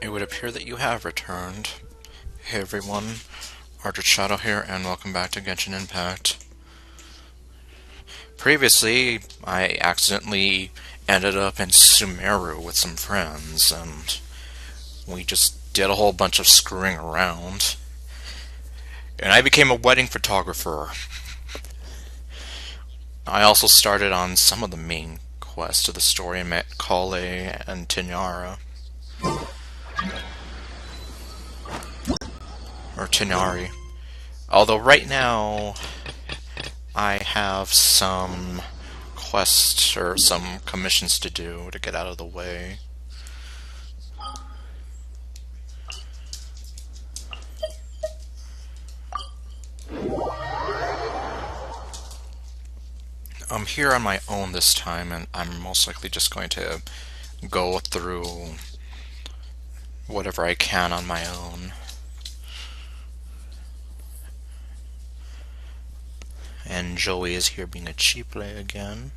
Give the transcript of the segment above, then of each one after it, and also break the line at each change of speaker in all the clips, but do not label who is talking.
It would appear that you have returned. Hey everyone, Archer Shadow here, and welcome back to Genshin Impact. Previously, I accidentally ended up in Sumeru with some friends, and we just did a whole bunch of screwing around. And I became a wedding photographer. I also started on some of the main quests of the story and met Kale and Tinyara. Or Tinari. Although right now I have some quests or some commissions to do to get out of the way. I'm here on my own this time, and I'm most likely just going to go through whatever I can on my own. And Joey is here being a cheap lay again.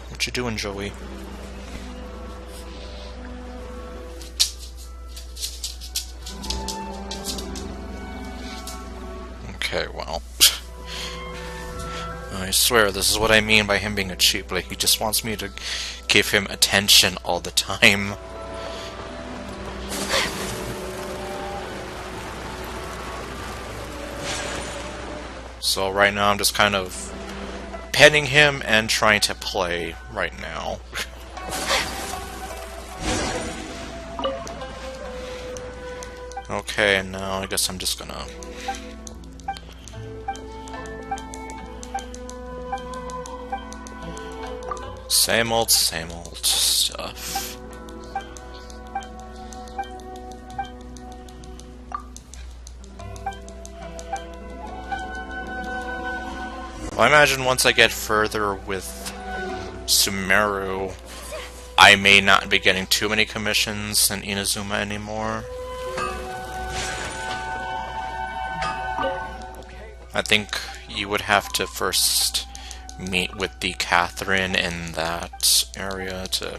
What you doing, Joey? Okay, well. I swear, this is what I mean by him being a cheap lay. He just wants me to give him attention all the time. So right now I'm just kind of petting him and trying to play right now. Okay, and now I guess I'm just gonna... same old stuff. Well, I imagine once I get further with Sumeru, I may not be getting too many commissions in Inazuma anymore. I think you would have to first meet with the Catherine in that area to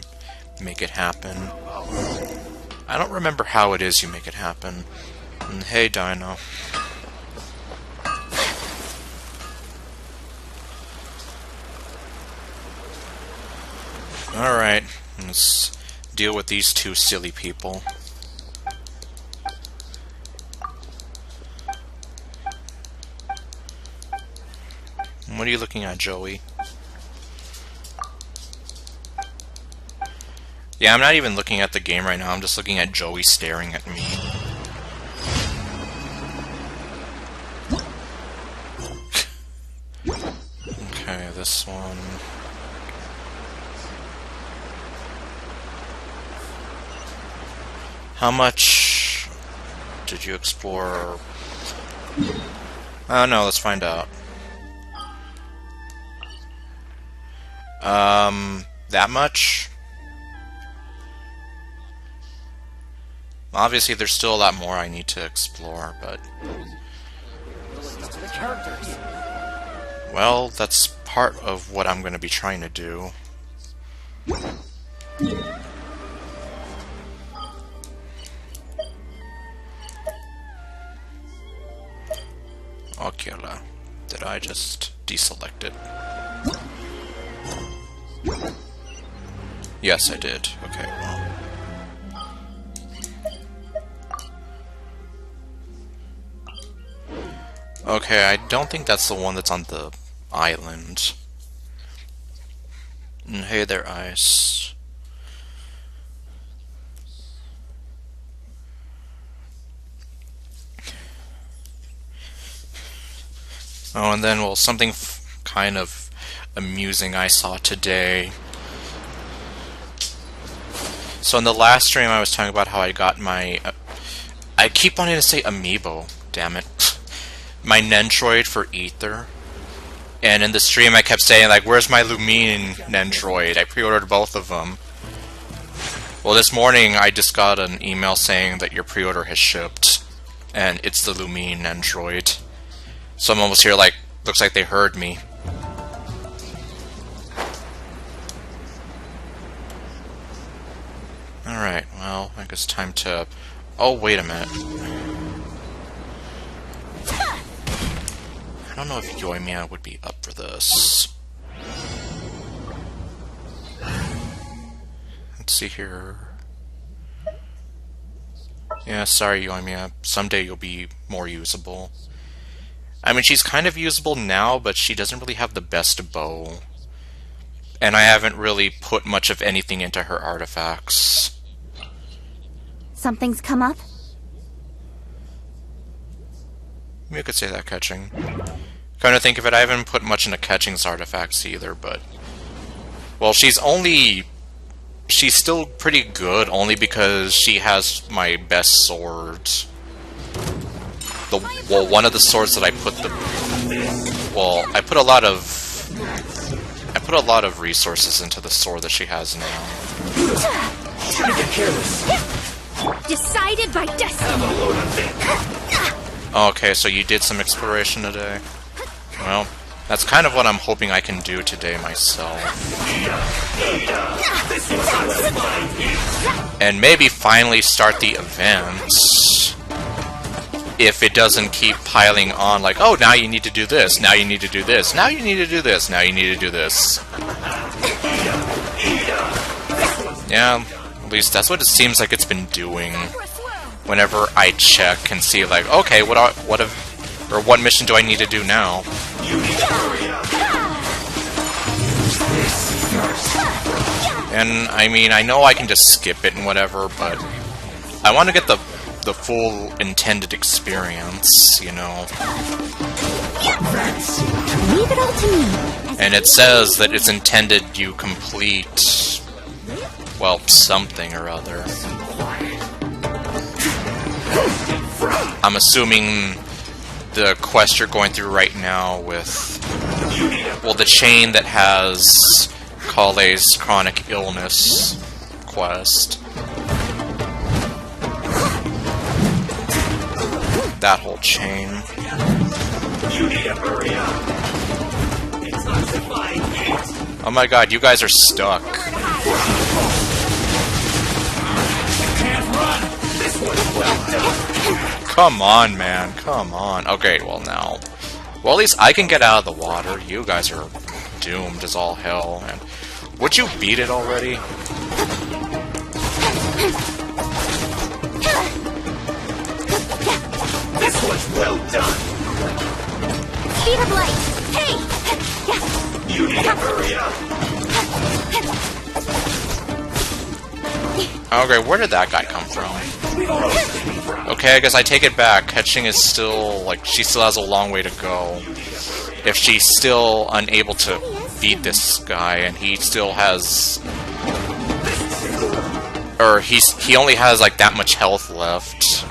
make it happen. I don't remember how it is you make it happen. And hey, Dino. Alright, let's deal with these two silly people. What are you looking at, Joey? Yeah, I'm not even looking at the game right now, I'm just looking at Joey staring at me. Okay, this one... How much did you explore? Oh no, let's find out. That much? Obviously there's still a lot more I need to explore, but... Well, that's part of what I'm going to be trying to do. Ocular. Did I just deselect it? Yes, I did. Okay, well. Okay, I don't think that's the one that's on the island. And hey there, Ice. Oh, and then, well, something kind of amusing I saw today. So in the last stream I was talking about how I got my... I keep wanting to say amiibo, damn it. My Nendroid for Ether. And in the stream I kept saying, like, where's my Lumine Nendroid? I pre-ordered both of them. Well, this morning I just got an email saying that your pre-order has shipped. And it's the Lumine Nendroid. So I'm almost here like, looks like they heard me. Alright, well, I guess time to... Oh, wait a minute. I don't know if Yoimiya would be up for this. Let's see here. Yeah, sorry, Yoimiya. Someday you'll be more usable. I mean, she's kind of usable now, but she doesn't really have the best bow. And I haven't really put much of anything into her artifacts.
Something's come up?
You could say that, Catching. Kind of think of it, I haven't put much into Catching's artifacts either, but... Well, she's still pretty good, only because she has my best swords. Well, one of the swords that I put I put a lot of resources into the sword that she has now.
Decided by destiny.
Okay, so you did some exploration today. Well, that's kind of what I'm hoping I can do today myself. And maybe finally start the events. If it doesn't keep piling on, like, oh, now you need to do this, now you need to do this, now you need to do this, now you need to do this. Yeah, at least that's what it seems like it's been doing. Whenever I check and see, like, okay, what mission do I need to do now? And I mean, I know I can just skip it and whatever, but I want to get the full intended experience, you know.
Leave it all to me.
And it says that it's intended you complete, well, something or other. I'm assuming the quest you're going through right now with, well, the chain that has Kale's chronic illness quest. That whole chain. Oh my god, you guys are stuck. Come on, man. Come on. Okay, well now. Well, at least I can get out of the water. You guys are doomed as all hell. And would you beat it already?
This was well done!
Speed of light! Hey!
You need to hurry up!
Okay, where did that guy come from? Okay, I guess I take it back. Catching is still, like, she still has a long way to go. If she's still unable to beat this guy, and he still has... Or he only has, like, that much health left.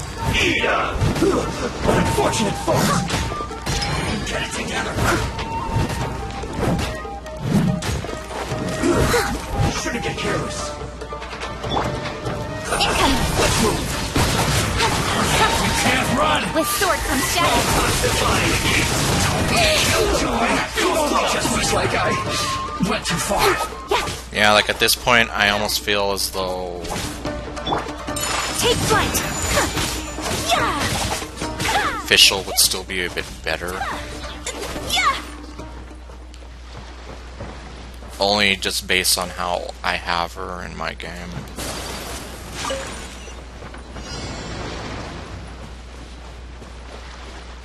Unfortunate folks! Get it together! Shouldn't get careless.
Incoming!
Let's move! You can't run!
With sword comes shadow.
Just looks like I went too far.
Yeah, like at this point, I almost feel as though...
Take flight!
Official would still be a bit better. Only just based on how I have her in my game.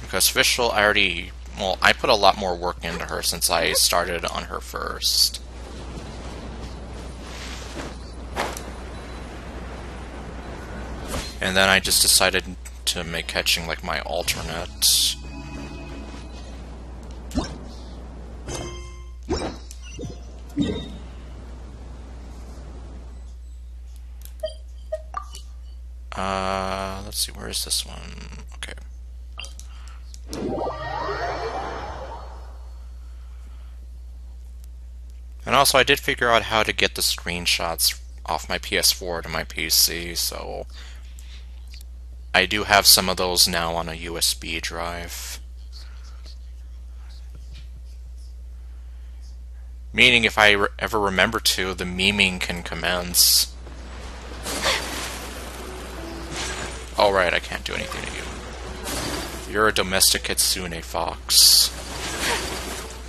Because Official, I put a lot more work into her since I started on her first. And then I just decided to make Catching like my alternate. Let's see, where is this one? Okay. And also, I did figure out how to get the screenshots off my PS4 to my PC, so I do have some of those now on a USB drive. Meaning, if I ever remember to, the memeing can commence. Oh, right, I can't do anything to you. You're a domestic kitsune fox.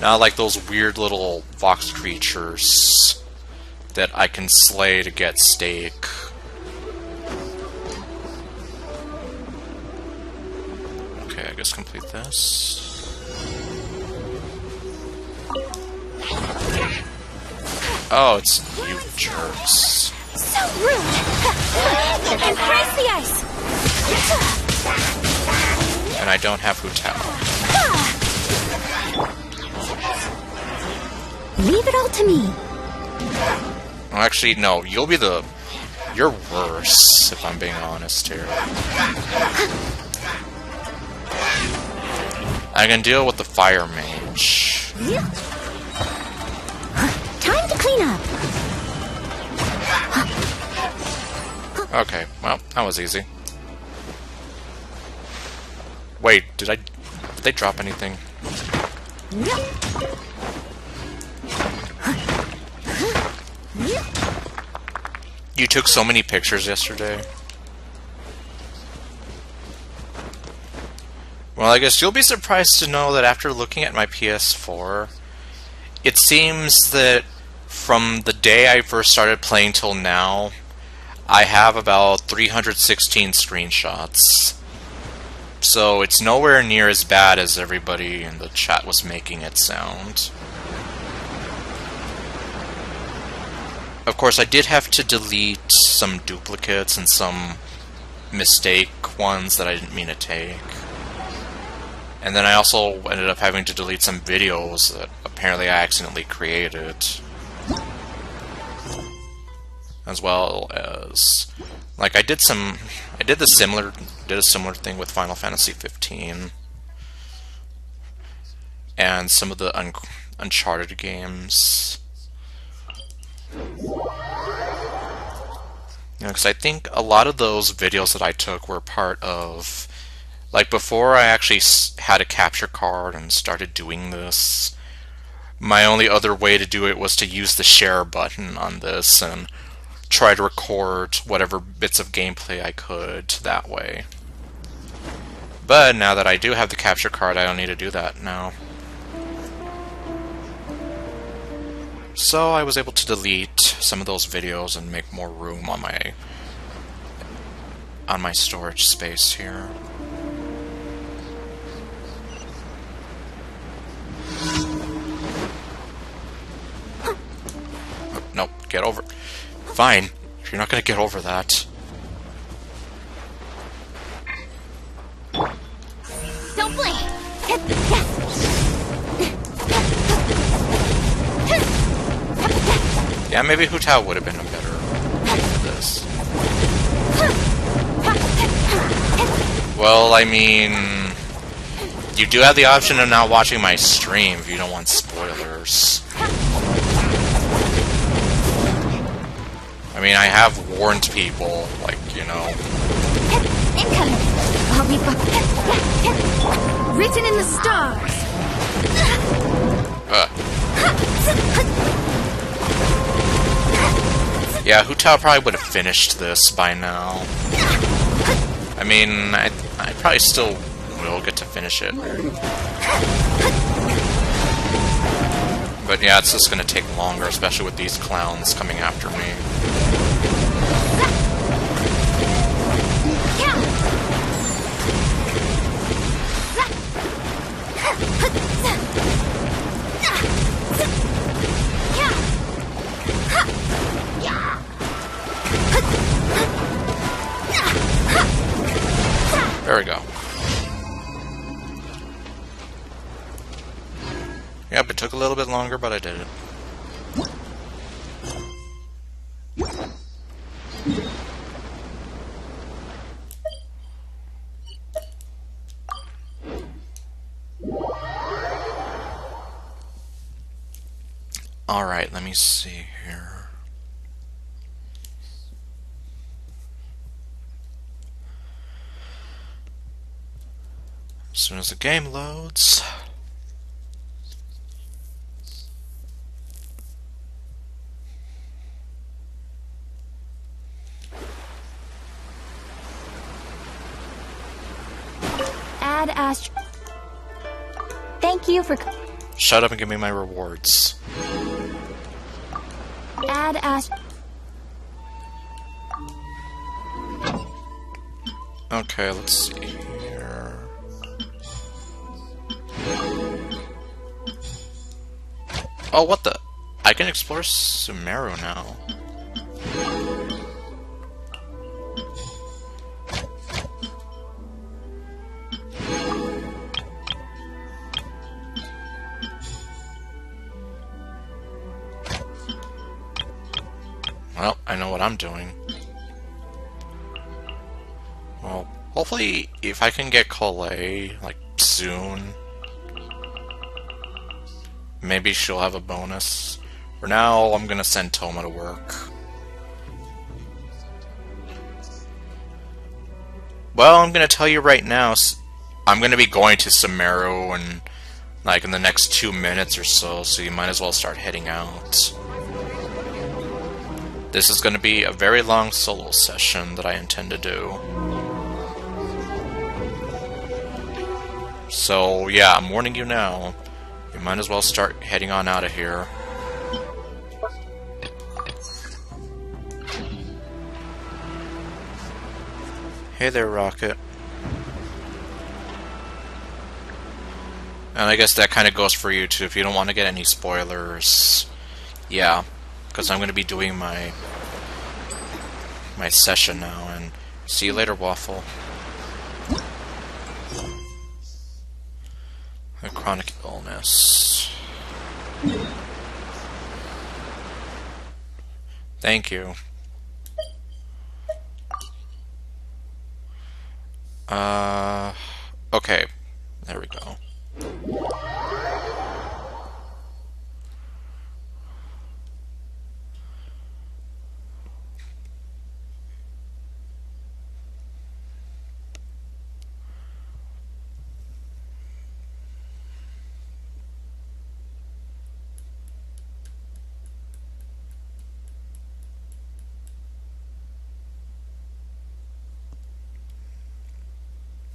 Not like those weird little fox creatures that I can slay to get steak. Okay, I guess complete this. Oh, it's you jerks.
So rude! Embrace the ice!
And I don't have Hutao.
Leave it all to me.
Well, actually, no. You'll be the... You're worse, if I'm being honest here. I can deal with the fire mage.
Time to clean up.
Okay, well, that was easy. Wait, did they drop anything? You took so many pictures yesterday. Well, I guess you'll be surprised to know that after looking at my PS4, it seems that from the day I first started playing till now, I have about 316 screenshots. So it's nowhere near as bad as everybody in the chat was making it sound. Of course, I did have to delete some duplicates and some mistake ones that I didn't mean to take. And then I also ended up having to delete some videos that apparently I accidentally created. As well as, like, I did a similar thing with Final Fantasy 15 and some of the Uncharted games. Because I think a lot of those videos that I took were part of, like, before I actually had a capture card and started doing this, my only other way to do it was to use the share button on this and try to record whatever bits of gameplay I could that way. But now that I do have the capture card, I don't need to do that now. So I was able to delete some of those videos and make more room on my storage space here. Nope, get over it. Fine, if you're not gonna get over that.
Don't blink!
Yeah, maybe Hutao would have been a better for this. Well, I mean, you do have the option of not watching my stream if you don't want spoilers. I mean, I have warned people, like, you know.
Incoming! Written in the stars!
Yeah, Hutao probably would have finished this by now. I mean, I probably still will get to finish it. But yeah, it's just gonna take longer, especially with these clowns coming after me. There we go. Yep, it took a little bit longer, but I did it. Alright, let me see here. As soon as the game loads.
Thank you for...
Shut up and give me my rewards.
Add Ash...
Okay, let's see here. Oh, what the? I can explore Sumeru now. Well, I know what I'm doing. Well, hopefully, if I can get Colette, like, soon, maybe she'll have a bonus. For now, I'm gonna send Toma to work. Well, I'm gonna tell you right now, I'm gonna be going to Sumeru in, like, in the next 2 minutes or so you might as well start heading out. This is gonna be a very long solo session that I intend to do. So, yeah, I'm warning you now. You might as well start heading on out of here. Hey there, Rocket. And I guess that kind of goes for you too, if you don't want to get any spoilers. Yeah, because I'm going to be doing my session now, and see you later, Waffle. A chronic illness. Thank you. Okay. There we go.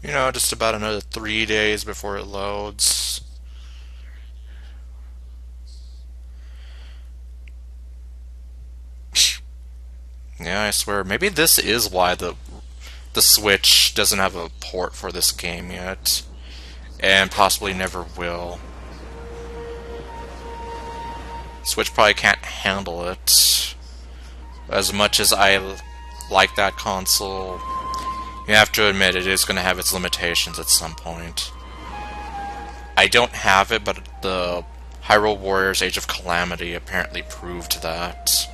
You know, just about another 3 days before it loads. Yeah, I swear, maybe this is why the Switch doesn't have a port for this game yet, and possibly never will. Switch probably can't handle it. As much as I like that console, you have to admit it is going to have its limitations at some point. I don't have it, but the Hyrule Warriors Age of Calamity apparently proved that.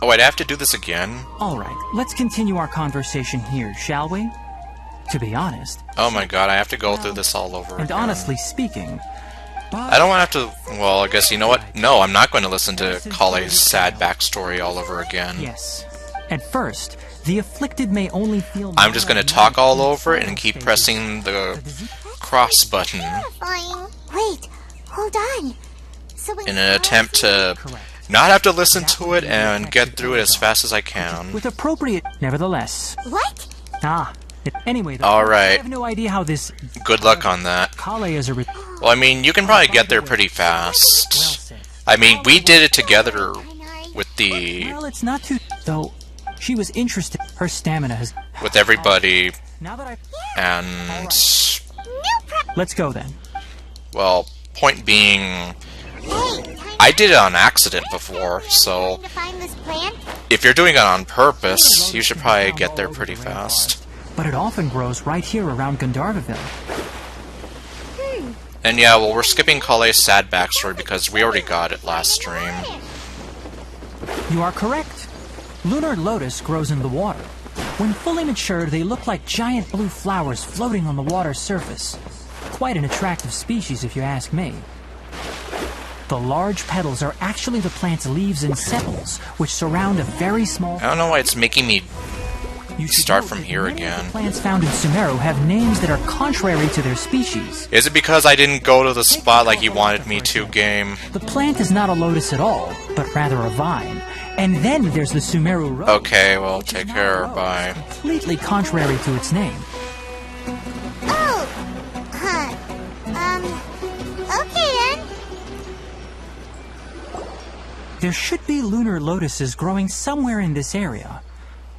Oh, I'd have to do this again?
Alright, let's continue our conversation here, shall we? To be honest...
Oh my god, I have to go through this all over again.
And honestly speaking...
I don't want to have to... Well, I guess you know what? No, I'm not going to listen to Kale's sad backstory all over again.
Yes. At first, the afflicted may only feel...
I'm just going to talk all over it and keep pressing the cross button.
Wait, hold on. So
in an attempt to... not have to listen to it and get through it as fast as I can.
With appropriate... Nevertheless.
What?
Anyway, though,
alright.
I have no idea how this...
Good luck on that.
Kale is a...
Well, I mean, you can probably get there pretty fast. I mean, we did it together with the...
Well, it's not too... Though, she was interested... Her stamina has...
with everybody,
Now that
and...
Let's go, then.
Well, point being... I did it on accident before, so... if you're doing it on purpose, you should probably get there pretty fast.
But it often grows right here around Gandharvaville.
And yeah, well, we're skipping Kale's sad backstory because we already got it last stream.
You are correct. Lunar lotus grows in the water. When fully matured, they look like giant blue flowers floating on the water's surface. Quite an attractive species, if you ask me. The large petals are actually the plant's leaves and sepals, which surround a very small...
I don't know why it's making me
You should
start
note
from
that
here
many of
again.
the plants found in Sumeru have names that are contrary to their species.
Is it because I didn't go to the spot like you wanted me to, game?
The plant is not a lotus at all, but rather a vine. And then there's the Sumeru rose.
Okay, well,
which is
take
not
care,
a rose,
bye.
Completely contrary to its name.
Oh! Huh. Okay then.
There should be lunar lotuses growing somewhere in this area.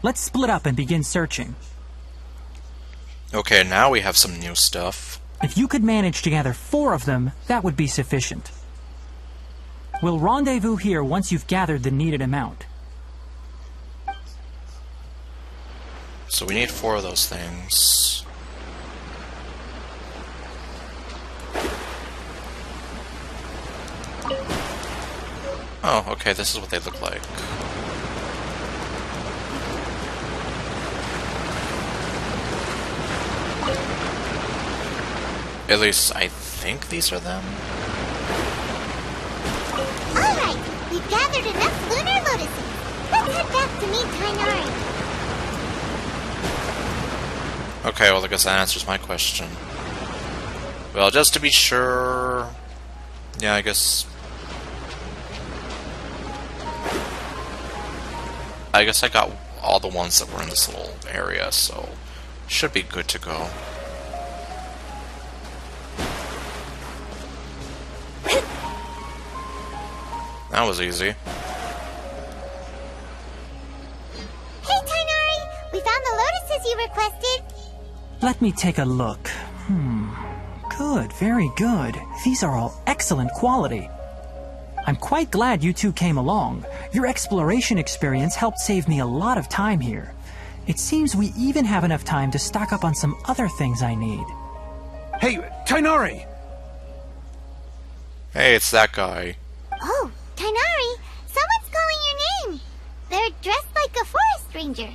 Let's split up and begin searching.
Okay, now we have some new stuff.
If you could manage to gather 4 of them, that would be sufficient. We'll rendezvous here once you've gathered the needed amount.
So we need 4 of those things. Oh, okay, this is what they look like. At least I think these are them.
Alright, we've gathered enough lunar lotuses. Let's head back to meet Tainari.
Okay, well, I guess that answers my question. Well, just to be sure... Yeah, I guess I got all the ones that were in this little area, so should be good to go. That was easy.
Hey Tainari, we found the lotuses you requested.
Let me take a look. Good, very good. These are all excellent quality. I'm quite glad you two came along. Your exploration experience helped save me a lot of time here. It seems we even have enough time to stock up on some other things I need.
Hey, Tainari!
Hey, it's that guy.
Oh, Tainari, someone's calling your name. They're dressed like a forest ranger.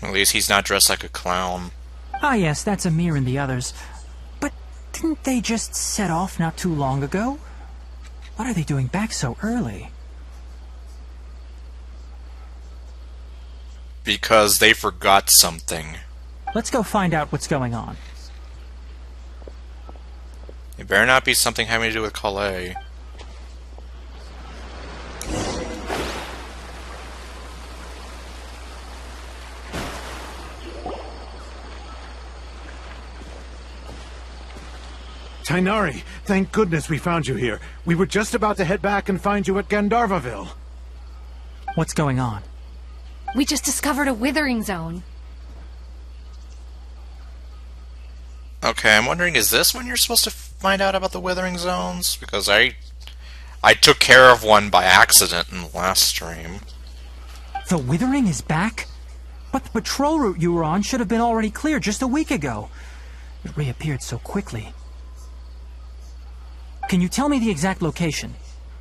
At least he's not dressed like a clown.
Ah yes, that's Amir and the others. But didn't they just set off not too long ago? What are they doing back so early?
Because they forgot something.
Let's go find out what's going on.
It better not be something having to do with Calais.
Tainari, thank goodness we found you here. We were just about to head back and find you at Gandharvaville.
What's going on?
We just discovered a Withering Zone.
Okay, I'm wondering, is this when you're supposed to find out about the Withering Zones? Because I took care of one by accident in the last stream.
The Withering is back? But the patrol route you were on should have been already cleared just a week ago. It reappeared so quickly. Can you tell me the exact location?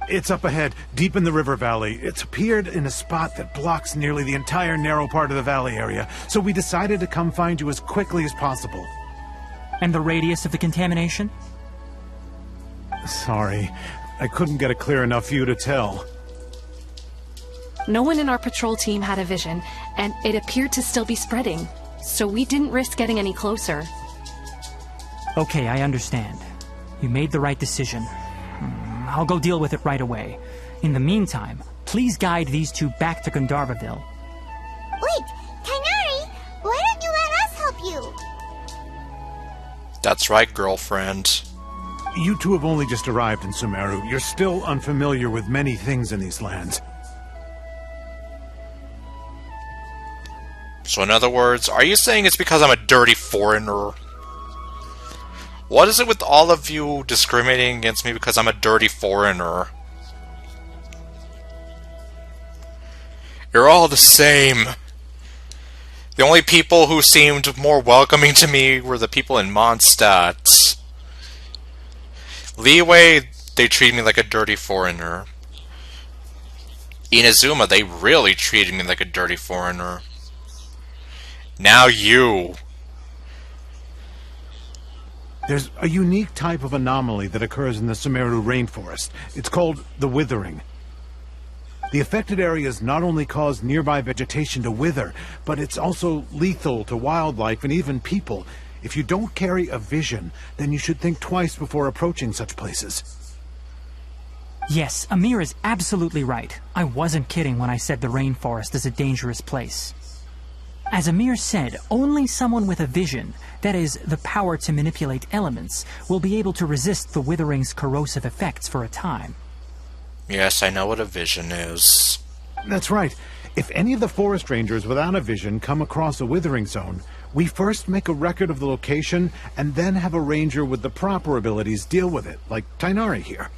It's up ahead, deep in the river valley. It's appeared in a spot that blocks nearly the entire narrow part of the valley area, so we decided to come find you as quickly as possible.
And the radius of the contamination?
Sorry, I couldn't get a clear enough view to tell.
No one in our patrol team had a vision, and it appeared to still be spreading, so we didn't risk getting any closer.
Okay, I understand. You made the right decision. I'll go deal with it right away. In the meantime, please guide these two back to Gandharvaville.
Wait, Tainari, why don't you let us help you?
That's right, girlfriend.
You two have only just arrived in Sumeru. You're still unfamiliar with many things in these lands.
So in other words, are you saying it's because I'm a dirty foreigner? What is it with all of you discriminating against me because I'm a dirty foreigner? You're all the same. The only people who seemed more welcoming to me were the people in Mondstadt. Leeway, they treat me like a dirty foreigner. Inazuma, they really treated me like a dirty foreigner. Now you.
There's a unique type of anomaly that occurs in the Sumeru rainforest. It's called the Withering. The affected areas not only cause nearby vegetation to wither, but it's also lethal to wildlife and even people. If you don't carry a vision, then you should think twice before approaching such places.
Yes, Amir is absolutely right. I wasn't kidding when I said the rainforest is a dangerous place. As Amir said, only someone with a vision, that is, the power to manipulate elements, will be able to resist the withering's corrosive effects for a time.
Yes, I know what a vision is.
That's right. If any of the forest rangers without a vision come across a withering zone, we first make a record of the location and then have a ranger with the proper abilities deal with it, like Tighnari here.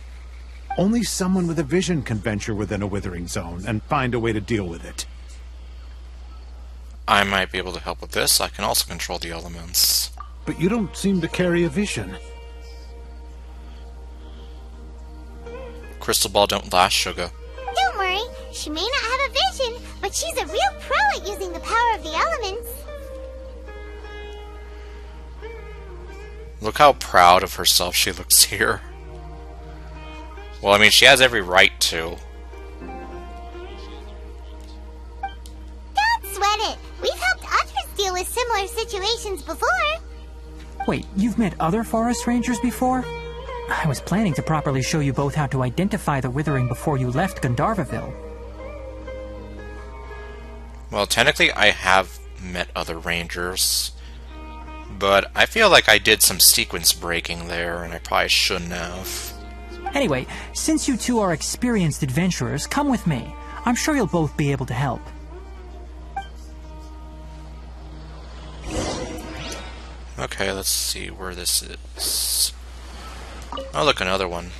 Only someone with a vision can venture within a withering zone and find a way to deal with it.
I might be able to help with this. I can also control the elements.
But you don't seem to carry a vision.
Crystal ball don't last, sugar.
Don't worry, she may not have a vision, but she's a real pro at using the power of the elements.
Look how proud of herself she looks here. Well, I mean, she has every right to.
Don't sweat it. We've helped others deal with similar situations before.
Wait, you've met other forest rangers before? I was planning to properly show you both how to identify the withering before you left Gandharvaville.
Well, technically I have met other rangers, but I feel like I did some sequence breaking there, and I probably shouldn't have.
Anyway, since you two are experienced adventurers, come with me. I'm sure you'll both be able to help.
Okay, let's see where this is. Oh, look, another one.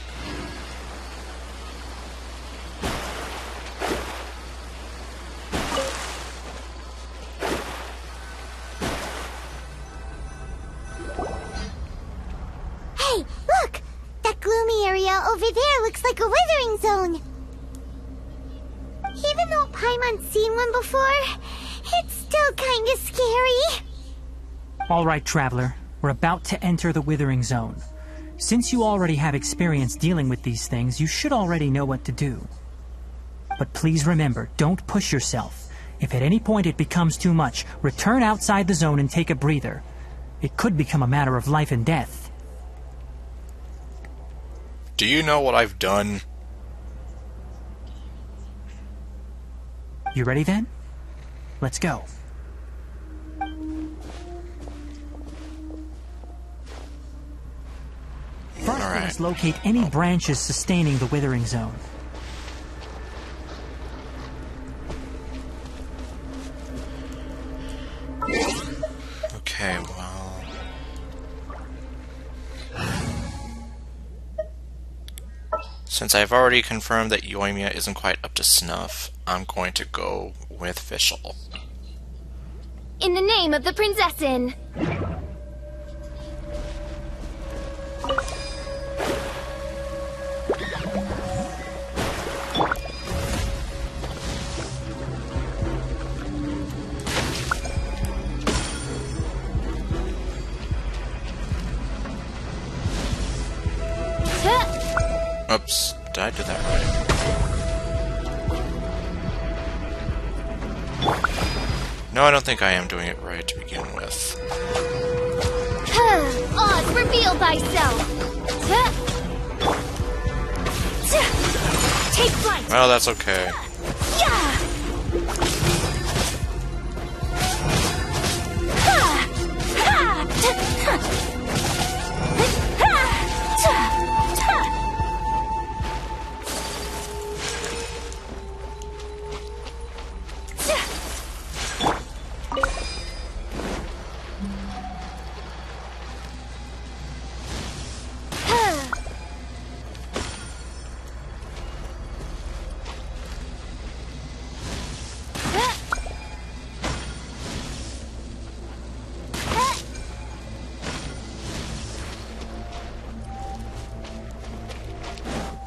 Hey, look! That gloomy area over there looks like a withering zone. Even though Paimon's seen one before, it's still kinda scary.
All right, Traveler. We're about to enter the Withering Zone. Since you already have experience dealing with these things, you should already know what to do. But please remember, don't push yourself. If at any point it becomes too much, return outside the zone and take a breather. It could become a matter of life and death.
Do you know what I've done?
You ready then? Let's go. First, let us locate any branches sustaining the Withering Zone.
Okay, well... Since I've already confirmed that Yoimiya isn't quite up to snuff, I'm going to go with Fischl.
In the name of the Prinzessin!
Oops, did I do that right? No, I don't think I am doing it right to begin with.
Oz, reveal thyself! Take flight!
Well, that's okay.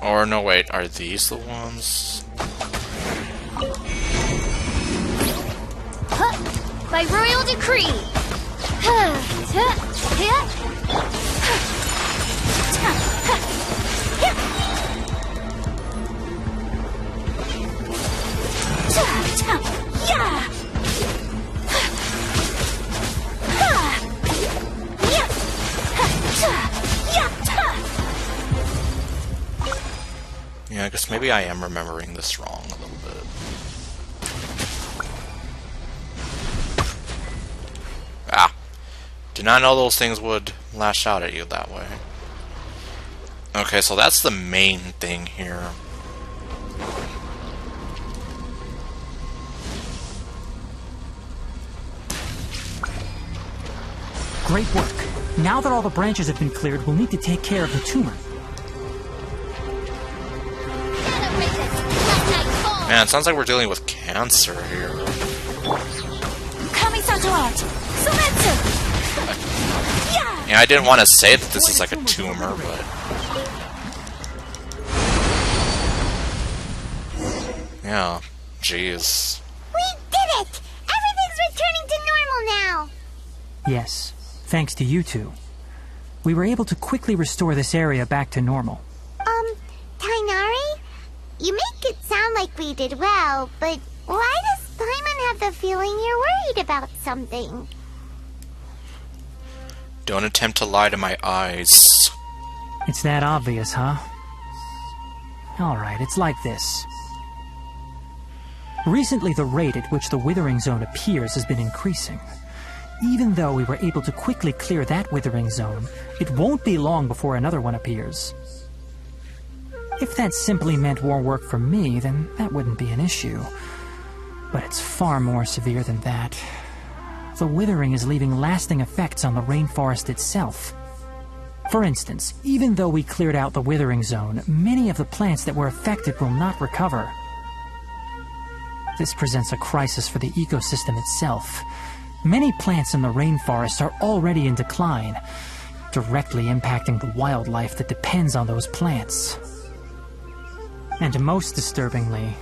Or no, wait, are these the ones?
By royal decree!
Yeah, I guess maybe I am remembering this wrong a little bit. Ah! Did not know those things would lash out at you that way. Okay, so that's the main thing here.
Great work. Now that all the branches have been cleared, we'll need to take care of the tumor.
Man, it sounds like we're dealing with cancer here. Yeah, I didn't want to say that this is like a tumor, but... yeah, jeez.
We did it! Everything's returning to normal now!
Yes, thanks to you two. We were able to quickly restore this area back to normal.
Tighnari? You make it sound like we did well, but why does Paimon have the feeling you're worried about something?
Don't attempt to lie to my eyes.
It's that obvious, huh? Alright, it's like this. Recently, the rate at which the Withering Zone appears has been increasing. Even though we were able to quickly clear that Withering Zone, it won't be long before another one appears. If that simply meant more work for me, then that wouldn't be an issue. But it's far more severe than that. The withering is leaving lasting effects on the rainforest itself. For instance, even though we cleared out the Withering Zone, many of the plants that were affected will not recover. This presents a crisis for the ecosystem itself. Many plants in the rainforest are already in decline, directly impacting the wildlife that depends on those plants. And most disturbingly,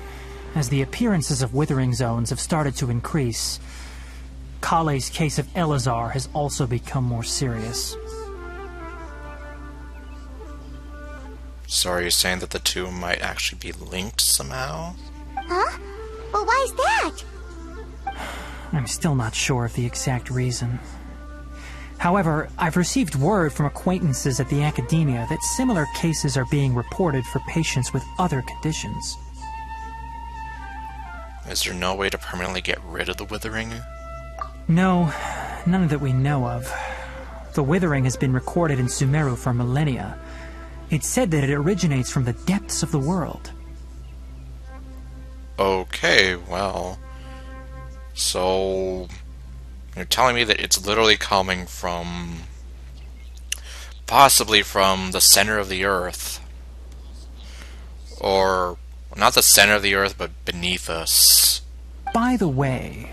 as the appearances of Withering Zones have started to increase, Kale's case of Elazar has also become more serious.
So are you saying that the two might actually be linked somehow?
Huh? But why's that?
I'm still not sure of the exact reason. However, I've received word from acquaintances at the academia that similar cases are being reported for patients with other conditions.
Is there no way to permanently get rid of the withering?
No, none that we know of. The withering has been recorded in Sumeru for millennia. It's said that it originates from the depths of the world.
Okay, well... so... you're telling me that it's literally coming from... possibly from the center of the Earth. Or... not the center of the Earth, but beneath us.
By the way,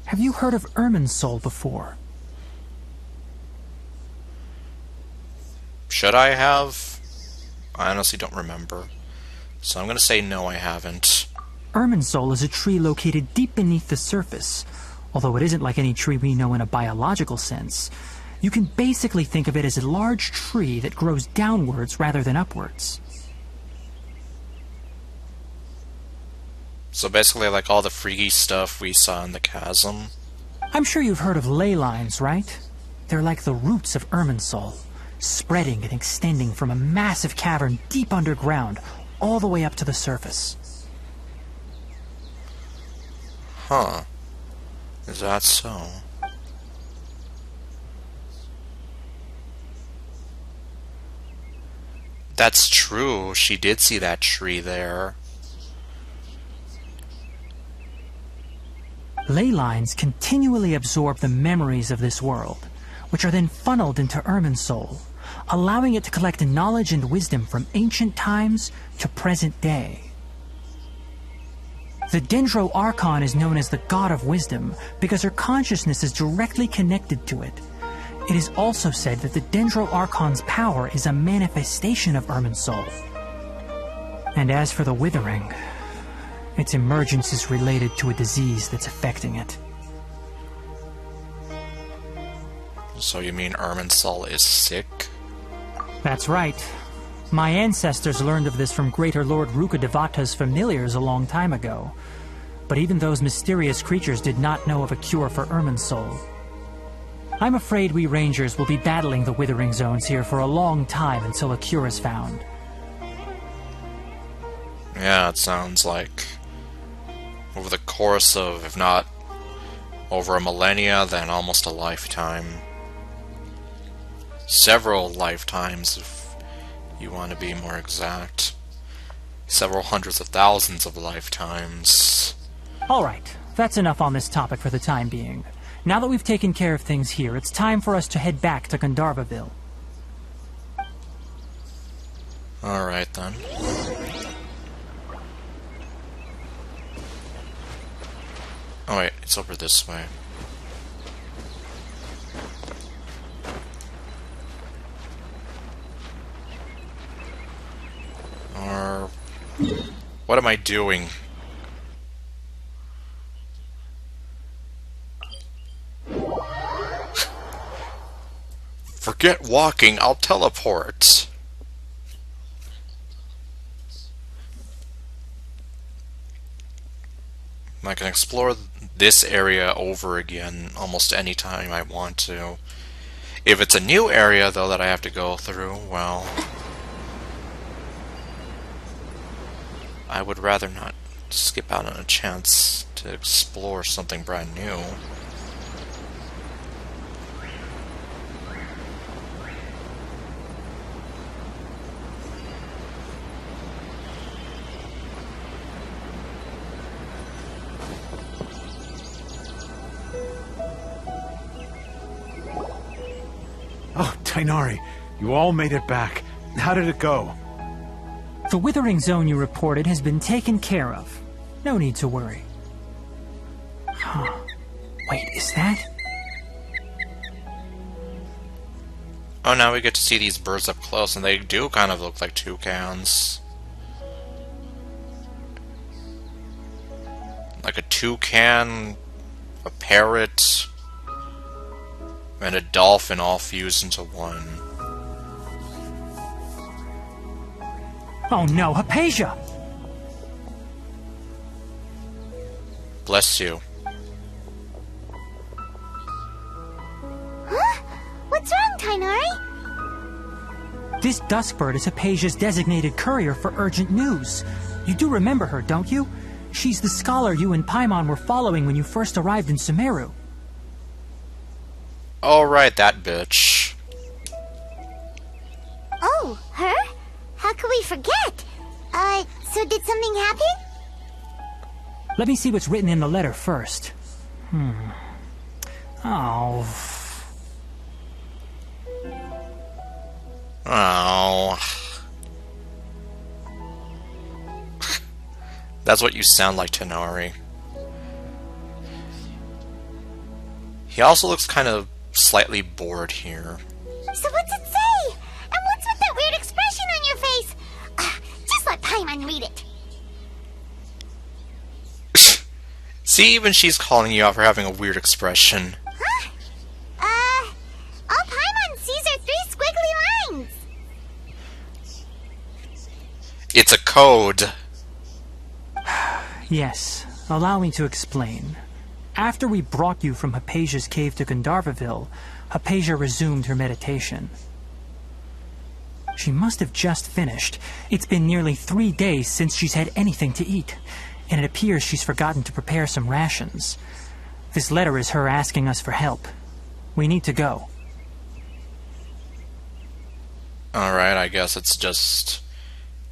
have you heard of Irminsul before?
Should I have? I honestly don't remember. So I'm gonna say no, I haven't.
Irminsul is a tree located deep beneath the surface. Although it isn't like any tree we know in a biological sense. You can basically think of it as a large tree that grows downwards rather than upwards.
So basically like all the freaky stuff we saw in the chasm.
I'm sure you've heard of ley lines, right? They're like the roots of Irminsul, spreading and extending from a massive cavern deep underground, all the way up to the surface.
Huh. Is that so? That's true. She did see that tree there.
Ley lines continually absorb the memories of this world, which are then funneled into Irminsul, allowing it to collect knowledge and wisdom from ancient times to present day. The Dendro Archon is known as the God of Wisdom because her consciousness is directly connected to it. It is also said that the Dendro Archon's power is a manifestation of Irminsul. And as for the Withering, its emergence is related to a disease that's affecting it.
So you mean Irminsul is sick?
That's right. My ancestors learned of this from Greater Lord Rukkhadevata's familiars a long time ago. But even those mysterious creatures did not know of a cure for Irminsul. I'm afraid we Rangers will be battling the Withering Zones here for a long time until a cure is found.
Yeah, it sounds like over the course of, if not over a millennia, then almost a lifetime. Several lifetimes, if you want to be more exact. Several hundreds of thousands of lifetimes.
Alright, that's enough on this topic for the time being. Now that we've taken care of things here, it's time for us to head back to Gandharvaville.
Alright then. Oh wait, it's over this way. Or... what am I doing? Forget walking, I'll teleport. I can explore this area over again almost any time I want to. If it's a new area, though, that I have to go through, well... I would rather not skip out on a chance to explore something brand new.
Oh, Tighnari, you all made it back. How did it go?
The Withering Zone you reported has been taken care of. No need to worry. Huh. Wait, is that?
Oh, now we get to see these birds up close, and they do kind of look like toucans. Like a toucan, a parrot, and a dolphin all fused into one.
Oh no, Hypatia!
Bless you.
Huh? What's wrong, Tighnari?
This Duskbird is Hypatia's designated courier for urgent news. You do remember her, don't you? She's the scholar you and Paimon were following when you first arrived in Sumeru.
Oh, right, that bitch.
Oh, her? How could we forget? So did something happen?
Let me see what's written in the letter first. Oh...
Oh. That's what you sound like, Tighnari. He also looks kind of slightly bored here.
So what's it say? And what's with that weird expression on your face? Just let Paimon read it.
See, even she's calling you out for having a weird expression.
Huh? All Paimon sees are 3 squiggly lines.
It's a code.
Yes, allow me to explain. After we brought you from Hypatia's cave to Gandharvaville, Hypatia resumed her meditation. She must have just finished. It's been nearly 3 days since she's had anything to eat, and it appears she's forgotten to prepare some rations. This letter is her asking us for help. We need to go.
Alright, I guess it's just...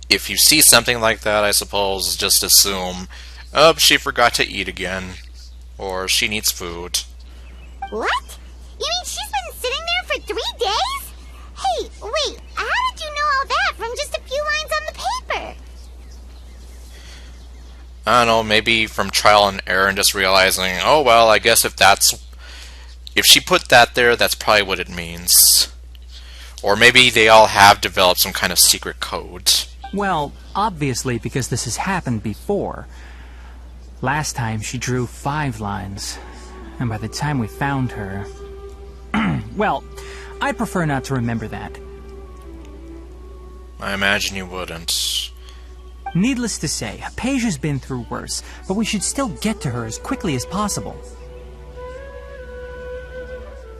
if you see something like that, I suppose, just assume, oh, she forgot to eat again. Or she needs food.
What? You mean she's been sitting there for 3 days? Hey, wait, how did you know all that from just a few lines on the paper?
I don't know, maybe from trial and error and just realizing, oh well, I guess if she put that there, that's probably what it means. Or maybe they all have developed some kind of secret code.
Well, obviously because this has happened before. Last time she drew 5 lines, and by the time we found her... well, I'd prefer not to remember that.
I imagine you wouldn't.
Needless to say, Hypatia's been through worse, but we should still get to her as quickly as possible.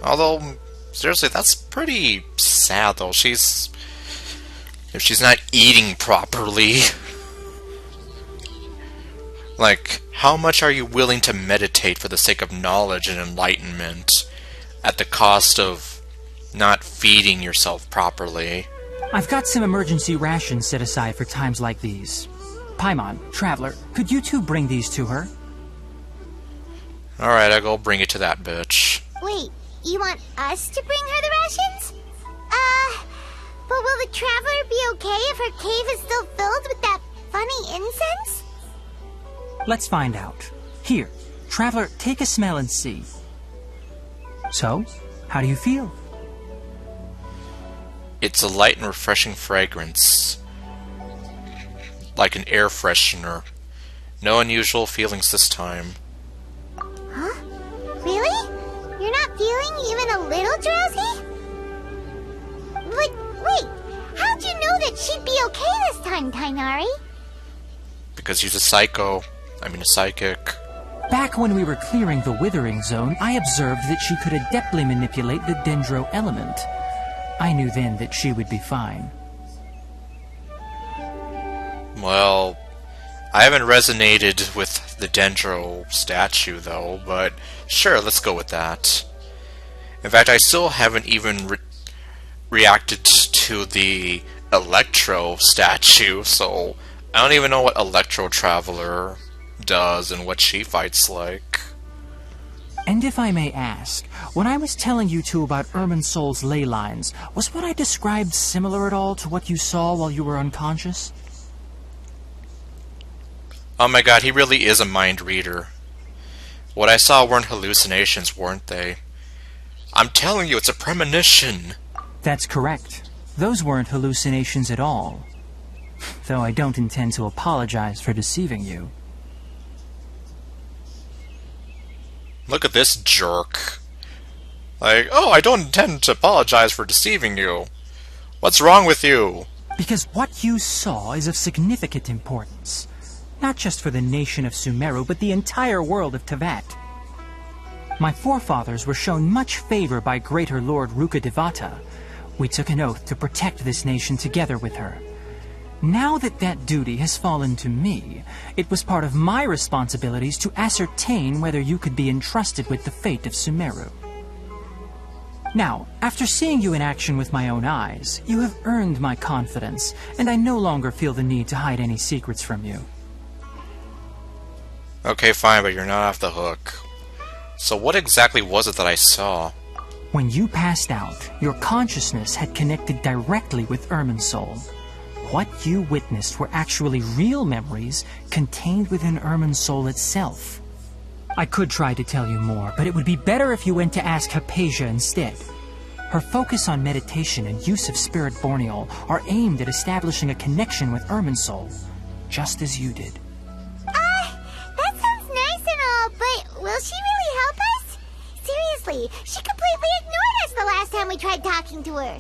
Although, seriously, that's pretty sad, though. If she's not eating properly... Like, how much are you willing to meditate for the sake of knowledge and enlightenment at the cost of not feeding yourself properly?
I've got some emergency rations set aside for times like these. Paimon, Traveler, could you two bring these to her?
Alright, I'll go bring it to that bitch.
Wait, you want us to bring her the rations? But will the Traveler be okay if her cave is still filled with that funny incense?
Let's find out. Here, Traveler, take a smell and see. So, how do you feel?
It's a light and refreshing fragrance. Like an air freshener. No unusual feelings this time.
Huh? Really? You're not feeling even a little drowsy? But wait, how'd you know that she'd be okay this time, Tighnari?
Because she's a psycho. I mean a psychic.
Back when we were clearing the Withering Zone, I observed that she could adeptly manipulate the Dendro element. I knew then that she would be fine.
Well, I haven't resonated with the Dendro statue, though, but sure, let's go with that. In fact, I still haven't even reacted to the Electro statue, so I don't even know what Electro Traveler does and what she fights like.
And if I may ask, when I was telling you two about Irminsol's ley lines, was what I described similar at all to what you saw while you were unconscious?
Oh my god, he really is a mind reader. What I saw weren't hallucinations, weren't they? I'm telling you, it's a premonition!
That's correct. Those weren't hallucinations at all. Though I don't intend to apologize for deceiving you.
Look at this jerk. Like, oh, I don't intend to apologize for deceiving you. What's wrong with you?
Because what you saw is of significant importance. Not just for the nation of Sumeru, but the entire world of Tevat. My forefathers were shown much favor by Greater Lord Rukkhadevata. We took an oath to protect this nation together with her. Now that that duty has fallen to me, it was part of my responsibilities to ascertain whether you could be entrusted with the fate of Sumeru. Now, after seeing you in action with my own eyes, you have earned my confidence, and I no longer feel the need to hide any secrets from you.
Okay, fine, but you're not off the hook. So what exactly was it that I saw?
When you passed out, your consciousness had connected directly with Irminsul. What you witnessed were actually real memories contained within Irminsul itself. I could try to tell you more, but it would be better if you went to ask Hypatia instead. Her focus on meditation and use of Spirit Borneol are aimed at establishing a connection with Irminsul, just as you did.
That sounds nice and all, but will she really help us? Seriously, she completely ignored us the last time we tried talking to her.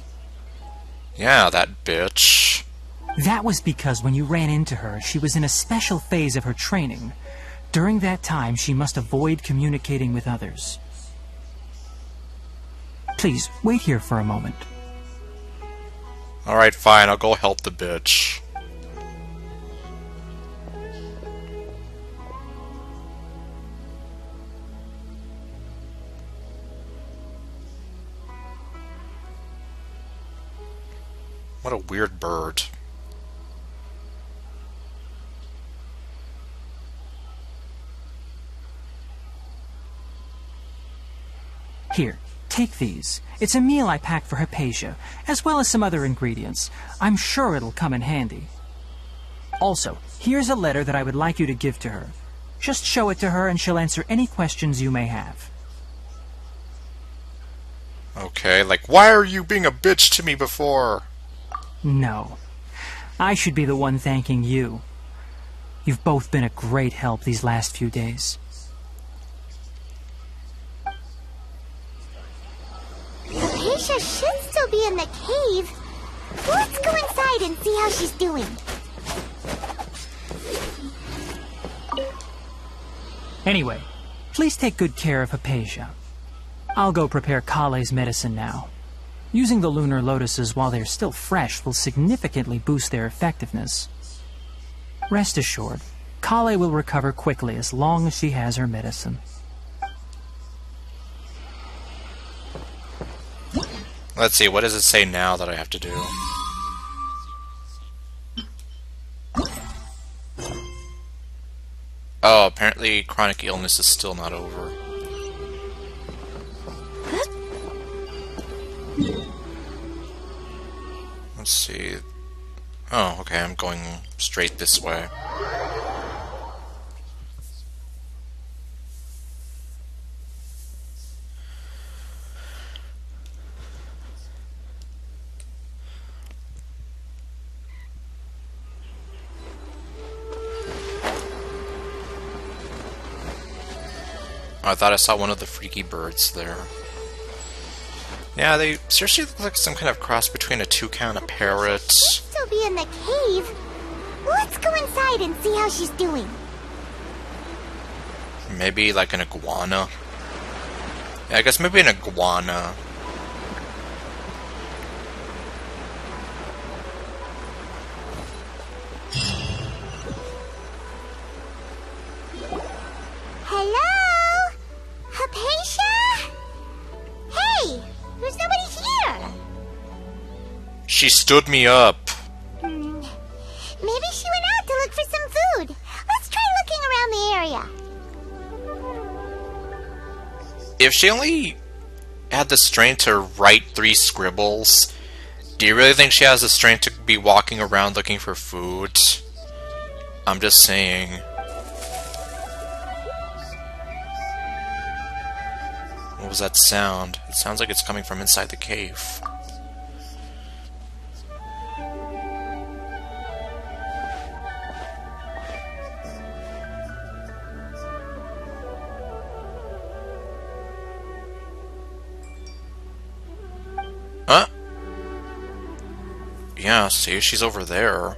Yeah, that bitch.
That was because when you ran into her, she was in a special phase of her training. During that time, she must avoid communicating with others. Please, wait here for a moment.
Alright, fine, I'll go help the bitch. What a weird bird.
Here, take these. It's a meal I packed for Hypatia, as well as some other ingredients. I'm sure it'll come in handy. Also, here's a letter that I would like you to give to her. Just show it to her and she'll answer any questions you may have.
Okay, like, why are you being a bitch to me before?
No. I should be the one thanking you. You've both been a great help these last few days.
Hypatia should still be in the cave. Let's go inside and see how she's doing.
Anyway, please take good care of Hypatia. I'll go prepare Kale's medicine now. Using the lunar lotuses while they're still fresh will significantly boost their effectiveness. Rest assured, Kale will recover quickly as long as she has her medicine.
Let's see, what does it say now that I have to do? Oh, apparently chronic illness is still not over. Let's see. Oh, okay, I'm going straight this way. Oh, I thought I saw one of the freaky birds there. Yeah, they seriously look like some kind of cross between a toucan and a parrot.
She'll be in the cave. Let's go inside and see how she's doing.
Maybe like an iguana. Yeah, I guess maybe an iguana.
Hello? Hypatia? Hey, there's nobody here.
She stood me up.
Maybe she went out to look for some food. Let's try looking around the area.
If she only had the strength to write 3 scribbles, do you really think she has the strength to be walking around looking for food? I'm just saying. What was that sound? It sounds like it's coming from inside the cave. Huh? Yeah, see, she's over there.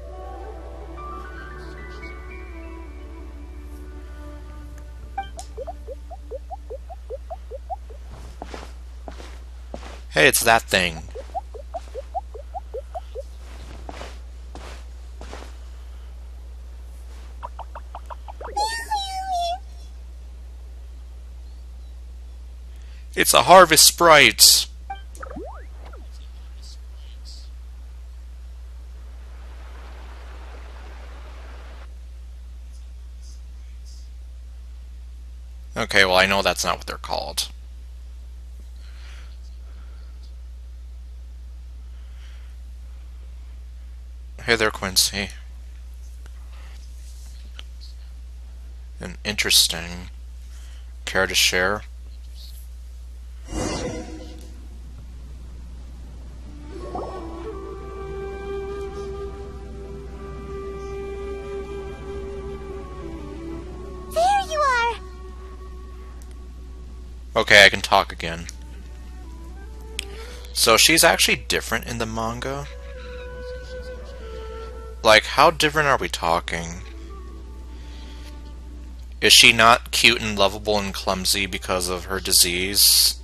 Hey, it's that thing. It's a harvest sprite. Okay, well, I know that's not what they're called. Hey there, Quincy. And interesting. Care to share?
There you are.
Okay, I can talk again. So she's actually different in the manga? Like, how different are we talking? Is she not cute and lovable and clumsy because of her disease?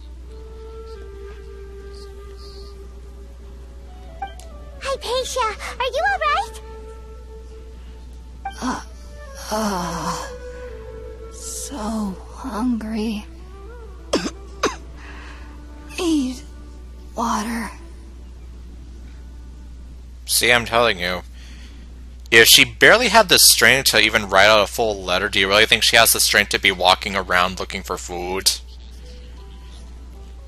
Hypatia, are you alright?
So hungry. Need water.
See, I'm telling you. If she barely had the strength to even write out a full letter, do you really think she has the strength to be walking around looking for food?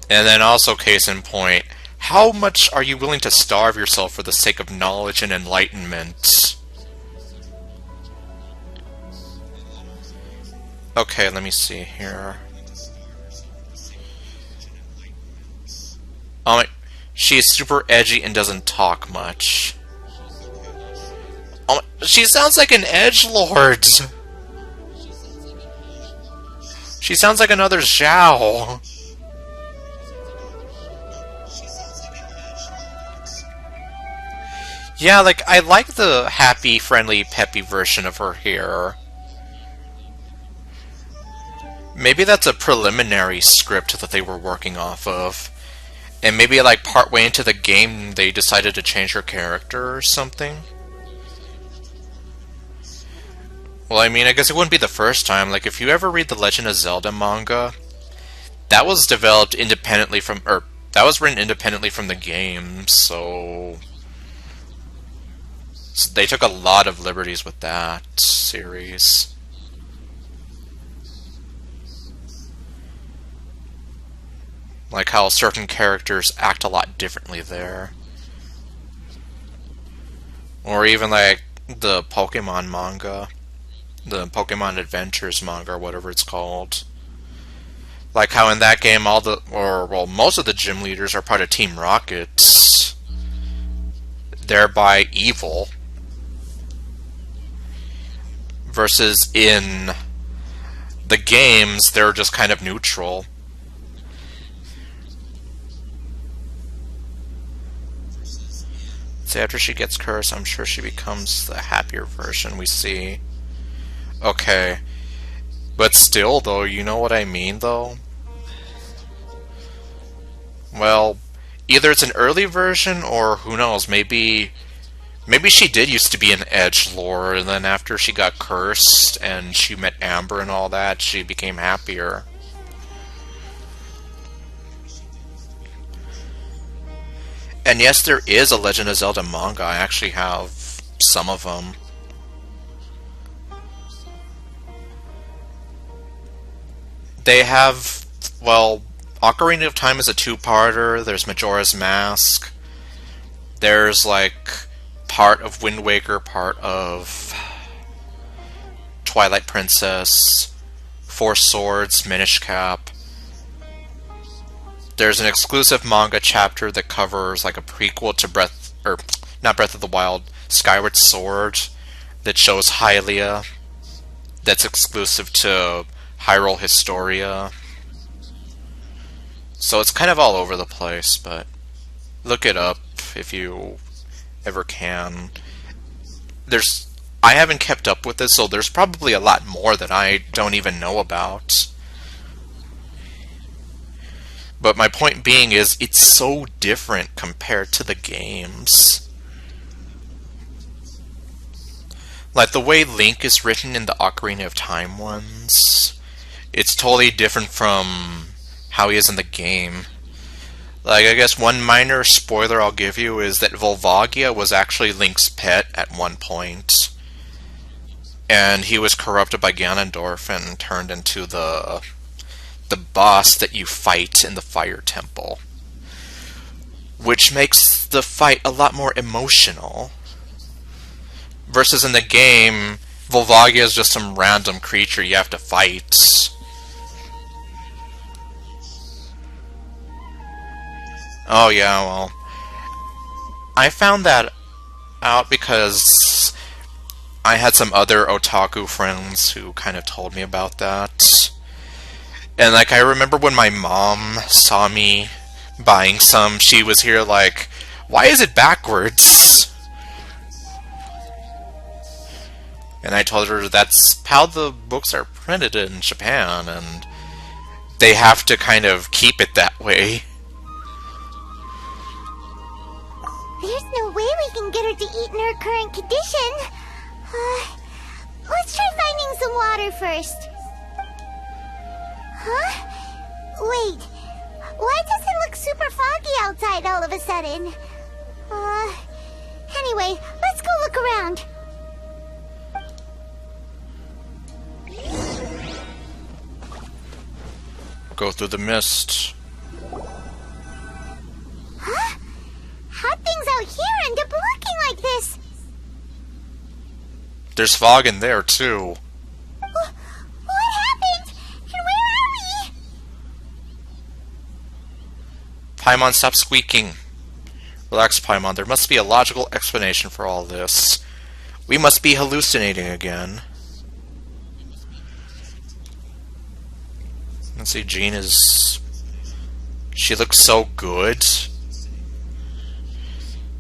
And then also, case in point, how much are you willing to starve yourself for the sake of knowledge and enlightenment? Okay, let me see here. She is super edgy and doesn't talk much. She sounds like an edgelord! She sounds like another Zhao. Yeah, like, I like the happy, friendly, peppy version of her here. Maybe that's a preliminary script that they were working off of. And maybe, like, partway into the game, they decided to change her character or something. Well, I mean, I guess it wouldn't be the first time. Like, if you ever read the Legend of Zelda manga, that was developed independently from, or that was written independently from the game, so they took a lot of liberties with that series. Like how certain characters act a lot differently there. Or even like the Pokemon manga. The Pokemon Adventures manga, or whatever it's called. Like how in that game most of the gym leaders are part of Team Rocket's, thereby evil. Versus in the games, they're just kind of neutral. So after she gets cursed, I'm sure she becomes the happier version we see. Okay. But still, though, you know what I mean, though? Well, either it's an early version, or who knows, maybe she did used to be an edgelord, and then after she got cursed, and she met Amber and all that, she became happier. And yes, there is a Legend of Zelda manga. I actually have some of them. They have, well, Ocarina of Time is a two-parter. There's Majora's Mask. There's, like, part of Wind Waker, part of Twilight Princess, Four Swords, Minish Cap. There's an exclusive manga chapter that covers, like, a prequel to not Breath of the Wild, Skyward Sword, that shows Hylia. That's exclusive to Hyrule Historia. So it's kind of all over the place, but look it up if you ever can. I haven't kept up with this, so there's probably a lot more that I don't even know about. But my point being is, it's so different compared to the games. Like, the way Link is written in the Ocarina of Time ones, it's totally different from how he is in the game. Like, I guess one minor spoiler I'll give you is that Volvagia was actually Link's pet at one point. And he was corrupted by Ganondorf and turned into the boss that you fight in the Fire Temple. Which makes the fight a lot more emotional. Versus in the game, Volvagia is just some random creature you have to fight. Oh yeah, well, I found that out because I had some other otaku friends who kind of told me about that. And like, I remember when my mom saw me buying some, she was here like, why is it backwards? And I told her that's how the books are printed in Japan, and they have to kind of keep it that way.
There's no way we can get her to eat in her current condition. Let's try finding some water first. Huh? Wait. Why does it look super foggy outside all of a sudden? Anyway, let's go look around.
Go through the mist.
Huh? How'd things out here end up looking like this?
There's fog in there, too.
What happened? And where are we?
Paimon, stop squeaking. Relax, Paimon. There must be a logical explanation for all this. We must be hallucinating again. Let's see, Jean is... She looks so good.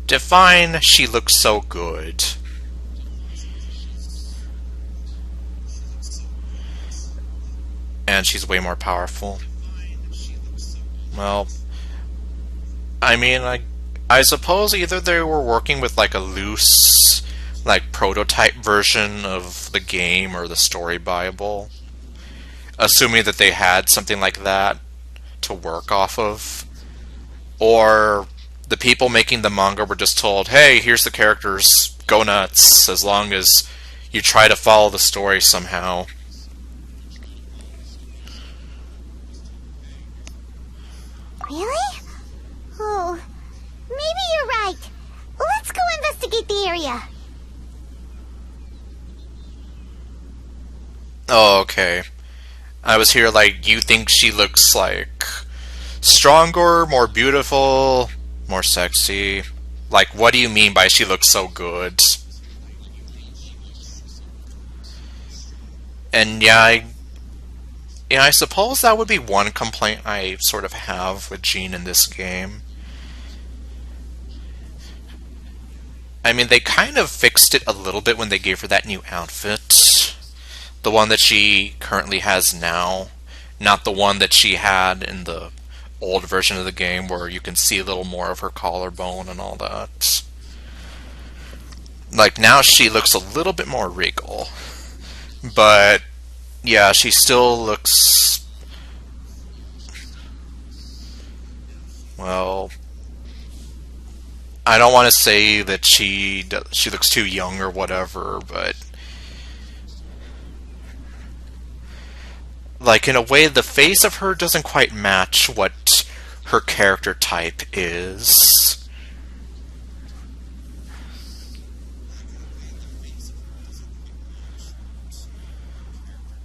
Define, she looks so good. And she's way more powerful. Well, I mean, I suppose either they were working with like a loose like prototype version of the game or the story Bible, assuming that they had something like that to work off of, or the people making the manga were just told, hey, here's the characters, go nuts, as long as you try to follow the story somehow.
Really? Oh, maybe you're right. Let's go investigate the area.
Oh, okay. I was here like, you think she looks like stronger, more beautiful, more sexy? Like, what do you mean by she looks so good? And yeah, I suppose that would be one complaint I sort of have with Jean in this game. I mean, they kind of fixed it a little bit when they gave her that new outfit. The one that she currently has now, not the one that she had in the old version of the game where you can see a little more of her collarbone and all that. Like, now she looks a little bit more regal. But yeah, she still looks, well, I don't want to say that she looks too young or whatever, but like, in a way, the face of her doesn't quite match what her character type is.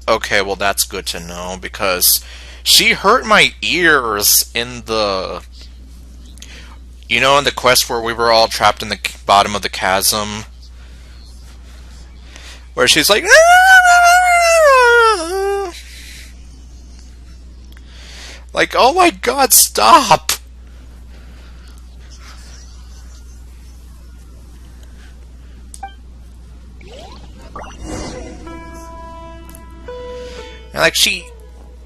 Okay, well, that's good to know, because she hurt my ears in the, you know, in the quest where we were all trapped in the bottom of the chasm, where she's like, like, oh my god, stop! And like,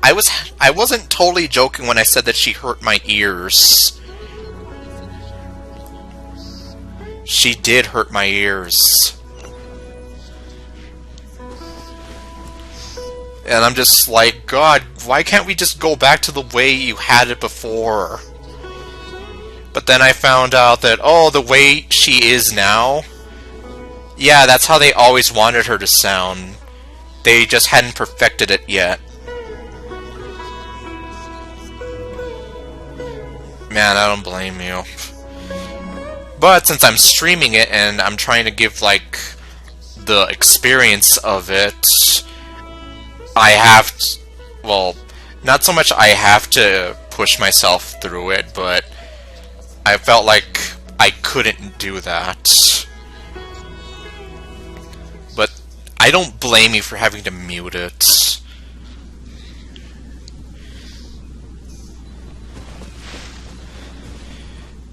I wasn't totally joking when I said that she hurt my ears. She did hurt my ears. And I'm just like, God, why can't we just go back to the way you had it before? But then I found out that, oh, the way she is now, yeah, that's how they always wanted her to sound. They just hadn't perfected it yet. Man, I don't blame you. But since I'm streaming it and I'm trying to give, like, the experience of it, I have to, well, not so much I have to push myself through it, but I felt like I couldn't do that. But I don't blame you for having to mute it.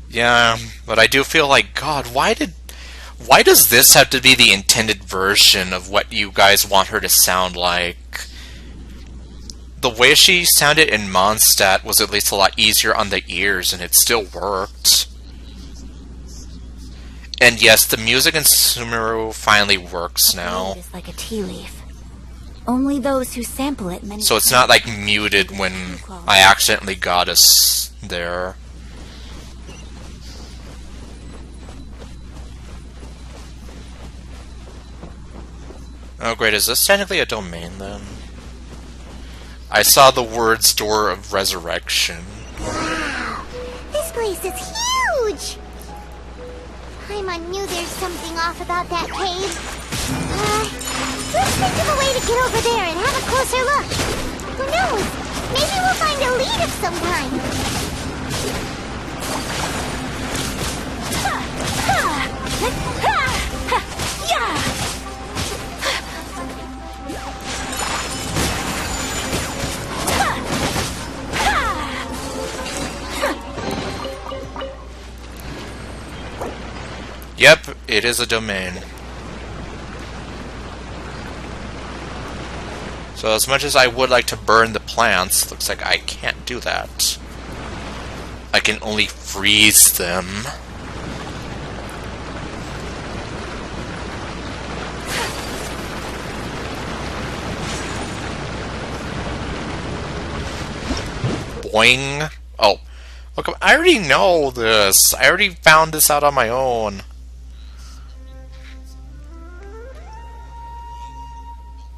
Yeah, but I do feel like, God, why does this have to be the intended version of what you guys want her to sound like? The way she sounded in Mondstadt was at least a lot easier on the ears, and it still worked. And yes, the music in Sumeru finally works now.
It's like a tea leaf. Only those who sample it many
So it's not like muted when I accidentally got us there. Oh great, is this technically a domain then? I saw the words Door of Resurrection.
Wow! This place is huge! Paimon knew there's something off about that cave. Let's think of a way to get over there and have a closer look. Who knows? Maybe we'll find a lead of some kind.
Yep, it is a domain. So as much as I would like to burn the plants, looks like I can't do that. I can only freeze them. boing. Oh, look, I already know this. I already found this out on my own.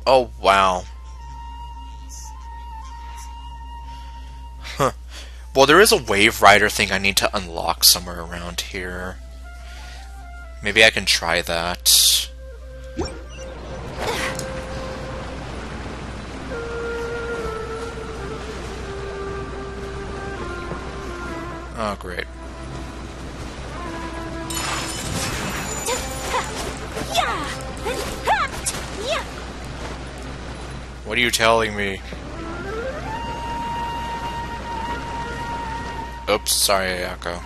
Oh, wow. Huh. Well, there is a Wave Rider thing I need to unlock somewhere around here. Maybe I can try that. Oh, great. What are you telling me? Oops, sorry, Ayako.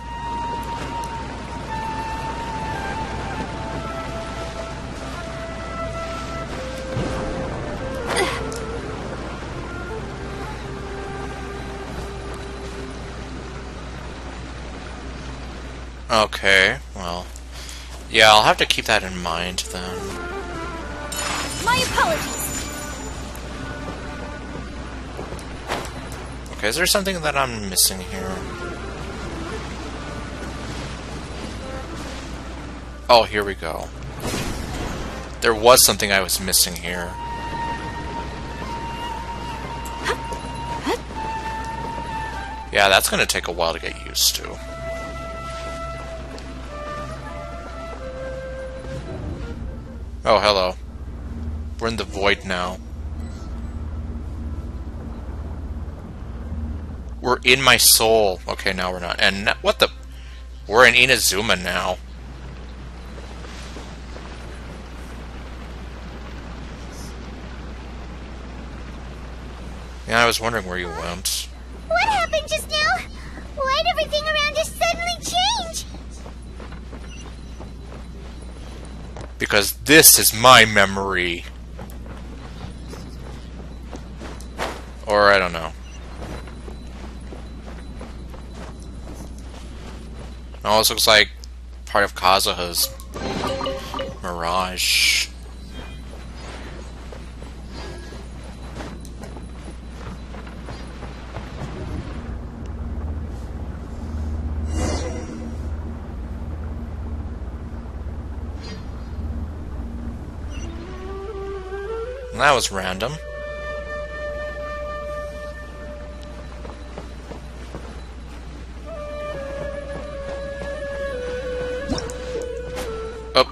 Okay, well... yeah, I'll have to keep that in mind, then.
My apologies.
Okay, is there something that I'm missing here? Oh, here we go. There was something I was missing here. Yeah, that's gonna take a while to get used to. Oh, hello. We're in the void now. We're in my soul. Okay, now we're not. And what the... we're in Inazuma now. Yeah, I was wondering where you went.
What happened just now? Why'd everything around us suddenly change?
Because this is my memory. Or, I don't know. Oh, this looks like part of Kazuha's mirage. That was random. Oh.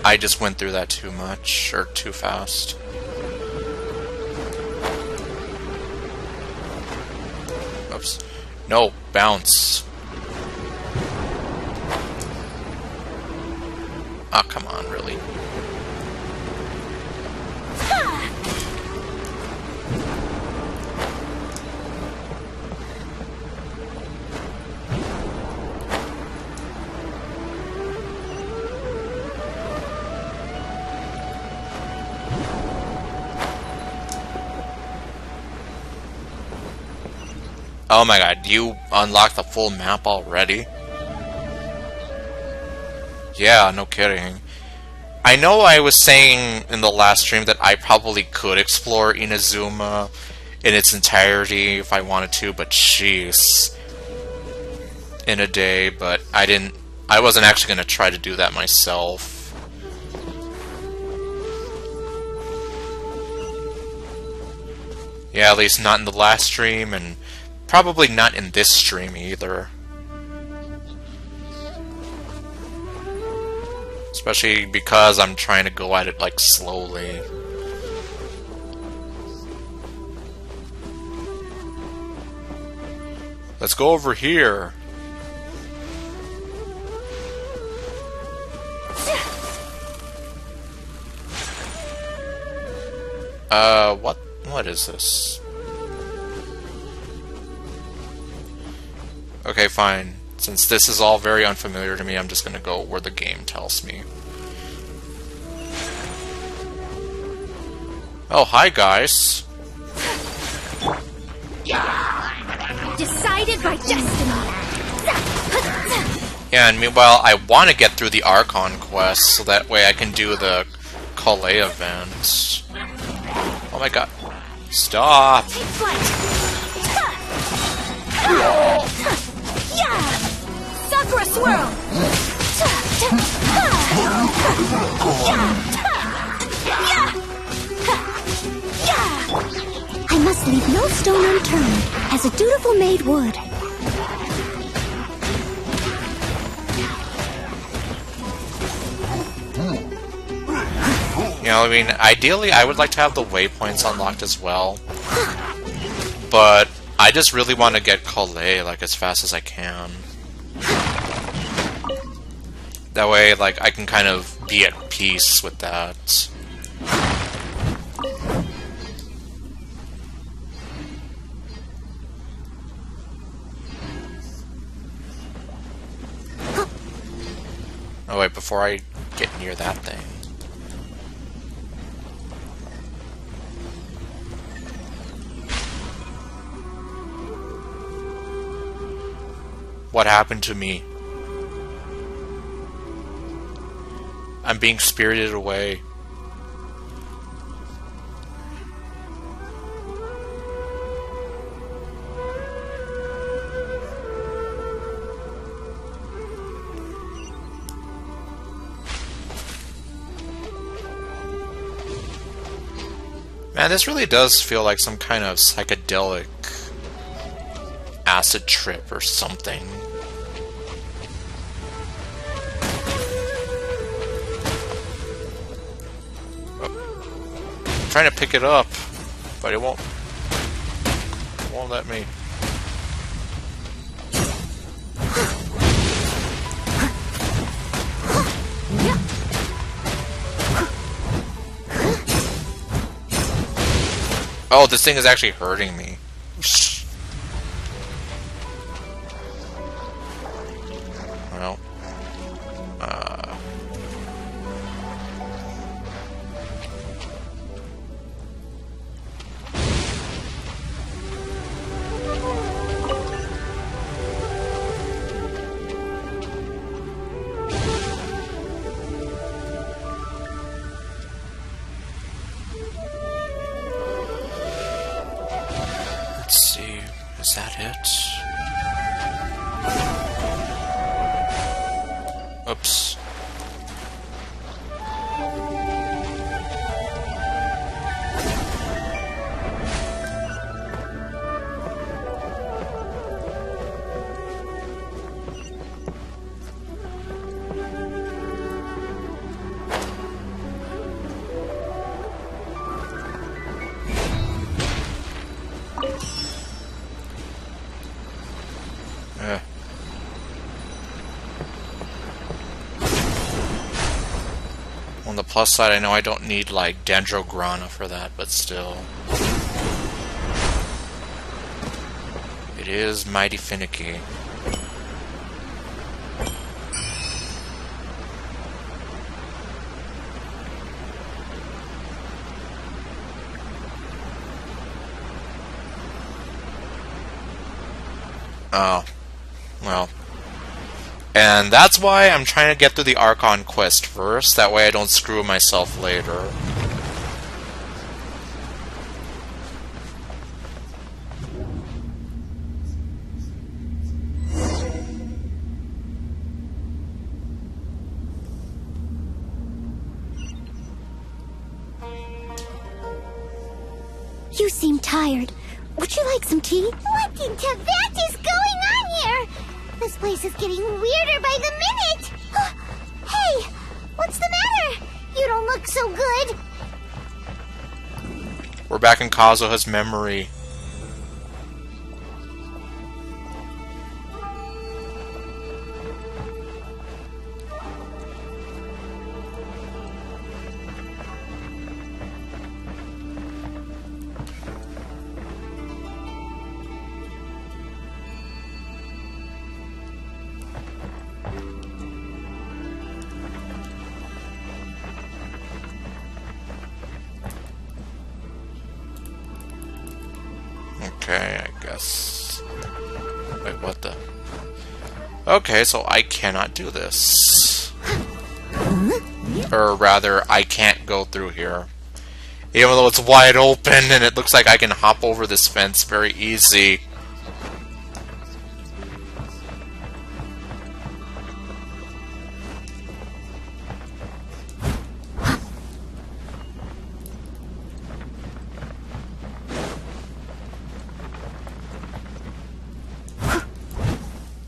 I just went through that too much, or too fast. Oops. No, bounce. Ah, come on, really. Oh my god, you unlocked the full map already? Yeah, no kidding. I know I was saying in the last stream that I probably could explore Inazuma in its entirety if I wanted to, but jeez. In a day, but I wasn't actually going to try to do that myself. Yeah, at least not in the last stream, and probably not in this stream either. Especially because I'm trying to go at it, like, slowly. Let's go over here. What is this? Okay, fine. Since this is all very unfamiliar to me, I'm just gonna go where the game tells me. Oh, hi guys.
Decided by destiny.
Yeah, and meanwhile, I want to get through the Archon quest, so that way I can do the Calais event. Oh my god. Stop!
Take flight. Sakura Swirl!
I must leave no stone unturned, as a dutiful maid would.
You know, I mean, ideally I would like to have the waypoints unlocked as well. But I just really want to get Calais, like, as fast as I can. That way, like, I can kind of be at peace with that. Oh wait, before I get near that thing. What happened to me? I'm being spirited away. Man, this really does feel like some kind of psychedelic acid trip or something. I'm trying to pick it up, but it won't let me. Oh, this thing is actually hurting me. Well, let's see, is that it? Oops. On the plus side, I know I don't need, like, Dendro Archon for that, but still. It is mighty finicky. Oh. Well. And that's why I'm trying to get through the Archon quest first, that way I don't screw myself later.
You seem tired. Would you like some tea? What in Tibet is going on here? This place is getting weirder by the minute! Hey! What's the matter? You don't look so good!
We're back in Kazuha's memory. Okay, I guess. Wait, what the? Okay, so I cannot do this. Or rather, I can't go through here. Even though it's wide open and it looks like I can hop over this fence very easy.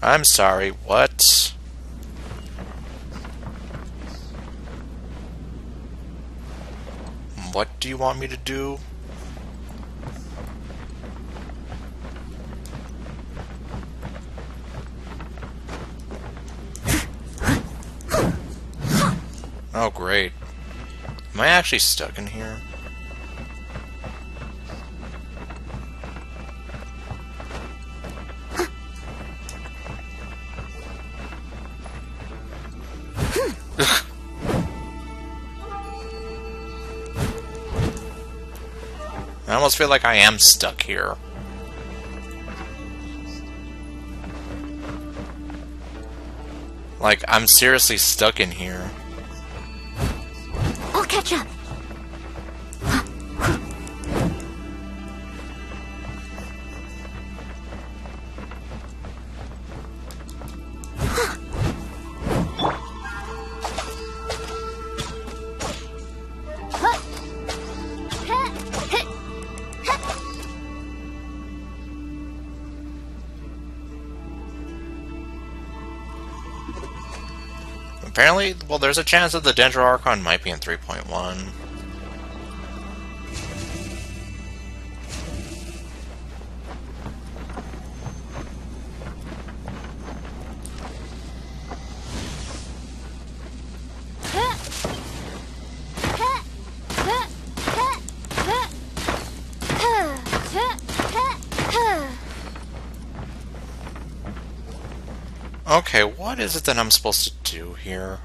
I'm sorry, what? What do you want me to do? Oh, great. Am I actually stuck in here? I almost feel like I am stuck here. Like, I'm seriously stuck in here.
I'll catch up.
Apparently, well, there's a chance that the Dendro Archon might be in 3.1. Okay, what is it that I'm supposed to do here?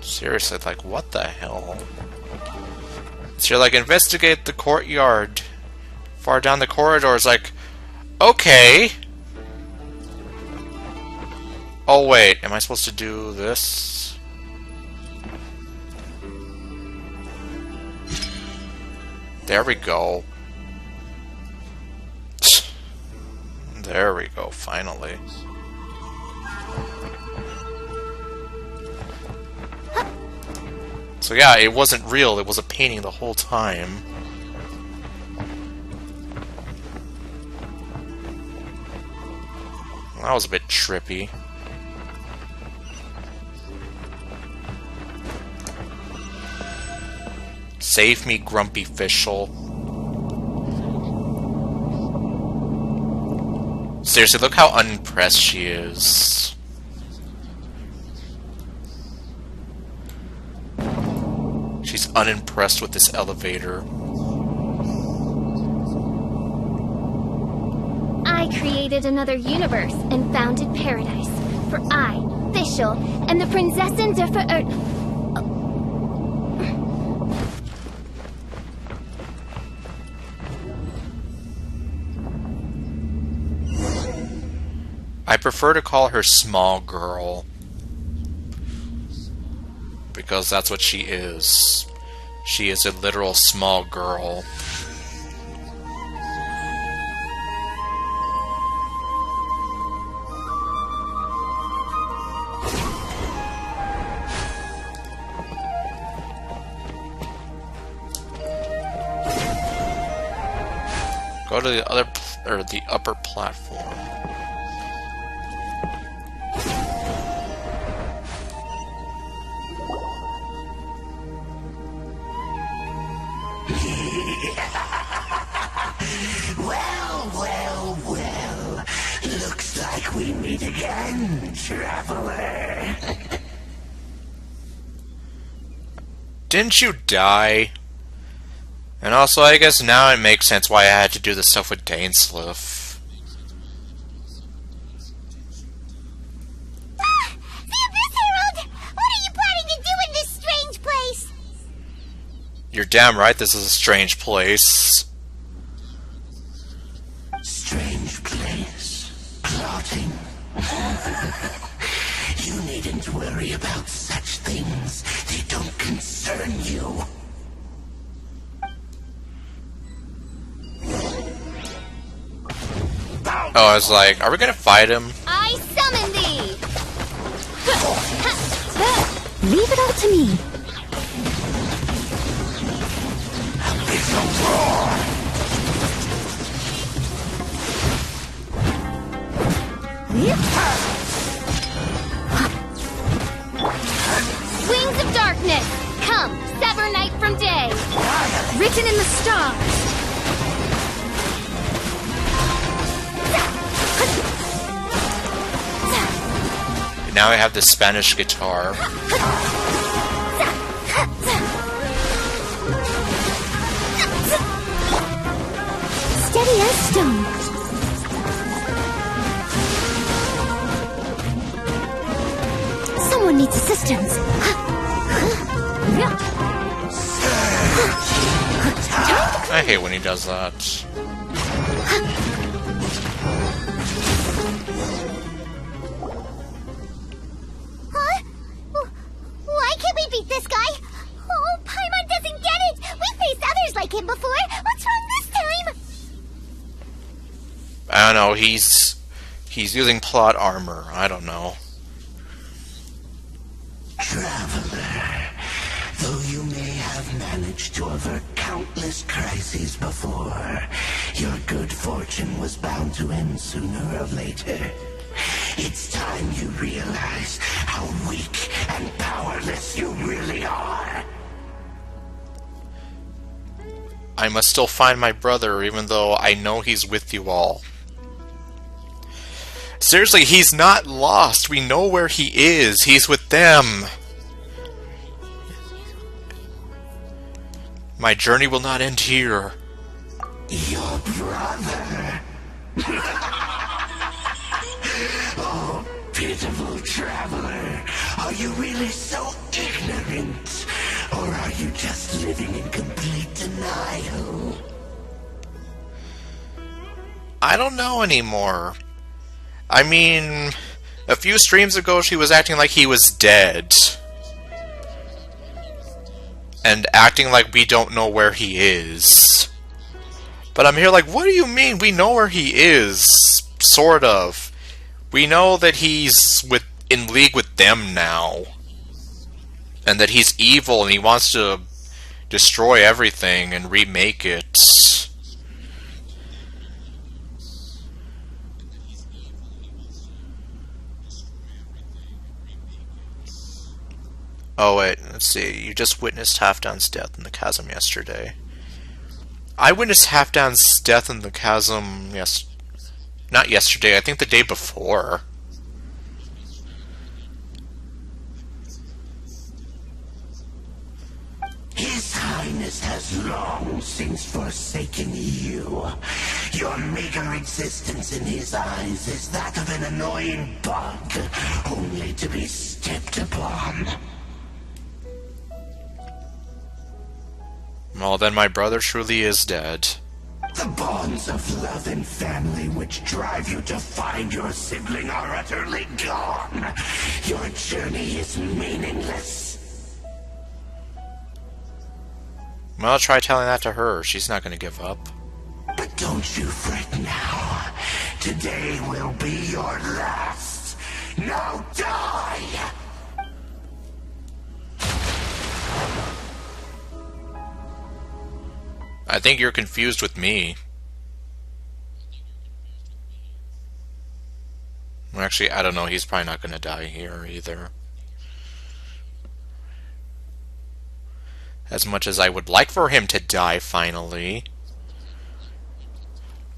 Seriously, like, what the hell? So you're like, investigate the courtyard. Far down the corridor is like, okay. Oh wait, am I supposed to do this? There we go. There we go, finally. So yeah, it wasn't real, it was a painting the whole time. That was a bit trippy. Save me, grumpy fishel. Seriously, look how unimpressed she is. She's unimpressed with this elevator.
I created another universe and founded paradise for I, Fischl, and the Prinzessin der
I prefer to call her small girl. Because that's what she is. She is a literal small girl. Go to the other, or the upper platform.
Well. Looks like we meet again, traveler.
Didn't you die? And also, I guess now it makes sense why I had to do the stuff with Dainsliff.
The Abyss Herald! What are you planning to do in this strange place?
You're damn right this is a strange place.
Strange place. Plotting. You needn't worry about such things. They don't concern you.
Oh, I was like, are we gonna fight him?
I summon thee!
Leave it all to me.
It's a roar!
Wings of darkness! Come, sever night from day! Written in the stars!
Now I have the Spanish guitar.
Steady as stone. Someone needs assistance.
I hate when he does that.
Huh? Why can't we beat this guy? Oh, Paimon doesn't get it! We faced others like him before! What's wrong this time?
I don't know, he's using plot armor. I don't know.
Traveler, though you may have managed to avert countless crises before, your good fortune was bound to end sooner or later. It's time you realize how weak and powerless you really are.
I must still find my brother, even though I know he's with you all. Seriously, he's not lost. We know where he is. He's with them. My journey will not end here.
Your brother? Oh, pitiful traveler. Are you really so ignorant? Or are you just living in complete denial?
I don't know anymore. I mean, a few streams ago she was acting like he was dead. And acting like we don't know where he is. But I'm here like, what do you mean? We know where he is. Sort of. We know that he's in league with them now. And that he's evil and he wants to destroy everything and remake it. Oh wait, let's see. You just witnessed Halfdown's death in the chasm yesterday. I witnessed Halfdown's death in the chasm not yesterday, I think the day before.
His Highness has long since forsaken you. Your meager existence in his eyes is that of an annoying bug, only to be stepped upon.
Well, then my brother truly is dead.
The bonds of love and family which drive you to find your sibling are utterly gone. Your journey is meaningless.
Well, try telling that to her. She's not going to give up.
But don't you fret now. Today will be your last. Now die!
I think you're confused with me. Well, actually, I don't know. He's probably not going to die here either. As much as I would like for him to die finally.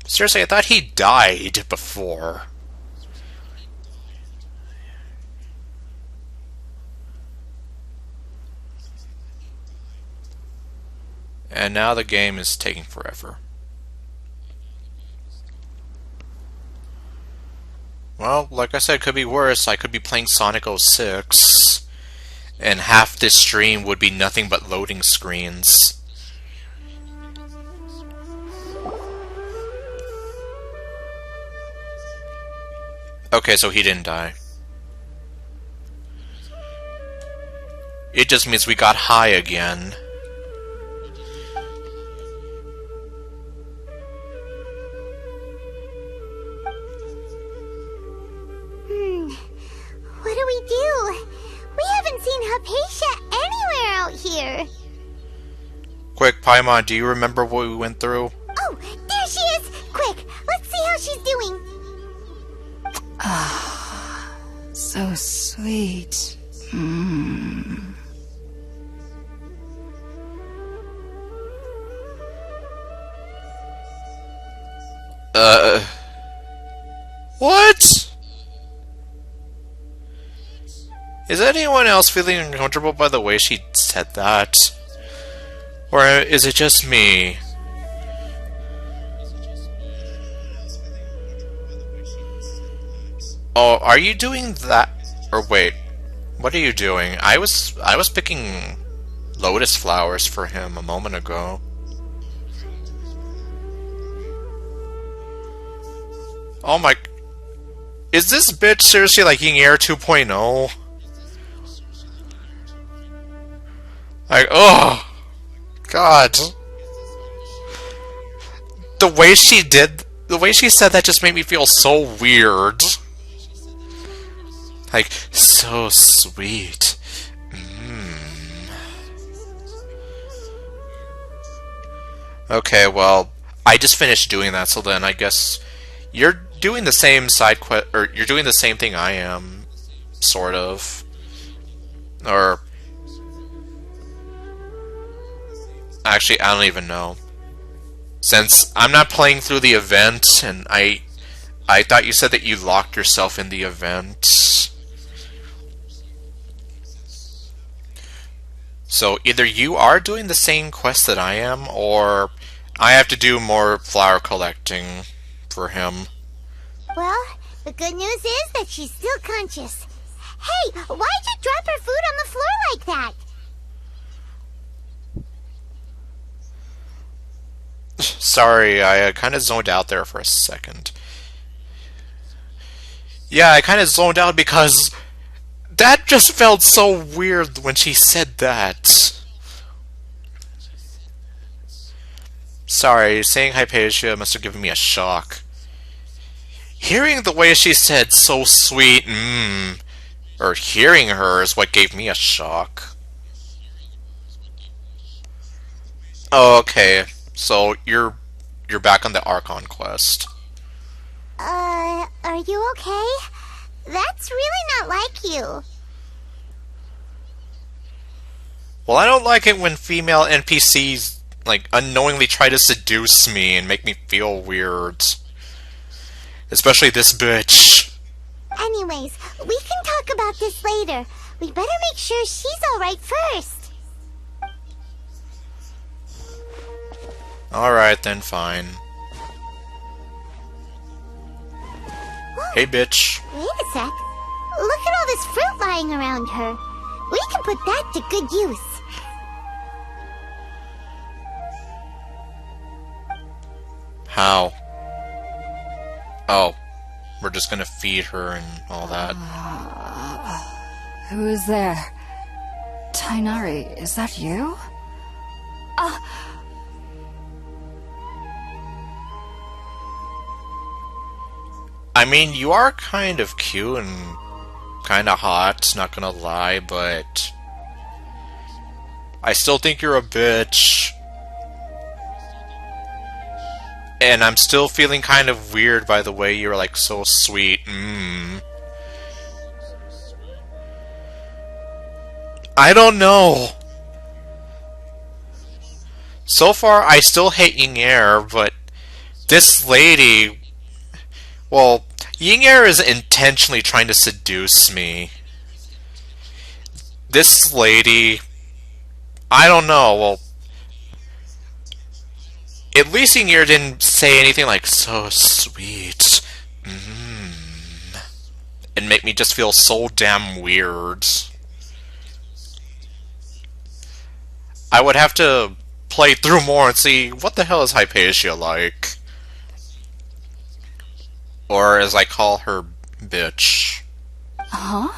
Seriously, I thought he died before. And now the game is taking forever. Well, like I said, it could be worse. I could be playing Sonic 06, and half this stream would be nothing but loading screens. Okay, so he didn't die. It just means we got high again. Quick, Paimon, do you remember what we went through?
Oh, there she is! Quick, let's see how she's doing.
Ah, so sweet.
What? Is anyone else feeling uncomfortable by the way she said that? Or is it just me? Oh, are you doing that? Or wait, what are you doing? I was picking lotus flowers for him a moment ago. Oh my... Is this bitch seriously like Yin Air 2.0? Like, oh... God. The way she said that just made me feel so weird. Like, so sweet. Okay, well, I just finished doing that, so then I guess you're doing the same side quest, or you're doing the same thing I am, sort of. Or actually, I don't even know. Since I'm not playing through the event, and I thought you said that you locked yourself in the event. So either you are doing the same quest that I am, or I have to do more flower collecting for him.
Well, the good news is that she's still conscious. Hey, why'd you drop her food on the floor like that?
Sorry, I kind of zoned out there for a second. Yeah, I kind of zoned out because that just felt so weird when she said that. Sorry, saying Hypatia must have given me a shock. Hearing the way she said so sweet, or hearing her is what gave me a shock. Oh, okay. So you're back on the Archon quest.
Are you okay? That's really not like you.
Well, I don't like it when female NPCs, like, unknowingly try to seduce me and make me feel weird. Especially this bitch.
Anyways, we can talk about this later. We better make sure she's alright first.
Alright, then fine. Hey, bitch.
Wait a sec. Look at all this fruit lying around her. We can put that to good use.
How? Oh, we're just gonna feed her and all that.
Who is there? Tainari, is that you?
I mean, you are kind of cute and kind of hot, not gonna lie, but I still think you're a bitch. And I'm still feeling kind of weird by the way you're like so sweet. I don't know. So far, I still hate Yin Air, but this lady... Well, Yin Air is intentionally trying to seduce me. This lady... I don't know, well... At least Yin Air didn't say anything like, so sweet. And make me just feel so damn weird. I would have to play through more and see what the hell is Hypatia like. Or as I call her, bitch.
Huh?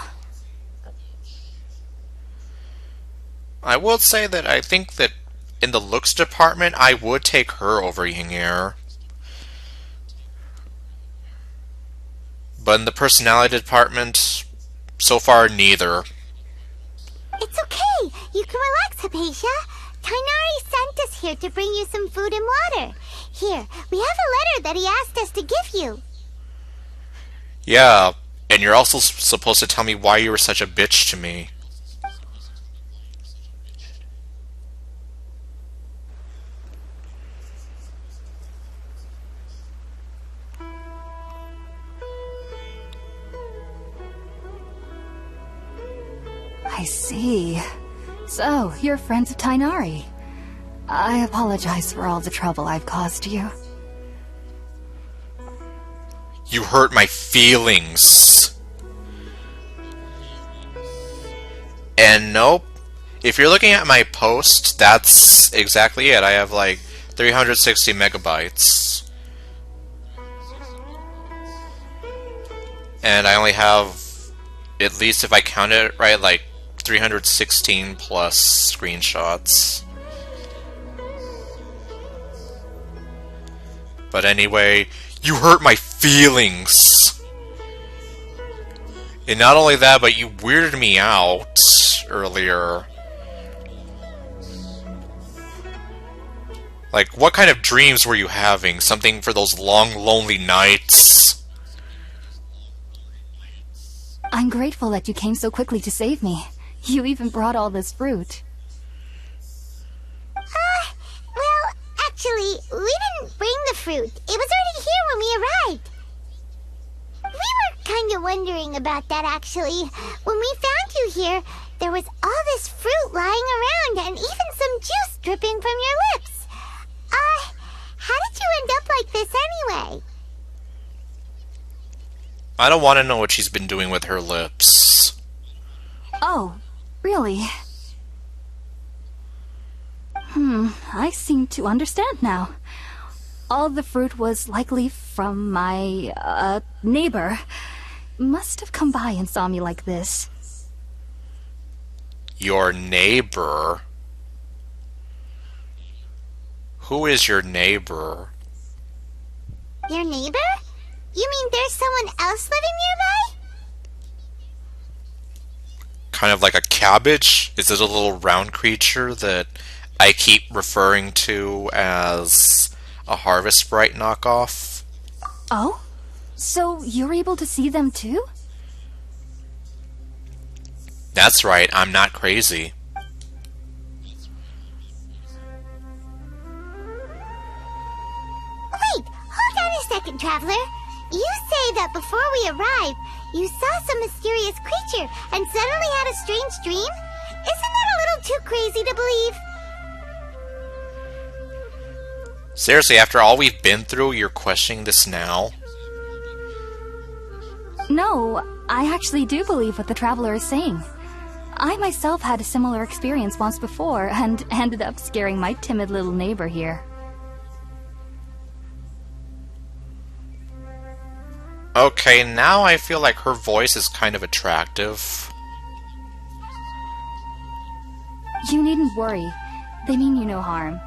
I will say that I think that in the looks department, I would take her over Yin Air. But in the personality department, so far neither.
It's okay. You can relax, Hypatia. Tainari sent us here to bring you some food and water. Here, we have a letter that he asked us to give you.
Yeah, and you're also supposed to tell me why you were such a bitch to me.
I see. So, you're friends of Tainari. I apologize for all the trouble I've caused you.
You hurt my feelings. And nope. If you're looking at my post, that's exactly it. I have like 360 megabytes. And I only have, at least if I count it right, like 316 plus screenshots. But anyway, you hurt my feelings. And not only that, but you weirded me out earlier. Like, what kind of dreams were you having? Something for those long, lonely nights?
I'm grateful that you came so quickly to save me. You even brought all this fruit.
Well, actually, we didn't bring the fruit. It was already here when we arrived. We were kind of wondering about that, actually. When we found you here, there was all this fruit lying around and even some juice dripping from your lips. How did you end up like this anyway?
I don't want to know what she's been doing with her lips.
Oh, really? I seem to understand now. All the fruit was likely from my, neighbor. Must have come by and saw me like this.
Your neighbor? Who is your neighbor?
Your neighbor? You mean there's someone else living nearby?
Kind of like a cabbage? Is it a little round creature that I keep referring to as a Harvest Sprite knockoff?
Oh? So you're able to see them too?
That's right, I'm not crazy.
Wait, hold on a second, Traveler. You say that before we arrived, you saw some mysterious creature and suddenly had a strange dream? Isn't that a little too crazy to believe?
Seriously, after all we've been through, you're questioning this now?
No, I actually do believe what the Traveler is saying. I myself had a similar experience once before and ended up scaring my timid little neighbor here.
Okay, now I feel like her voice is kind of attractive.
You needn't worry. They mean you no harm.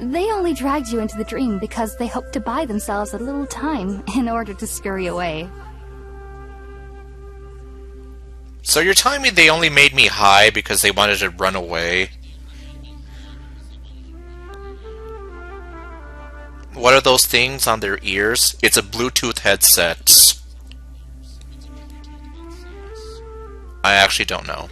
They only dragged you into the dream because they hoped to buy themselves a little time in order to scurry away.
So you're telling me they only made me high because they wanted to run away? What are those things on their ears? It's a Bluetooth headset. I actually don't know.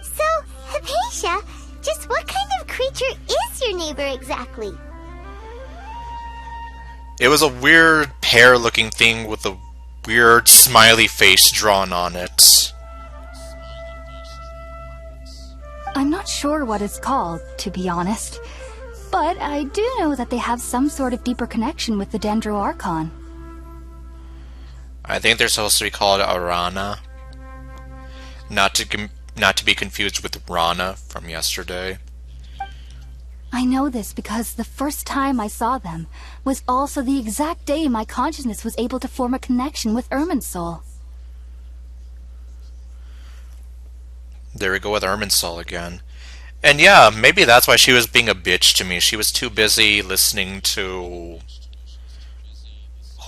So, Hypatia, just what kind of creature is your neighbor exactly?
It was a weird pear-looking thing with a weird smiley face drawn on it.
I'm not sure what it's called, to be honest. But I do know that they have some sort of deeper connection with the Dendro Archon.
I think they're supposed to be called Arana. Not to be confused with Rana from yesterday.
I know this because the first time I saw them was also the exact day my consciousness was able to form a connection with Irminsul.
There we go with Irminsul again. And yeah, maybe that's why she was being a bitch to me. She was too busy listening to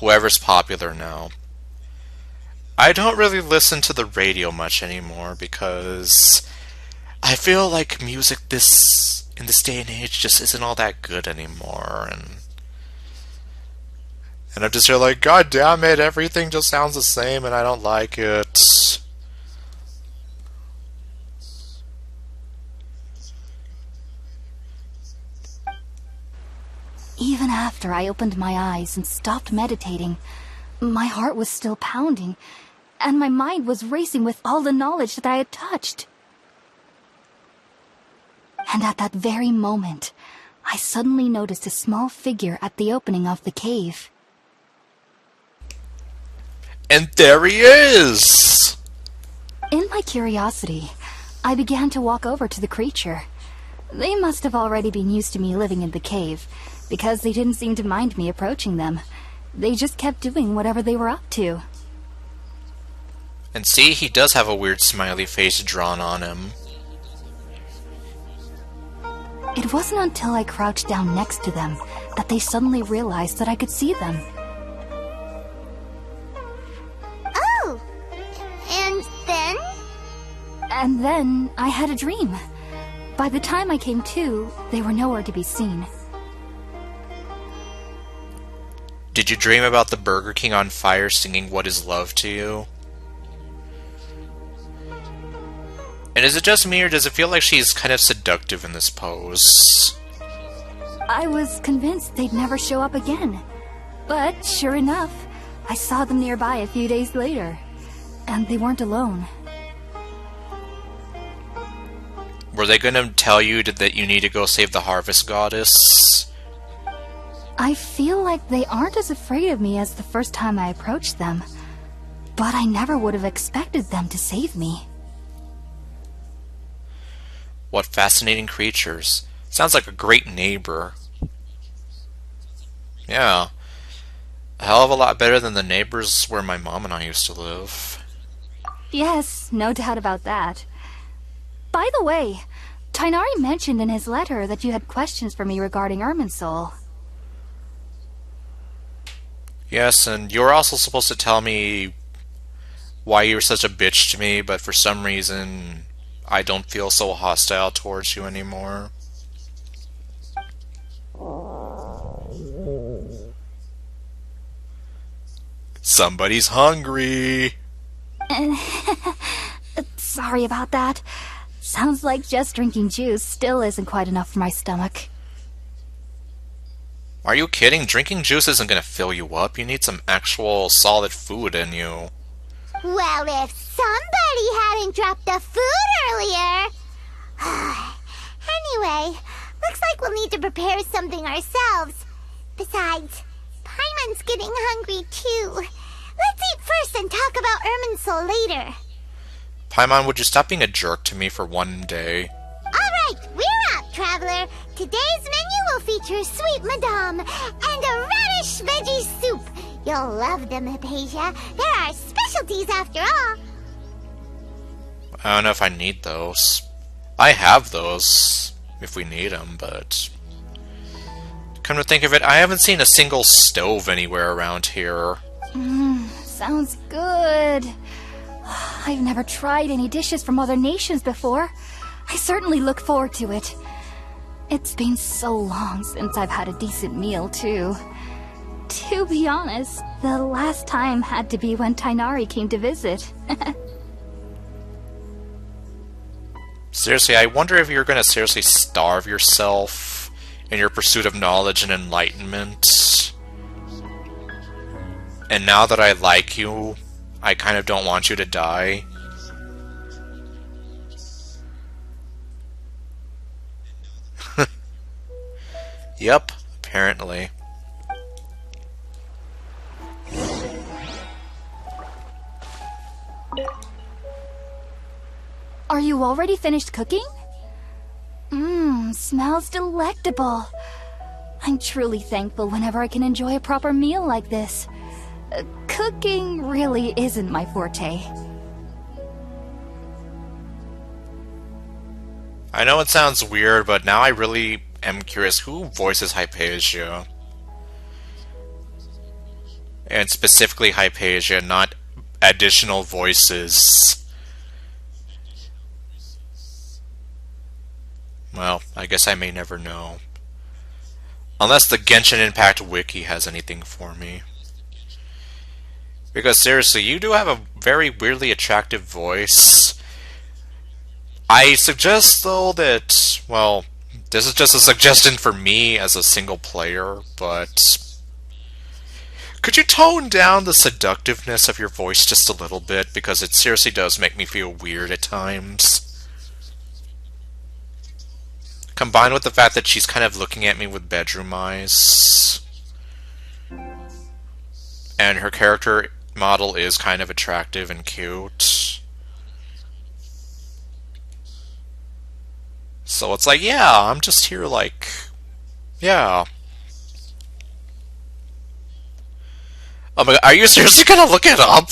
whoever's popular now. I don't really listen to the radio much anymore because I feel like music in this day and age just isn't all that good anymore, and I'm just here like, God damn it, everything just sounds the same and I don't like it.
Even after I opened my eyes and stopped meditating, my heart was still pounding, and my mind was racing with all the knowledge that I had touched. And at that very moment, I suddenly noticed a small figure at the opening of the cave.
And there he is!
In my curiosity, I began to walk over to the creature. They must have already been used to me living in the cave, because they didn't seem to mind me approaching them. They just kept doing whatever they were up to.
And see, he does have a weird smiley face drawn on him.
It wasn't until I crouched down next to them that they suddenly realized that I could see them.
Oh! And then?
And then I had a dream. By the time I came to, they were nowhere to be seen.
Did you dream about the Burger King on fire singing What Is Love to You? And is it just me, or does it feel like she's kind of seductive in this pose?
I was convinced they'd never show up again. But sure enough, I saw them nearby a few days later. And they weren't alone.
Were they going to tell you that you need to go save the Harvest Goddess?
I feel like they aren't as afraid of me as the first time I approached them. But I never would have expected them to save me.
What fascinating creatures. Sounds like a great neighbor. Yeah. A hell of a lot better than the neighbors where my mom and I used to live.
Yes, no doubt about that. By the way, Tighnari mentioned in his letter that you had questions for me regarding Irminsul.
Yes, and you were also supposed to tell me why you were such a bitch to me, but for some reason I don't feel so hostile towards you anymore. Somebody's hungry!
Sorry about that. Sounds like just drinking juice still isn't quite enough for my stomach.
Are you kidding? Drinking juice isn't gonna fill you up. You need some actual solid food in you.
Well, if somebody hadn't dropped the food earlier... Anyway, looks like we'll need to prepare something ourselves. Besides, Paimon's getting hungry too. Let's eat first and talk about Irminsul later.
Paimon, would you stop being a jerk to me for one day?
Alright, we're out, traveler. Today's menu will feature sweet madame and a radish veggie soup. You'll love them, Hypatia. They're our specialties after all.
I don't know if I need those. I have those, if we need them, but... Come to think of it, I haven't seen a single stove anywhere around here.
Sounds good. I've never tried any dishes from other nations before. I certainly look forward to it. It's been so long since I've had a decent meal, too. To be honest, the last time had to be when Tighnari came to visit.
Seriously, I wonder if you're gonna seriously starve yourself in your pursuit of knowledge and enlightenment. And now that I like you, I kind of don't want you to die. Yep, apparently.
Are you already finished cooking? Smells delectable. I'm truly thankful whenever I can enjoy a proper meal like this. Cooking really isn't my forte.
I know it sounds weird, but now I really am curious who voices Hypatia. And specifically Hypatia, not additional voices. Well, I guess I may never know. Unless the Genshin Impact wiki has anything for me. Because seriously, you do have a very weirdly attractive voice. I suggest, though, that, well, this is just a suggestion for me as a single player, but could you tone down the seductiveness of your voice just a little bit? Because it seriously does make me feel weird at times. Combined with the fact that she's kind of looking at me with bedroom eyes. And her character model is kind of attractive and cute. So it's like, yeah, I'm just here like, yeah. Oh my god, are you seriously gonna look it up?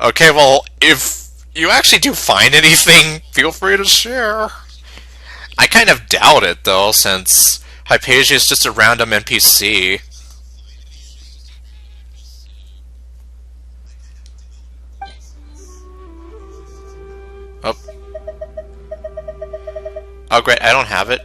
Okay, well, if you actually do find anything, feel free to share. I kind of doubt it, though, since Hypatia is just a random NPC. Oh. Oh, great, I don't have it.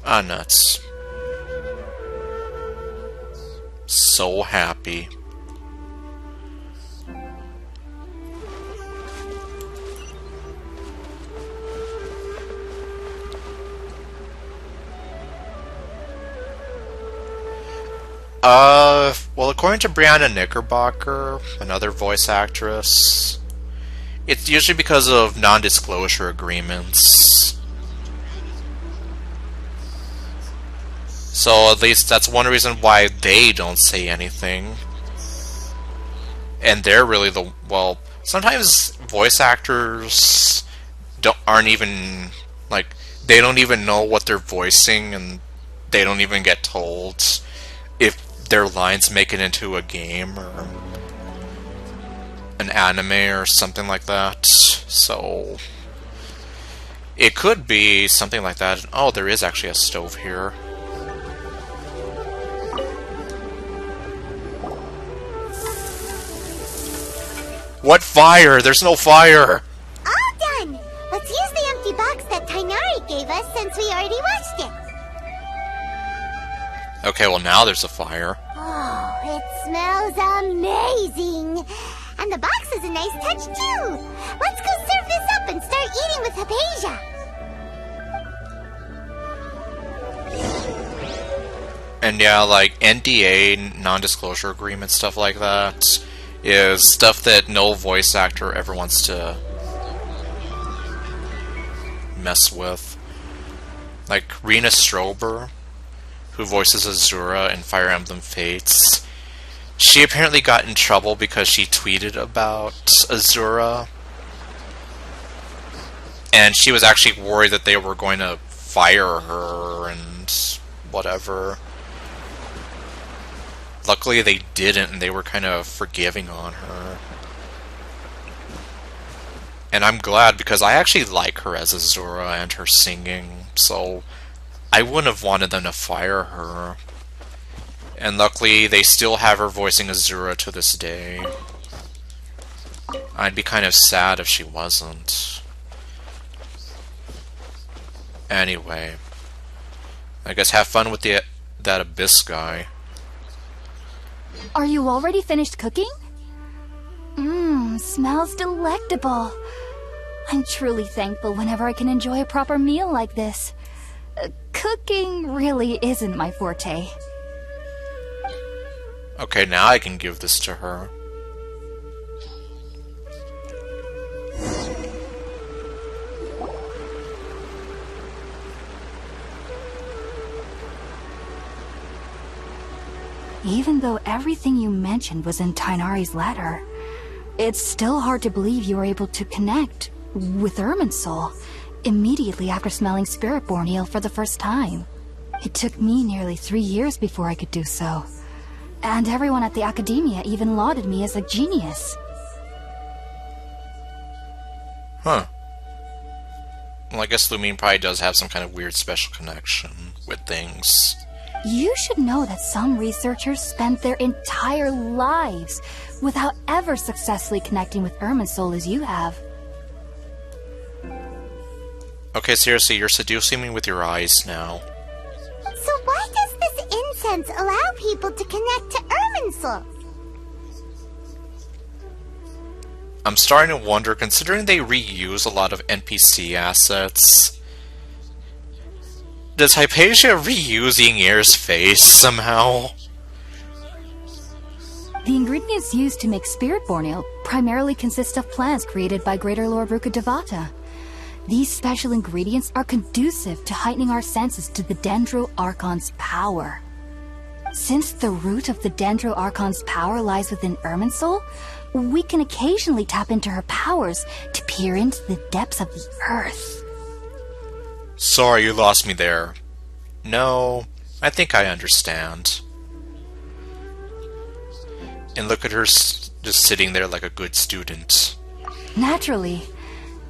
Ah, nuts. So happy. Well, according to Brianna Knickerbocker, another voice actress, it's usually because of non-disclosure agreements. So at least that's one reason why they don't say anything. And they're really the, well, sometimes voice actors aren't even, like, they don't even know what they're voicing, and they don't even get told if their lines make it into a game or an anime or something like that. So it could be something like that. Oh, there is actually a stove here. What fire? There's no fire!
All done! Let's use the empty box that Tainari gave us since we already watched it.
Okay, well now there's a fire.
Oh, it smells amazing! And the box is a nice touch too! Let's go serve this up and start eating with Hypatia!
And yeah, like NDA, non-disclosure agreement, stuff like that, is stuff that no voice actor ever wants to mess with. Like Rena Strober, who voices Azura in Fire Emblem Fates, she apparently got in trouble because she tweeted about Azura, and she was actually worried that they were going to fire her and whatever. Luckily they didn't, and they were kind of forgiving on her. And I'm glad, because I actually like her as Azura and her singing, so I wouldn't have wanted them to fire her. And luckily they still have her voicing Azura to this day. I'd be kind of sad if she wasn't. Anyway, I guess have fun with that Abyss guy.
Are you already finished cooking? Smells delectable. I'm truly thankful whenever I can enjoy a proper meal like this. Cooking really isn't my forte.
Okay, now I can give this to her.
Even though everything you mentioned was in Tainari's letter, it's still hard to believe you were able to connect with Irminsul immediately after smelling Spiritborn eel for the first time. It took me nearly 3 years before I could do so. And everyone at the Academia even lauded me as a genius.
Huh. Well, I guess Lumine probably does have some kind of weird special connection with things.
You should know that some researchers spend their entire lives without ever successfully connecting with Irminsul as you have.
Okay, seriously, you're seducing me with your eyes now.
So why does this incense allow people to connect to Irminsul?
I'm starting to wonder, considering they reuse a lot of NPC assets, does Hypatia reuse Ynir's face somehow?
The ingredients used to make spirit-born ale primarily consist of plants created by Greater Lord Rukkhadevata. These special ingredients are conducive to heightening our senses to the Dendro Archon's power. Since the root of the Dendro Archon's power lies within Irminsul, we can occasionally tap into her powers to peer into the depths of the earth.
Sorry, you lost me there. No, I think I understand. And look at her just sitting there like a good student.
Naturally.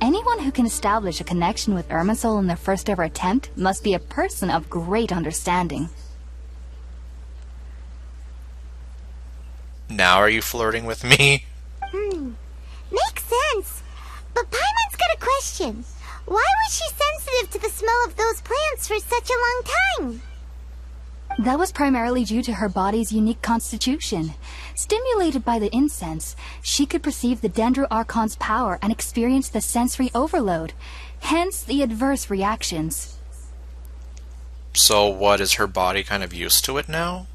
Anyone who can establish a connection with Irminsul in their first ever attempt must be a person of great understanding.
Now are you flirting with me?
Makes sense. But Paimon's got a question. Why was she sensitive to the smell of those plants for such a long time?
That was primarily due to her body's unique constitution. Stimulated by the incense, she could perceive the Dendro Archon's power and experience the sensory overload, hence the adverse reactions.
So what, is her body kind of used to it now?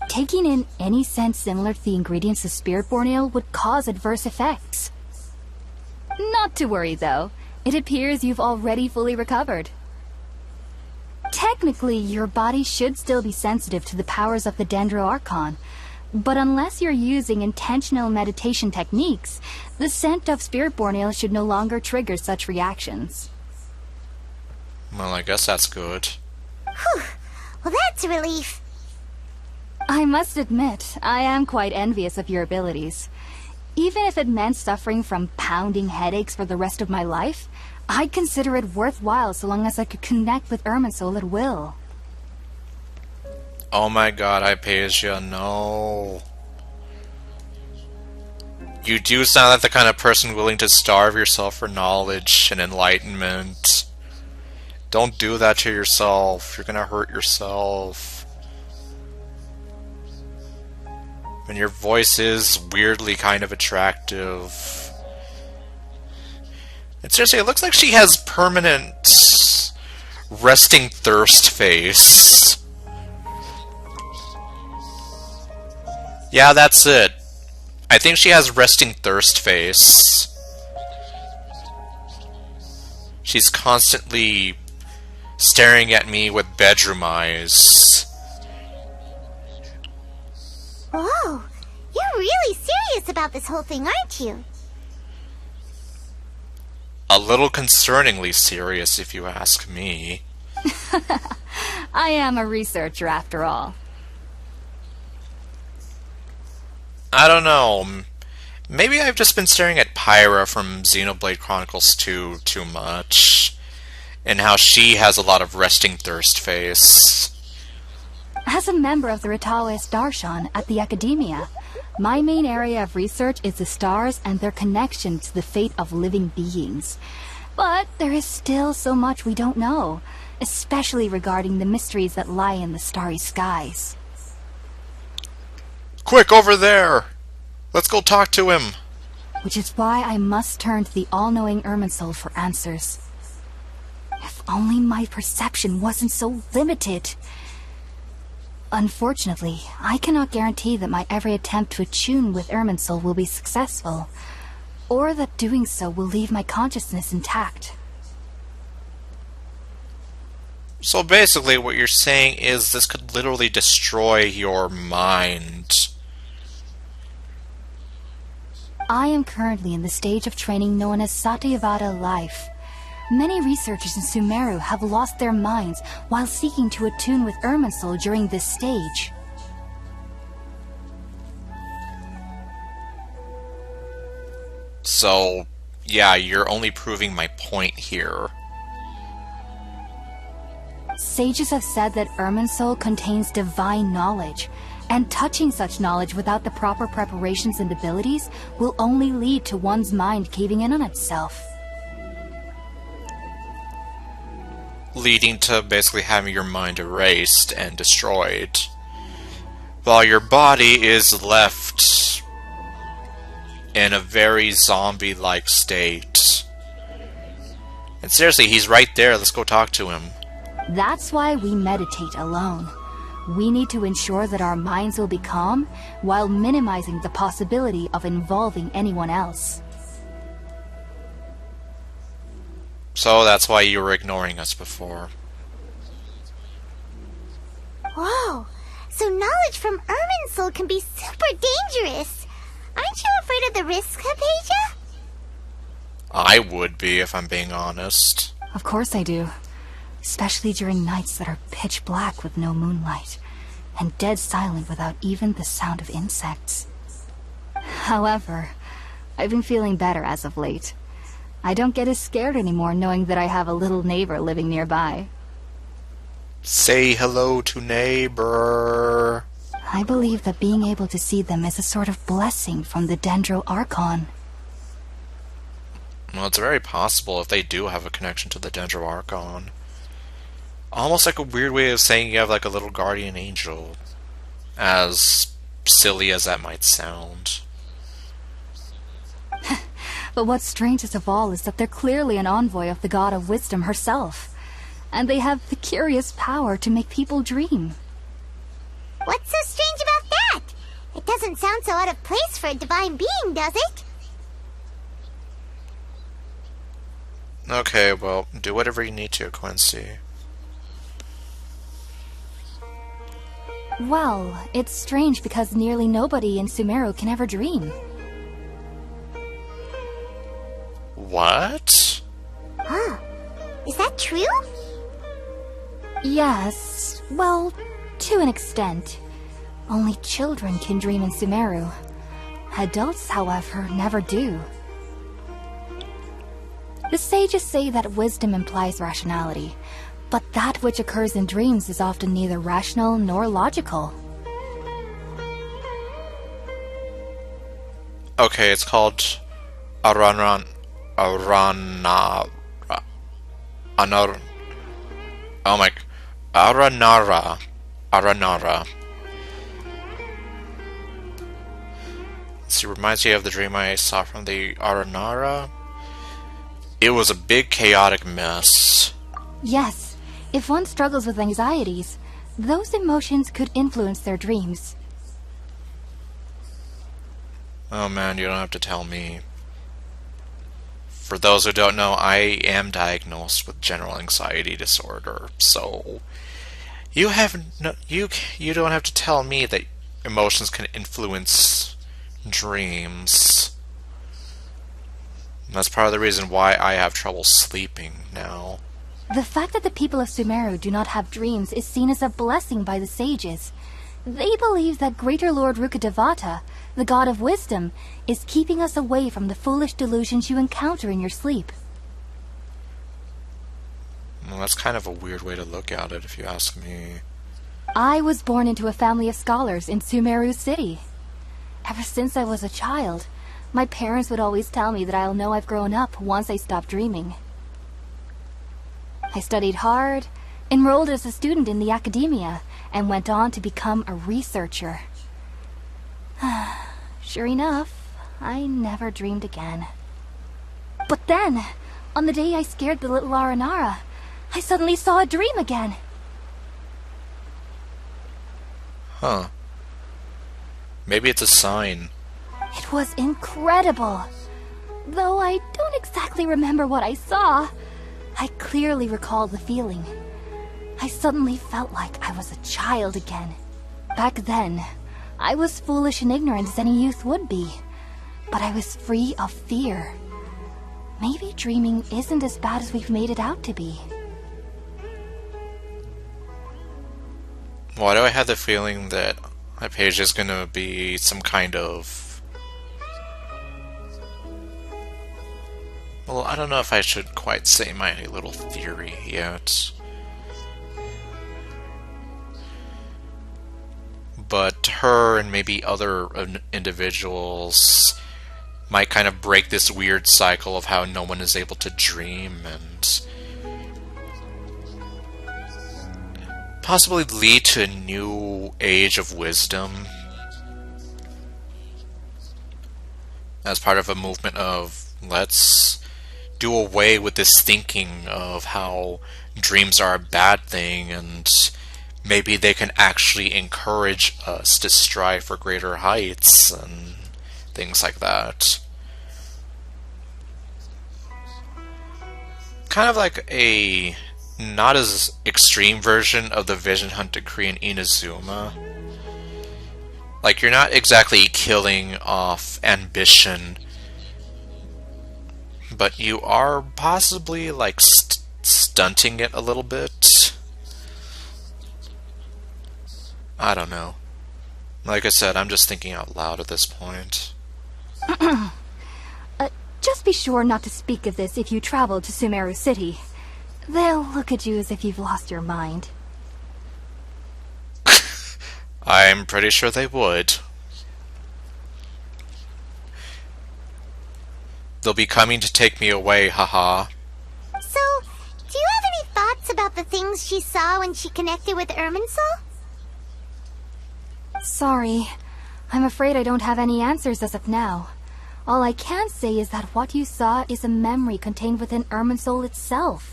Taking in any scent similar to the ingredients of spirit-born ale would cause adverse effects. Not to worry, though. It appears you've already fully recovered. Technically, your body should still be sensitive to the powers of the Dendro Archon, but unless you're using intentional meditation techniques, the scent of spirit-born ale should no longer trigger such reactions.
Well, I guess that's good.
Whew. Well, that's a relief.
I must admit, I am quite envious of your abilities. Even if it meant suffering from pounding headaches for the rest of my life, I'd consider it worthwhile so long as I could connect with Irminsul at will.
Oh my god, Hypatia, no. You do sound like the kind of person willing to starve yourself for knowledge and enlightenment. Don't do that to yourself. You're gonna hurt yourself. And your voice is weirdly kind of attractive. And seriously, it looks like she has permanent resting thirst face. Yeah, that's it. I think she has resting thirst face. She's constantly staring at me with bedroom eyes.
Whoa, you're really serious about this whole thing, aren't you?
A little concerningly serious, if you ask me.
I am a researcher, after all.
I don't know. Maybe I've just been staring at Pyra from Xenoblade Chronicles 2 too much. And how she has a lot of resting thirst face.
As a member of the Ritawe Darshan at the Academia, my main area of research is the stars and their connection to the fate of living beings. But there is still so much we don't know, especially regarding the mysteries that lie in the starry skies.
Quick, over there! Let's go talk to him!
Which is why I must turn to the all-knowing Irminsul for answers. If only my perception wasn't so limited. Unfortunately, I cannot guarantee that my every attempt to attune with Irminsul will be successful, or that doing so will leave my consciousness intact.
So basically what you're saying is this could literally destroy your mind.
I am currently in the stage of training known as Satyavada life. Many researchers in Sumeru have lost their minds while seeking to attune with Irminsul during this stage.
So, yeah, you're only proving my point here.
Sages have said that Irminsul contains divine knowledge, and touching such knowledge without the proper preparations and abilities will only lead to one's mind caving in on itself.
Leading to basically having your mind erased and destroyed, while your body is left in a very zombie-like state. And seriously, he's right there. Let's go talk to him.
That's why we meditate alone. We need to ensure that our minds will be calm while minimizing the possibility of involving anyone else.
So that's why you were ignoring us before.
Whoa! So knowledge from Irminsul can be super dangerous. Aren't you afraid of the risks, Hypatia?
I would be, if I'm being honest.
Of course I do. Especially during nights that are pitch black with no moonlight, and dead silent without even the sound of insects. However, I've been feeling better as of late. I don't get as scared anymore knowing that I have a little neighbor living nearby.
Say hello to neighbor.
I believe that being able to see them is a sort of blessing from the Dendro Archon.
Well, it's very possible if they do have a connection to the Dendro Archon. Almost like a weird way of saying you have like a little guardian angel. As silly as that might sound.
But what's strangest of all is that they're clearly an envoy of the god of wisdom herself. And they have the curious power to make people dream.
What's so strange about that? It doesn't sound so out of place for a divine being, does it?
Okay, well, do whatever you need to, Quincy.
Well, it's strange because nearly nobody in Sumeru can ever dream.
What?
Huh. Is that true?
Yes, well, to an extent. Only children can dream in Sumeru. Adults, however, never do. The sages say that wisdom implies rationality, but that which occurs in dreams is often neither rational nor logical.
Okay, it's called Aranara. Oh my... Aranara. This reminds me of the dream I saw from the Aranara. It was a big chaotic mess.
Yes, if one struggles with anxieties, those emotions could influence their dreams.
Oh man, you don't have to tell me. For those who don't know, I am diagnosed with general anxiety disorder, so you don't have to tell me that emotions can influence dreams. That's part of the reason why I have trouble sleeping now.
The fact that the people of Sumeru do not have dreams is seen as a blessing by the sages. They believe that Greater Lord Rukkhadevata, the god of wisdom, is keeping us away from the foolish delusions you encounter in your sleep.
Well, that's kind of a weird way to look at it, if you ask me.
I was born into a family of scholars in Sumeru City. Ever since I was a child, my parents would always tell me that I'll know I've grown up once I stop dreaming. I studied hard, enrolled as a student in the academia, and went on to become a researcher. Sure enough, I never dreamed again. But then, on the day I scared the little Aranara, I suddenly saw a dream again.
Huh. Maybe it's a sign.
It was incredible. Though I don't exactly remember what I saw, I clearly recall the feeling. I suddenly felt like I was a child again. Back then, I was foolish and ignorant as any youth would be, but I was free of fear. Maybe dreaming isn't as bad as we've made it out to be.
Why do I have the feeling that my page is gonna be some kind of... Well, I don't know if I should quite say my little theory yet. her and maybe other individuals might kind of break this weird cycle of how no one is able to dream and possibly lead to a new age of wisdom as part of a movement of let's do away with this thinking of how dreams are a bad thing, and maybe they can actually encourage us to strive for greater heights and things like that. Kind of like a not as extreme version of the Vision Hunt decree in Inazuma. Like, you're not exactly killing off ambition, but you are possibly, like, stunting it a little bit. I don't know. Like I said, I'm just thinking out loud at this point.
Just be sure not to speak of this if you travel to Sumeru City. They'll look at you as if you've lost your mind.
I'm pretty sure they would. They'll be coming to take me away, haha.
So, do you have any thoughts about the things she saw when she connected with Irminsul?
Sorry. I'm afraid I don't have any answers as of now. All I can say is that what you saw is a memory contained within Irminsul itself.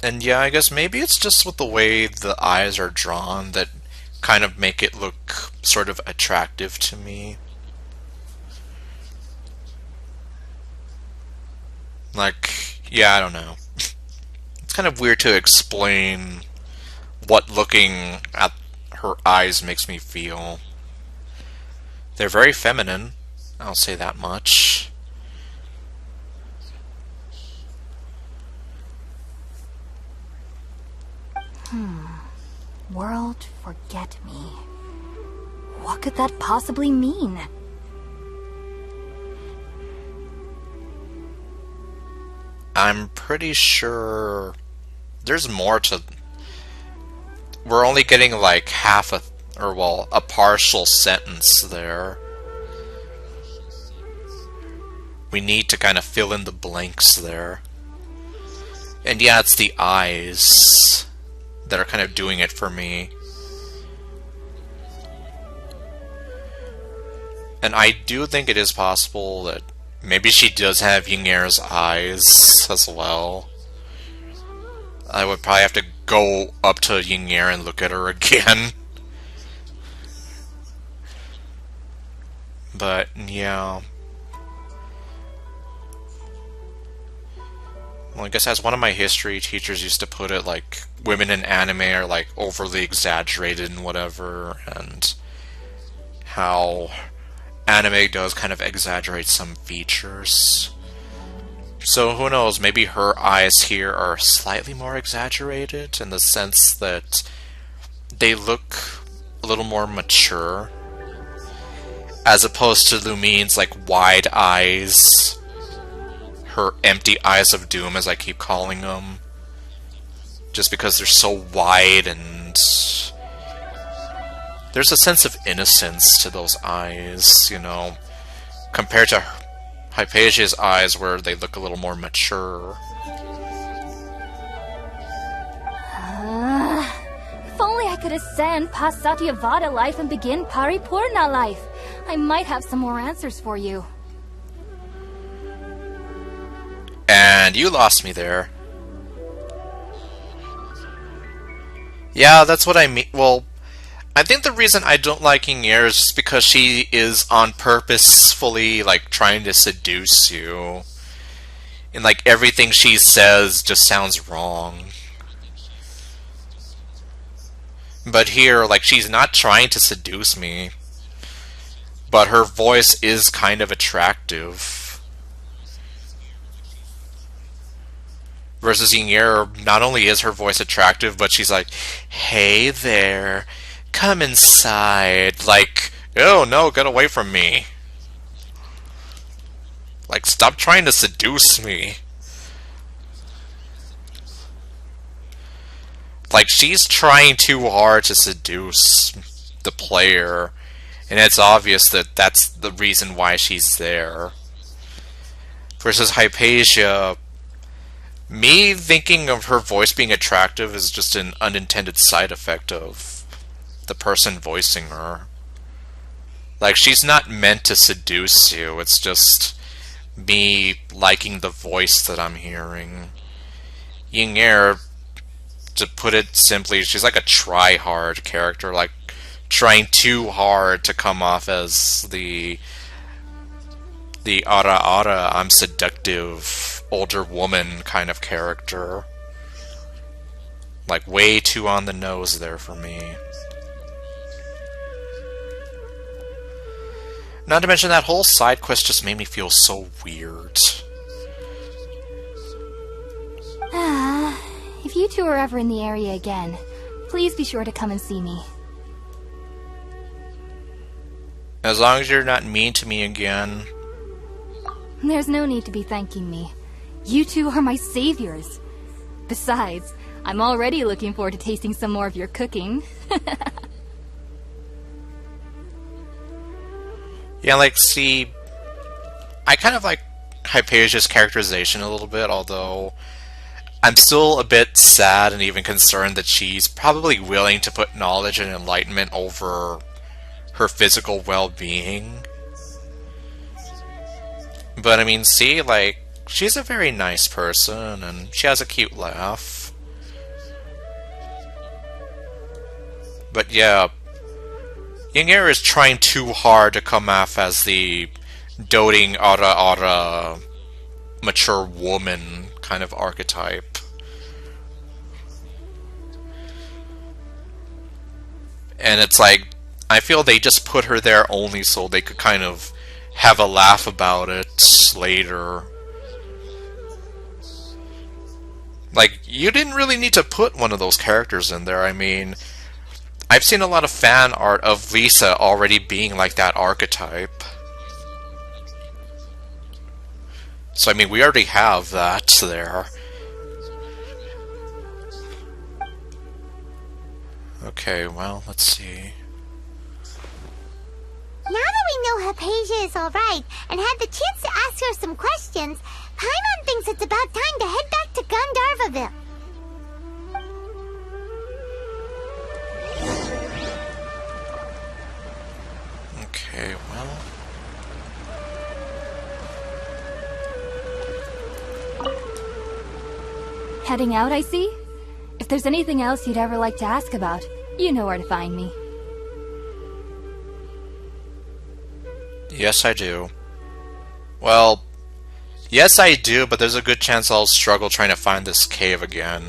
And yeah, I guess maybe it's just with the way the eyes are drawn that kind of make it look sort of attractive to me. Like, yeah, I don't know. It's kind of weird to explain what looking at her eyes makes me feel. They're very feminine, I'll say that much.
World forget me. What could that possibly mean?
I'm pretty sure there's more to... We're only getting like half a... or well, a partial sentence there. We need to kind of fill in the blanks there. And yeah, it's the eyes that are kind of doing it for me. And I do think it is possible that maybe she does have Yngare's eyes as well. I would probably have to go up to Yngare and look at her again. But, yeah. Well, I guess as one of my history teachers used to put it, like, women in anime are, like, overly exaggerated and whatever, and how anime does kind of exaggerate some features. So who knows, maybe her eyes here are slightly more exaggerated in the sense that they look a little more mature, as opposed to Lumine's, like, wide eyes. Her empty eyes of doom, as I keep calling them. Just because they're so wide, and there's a sense of innocence to those eyes, you know, compared to Hypatia's eyes where they look a little more mature.
If only I could ascend past Satyavada life and begin Paripurna life. I might have some more answers for you.
And you lost me there. Yeah, that's what I mean. Well, I think the reason I don't like Yngare is just because she is on purposefully, like, trying to seduce you. And, like, everything she says just sounds wrong. But here, like, she's not trying to seduce me. But her voice is kind of attractive. Versus Yngare, not only is her voice attractive, but she's like, hey there, come inside. Like, oh no, get away from me. Like, stop trying to seduce me. Like, she's trying too hard to seduce the player, and it's obvious that that's the reason why she's there. Versus Hypatia, me thinking of her voice being attractive is just an unintended side effect of the person voicing her. Like, she's not meant to seduce you, it's just me liking the voice that I'm hearing. Yin-Er, to put it simply, she's like a try-hard character, like trying too hard to come off as the ara, I'm seductive older woman kind of character. Like, way too on the nose there for me. Not to mention that whole side quest just made me feel so weird.
If you two are ever in the area again, please be sure to come and see me.
As long as you're not mean to me again.
There's no need to be thanking me. You two are my saviors. Besides, I'm already looking forward to tasting some more of your cooking.
Yeah, like, see, I kind of like Hypatia's characterization a little bit, although I'm still a bit sad and even concerned that she's probably willing to put knowledge and enlightenment over her physical well-being. But I mean, see, like, she's a very nice person, and she has a cute laugh. But yeah, Yin-Er is trying too hard to come off as the doting ara mature woman kind of archetype. And it's like, I feel they just put her there only so they could kind of have a laugh about it later. Like, you didn't really need to put one of those characters in there. I mean, I've seen a lot of fan art of Lisa already being like that archetype. So, I mean, we already have that there. Okay, well, let's see.
Now that we know Hypatia is alright and had the chance to ask her some questions, Paimon thinks it's about time to head back to Gandharvaville.
Okay, well...
Heading out, I see? If there's anything else you'd ever like to ask about, you know where to find me.
Yes, I do. Well, yes, I do, but there's a good chance I'll struggle trying to find this cave again.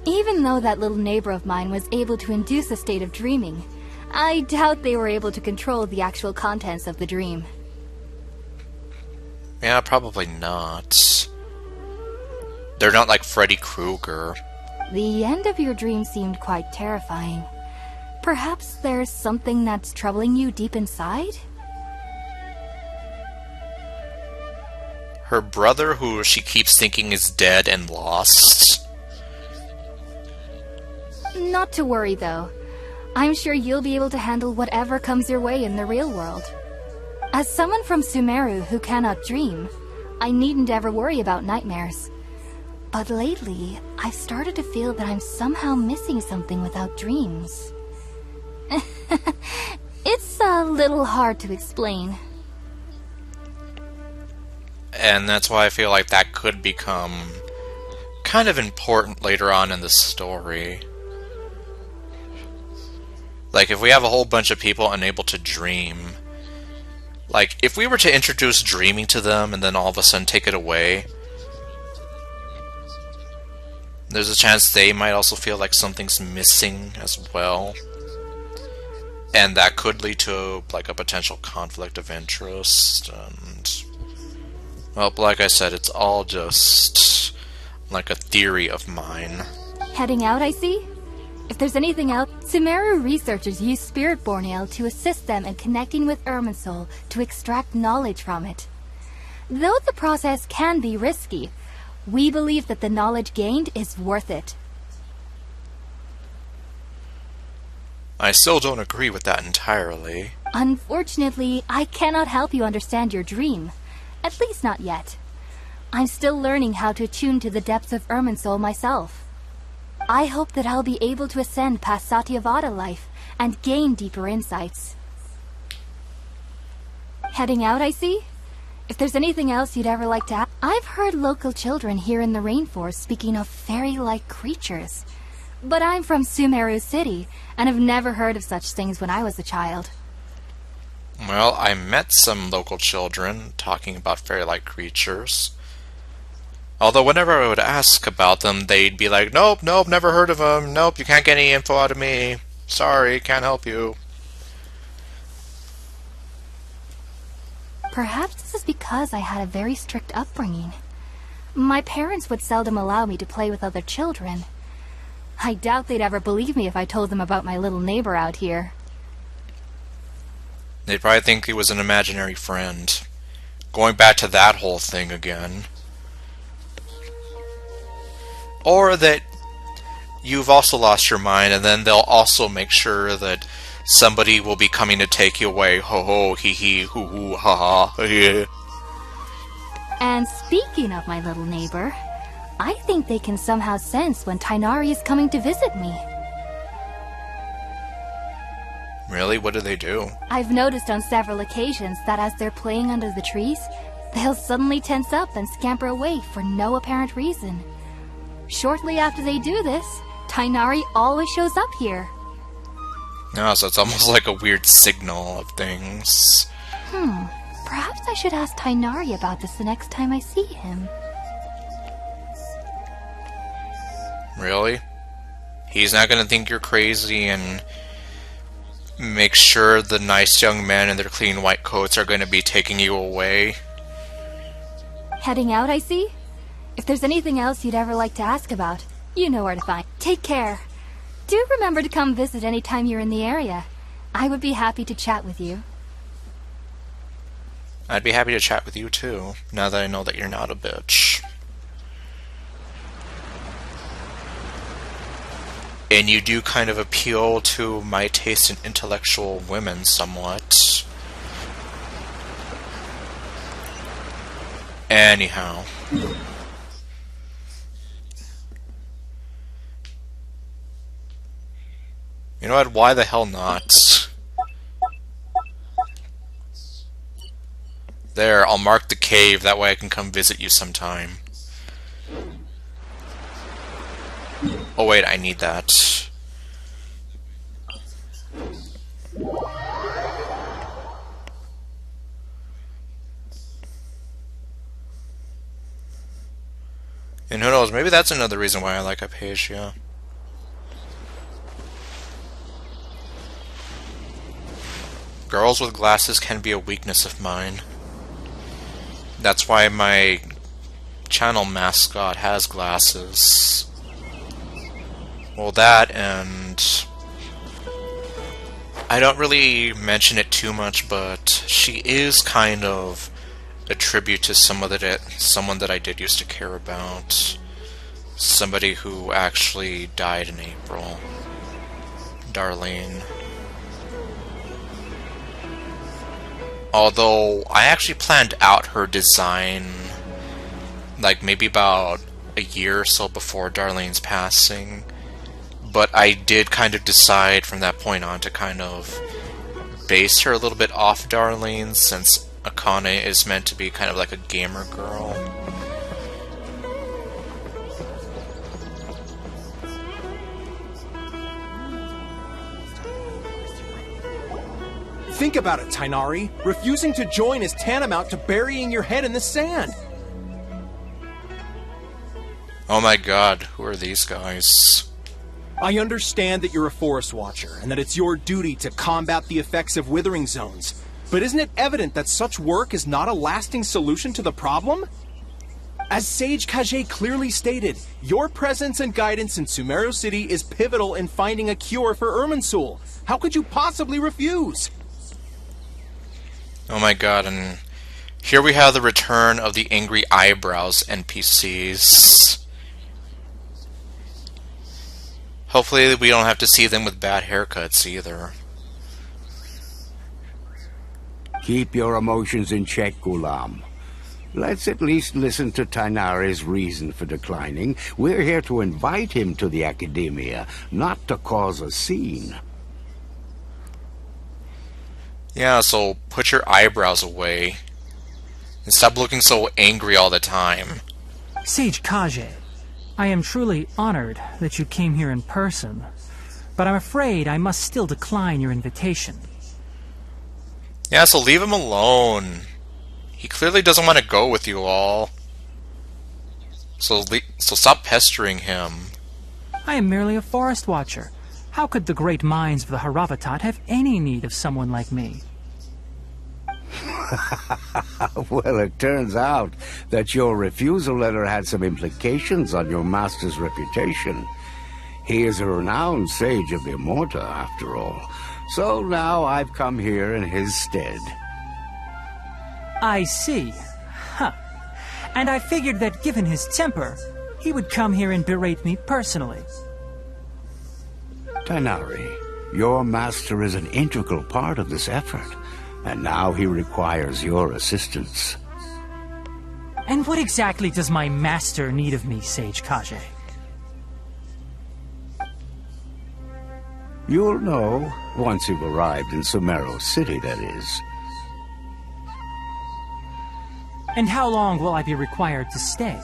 Even though that little neighbor of mine was able to induce a state of dreaming, I doubt they were able to control the actual contents of the dream.
Yeah, probably not. They're not like Freddy Krueger.
The end of your dream seemed quite terrifying. Perhaps there's something that's troubling you deep inside?
Her brother, who she keeps thinking is dead and lost.
Not to worry, though. I'm sure you'll be able to handle whatever comes your way in the real world. As someone from Sumeru who cannot dream, I needn't ever worry about nightmares. But lately, I've started to feel that I'm somehow missing something without dreams. It's a little hard to explain.
And that's why I feel like that could become kind of important later on in the story. Like, if we have a whole bunch of people unable to dream, like, if we were to introduce dreaming to them and then all of a sudden take it away, there's a chance they might also feel like something's missing as well. And that could lead to, like, a potential conflict of interest, and... well, like I said, it's all just, like, a theory of mine.
Heading out, I see? If there's anything else, Sumeru researchers use Spirit-born Ale to assist them in connecting with Irminsul to extract knowledge from it. Though the process can be risky, we believe that the knowledge gained is worth it.
I still don't agree with that entirely.
Unfortunately, I cannot help you understand your dream. At least not yet. I'm still learning how to attune to the depths of Irminsul myself. I hope that I'll be able to ascend past Satyavada life and gain deeper insights. Heading out, I see? If there's anything else you'd ever like to ask... I've heard local children here in the rainforest speaking of fairy-like creatures. But I'm from Sumeru City, and have never heard of such things when I was a child.
Well, I met some local children talking about fairy-like creatures. Although whenever I would ask about them, they'd be like, nope, never heard of them. Nope, you can't get any info out of me. Sorry, can't help you.
Perhaps this is because I had a very strict upbringing. My parents would seldom allow me to play with other children. I doubt they'd ever believe me if I told them about my little neighbor out here.
They'd probably think he was an imaginary friend. Going back to that whole thing again. Or that you've also lost your mind, and then they'll also make sure that somebody will be coming to take you away. Ho ho, hee hee, hoo hoo, ha ha, yeah.
And speaking of my little neighbor, I think they can somehow sense when Tighnari is coming to visit me.
Really? What do they do?
I've noticed on several occasions that as they're playing under the trees, they'll suddenly tense up and scamper away for no apparent reason. Shortly after they do this, Tighnari always shows up here.
No, so it's almost like a weird signal of things.
Perhaps I should ask Tighnari about this the next time I see him.
Really? He's not gonna think you're crazy and make sure the nice young men in their clean white coats are gonna be taking you away?
Heading out, I see? If there's anything else you'd ever like to ask about, you know where to find. Take care. Do remember to come visit any time you're in the area. I would be happy to chat with you.
I'd be happy to chat with you too, now that I know that you're not a bitch. And you do kind of appeal to my taste in intellectual women somewhat. Anyhow. You know what? Why the hell not? There, I'll mark the cave, that way I can come visit you sometime. Oh wait, I need that. And who knows, maybe that's another reason why I like Hypatia. Girls with glasses can be a weakness of mine. That's why my channel mascot has glasses. Well, that, and I don't really mention it too much, but she is kind of a tribute to someone that I did used to care about. Somebody who actually died in April. Darlene. Although, I actually planned out her design, like, maybe about a year or so before Darlene's passing. But I did kind of decide from that point on to kind of base her a little bit off Darlene, since Akane is meant to be kind of like a gamer girl.
Think about it, Tighnari. Refusing to join is tantamount to burying your head in the sand.
Oh my god, who are these guys?
I understand that you're a forest watcher, and that it's your duty to combat the effects of withering zones. But isn't it evident that such work is not a lasting solution to the problem? As Sage Kage clearly stated, your presence and guidance in Sumeru City is pivotal in finding a cure for Irminsul. How could you possibly refuse?
Oh my god, and here we have the return of the angry eyebrows NPCs. Hopefully we don't have to see them with bad haircuts either.
Keep your emotions in check, Ghulam. Let's at least listen to Tainari's reason for declining. We're here to invite him to the Academia, not to cause a scene.
Yeah, so put your eyebrows away. And stop looking so angry all the time.
Sage Kage, I am truly honored that you came here in person, but I'm afraid I must still decline your invitation.
Yeah, so leave him alone. He clearly doesn't want to go with you all. So stop pestering him.
I am merely a forest watcher. How could the great minds of the Haravatat have any need of someone like me?
Well, it turns out that your refusal letter had some implications on your master's reputation. He is a renowned sage of the Immorta, after all. So now I've come here in his stead.
I see. Huh. And I figured that given his temper, he would come here and berate me personally.
Tainari, your master is an integral part of this effort, and now he requires your assistance.
And what exactly does my master need of me, Sage Kage?
You'll know once you've arrived in Sumeru City, that is.
And how long will I be required to stay?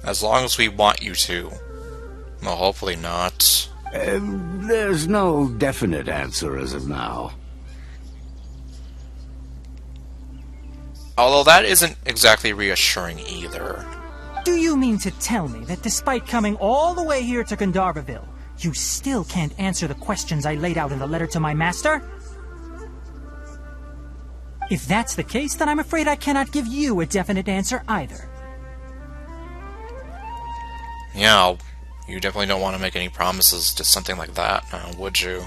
As long as we want you to. Well, hopefully not.
There's no definite answer as of now.
Although that isn't exactly reassuring either.
Do you mean to tell me that despite coming all the way here to Gandharvaville, you still can't answer the questions I laid out in the letter to my master? If that's the case, then I'm afraid I cannot give you a definite answer either.
Yeah, you definitely don't want to make any promises to something like that, now, would you?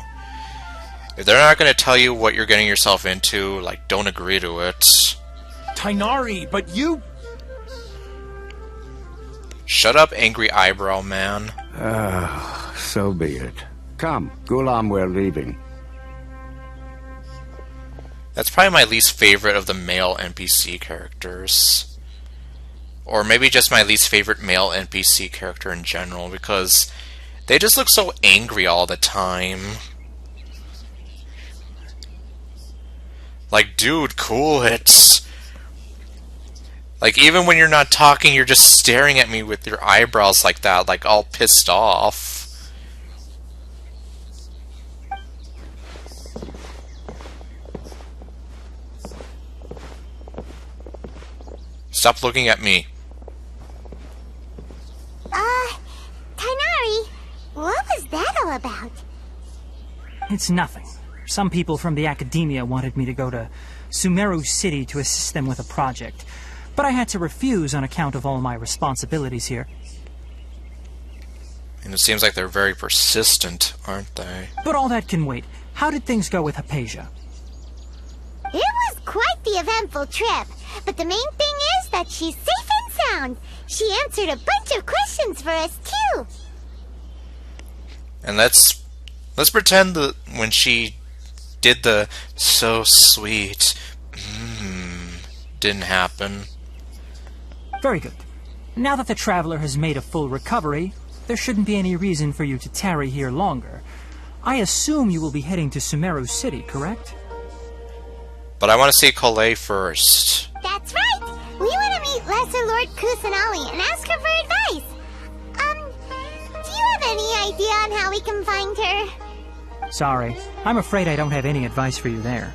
If they're not going to tell you what you're getting yourself into, like, don't agree to it.
Tainari, but you...
Shut up, angry eyebrow man.
So be it. Come, Ghulam, we're leaving.
That's probably my least favorite of the male NPC characters. Or maybe just my least favorite male NPC character in general, because they just look so angry all the time. Like, dude, cool it. Like, even when you're not talking, you're just staring at me with your eyebrows like that, like all pissed off. Stop looking at me.
Tainari, what was that all about?
It's nothing. Some people from the Academia wanted me to go to Sumeru City to assist them with a project, but I had to refuse on account of all my responsibilities here.
And it seems like they're very persistent, aren't they?
But all that can wait. How did things go with Hypatia?
It was quite the eventful trip, but the main thing is that she's safe and sound. She answered a bunch of questions for us, too.
And let's pretend that when she did the so sweet didn't happen.
Very good. Now that the traveler has made a full recovery, there shouldn't be any reason for you to tarry here longer. I assume you will be heading to Sumeru City, correct?
But I want to see Colette first.
That's right! We want to meet Lesser Lord Kusanali and ask her for advice. Do you have any idea on how we can find her?
Sorry, I'm afraid I don't have any advice for you there.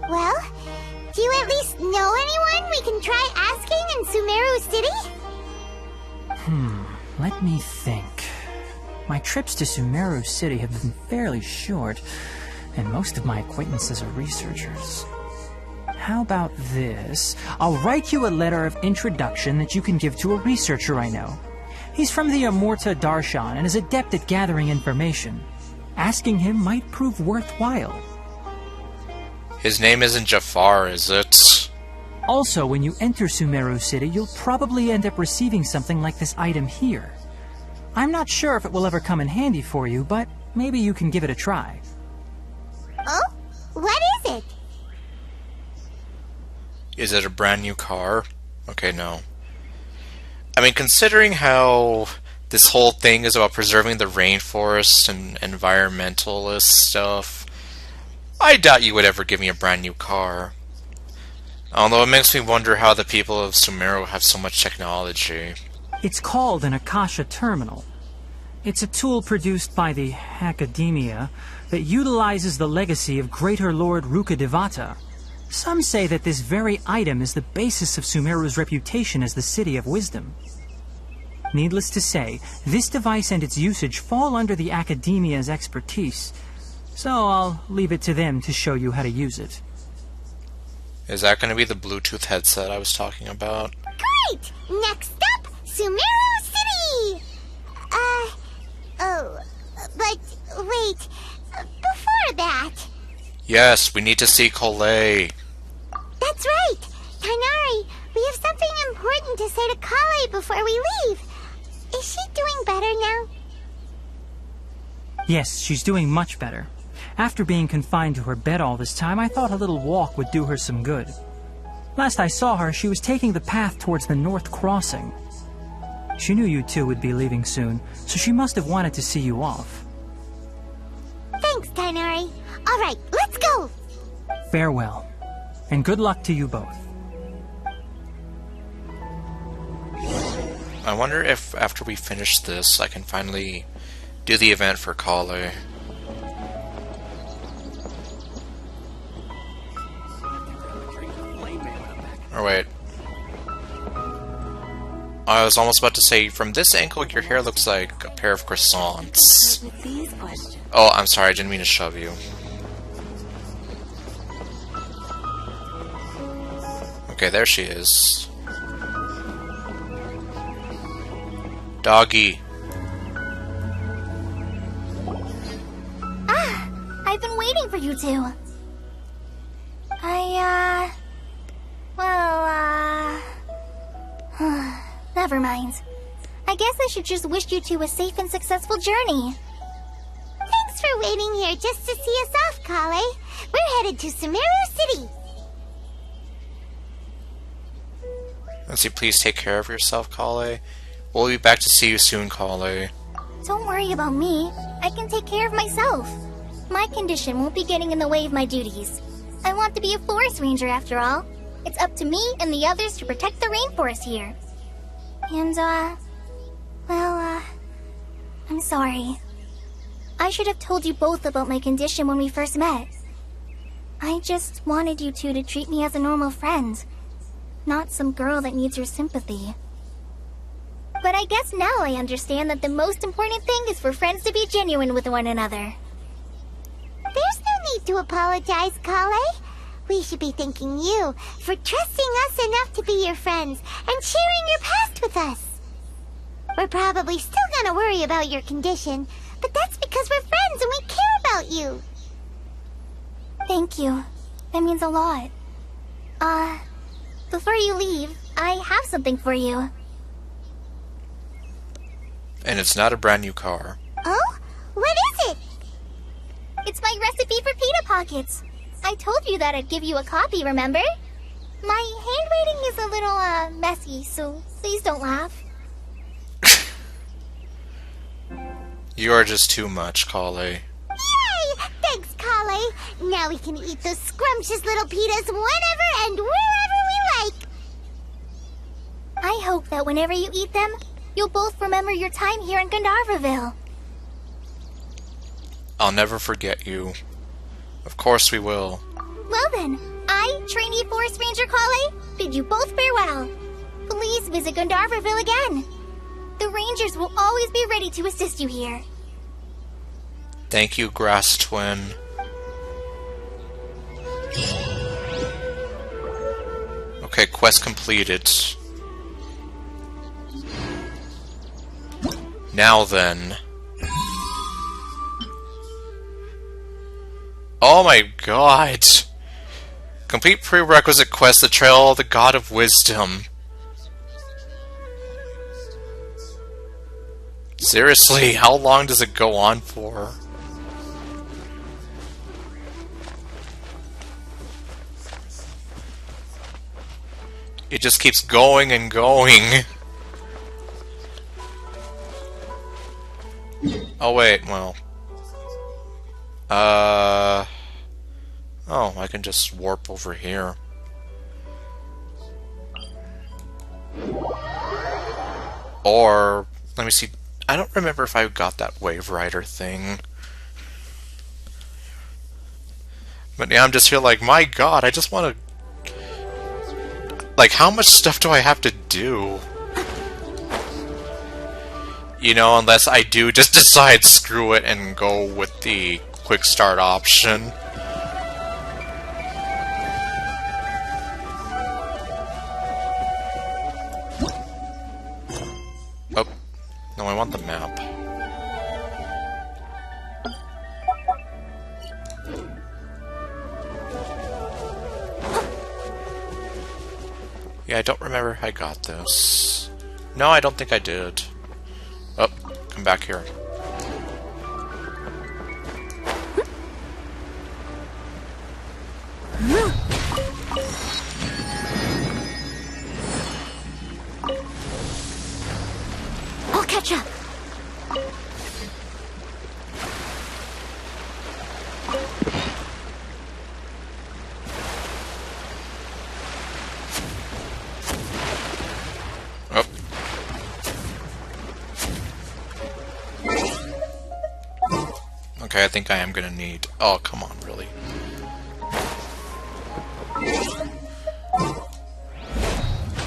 Well, do you at least know anyone we can try asking in Sumeru City?
Let me think. My trips to Sumeru City have been fairly short, and most of my acquaintances are researchers. How about this? I'll write you a letter of introduction that you can give to a researcher I know. He's from the Immorta Darshan and is adept at gathering information. Asking him might prove worthwhile.
His name isn't Jafar, is it?
Also, when you enter Sumeru City, you'll probably end up receiving something like this item here. I'm not sure if it will ever come in handy for you, but maybe you can give it a try.
Oh? What is it?
Is it a brand new car? Okay, no. I mean, considering how this whole thing is about preserving the rainforest and environmentalist stuff, I doubt you would ever give me a brand new car. Although it makes me wonder how the people of Sumeru have so much technology.
It's called an Akasha Terminal. It's a tool produced by the Academia that utilizes the legacy of Greater Lord Rukkhadevata. Some say that this very item is the basis of Sumeru's reputation as the City of Wisdom. Needless to say, this device and its usage fall under the Academia's expertise, so I'll leave it to them to show you how to use it.
Is that going to be the Bluetooth headset I was talking about?
Great! Next up, Sumeru City! But wait, before that...
Yes, we need to see Kale.
That's right! Tighnari, we have something important to say to Kale before we leave. Is she doing better now?
Yes, she's doing much better. After being confined to her bed all this time, I thought a little walk would do her some good. Last I saw her, she was taking the path towards the North Crossing. She knew you two would be leaving soon, so she must have wanted to see you off.
Thanks, Tighnari. All right, let's go!
Farewell, and good luck to you both.
I wonder if after we finish this, I can finally do the event for Kale. Or wait. I was almost about to say, from this angle, your hair looks like a pair of croissants. Oh, I'm sorry, I didn't mean to shove you. Okay, there she is. Doggy.
I've been waiting for you two. Never mind. I guess I should just wish you two a safe and successful journey.
Thanks for waiting here just to see us off, Kale. We're headed to Sumeru City.
Let's see, please take care of yourself, Kale. We'll be back to see you soon, Kale.
Don't worry about me. I can take care of myself. My condition won't be getting in the way of my duties. I want to be a forest ranger after all. It's up to me and the others to protect the rainforest here. And, I'm sorry. I should have told you both about my condition when we first met. I just wanted you two to treat me as a normal friend, not some girl that needs your sympathy. But I guess now I understand that the most important thing is for friends to be genuine with one another.
There's no need to apologize, Kale. We should be thanking you for trusting us enough to be your friends and sharing your past with us. We're probably still gonna worry about your condition, but that's because we're friends and we care about you.
Thank you. That means a lot. Before you leave, I have something for you.
And it's not a brand new car.
Oh? What is it?
It's my recipe for pita pockets. I told you that I'd give you a copy, remember? My handwriting is a little, messy, so please don't laugh.
You are just too much, Kale.
Yay! Thanks, Kale. Now we can eat those scrumptious little pitas whenever and wherever we like.
I hope that whenever you eat them, you'll both remember your time here in Gandharvaville.
I'll never forget you. Of course we will.
Well then, I, trainee Forest Ranger Kale, bid you both farewell. Please visit Gandharvaville again. The Rangers will always be ready to assist you here.
Thank you, Grass Twin. Okay, quest completed. Now then. Oh my god! Complete prerequisite quest, the Trail of the God of Wisdom. Seriously, how long does it go on for? It just keeps going and going. Oh wait, well. Oh, I can just warp over here. Or, let me see. I don't remember if I got that Wave Rider thing. But yeah, I'm just here like, my god, I just want to... Like, how much stuff do I have to do? You know, unless I do just decide screw it and go with the quick start option. Oh, no, I want the map. Yeah, I don't remember if I got this. No, I don't think I did. Oh, come back here.
I'll catch up.
Oh. Okay, I think I am gonna need... Oh, come on, really?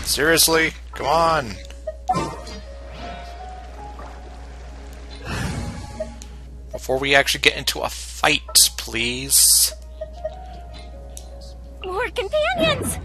Seriously? Come on! Before we actually get into a fight, please.
More companions!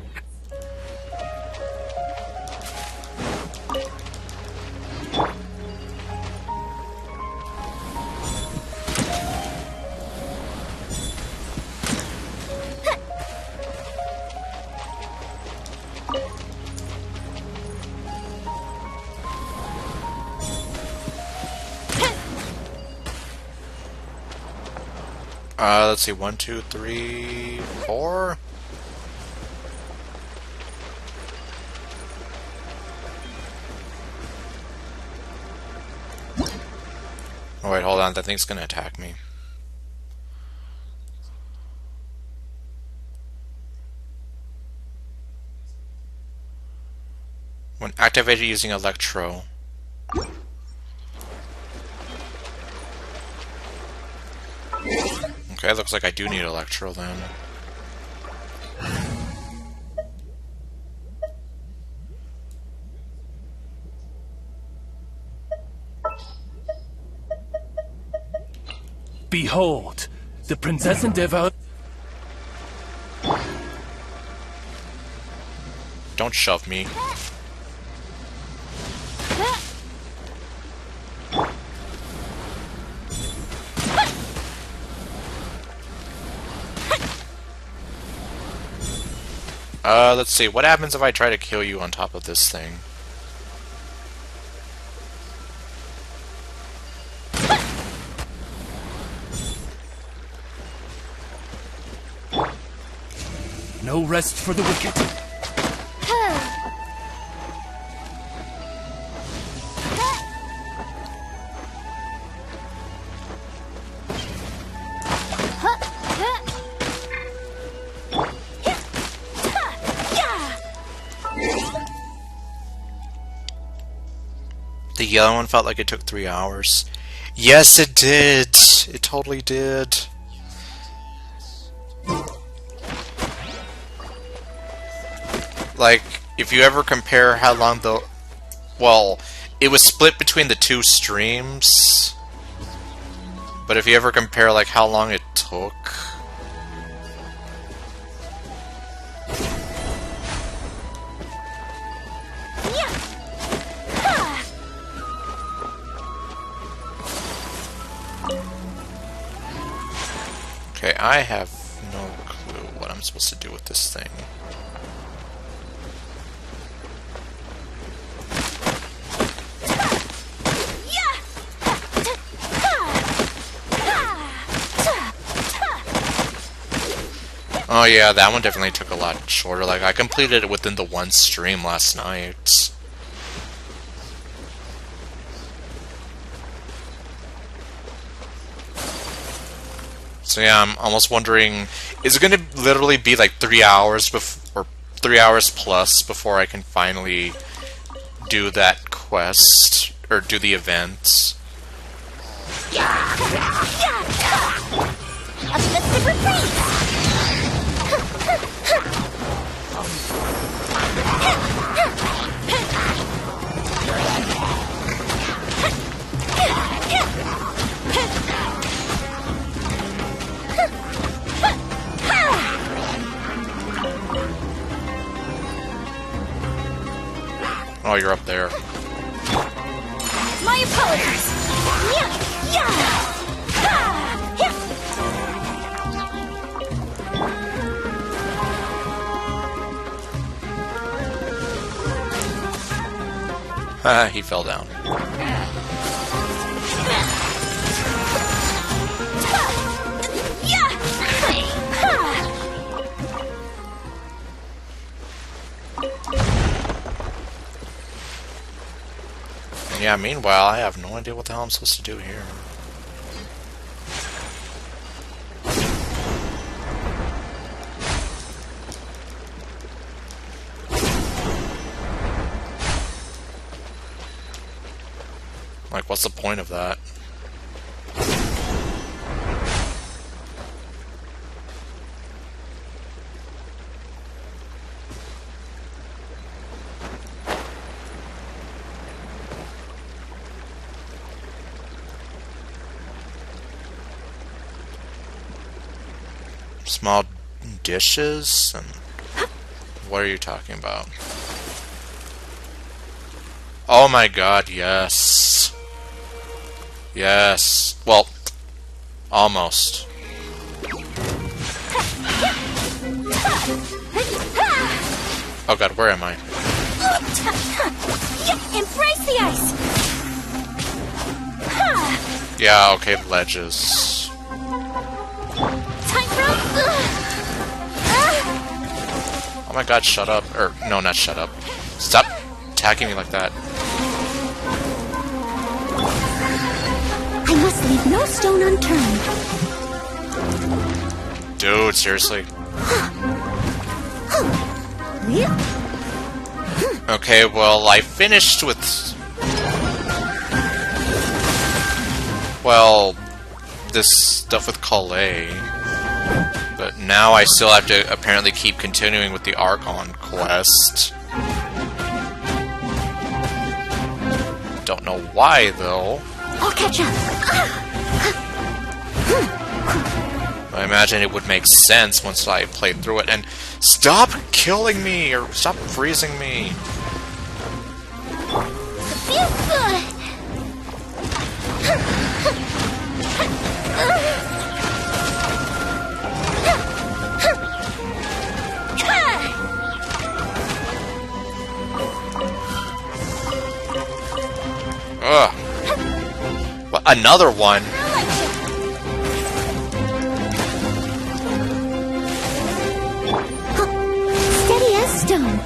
Let's see, 1, 2, 3, 4? Oh wait, hold on, that thing's gonna attack me. When activated using Electro. Okay, looks like I do need Electro then.
Behold, the Princess Endeavor.
Don't shove me. Let's see. What happens if I try to kill you on top of this thing?
No rest for the wicked.
The yellow one felt like it took 3 hours. Yes, it did! It totally did. Like, if you ever compare how long the... Well, it was split between the 2 streams. But if you ever compare, like, how long it took... Okay, I have no clue what I'm I'm supposed to do with this thing. Oh yeah, that one definitely took a lot shorter. Like, I completed it within the one stream last night. So yeah, I'm almost wondering, is it going to literally be like 3 hours or 3 hours plus before I can finally do that quest or do the event?
A festive retreat!
Oh, you're up there.
My apologies!
Haha, he fell down. Yeah, meanwhile, I have no idea what the hell I'm supposed to do here. Like, what's the point of that? Small dishes? And what are you talking about? Oh my god, yes. Yes. Well, almost. Oh god, where am I?
Embrace the ice!
Yeah, okay, ledges. Oh my god, shut up. Or, no, not shut up. Stop attacking me like that.
I must leave no stone unturned.
Dude, seriously? Okay, well, I finished with... well, this stuff with Calais. But now I still have to apparently keep continuing with the Archon quest. Don't know why, though.
I'll catch up.
I imagine it would make sense once I played through it. And stop killing me, or stop freezing me.
Feels good.
Ugh. What, another one?
Steady as stone.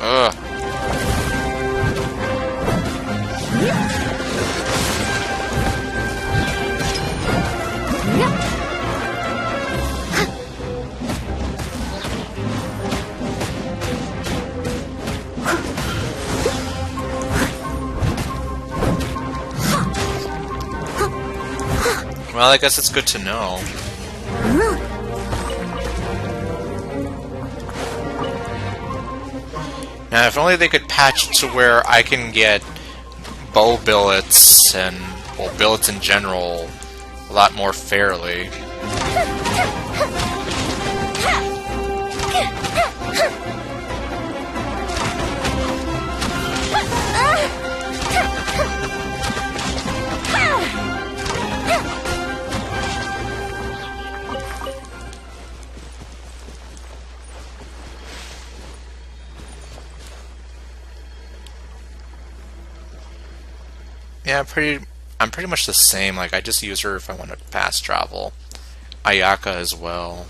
Ugh. Well, I guess it's good to know. Now, if only they could patch it to where I can get bow billets and, well, billets in general a lot more fairly. Yeah, I'm pretty much the same. Like, I just use her if I want to fast travel. Ayaka as well.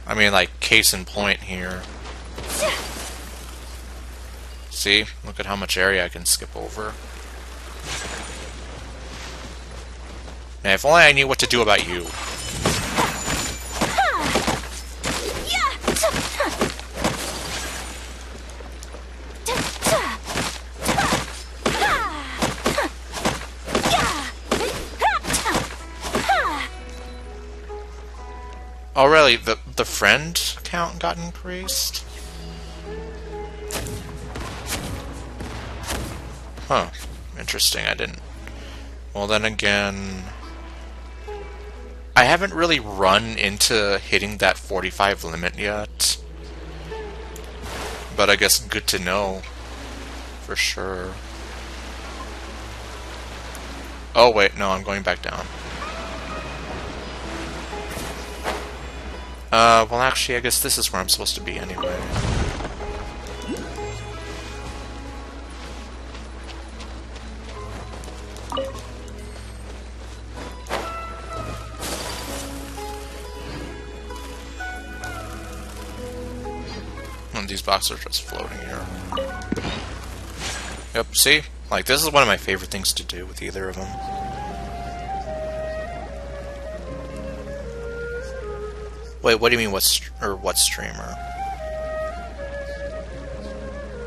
I mean, like, case in point here. See? Look at how much area I can skip over. Now, if only I knew what to do about you. Oh, really? The friend count got increased? Huh. Interesting, I didn't. Well, then again, I haven't really run into hitting that 45 limit yet. But I guess good to know. For sure. Oh, wait, no, I'm going back down. Well, actually, I guess this is where I'm supposed to be anyway. And these boxes are just floating here. Yep, see? Like, this is one of my favorite things to do with either of them. Wait, what do you mean, what streamer?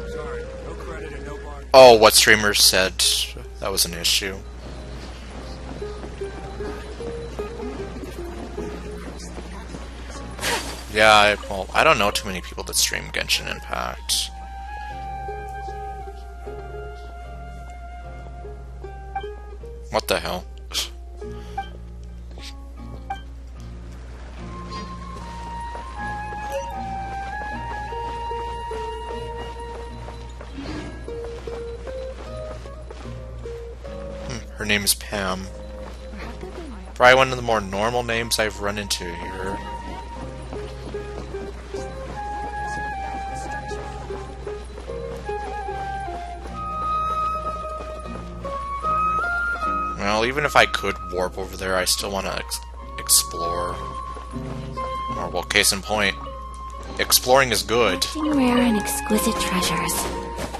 Sorry, no credit and no bar.
Oh, what streamer said that was an issue? Yeah, well, I don't know too many people that stream Genshin Impact. What the hell? Her name is Pam. Probably one of the more normal names I've run into here. Well, even if I could warp over there, I still want to explore. Or, well, case in point, exploring is good.
Collecting rare and exquisite treasures.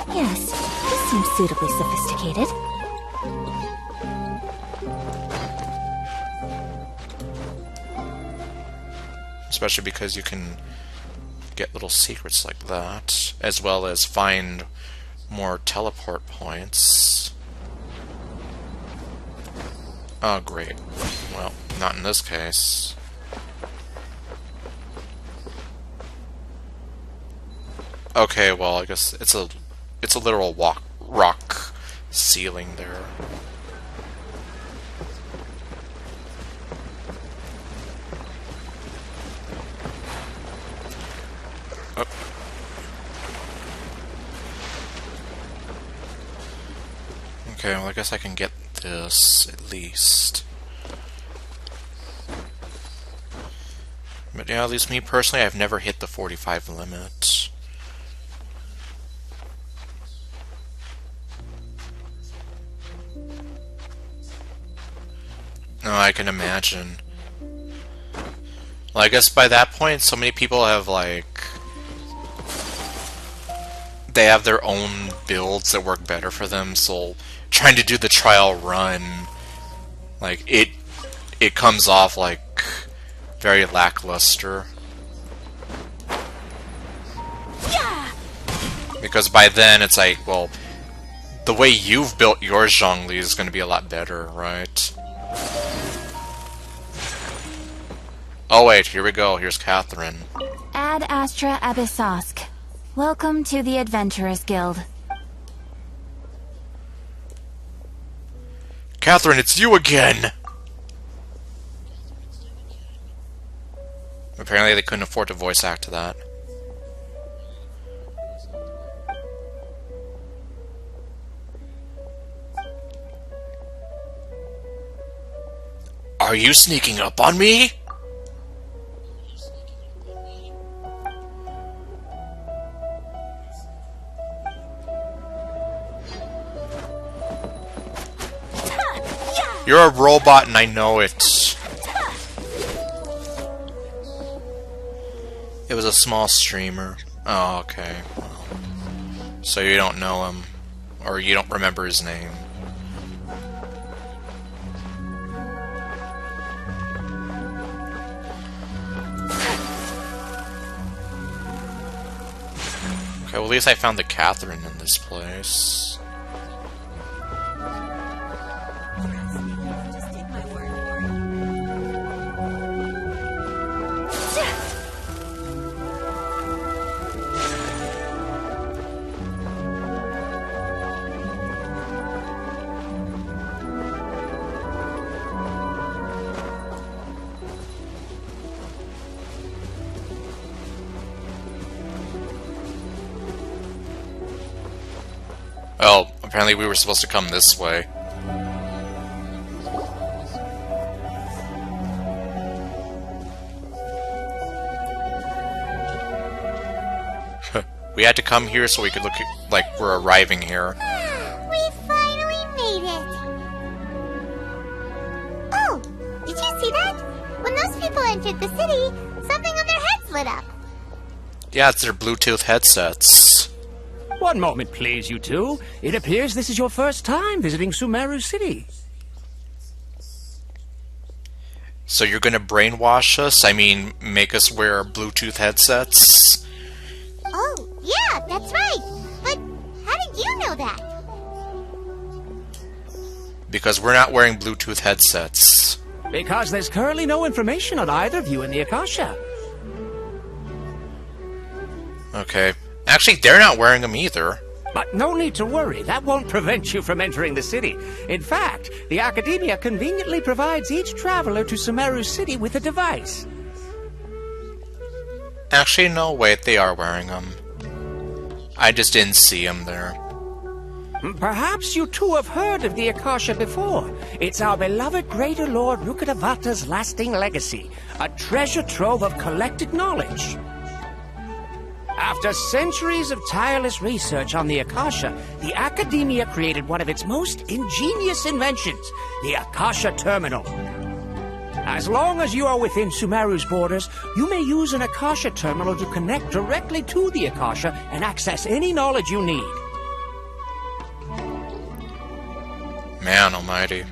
Yes, this seems suitably sophisticated.
Especially because you can get little secrets like that, as well as find more teleport points. Oh, great. Well, not in this case. Okay, well, I guess it's a literal rock ceiling there. Oh. Okay, well, I guess I can get this at least. But yeah, at least me personally, I've never hit the 45 limit. No, I can imagine. Well, I guess by that point, so many people have, like, they have their own builds that work better for them, so trying to do the trial run, like, it comes off, like, very lackluster.
Yeah.
Because by then, it's like, well, the way you've built your Zhongli is going to be a lot better, right? Oh wait, here we go. Here's Catherine.
Ad Astra Abyssosk. Welcome to the Adventurers Guild.
Catherine, it's you again! Apparently they couldn't afford to voice act to that. Are you sneaking up on me? You're a robot and I know it. It was a small streamer. Oh, okay. Well, so you don't know him. Or you don't remember his name. Okay, well at least I found the Catherine in this place. Well, apparently we were supposed to come this way. We had to come here so we could look like we're arriving here.
We finally made it! Oh! Did you see that? When those people entered the city, something on their heads lit up.
Yeah, it's their Bluetooth headsets.
One moment, please, you two. It appears this is your first time visiting Sumeru City.
So you're gonna brainwash us? I mean, make us wear Bluetooth headsets?
Oh, yeah, that's right. But how did you know that?
Because we're not wearing Bluetooth headsets.
Because there's currently no information on either of you in the Akasha.
Okay. Actually, they're not wearing them either.
But no need to worry, that won't prevent you from entering the city. In fact, the Academia conveniently provides each traveler to Sumeru City with a device.
Actually, no, wait, they are wearing them. I just didn't see them there.
Perhaps you two have heard of the Akasha before. It's our beloved Greater Lord Rukkhadevata's lasting legacy, a treasure trove of collected knowledge. After centuries of tireless research on the Akasha, the Academia created one of its most ingenious inventions, the Akasha Terminal. As long as you are within Sumeru's borders, you may use an Akasha Terminal to connect directly to the Akasha and access any knowledge you need.
Man almighty.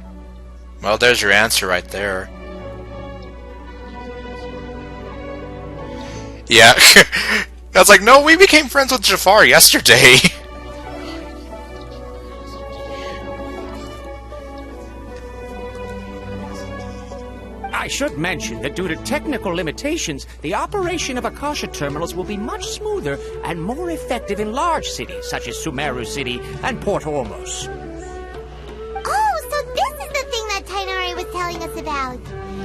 Well, there's your answer right there. Yeah. I was like, no, we became friends with Jafar yesterday.
I should mention that due to technical limitations, the operation of Akasha terminals will be much smoother and more effective in large cities such as Sumeru City and Port Ormos.
Oh, so this is the thing that Tainari was telling us about.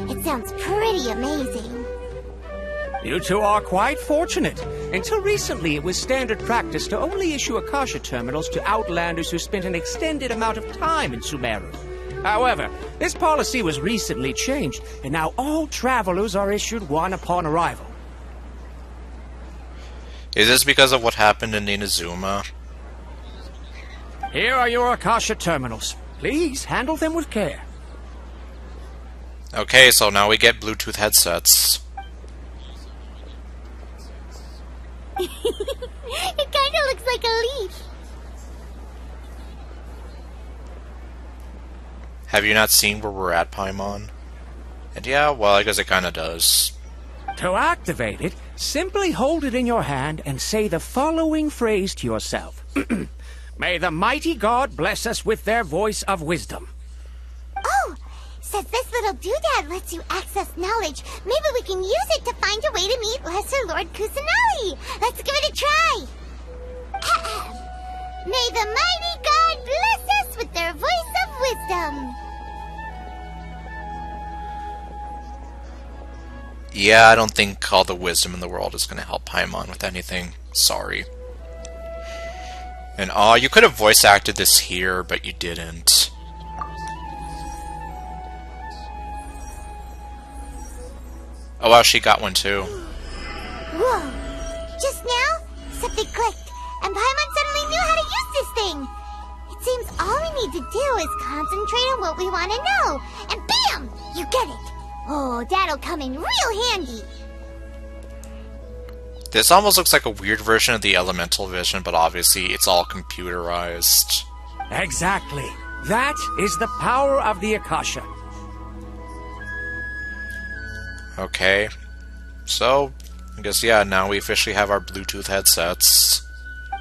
It sounds pretty amazing.
You two are quite fortunate. Until recently, it was standard practice to only issue Akasha terminals to outlanders who spent an extended amount of time in Sumeru. However, this policy was recently changed, and now all travelers are issued one upon arrival.
Is this because of what happened in Inazuma?
Here are your Akasha terminals. Please handle them with care.
Okay, so now we get Bluetooth headsets.
It kinda looks like a leaf.
Have you not seen where we're at, Paimon? And yeah, well, I guess it kinda does.
To activate it, simply hold it in your hand and say the following phrase to yourself. May the mighty God bless us with their voice of wisdom.
Oh, since this little doodad lets you access knowledge, maybe we can use it to find a way to meet Lesser Lord Kusanagi. Let's give it a try. May the mighty God bless us with their voice of wisdom.
Yeah, I don't think all the wisdom in the world is gonna help Paimon with anything. Sorry. And you could have voice acted this here, but you didn't. Oh wow, she got one too.
Whoa! Just now, something clicked, and Paimon suddenly knew how to use this thing. It Seems all we need to do is concentrate on what we want to know, and bam! You get it! Oh, that'll come in real handy!
This almost looks like a weird version of the Elemental Vision, but obviously it's all computerized.
Exactly. That is the power of the Akasha.
Okay. So, I guess, yeah, now we officially have our Bluetooth headsets.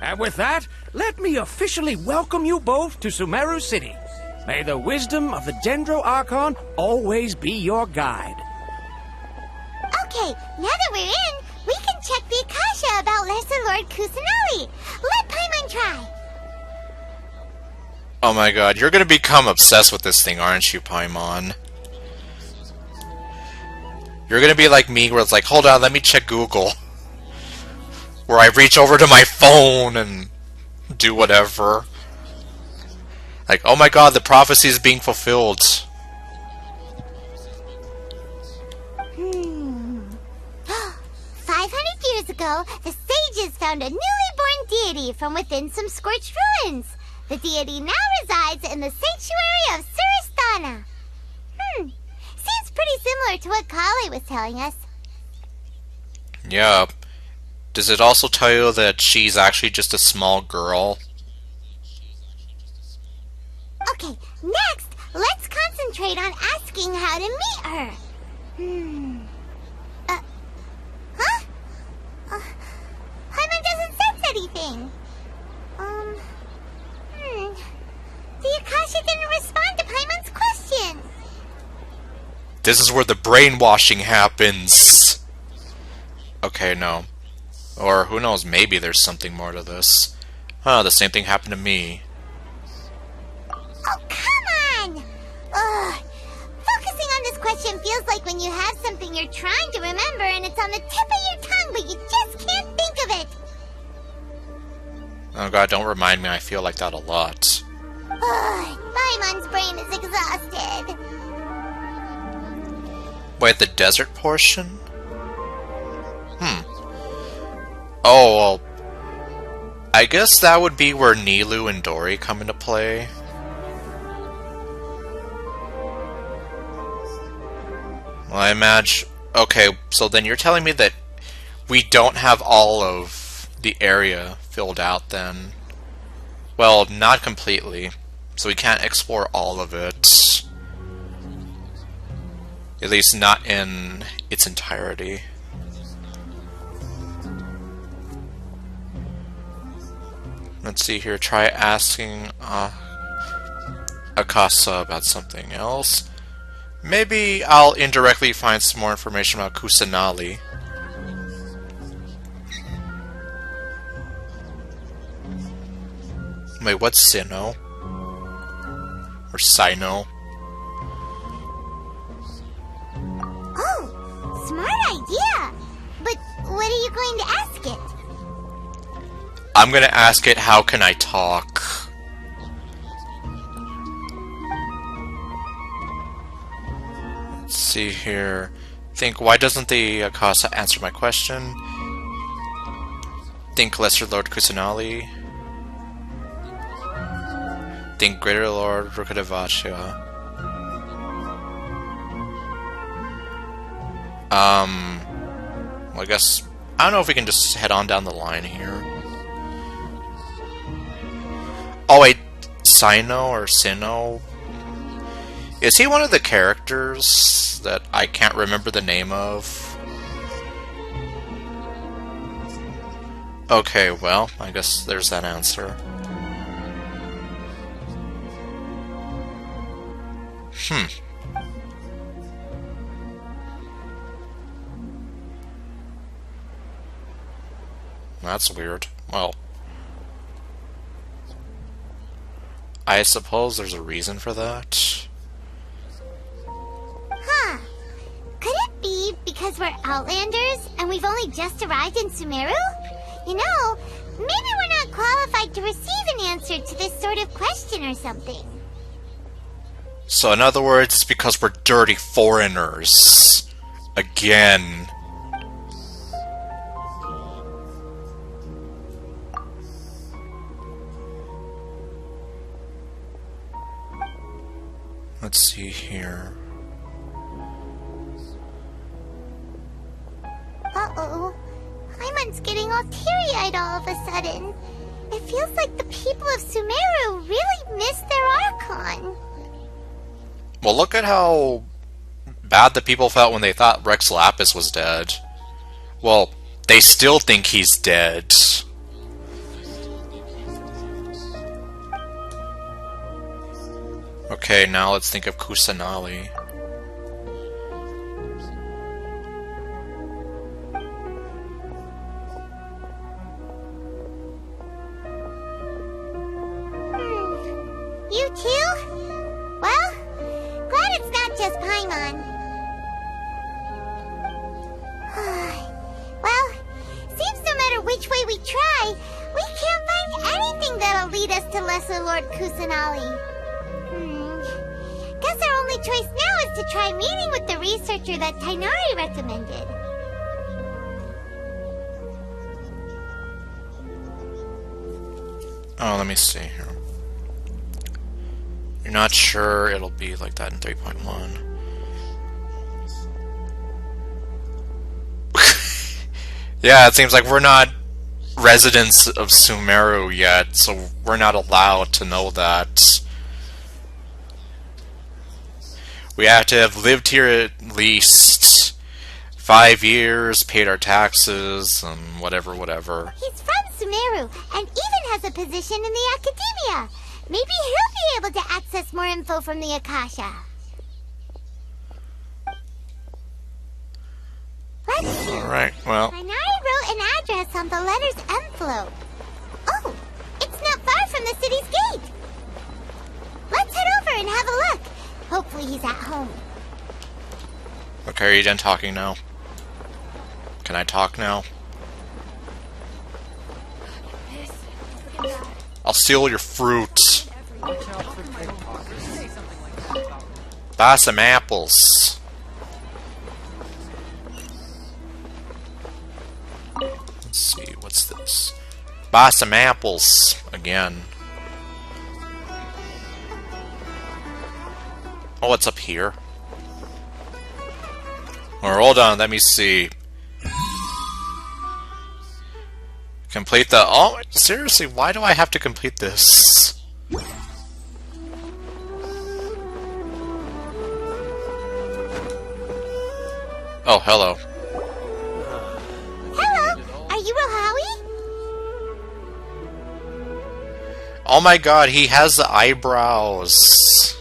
And with that, let me officially welcome you both to Sumeru City. May the wisdom of the Dendro Archon always be your guide.
Okay, now that we're in, we can check the Akasha about Lesser Lord Kusanali. Let Paimon try.
Oh my god, you're gonna become obsessed with this thing, aren't you, Paimon? You're gonna be like me, where it's like, hold on, let me check Google. Where I reach over to my phone and do whatever. Like, oh my god, the prophecy is being fulfilled.
500 years ago, the sages found a newly born deity from within some scorched ruins. The deity now resides in the sanctuary of Suristana. Seems pretty similar to what Kali was telling us.
Yeah. Does it also tell you that she's actually just a small girl?
Okay, next, let's concentrate on asking how to meet her. Paimon doesn't sense anything. The Akasha didn't respond to Paimon's question.
This is where the brainwashing happens. Okay, no. Or who knows, maybe there's something more to this. The same thing happened to me.
Oh, come on! Ugh. Focusing on this question feels like when you have something you're trying to remember and it's on the tip of your tongue, but you just can't think of it.
Oh god, don't remind me, I feel like that a lot.
Ugh. Paimon's brain is exhausted.
Wait, the desert portion? Oh, well, I guess that would be where Nilu and Dori come into play. Well, I imagine... Okay, so then you're telling me that we don't have all of the area filled out then? Well, not completely. So we can't explore all of it. At least not in its entirety. Let's see here, try asking Akasha about something else. Maybe I'll indirectly find some more information about Kusanali. Wait, what's Sinnoh? Or Sino?
Oh, smart idea! But what are you going to ask it?
I'm gonna ask it, how can I talk? Let's see here. Think, why doesn't the Akasha answer my question? Think Lesser Lord Kusanali. Think Greater Lord Rukadavacha. Well, I guess, I don't know if we can just head on down the line here. Oh wait, Sino or Sinnoh? Is he one of the characters that I can't remember the name of? Okay, well, I guess there's that answer. That's weird. Well, I suppose there's a reason for that.
Huh. Could it be because we're Outlanders and we've only just arrived in Sumeru? You know, maybe we're not qualified to receive an answer to this sort of question or something.
So in other words, it's because we're dirty foreigners. Again. Let's see here.
Uh-oh. Paimon's getting all teary-eyed all of a sudden. It feels like the people of Sumeru really missed their Archon.
Well, look at how bad the people felt when they thought Rex Lapis was dead. Well, they still think he's dead. Okay, now let's think of Kusanali.
You too? Well, glad it's not just Paimon. Well, seems no matter which way we try, we can't find anything that'll lead us to Lesser Lord Kusanali. Guess our only choice now is to try meeting with the researcher that Tighnari recommended.
Oh, let me see here. You're not sure it'll be like that in 3.1. Yeah, it seems like we're not residents of Sumeru yet, so we're not allowed to know that. We have to have lived here at least 5 years, paid our taxes, and whatever.
He's from Sumeru, and even has a position in the academia. Maybe he'll be able to access more info from the Akasha. Let's see.
Alright, well.
Tighnari wrote an address on the letter's envelope. Oh, it's not far from the city's gate. Let's head over and have a look. Hopefully he's at home.
Okay, are you done talking now? Can I talk now? I'll steal your fruit. Buy some apples. Let's see, what's this? Buy some apples again. Oh, what's up here? Or hold on, let me see. Complete the... Oh, seriously, why do I have to complete this? Oh, hello.
Hello, are you Rohawi?
Oh my god, he has the eyebrows.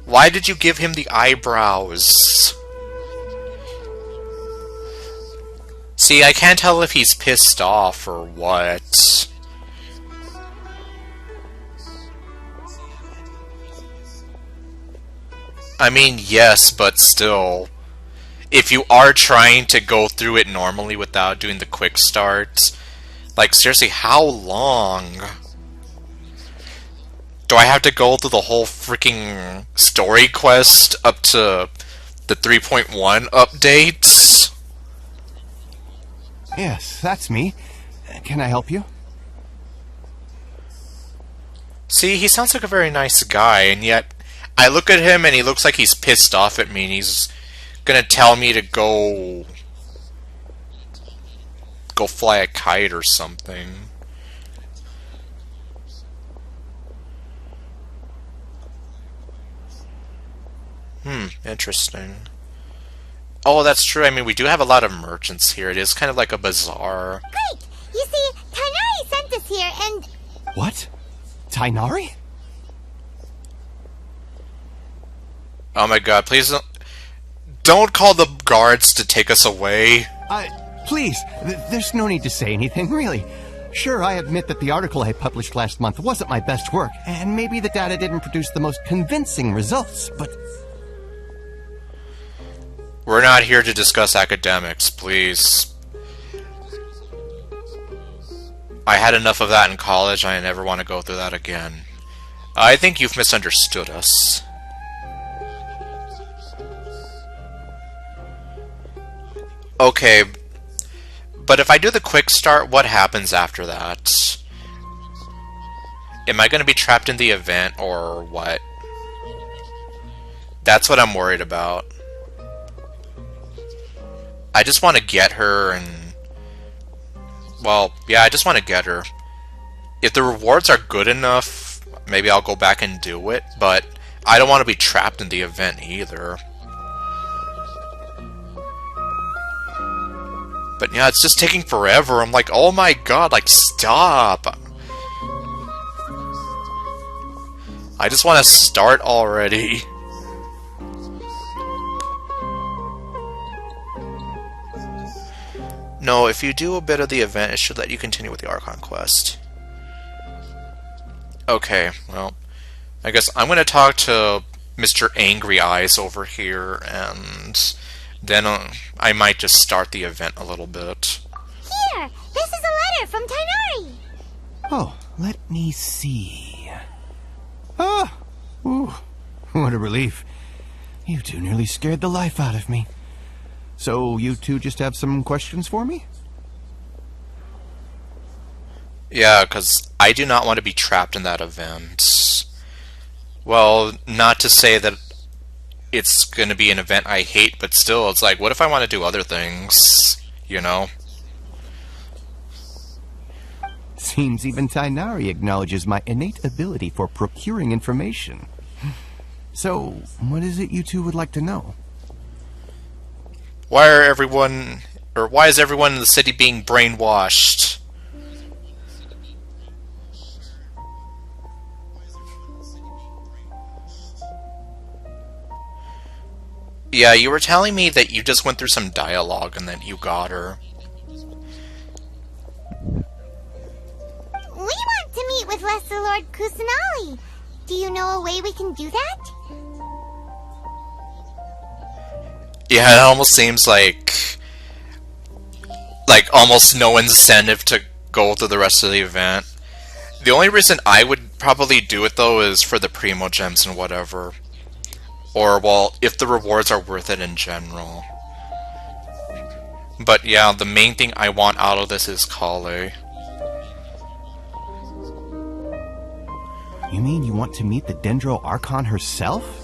Why did you give him the eyebrows? See, I can't tell if he's pissed off or what. I mean, yes, but still. If you are trying to go through it normally without doing the quick start, like, seriously, how long? Do I have to go through the whole freaking story quest up to the 3.1 updates?
Yes, that's me. Can I help you?
See, he sounds like a very nice guy, and yet I look at him and he looks like he's pissed off at me and he's gonna tell me to go fly a kite or something. Interesting. Oh, that's true. I mean, we do have a lot of merchants here. It is kind of like a bazaar.
Great! You see, Tighnari sent us here and...
What? Tighnari?
Oh my god, please don't call the guards to take us away.
Please, there's no need to say anything, really. Sure, I admit that the article I published last month wasn't my best work, and maybe the data didn't produce the most convincing results, but...
We're not here to discuss academics, please. I had enough of that in college, I never want to go through that again. I think you've misunderstood us. Okay, but if I do the quick start, what happens after that? Am I going to be trapped in the event, or what? That's what I'm worried about. I just want to get her and... Well, yeah, I just want to get her. If the rewards are good enough, maybe I'll go back and do it, but I don't want to be trapped in the event either. But yeah, it's just taking forever. I'm like, oh my god, like, stop! I just want to start already. No, if you do a bit of the event, it should let you continue with the Archon quest. Okay, well, I guess I'm going to talk to Mr. Angry Eyes over here, and then I might just start the event a little bit.
Here! This is a letter from Tighnari!
Oh, let me see. Ah! Ooh, what a relief. You two nearly scared the life out of me. So, you two just have some questions for me?
Yeah, because I do not want to be trapped in that event. Well, not to say that it's going to be an event I hate, but still, it's like, what if I want to do other things? You know?
Seems even Tighnari acknowledges my innate ability for procuring information. So, what is it you two would like to know?
Why is everyone in the city being brainwashed? Yeah, you were telling me that you just went through some dialogue and that you got her.
We want to meet with Lesser Lord Kusanali. Do you know a way we can do that?
Yeah, it almost seems like almost no incentive to go through the rest of the event. The only reason I would probably do it, though, is for the Primo Gems and whatever. Or, well, if the rewards are worth it in general. But yeah, the main thing I want out of this is Kale.
You mean you want to meet the Dendro Archon herself?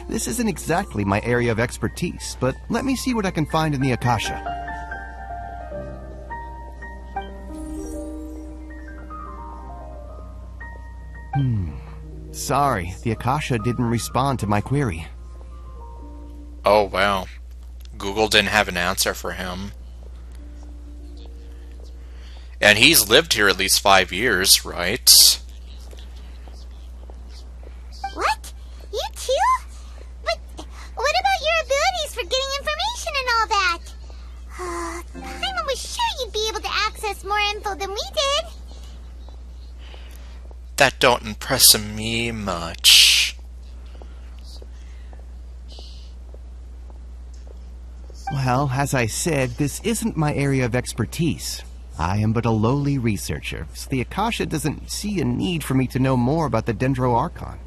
This isn't exactly my area of expertise, but let me see what I can find in the Akasha. Sorry, the Akasha didn't respond to my query.
Oh, wow. Google didn't have an answer for him. And he's lived here at least 5 years, right?
What? You too? But what about your abilities for getting information and all that? Paimon was sure you'd be able to access more info than we did.
That don't impress me much.
Well, as I said, this isn't my area of expertise. I am but a lowly researcher, so the Akasha doesn't see a need for me to know more about the Dendro Archon.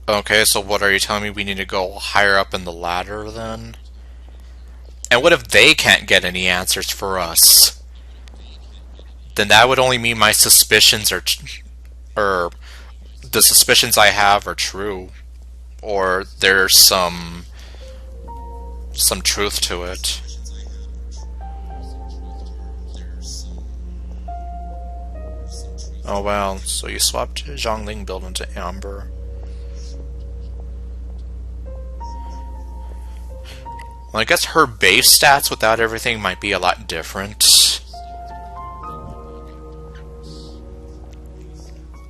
Okay, so what are you telling me? We need to go higher up in the ladder, then? And what if they can't get any answers for us? Then that would only mean my suspicions are... or the suspicions I have are true. Or there's some truth to it. Oh wow, so you swapped Zhongling build into Amber. Well, I guess her base stats without everything might be a lot different.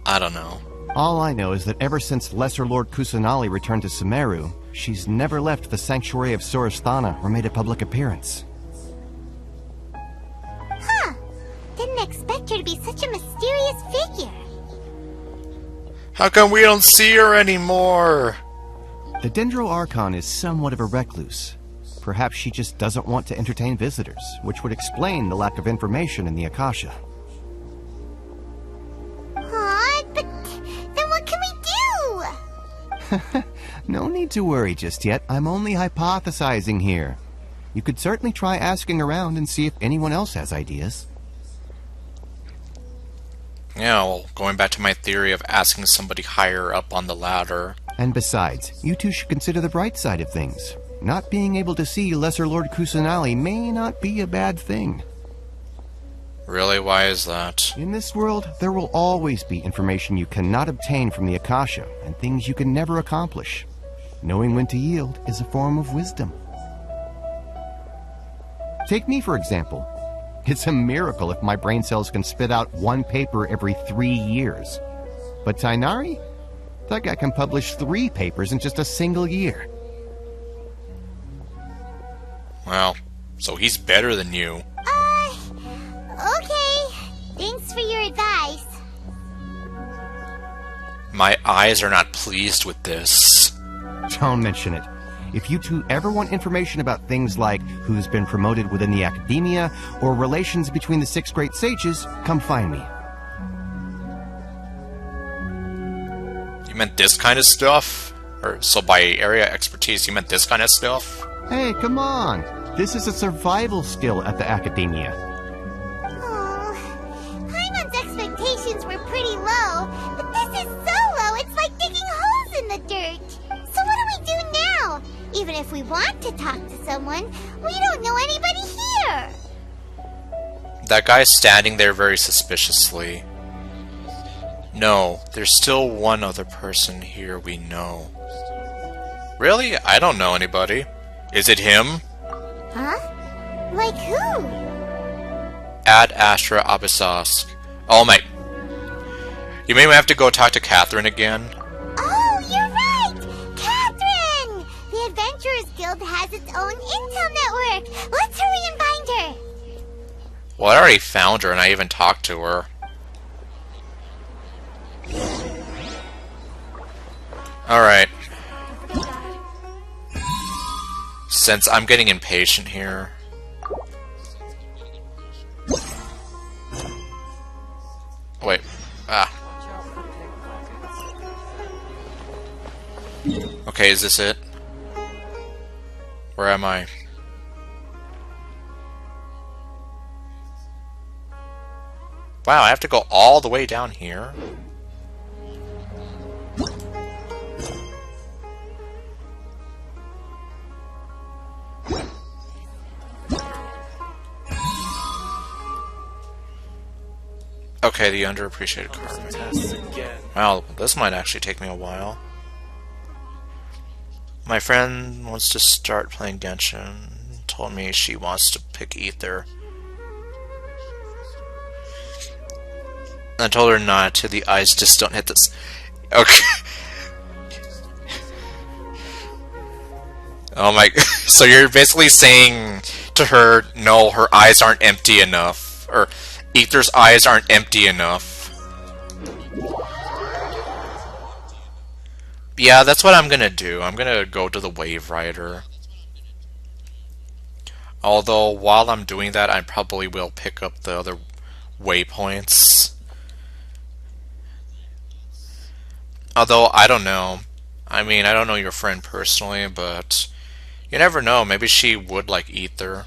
I don't know.
All I know is that ever since Lesser Lord Kusanali returned to Sumeru, she's never left the Sanctuary of Sorasthana or made a public appearance.
Huh. Didn't expect her to be such a mysterious figure.
How come we don't see her anymore?
The Dendro Archon is somewhat of a recluse. Perhaps she just doesn't want to entertain visitors, which would explain the lack of information in the Akasha.
But then what can we do?
No need to worry just yet. I'm only hypothesizing here. You could certainly try asking around and see if anyone else has ideas.
Yeah, well, going back to my theory of asking somebody higher up on the ladder.
And besides, you two should consider the bright side of things. Not being able to see Lesser Lord Kusanali may not be a bad thing.
Really? Why is that?
In this world, there will always be information you cannot obtain from the Akasha, and things you can never accomplish. Knowing when to yield is a form of wisdom. Take me, for example. It's a miracle if my brain cells can spit out one paper every 3 years. But Tainari? That guy can publish 3 papers in just a single year.
Well, so he's better than you.
Okay. Thanks for your advice.
My eyes are not pleased with this.
Don't mention it. If you two ever want information about things like who's been promoted within the academia or relations between the 6 great sages, come find me.
You meant this kind of stuff? Or so by area expertise, you meant this kind of stuff?
Hey, come on. This is a survival skill at the academia.
Oh, Paimon's expectations were pretty low, but this is so low it's like digging holes in the dirt. So what do we do now? Even if we want to talk to someone, we don't know anybody here.
That guy's standing there very suspiciously. No, there's still one other person here we know. Really? I don't know anybody. Is it him?
Huh? Like who?
Ad Astra Abyssask. Oh my... You may have to go talk to Catherine again.
Oh, you're right! Catherine! The Adventurers Guild has its own intel network. Let's hurry and find her.
Well, I already found her and I even talked to her. Alright. Since I'm getting impatient here. Wait. Ah. Okay, is this it? Where am I? Wow, I have to go all the way down here? Okay, the underappreciated carving. Wow, this might actually take me a while. My friend wants to start playing Genshin. Told me she wants to pick Ether. I told her not to. The eyes just don't hit this. Okay. Oh my. So you're basically saying to her, no, her eyes aren't empty enough. Or Ether's eyes aren't empty enough. Yeah, that's what I'm gonna do. I'm gonna go to the Wave Rider. Although, while I'm doing that, I probably will pick up the other waypoints. Although, I don't know. I mean, I don't know your friend personally, but you never know. Maybe she would like Ether.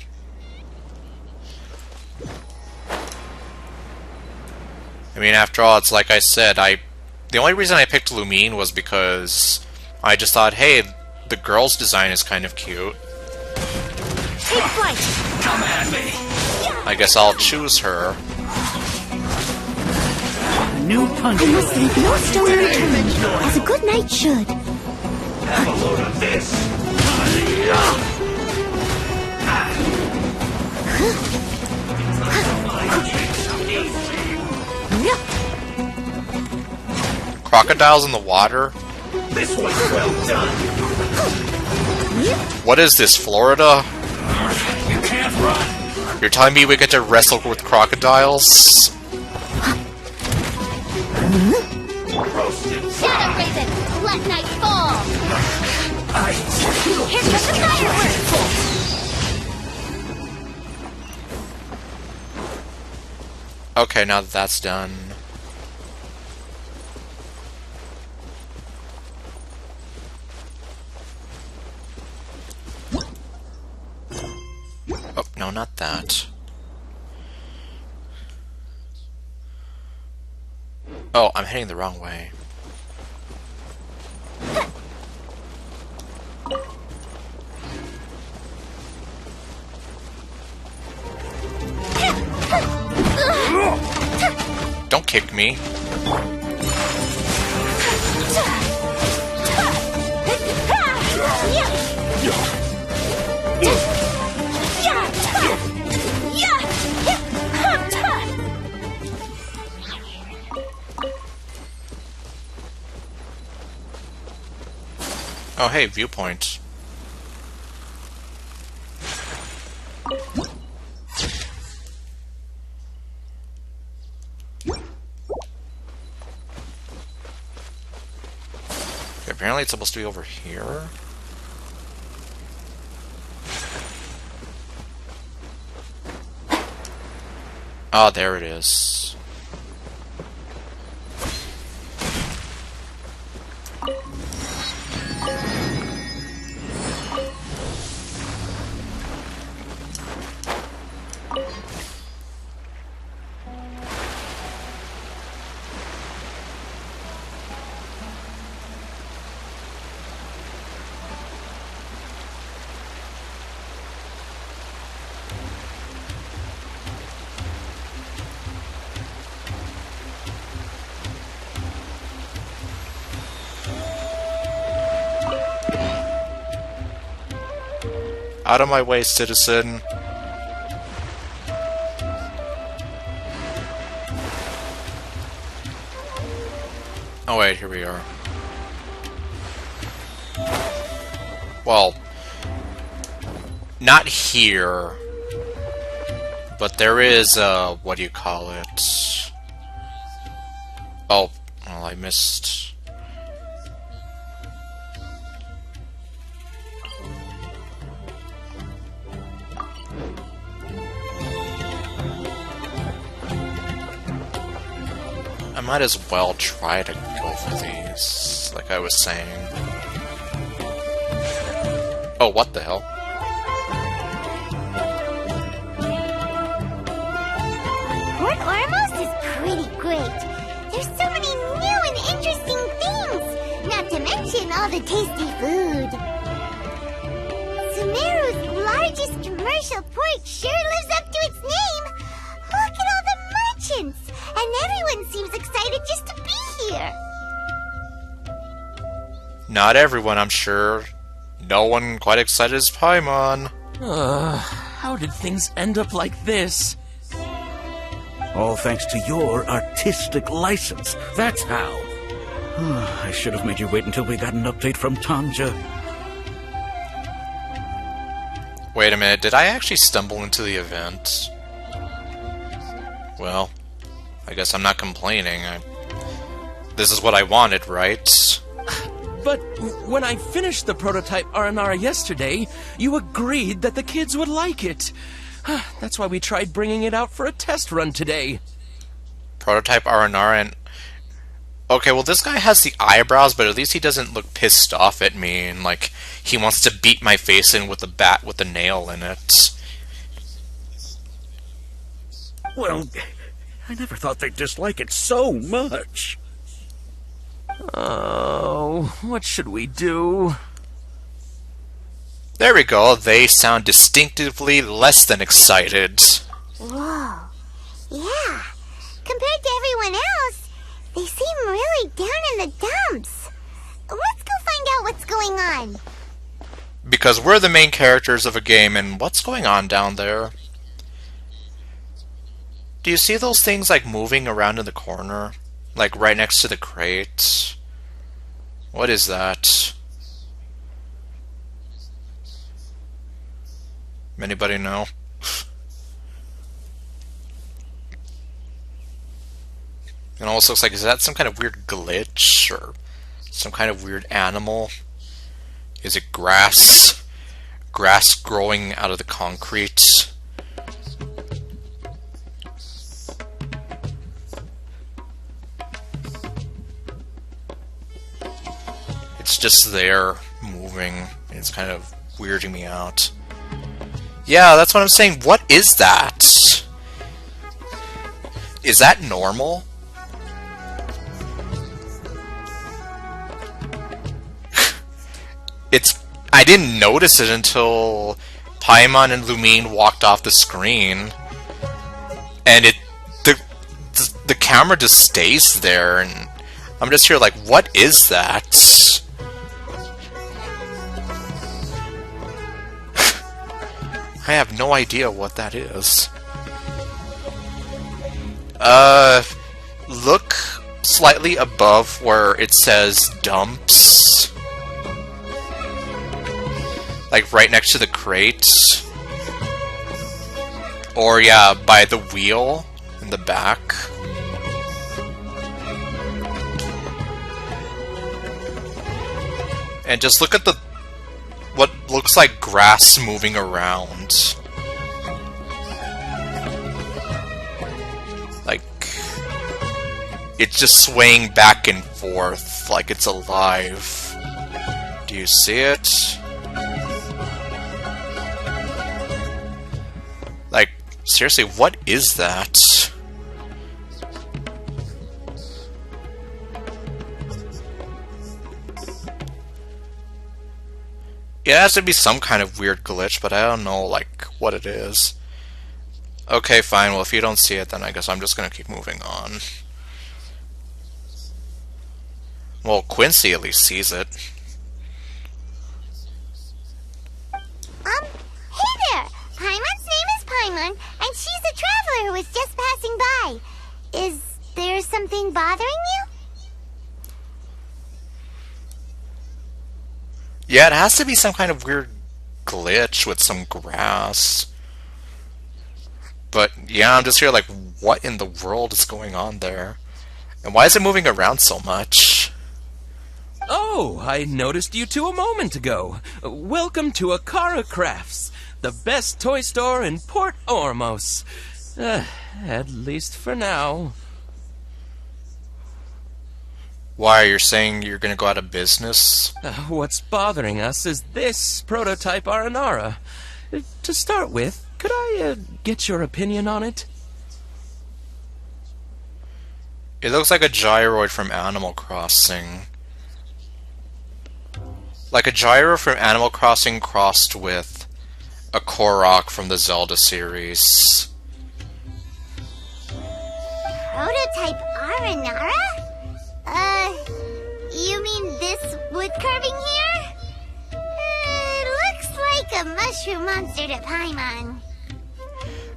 I mean, after all, it's like I said, the only reason I picked Lumine was because I just thought, hey, the girl's design is kind of cute.
Take flight!
Come at me!
I guess I'll choose her.
New punch. I must leave no stone unturned, as a good knight should.
Have a load of this!
Crocodiles in the water?
This was well done!
What is this, Florida?
You can't run!
You're telling me we get to wrestle with crocodiles?
Roasted!
Shadow Raven, let night fall! Here comes the fireworks!
Okay, now that that's done. Oh, no, not that. Oh, I'm heading the wrong way. Don't kick me. Oh, hey, viewpoint. Apparently it's supposed to be over here. Oh, there it is. Out of my way, citizen. Oh wait, here we are. Well, not here, but there is what do you call it? Oh, well, I missed. I might as well try to go for these, like I was saying. Oh, what the hell?
Port Ormos is pretty great. There's so many new and interesting things, not to mention all the tasty food. Sumeru's largest commercial port sure lives up to its name. Look at all the merchants, and everyone seems excited just to be here.
Not everyone, I'm sure. No one quite excited as Paimon.
How did things end up like this?
All thanks to your artistic license. That's how. I should have made you wait until we got an update from Tanja.
Wait a minute, did I actually stumble into the event? Well, I guess I'm not complaining. This is what I wanted, right?
But when I finished the prototype Aranara yesterday, you agreed that the kids would like it. That's why we tried bringing it out for a test run today.
Prototype Aranara and... Okay, well this guy has the eyebrows, but at least he doesn't look pissed off at me and like he wants to beat my face in with a bat with a nail in it.
Well, I never thought they'd dislike it so much.
Oh, what should we do?
There we go, they sound distinctively less than excited.
Whoa. Yeah. Compared to everyone else, they seem really down in the dumps. Let's go find out what's going on.
Because we're the main characters of a game, and what's going on down there? Do you see those things like moving around in the corner? Like right next to the crate? What is that? Anybody know? It almost looks like, is that some kind of weird glitch? Or some kind of weird animal? Is it grass? Grass growing out of the concrete? It's just there, moving. It's kind of weirding me out. Yeah, that's what I'm saying. What is that? Is that normal? I didn't notice it until Paimon and Lumine walked off the screen, and the camera just stays there, and I'm just here like, what is that? I have no idea what that is. Look slightly above where it says dumps. Like right next to the crate. Or yeah, by the wheel in the back. And just look at what looks like grass moving around. Like, it's just swaying back and forth like it's alive. Do you see it? Like, seriously, what is that? It has to be some kind of weird glitch, but I don't know, like, what it is. Okay, fine. Well, if you don't see it, then I guess I'm just gonna keep moving on. Well, Quincy at least sees it.
Hey there! Paimon's name is Paimon, and she's a traveler who was just passing by. Is there something bothering you?
Yeah, it has to be some kind of weird glitch with some grass. But yeah, I'm just here like, what in the world is going on there? And why is it moving around so much?
Oh, I noticed you two a moment ago. Welcome to Akara Crafts, the best toy store in Port Ormos. At least for now.
Why, you're saying you're gonna go out of business?
What's bothering us is this prototype Aranara. To start with, could I get your opinion on it?
It looks like a gyroid from Animal Crossing. Like a gyro from Animal Crossing crossed with a Korok from the Zelda series.
Prototype Aranara? You mean this wood carving here? Looks like a mushroom monster to Paimon.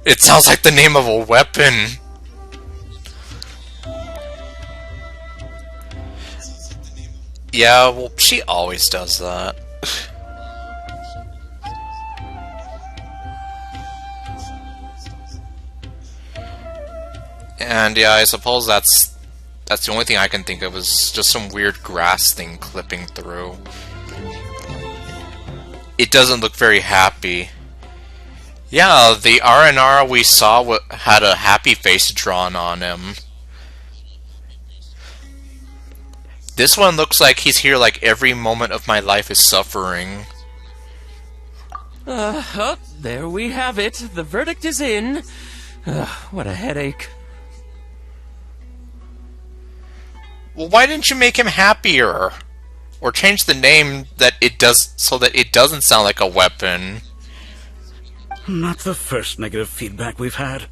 It sounds like the name of a weapon. Yeah, well, she always does that. And yeah, I suppose that's the only thing I can think of is just some weird grass thing clipping through. It doesn't look very happy. Yeah, the Aranara we saw had a happy face drawn on him. This one looks like he's here like every moment of my life is suffering.
Oh, there we have it. The verdict is in. What a headache.
Well, why didn't you make him happier? Or change the name that it does so that it doesn't sound like a weapon?
Not the first negative feedback we've had.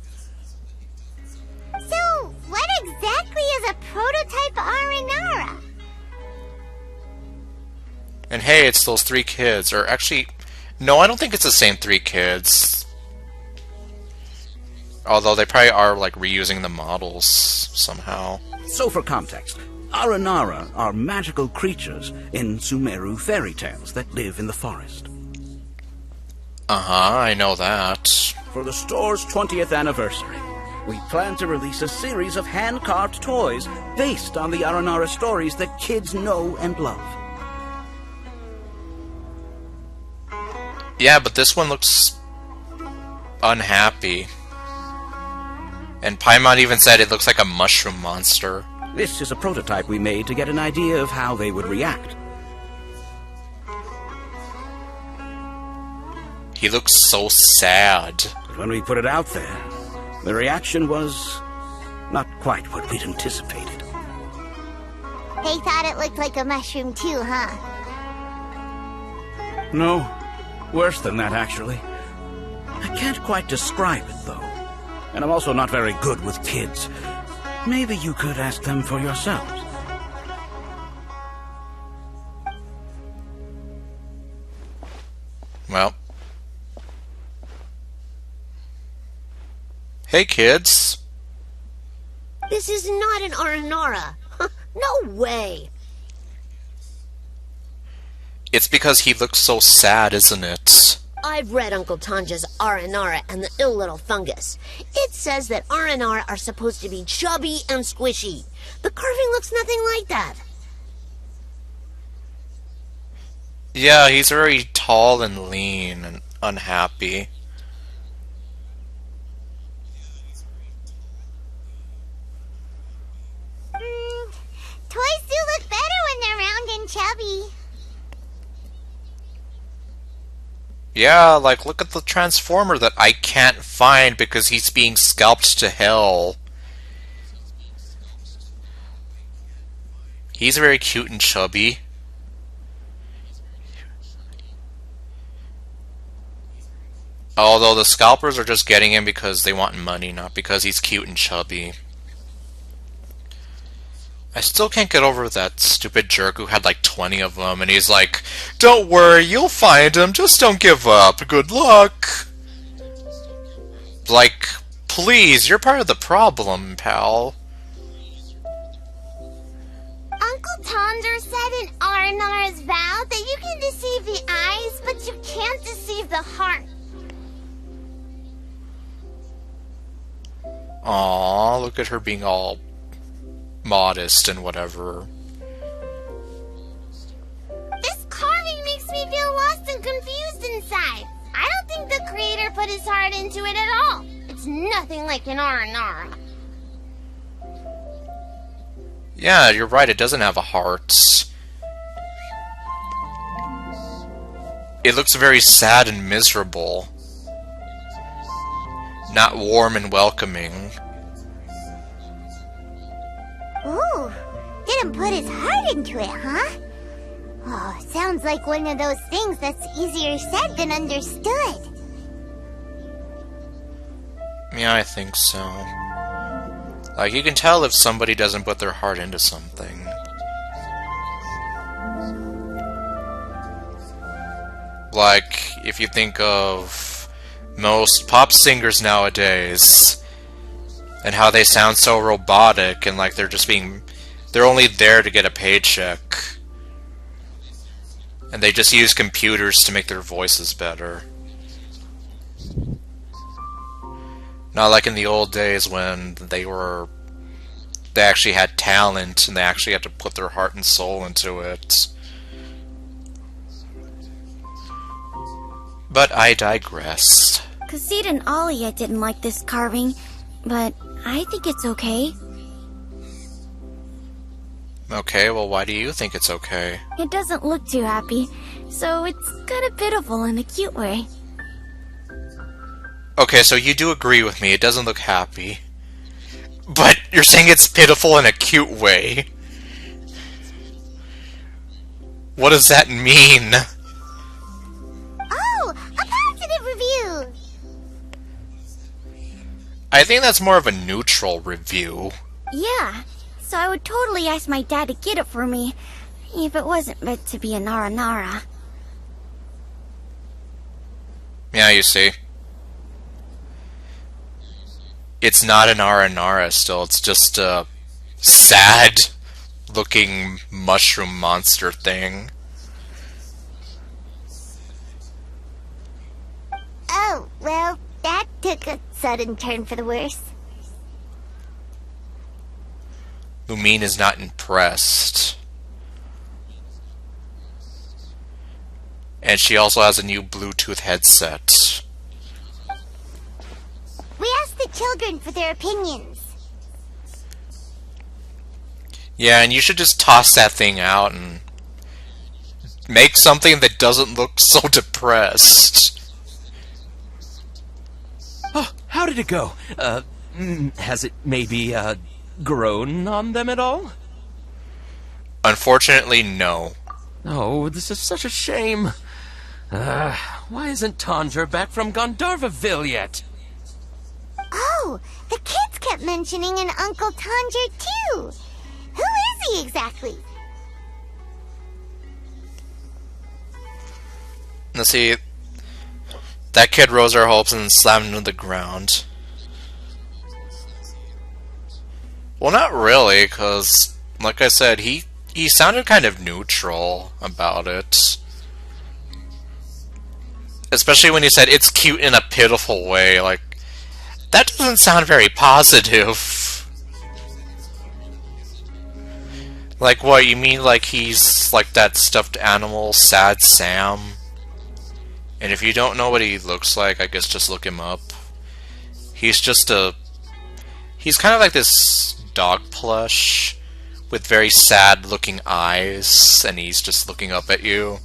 So, what exactly is a prototype Aranara?
And hey, it's those 3 kids. Or actually, no, I don't think it's the same 3 kids. Although they probably are like reusing the models somehow.
So for context, Aranara are magical creatures in Sumeru fairy tales that live in the forest.
Uh-huh, I know that.
For the store's 20th anniversary, we plan to release a series of hand-carved toys based on the Aranara stories that kids know and love.
Yeah, but this one looks unhappy. And Paimon even said it looks like a mushroom monster.
This is a prototype we made to get an idea of how they would react.
He looks so sad.
But when we put it out there, the reaction was not quite what we'd anticipated.
They thought it looked like a mushroom too, huh?
No, worse than that, actually. I can't quite describe it, though. And I'm also not very good with kids. Maybe you could ask them for yourselves.
Well. Hey, kids.
This is not an Aranara. No way.
It's because he looks so sad, isn't it?
I've read Uncle Tanja's Aranara and the Ill Little Fungus. It says that Aranara are supposed to be chubby and squishy. The carving looks nothing like that.
Yeah, he's very tall and lean and unhappy.
Toys do look better when they're round and chubby.
Yeah, like, look at the Transformer that I can't find because he's being scalped to hell. He's very cute and chubby. Although the scalpers are just getting him because they want money, not because he's cute and chubby. I still can't get over that stupid jerk who had like 20 of them, and he's like, "Don't worry, you'll find him, just don't give up, good luck." Like, please, you're part of the problem, pal.
Uncle Tonder said in Aranara's vow that you can deceive the eyes, but you can't deceive the heart.
Aww, look at her being all modest and whatever.
This carving makes me feel lost and confused inside. I don't think the creator put his heart into it at all. It's nothing like an Aranara.
Yeah, you're right, it doesn't have a heart. It looks very sad and miserable. Not warm and welcoming.
Ooh, didn't put his heart into it, huh? Oh, sounds like one of those things that's easier said than understood.
Yeah, I think so. Like, you can tell if somebody doesn't put their heart into something. Like, if you think of most pop singers nowadays, and how they sound so robotic, and like they're only there to get a paycheck. And they just use computers to make their voices better. Not like in the old days when they actually had talent, and they actually had to put their heart and soul into it. But I digress.
Kassid and Alia didn't like this carving, but I think it's okay.
Okay, well, why do you think it's okay?
It doesn't look too happy, so it's kind of pitiful in a cute way.
Okay, so you do agree with me, it doesn't look happy. But you're saying it's pitiful in a cute way. What does that mean?
Oh, a positive review!
I think that's more of a neutral review.
Yeah, so I would totally ask my dad to get it for me, if it wasn't meant to be a Naranara.
Yeah, you see. It's not an Aranara still, it's just a sad-looking mushroom monster thing.
Oh, well, that took a sudden turn for the worse.
Lumine is not impressed. And she also has a new Bluetooth headset.
We asked the children for their opinions.
Yeah, and you should just toss that thing out and make something that doesn't look so depressed.
Oh, how did it go? Has it maybe, grown on them at all?
Unfortunately, no.
Oh, this is such a shame. Why isn't Tanger back from Gandharvaville yet?
Oh, the kids kept mentioning an Uncle Tanger too. Who is he exactly?
Let's see. That kid rose our hopes and slammed into the ground. Well, not really, because, like I said, he sounded kind of neutral about it. Especially when he said, it's cute in a pitiful way. Like, that doesn't sound very positive. Like, what, you mean like he's like that stuffed animal, Sad Sam? And if you don't know what he looks like, I guess just look him up. He's just he's kind of like this dog plush with very sad looking eyes, and he's just looking up at you.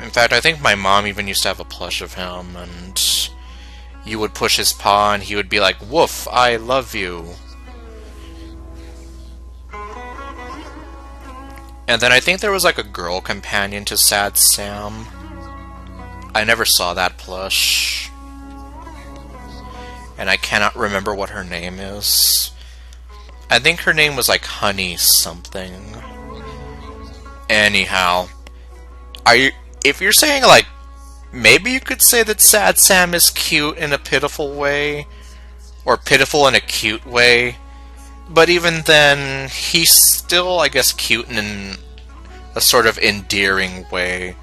In fact, I think my mom even used to have a plush of him, and you would push his paw and he would be like, "Woof, I love you." And then I think there was like a girl companion to Sad Sam. I never saw that plush. And I cannot remember what her name is. I think her name was like Honey something. Anyhow, if you're saying like, maybe you could say that Sad Sam is cute in a pitiful way, or pitiful in a cute way, but even then, he's still, I guess, cute in a sort of endearing way,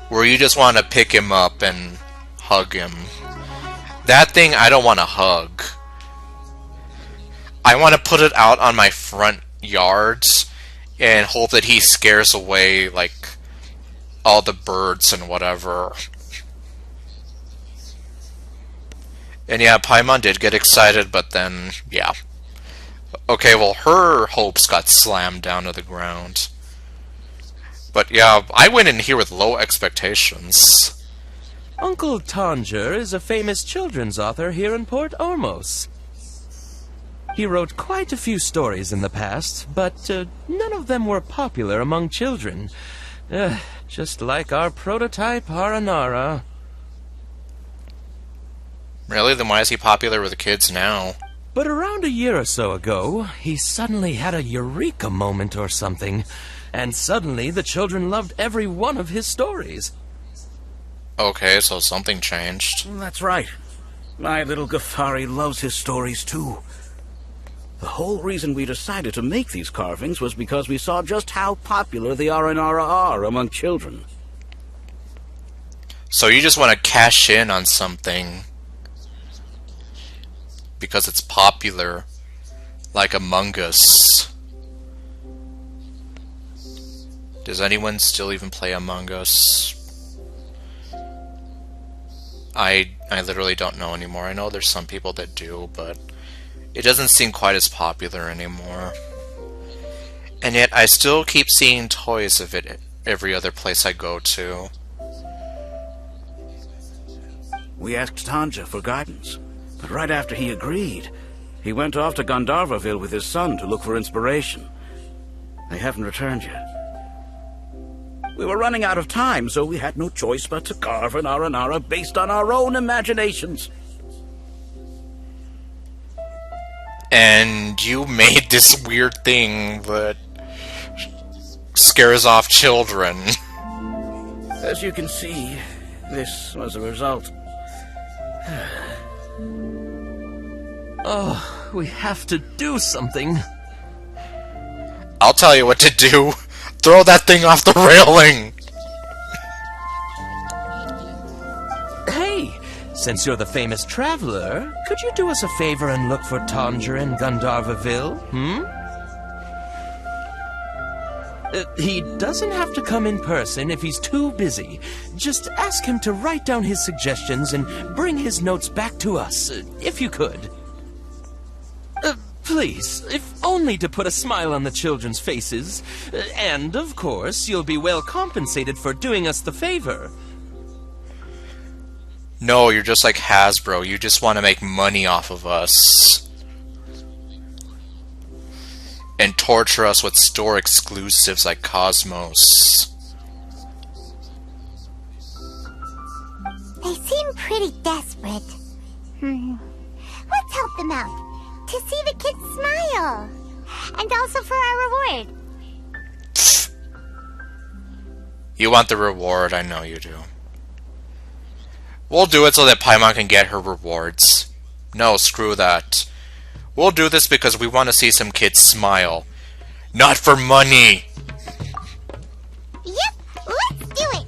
where you just want to pick him up and hug him. That thing, I don't want to hug. I want to put it out on my front yards and hope that he scares away, like, all the birds and whatever. And yeah, Paimon did get excited, but then, yeah. Okay, well, her hopes got slammed down to the ground. But yeah, I went in here with low expectations.
Uncle Tanger is a famous children's author here in Port Ormos. He wrote quite a few stories in the past, but none of them were popular among children. Just like our prototype Aranara.
Really? Then why is he popular with the kids now?
But around a year or so ago, he suddenly had a eureka moment or something, and suddenly the children loved every one of his stories.
Okay, so something changed.
That's right. My little Ghaffari loves his stories too. The whole reason we decided to make these carvings was because we saw just how popular the Aranara are among children.
So you just want to cash in on something because it's popular, like Among Us. Does anyone still even play Among Us? I literally don't know anymore. I know there's some people that do, but it doesn't seem quite as popular anymore. And yet I still keep seeing toys of it every other place I go to.
We asked Tanja for guidance, but right after he agreed, he went off to Gandharvaville with his son to look for inspiration. They haven't returned yet. We were running out of time, so we had no choice but to carve an Aranara based on our own imaginations.
And you made this weird thing that scares off children.
As you can see, this was the result.
Oh, we have to do something.
I'll tell you what to do. Throw that thing off the railing!
Hey, since you're the famous traveler, could you do us a favor and look for Tanger in Gandharvaville, he doesn't have to come in person if he's too busy. Just ask him to write down his suggestions and bring his notes back to us, if you could. Please, if only to put a smile on the children's faces. And, of course, you'll be well compensated for doing us the favor.
No, you're just like Hasbro. You just want to make money off of us. and torture us with store exclusives like Cosmos.
They seem pretty desperate. Let's help them out. To see the kids smile. And also for our reward.
You want the reward, I know you do. We'll do it so that Paimon can get her rewards. No, screw that. We'll do this because we want to see some kids smile. Not for money!
Yep, let's do it!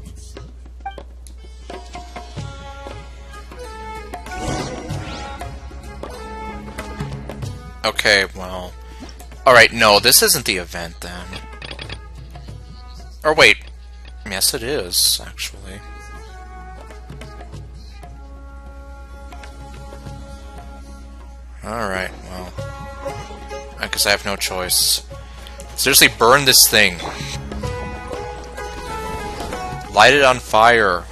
Okay, well... Alright, no, this isn't the event then. Or wait. Yes, it is, actually. Alright, well... I guess I have no choice. Seriously, burn this thing. Light it on fire.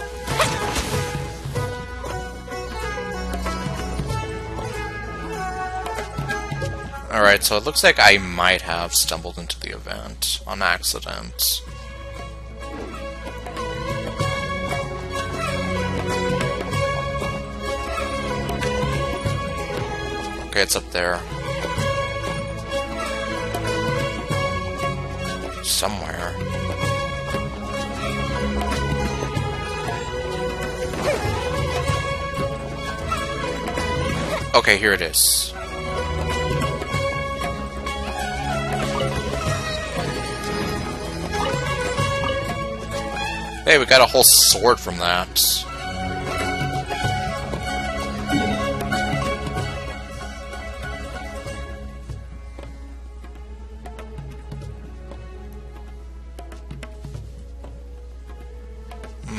Alright, so it looks like I might have stumbled into the event on accident. Okay, it's up there. Somewhere. Okay, here it is. Hey, we got a whole sword from that.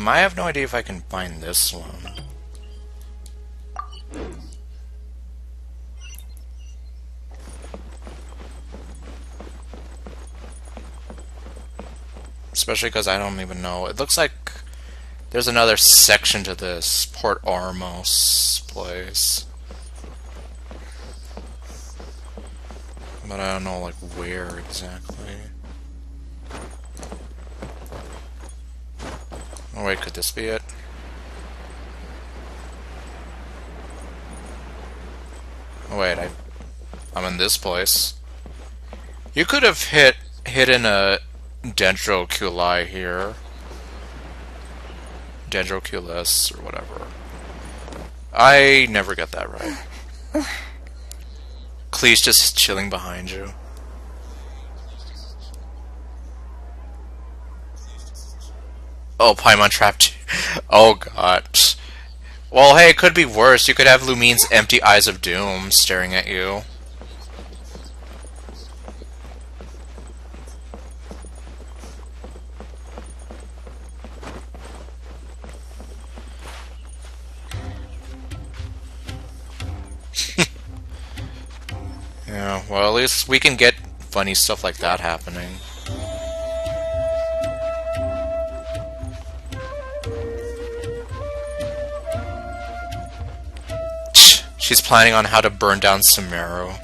I have no idea if I can find this one. Especially because I don't even know. It looks like there's another section to this Port Ormos place. But I don't know, like, where exactly. Oh wait, could this be it? Oh wait, I'm in this place. You could have hidden a Dendro Archon here. Dendro Archon or whatever. I never get that right. Clee's just chilling behind you. Oh, Paimon trapped you. Oh god. Well, hey, it could be worse. You could have Lumine's empty eyes of doom staring at you. Yeah, well, at least we can get funny stuff like that happening. She's planning on how to burn down Sumeru.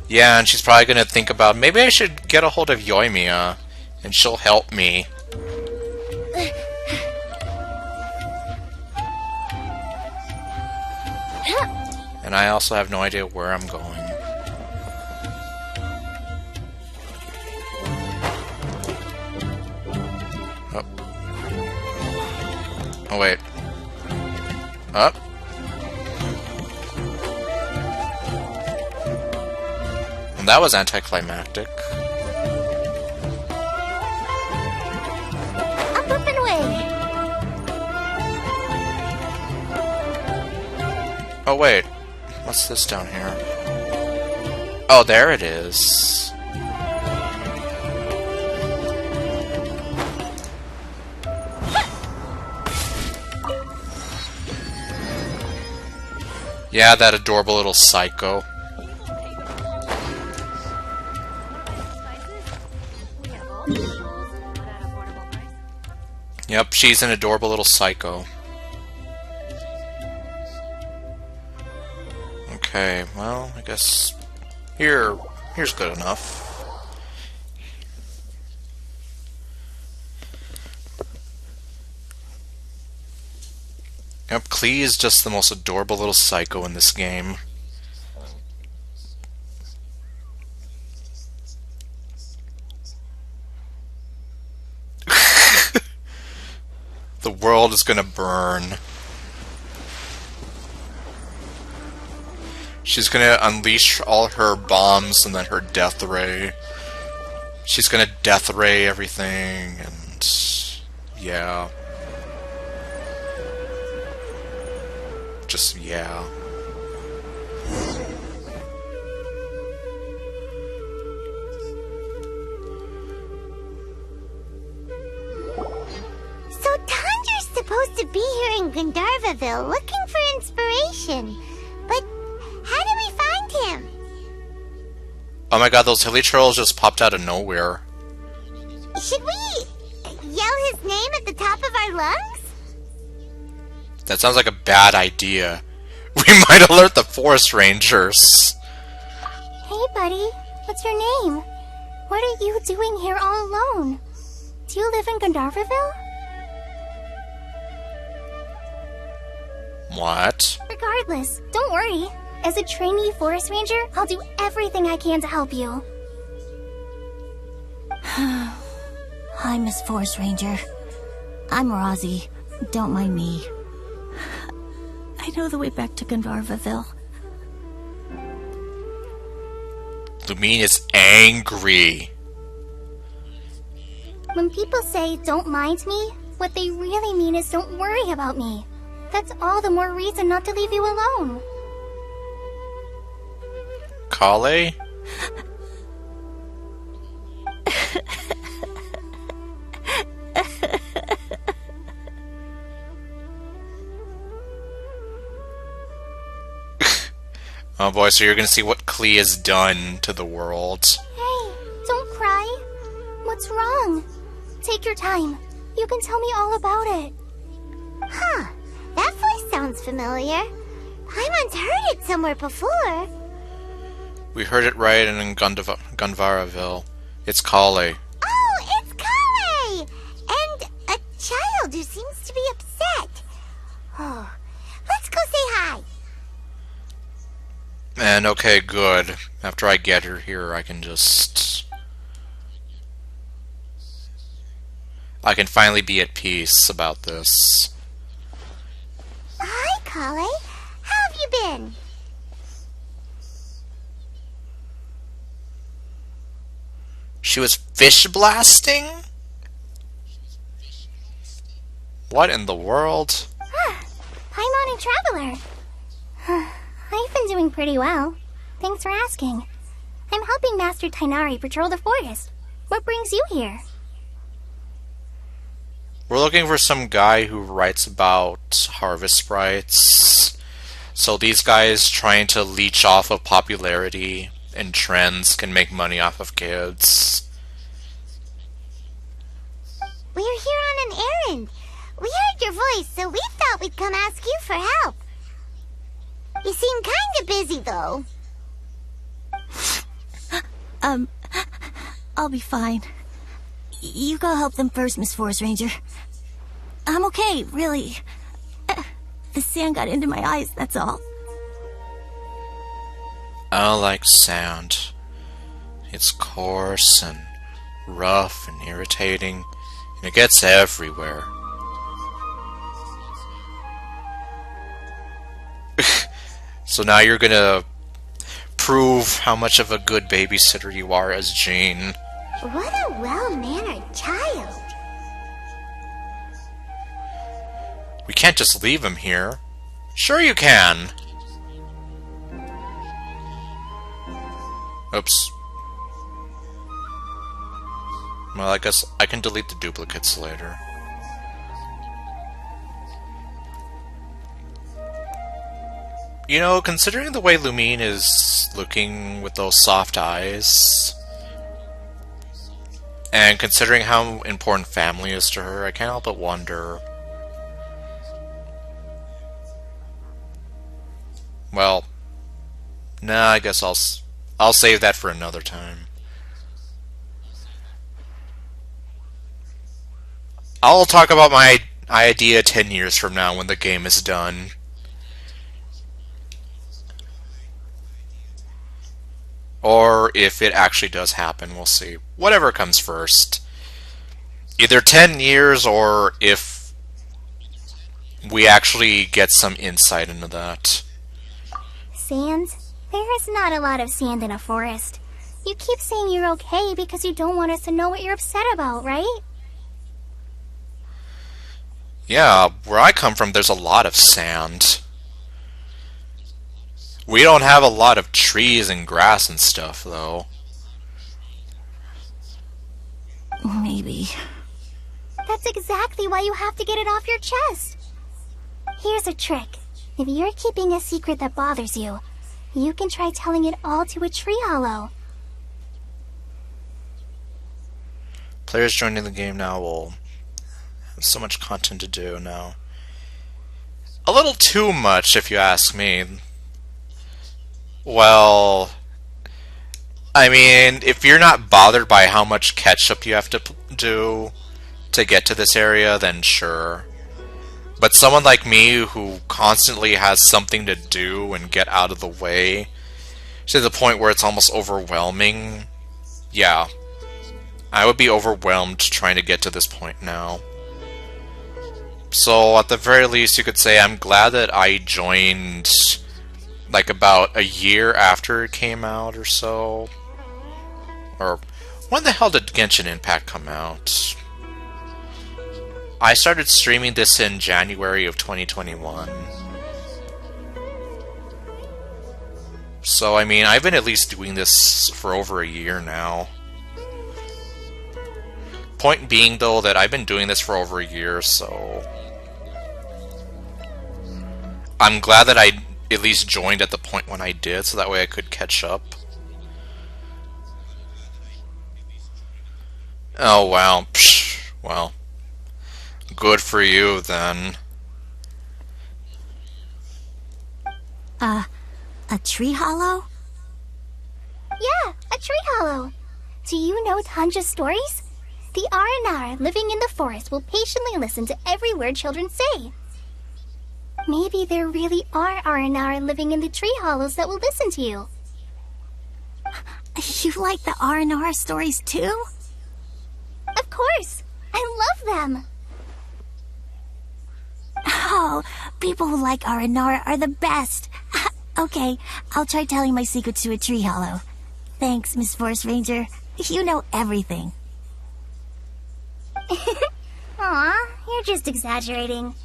Yeah, and she's probably gonna think about, maybe I should get a hold of Yoimiya, and she'll help me. And I also have no idea where I'm going. Oh. Oh wait. Up. Well, that was anticlimactic.
Up and away.
Oh wait. What's this down here? Oh, there it is. Yeah, that adorable little psycho. Yep, she's an adorable little psycho. Okay, well, I guess here's good enough. Yep, Klee is just the most adorable little psycho in this game. The world is gonna burn. She's gonna unleash all her bombs and then her death ray. She's gonna death ray everything, and yeah. Just, yeah.
So Tandra's supposed to be here in Gandharvaville looking for inspiration. But how do we find him?
Oh my god, those hilly trolls just popped out of nowhere.
Should we yell his name at the top of our lungs?
That sounds like a bad idea. We might alert the forest rangers.
Hey, buddy. What's your name? What are you doing here all alone? Do you live in Gandharvaville?
What?
Regardless, don't worry. As a trainee forest ranger, I'll do everything I can to help you.
Hi, Miss Forest Ranger. I'm Rozzy. Don't mind me. I know the way back to Gandharvaville.
Lumine is angry.
When people say, don't mind me, what they really mean is don't worry about me. That's all the more reason not to leave you alone.
Kale? Oh boy, so you're gonna see what Klee has done to the world.
Hey, don't cry. What's wrong? Take your time. You can tell me all about it.
Huh, that voice sounds familiar. Paimon's heard it somewhere before.
We heard it right in Gandvaraville. It's Kale.
Oh, it's Kale! And a child who seems to be upset. Oh, let's go say hi.
And okay, good. After I get her here, I can just... I can finally be at peace about this.
Hi, Kale. How have you been?
She was fish blasting? What in the world?
Paimon and Traveler. I've been doing pretty well. Thanks for asking. I'm helping Master Tighnari patrol the forest. What brings you here?
We're looking for some guy who writes about harvest sprites. So these guys trying to leech off of popularity and trends can make money off of kids.
We're here on an errand. We heard your voice, so we thought we'd come ask you for help. You seem kinda busy, though.
I'll be fine. You go help them first, Miss Forest Ranger. I'm okay, really. The sand got into my eyes, that's all.
I don't like sound. It's coarse and rough and irritating, and it gets everywhere. So now you're gonna prove how much of a good babysitter you are as Jane.
What a well-mannered child.
We can't just leave him here. Sure you can. Oops. Well, I guess I can delete the duplicates later. You know, considering the way Lumine is looking with those soft eyes, and considering how important family is to her, I can't help but wonder... Well, Nah, I guess I'll save that for another time. I'll talk about my idea 10 years from now when the game is done. Or if it actually does happen, we'll see. Whatever comes first. Either 10 years or if we actually get some insight into that.
Sand? There is not a lot of sand in a forest. You keep saying you're okay because you don't want us to know what you're upset about, right?
Yeah, where I come from, there's a lot of sand. We don't have a lot of trees and grass and stuff, though.
Maybe.
That's exactly why you have to get it off your chest. Here's a trick. If you're keeping a secret that bothers you, you can try telling it all to a tree hollow.
Players joining the game now will have so much content to do now. A little too much, if you ask me. Well, I mean, if you're not bothered by how much catch-up you have to do to get to this area, then sure. But someone like me who constantly has something to do and get out of the way, to the point where it's almost overwhelming, yeah. I would be overwhelmed trying to get to this point now. So, at the very least, you could say I'm glad that I joined like about a year after it came out or so. Or when the hell did Genshin Impact come out? I started streaming this in January of 2021. So, I mean, I've been at least doing this for over a year now. Point being, though, that I've been doing this for over a year, so I'm glad that I at least joined at the point when I did, so that way I could catch up. Oh, wow. Psh, well. Good for you, then.
A tree hollow?
Yeah, a tree hollow. Do you know Tanja's stories? The Aranara living in the forest will patiently listen to every word children say. Maybe there really are Aranara living in the tree hollows that will listen to you.
You like the Aranara stories too?
Of course! I love them!
Oh, people who like Aranara are the best. Okay, I'll try telling my secret to a tree hollow. Thanks, Miss Forest Ranger. You know everything.
Aw, you're just exaggerating.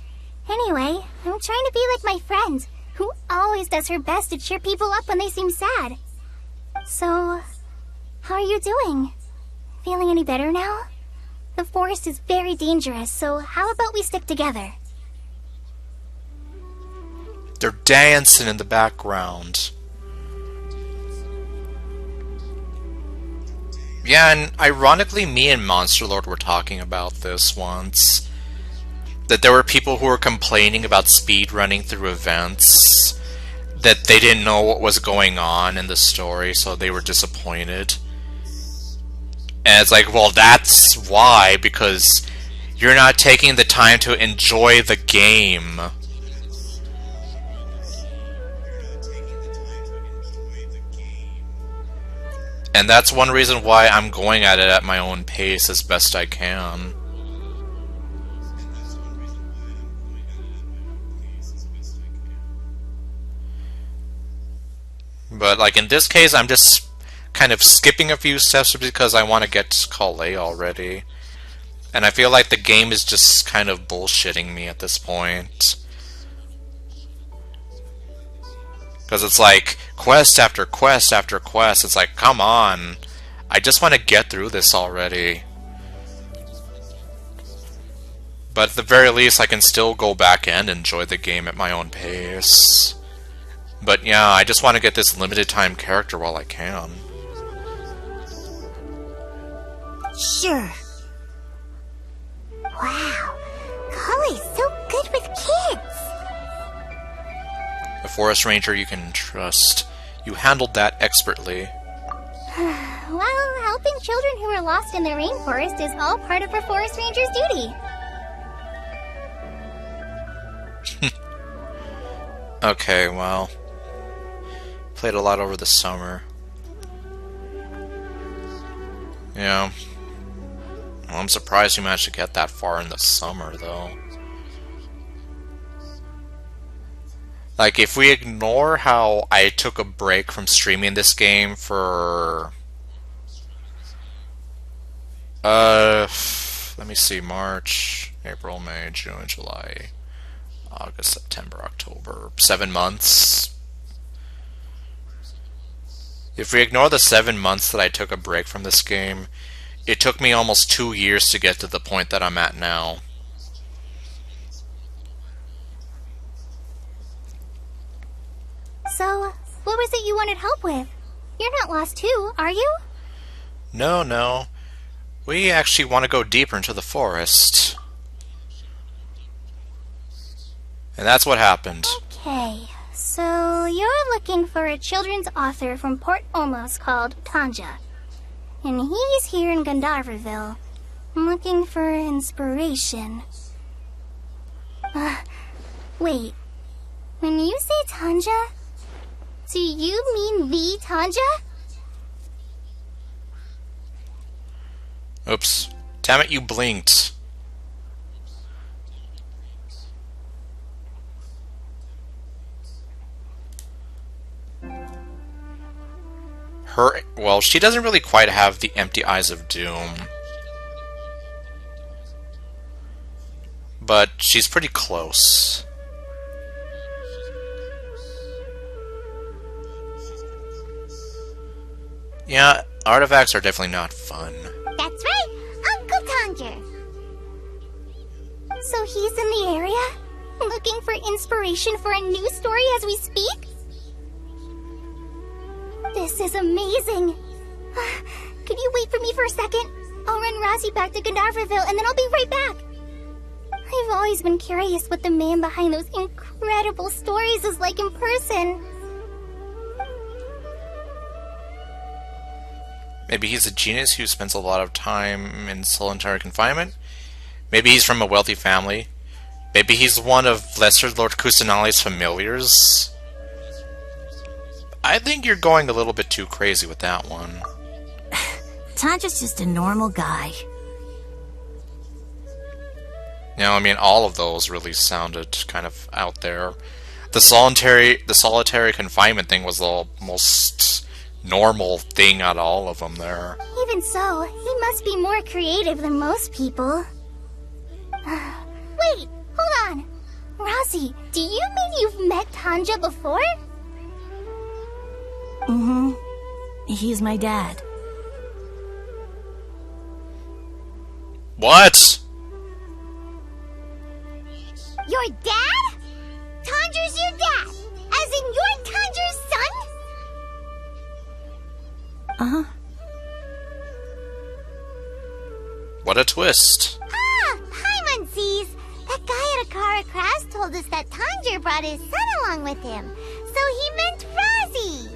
Anyway, I'm trying to be like my friend, who always does her best to cheer people up when they seem sad. So, how are you doing? Feeling any better now? The forest is very dangerous, so how about we stick together?
They're dancing in the background. Yeah, and ironically, me and Monster Lord were talking about this once. That there were people who were complaining about speed running through events. That they didn't know what was going on in the story, so they were disappointed. And it's like, well, that's why, because you're not taking the time to enjoy the game. And that's one reason why I'm going at it at my own pace as best I can. But like in this case, I'm just kind of skipping a few steps because I want to get to Calais already. And I feel like the game is just kind of bullshitting me at this point. Because it's like, quest after quest after quest. It's like, come on. I just want to get through this already. But at the very least, I can still go back and enjoy the game at my own pace. But yeah, I just want to get this limited time character while I can.
Sure.
Wow, Collie's so good with kids.
A forest ranger you can trust. You handled that expertly.
Well, helping children who are lost in the rainforest is all part of a forest ranger's duty.
Okay, well... Played a lot over the summer. Yeah. Well, I'm surprised you managed to get that far in the summer, though. Like, if we ignore how I took a break from streaming this game for... let me see, March, April, May, June, July, August, September, October, 7 months. If we ignore the 7 months that I took a break from this game, it took me almost 2 years to get to the point that I'm at now.
So, what was it you wanted help with? You're not lost too, are you?
No. We actually want to go deeper into the forest. And that's what happened.
Okay, so you're looking for a children's author from Port Olmos called Tanja. And he's here in Gandharvaville, looking for inspiration. Wait. When you say Tanja, do you mean the Tanja?
Oops. Damn it, you blinked. Well, she doesn't really quite have the empty eyes of doom. But she's pretty close. Yeah, artifacts are definitely not fun.
That's right, Uncle Tanja.
So he's in the area, looking for inspiration for a new story as we speak? This is amazing. Could you wait for me for a second? I'll run Razzie back to Gandharvaville and then I'll be right back. I've always been curious what the man behind those incredible stories is like in person.
Maybe he's a genius who spends a lot of time in solitary confinement. Maybe he's from a wealthy family. Maybe he's one of Lesser Lord Kusanali's familiars. I think you're going a little bit too crazy with that one.
Tanja's just a normal guy.
You know, I mean, all of those really sounded kind of out there. The solitary confinement thing was the most normal thing out of all of them there.
Even so, he must be more creative than most people. Wait, hold on. Razzie, do you mean you've met Tanja before?
Mm-hmm. He's my dad.
What?
Your dad? Tanja's your dad? As in you're Tanja's son?
Uh-huh.
What
a twist.
Ah, hi, Muncies. That guy at Akara Crafts told us that Tanja brought his son along with him. So he meant Razzie.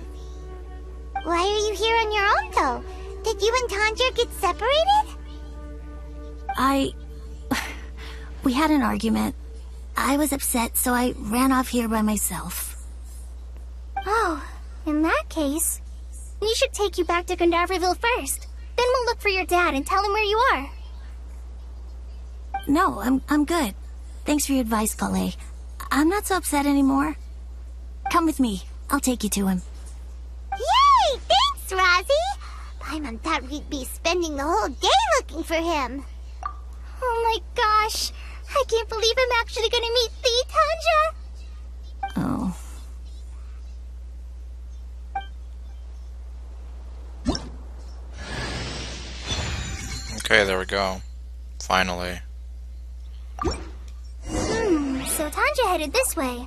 Why are you here on your own, though? Did you and Tanja get separated?
We had an argument. I was upset, so I ran off here by myself.
Oh, in that case, we should take you back to Gandharvaville first. Then we'll look for your dad and tell him where you are.
No, I'm good. Thanks for your advice, Kale. I'm not so upset anymore. Come with me. I'll take you to him.
Yay! Thanks, Razzie! Paimon thought we'd be spending the whole day looking for him.
Oh my gosh! I can't believe I'm actually gonna meet the Tanja!
Oh.
Okay, there we go. Finally.
So Tanja headed this way.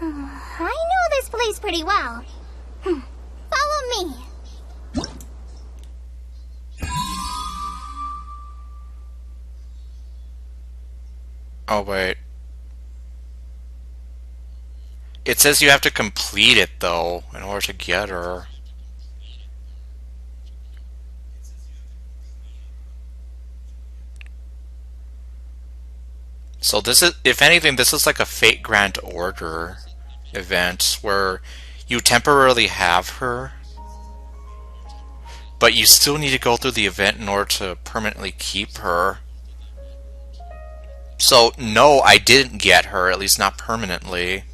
I know this place pretty well. Follow me.
Oh, wait. It says you have to complete it, though, in order to get her. So this is, if anything, this is like a Fate Grand Order event where you temporarily have her, but you still need to go through the event in order to permanently keep her. So, no, I didn't get her, at least not permanently.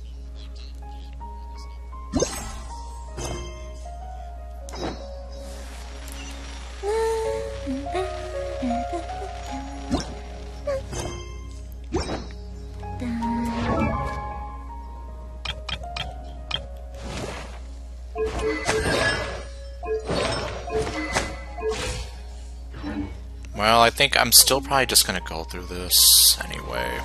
Well, I think I'm still probably just gonna go through this anyway.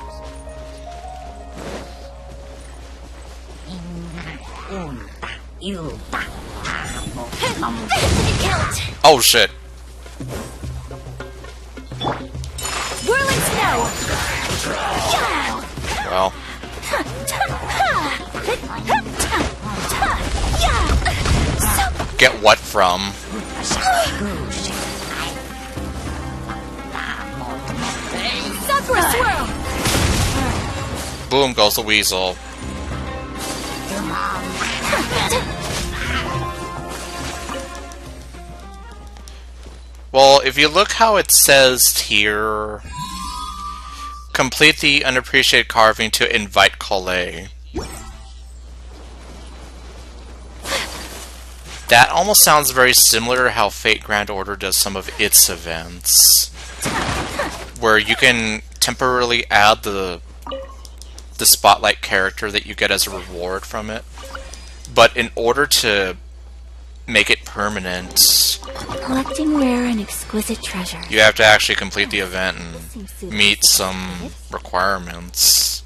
Oh shit!
Whirling snow!
Well. Get what from?
Sakura swirl!
Boom goes the weasel. Well, if you look how it says here, complete the unappreciated carving to invite Collei. That almost sounds very similar to how Fate Grand Order does some of its events, where you can temporarily add the spotlight character that you get as a reward from it, but in order to make it permanent,
Collecting rare and exquisite treasures.
you have to actually complete the event and meet some requirements.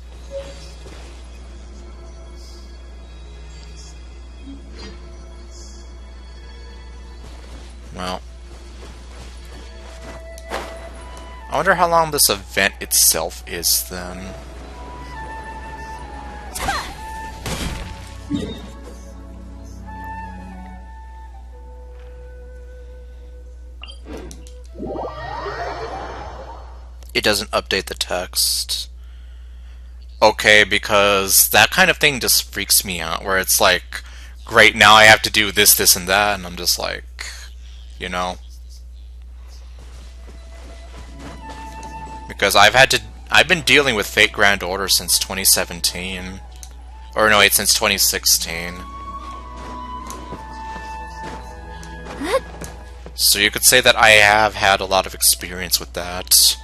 Well, I wonder how long this event itself is then. It doesn't update the text. Okay, because that kind of thing just freaks me out, where it's like, great, now I have to do this, this, and that, and I'm just like, you know? Because I've been dealing with Fate Grand Order since 2017. Or no, wait, since 2016. So you could say that I have had a lot of experience with that.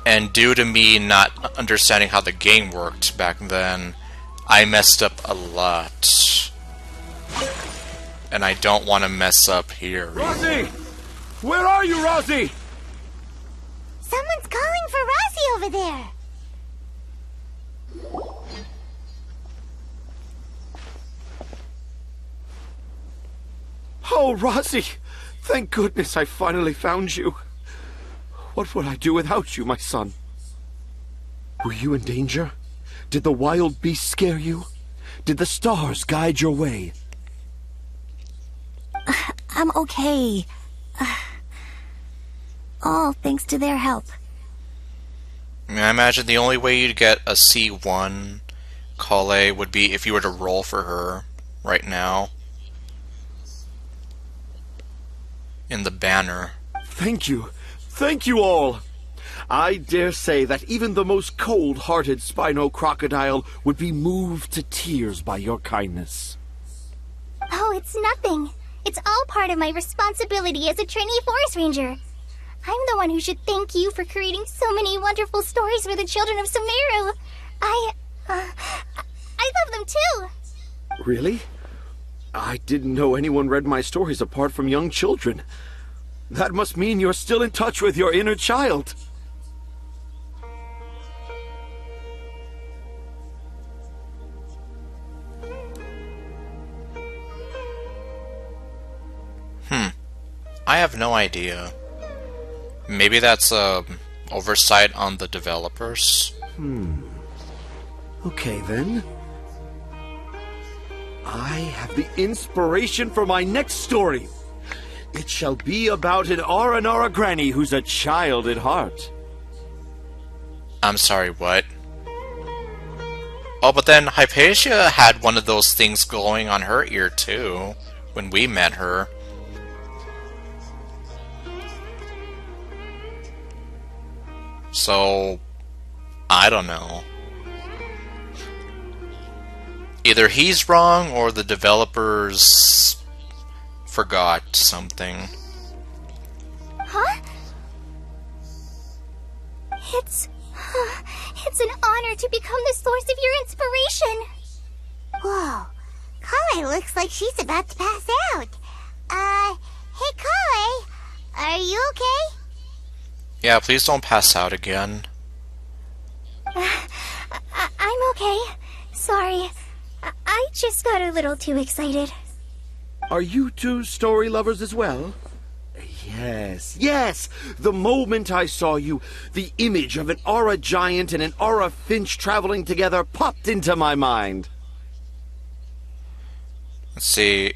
And due to me not understanding how the game worked back then, I messed up a lot. And I don't want to mess up here.
Rosie! Where are you, Rosie?
Someone's calling for Rosie over there.
Oh, Rosie! Thank goodness I finally found you. What would I do without you, my son? Were you in danger? Did the wild beast scare you? Did the stars guide your way?
I'm okay. All thanks to their help.
I mean, I imagine the only way you'd get a C1 Collei would be if you were to roll for her right now. In the banner.
Thank you. Thank you all. I dare say that even the most cold-hearted Spino crocodile would be moved to tears by your kindness.
Oh, it's nothing. It's all part of my responsibility as a trainee forest ranger. I'm the one who should thank you for creating so many wonderful stories for the children of Sumeru. I love them too.
Really? I didn't know anyone read my stories apart from young children. That must mean you're still in touch with your inner child.
I have no idea. Maybe that's oversight on the developers.
Okay, then. I have the inspiration for my next story. It shall be about an Aranara granny who's a child at heart.
I'm sorry, what? Oh, but then Hypatia had one of those things glowing on her ear, too, when we met her. So, I don't know. Either he's wrong, or the developers forgot something.
Huh? It's an honor to become the source of your inspiration.
Whoa. Kale looks like she's about to pass out. Hey Kale, are you okay?
Yeah, please don't pass out again.
I'm okay. Sorry. I just got a little too excited.
Are you two story lovers as well? Yes. The moment I saw you, the image of an aura giant and an aura finch traveling together popped into my mind.
Let's see.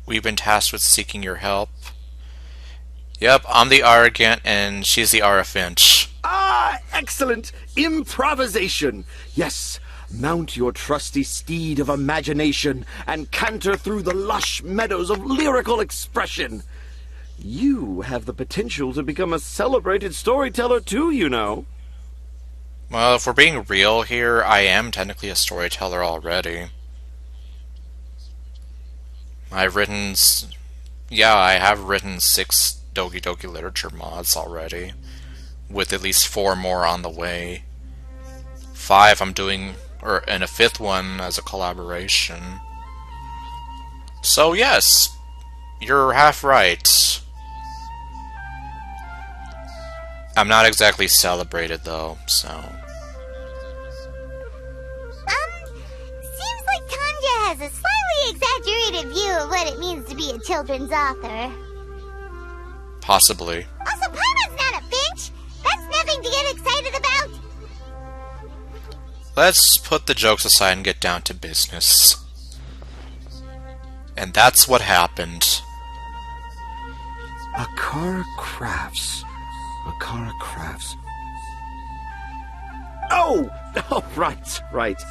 We've been tasked with seeking your help. Yep, I'm the Arrogant, and she's the Aura Finch.
Ah, excellent! Improvisation! Yes, mount your trusty steed of imagination and canter through the lush meadows of lyrical expression. You have the potential to become a celebrated storyteller too, you know.
Well, if we're being real here, I am technically a storyteller already. I have written 6 Doki Doki Literature mods already, with at least 4 more on the way. 5 I'm doing, and a 5th one as a collaboration. So yes, you're half right. I'm not exactly celebrated though, so...
Seems like Tanja has a slightly exaggerated view of what it means to be a children's author.
Possibly.
Also, Paimon's not a finch! That's nothing to get excited about!
Let's put the jokes aside and get down to business. And that's what happened.
Akasha Crafts. Oh, right.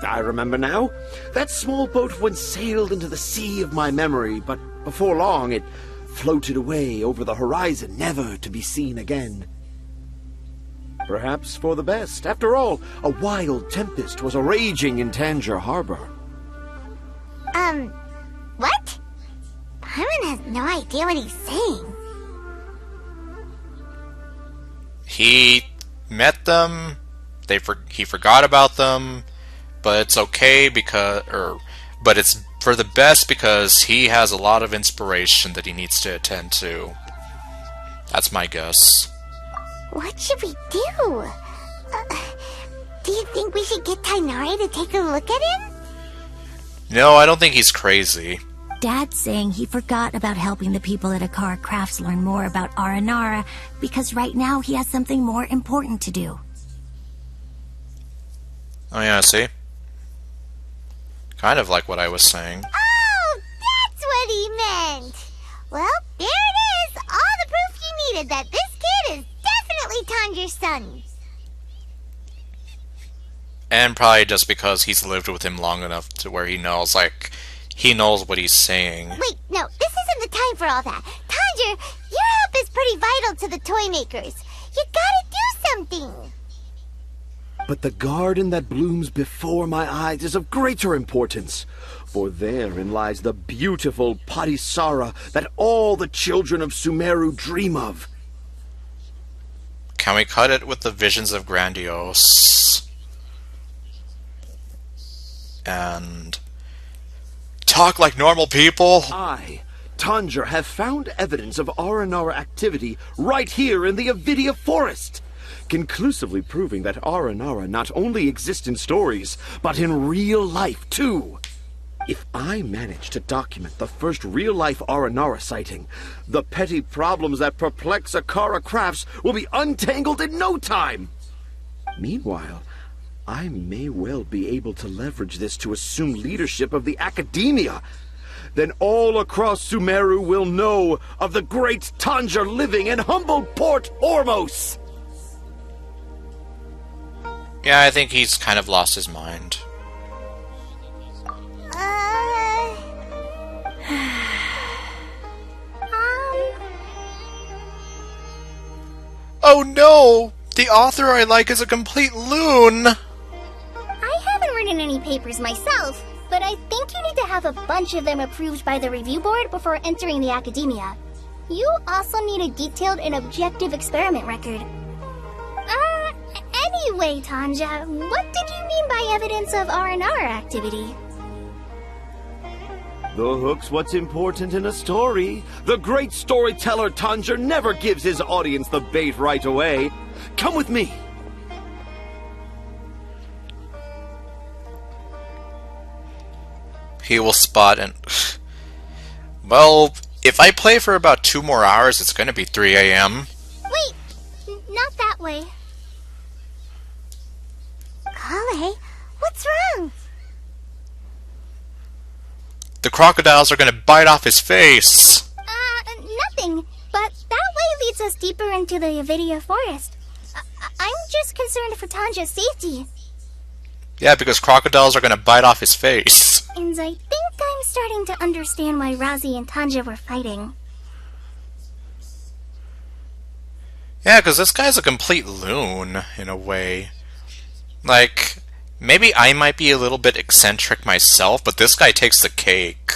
I remember now. That small boat once sailed into the sea of my memory, but before long it floated away over the horizon, never to be seen again. Perhaps for the best. After all, a wild tempest was raging in Tangier Harbor.
What? Paimon has no idea what he's saying.
He met them, he forgot about them, but it's okay but it's for the best because he has a lot of inspiration that he needs to attend to. That's my guess.
What should we do? Do you think we should get Tighnari to take a look at him?
No, I don't think he's crazy.
Dad's saying he forgot about helping the people at Akasha Crafts learn more about Aranara because right now he has something more important to do.
Oh yeah, see? Kind of like what I was saying.
Oh, that's what he meant! Well, there it is! All the proof you needed that this kid is definitely Tanjir's son.
And probably just because he's lived with him long enough to where he knows what he's saying.
Wait, no, this isn't the time for all that. Tanjir, your help is pretty vital to the toy makers. You gotta do something.
But the garden that blooms before my eyes is of greater importance, for therein lies the beautiful Padisara that all the children of Sumeru dream of.
Can we cut it with the visions of Grandiose? And talk like normal people?
I, Tanjir, have found evidence of Aranara activity right here in the Avidia Forest, conclusively proving that Aranara not only exist in stories, but in real life too. If I manage to document the first real-life Aranara sighting, the petty problems that perplex Akasha Crafts will be untangled in no time. Meanwhile, I may well be able to leverage this to assume leadership of the academia. Then all across Sumeru will know of the great Tanja living in humble Port Ormos.
Yeah, I think he's kind of lost his mind. Oh no! The author I like is a complete loon!
I haven't written any papers myself, but I think you need to have a bunch of them approved by the review board before entering the academia. You also need a detailed and objective experiment record. Anyway, Tanja, what did you mean by evidence of R&R activity?
The hook's what's important in a story. The great storyteller Tanja never gives his audience the bait right away. Come with me.
He will spot and... Well, if I play for about 2 more hours, it's gonna be 3 a.m.
Wait, not that way.
Kale, what's wrong?
The crocodiles are gonna bite off his face!
Nothing. But that way leads us deeper into the Avidia forest. I'm just concerned for Tanja's safety.
Yeah, because crocodiles are gonna bite off his face.
And I think I'm starting to understand why Razi and Tanja were fighting.
Yeah, because this guy's a complete loon, in a way. Like, maybe I might be a little bit eccentric myself, but this guy takes the cake.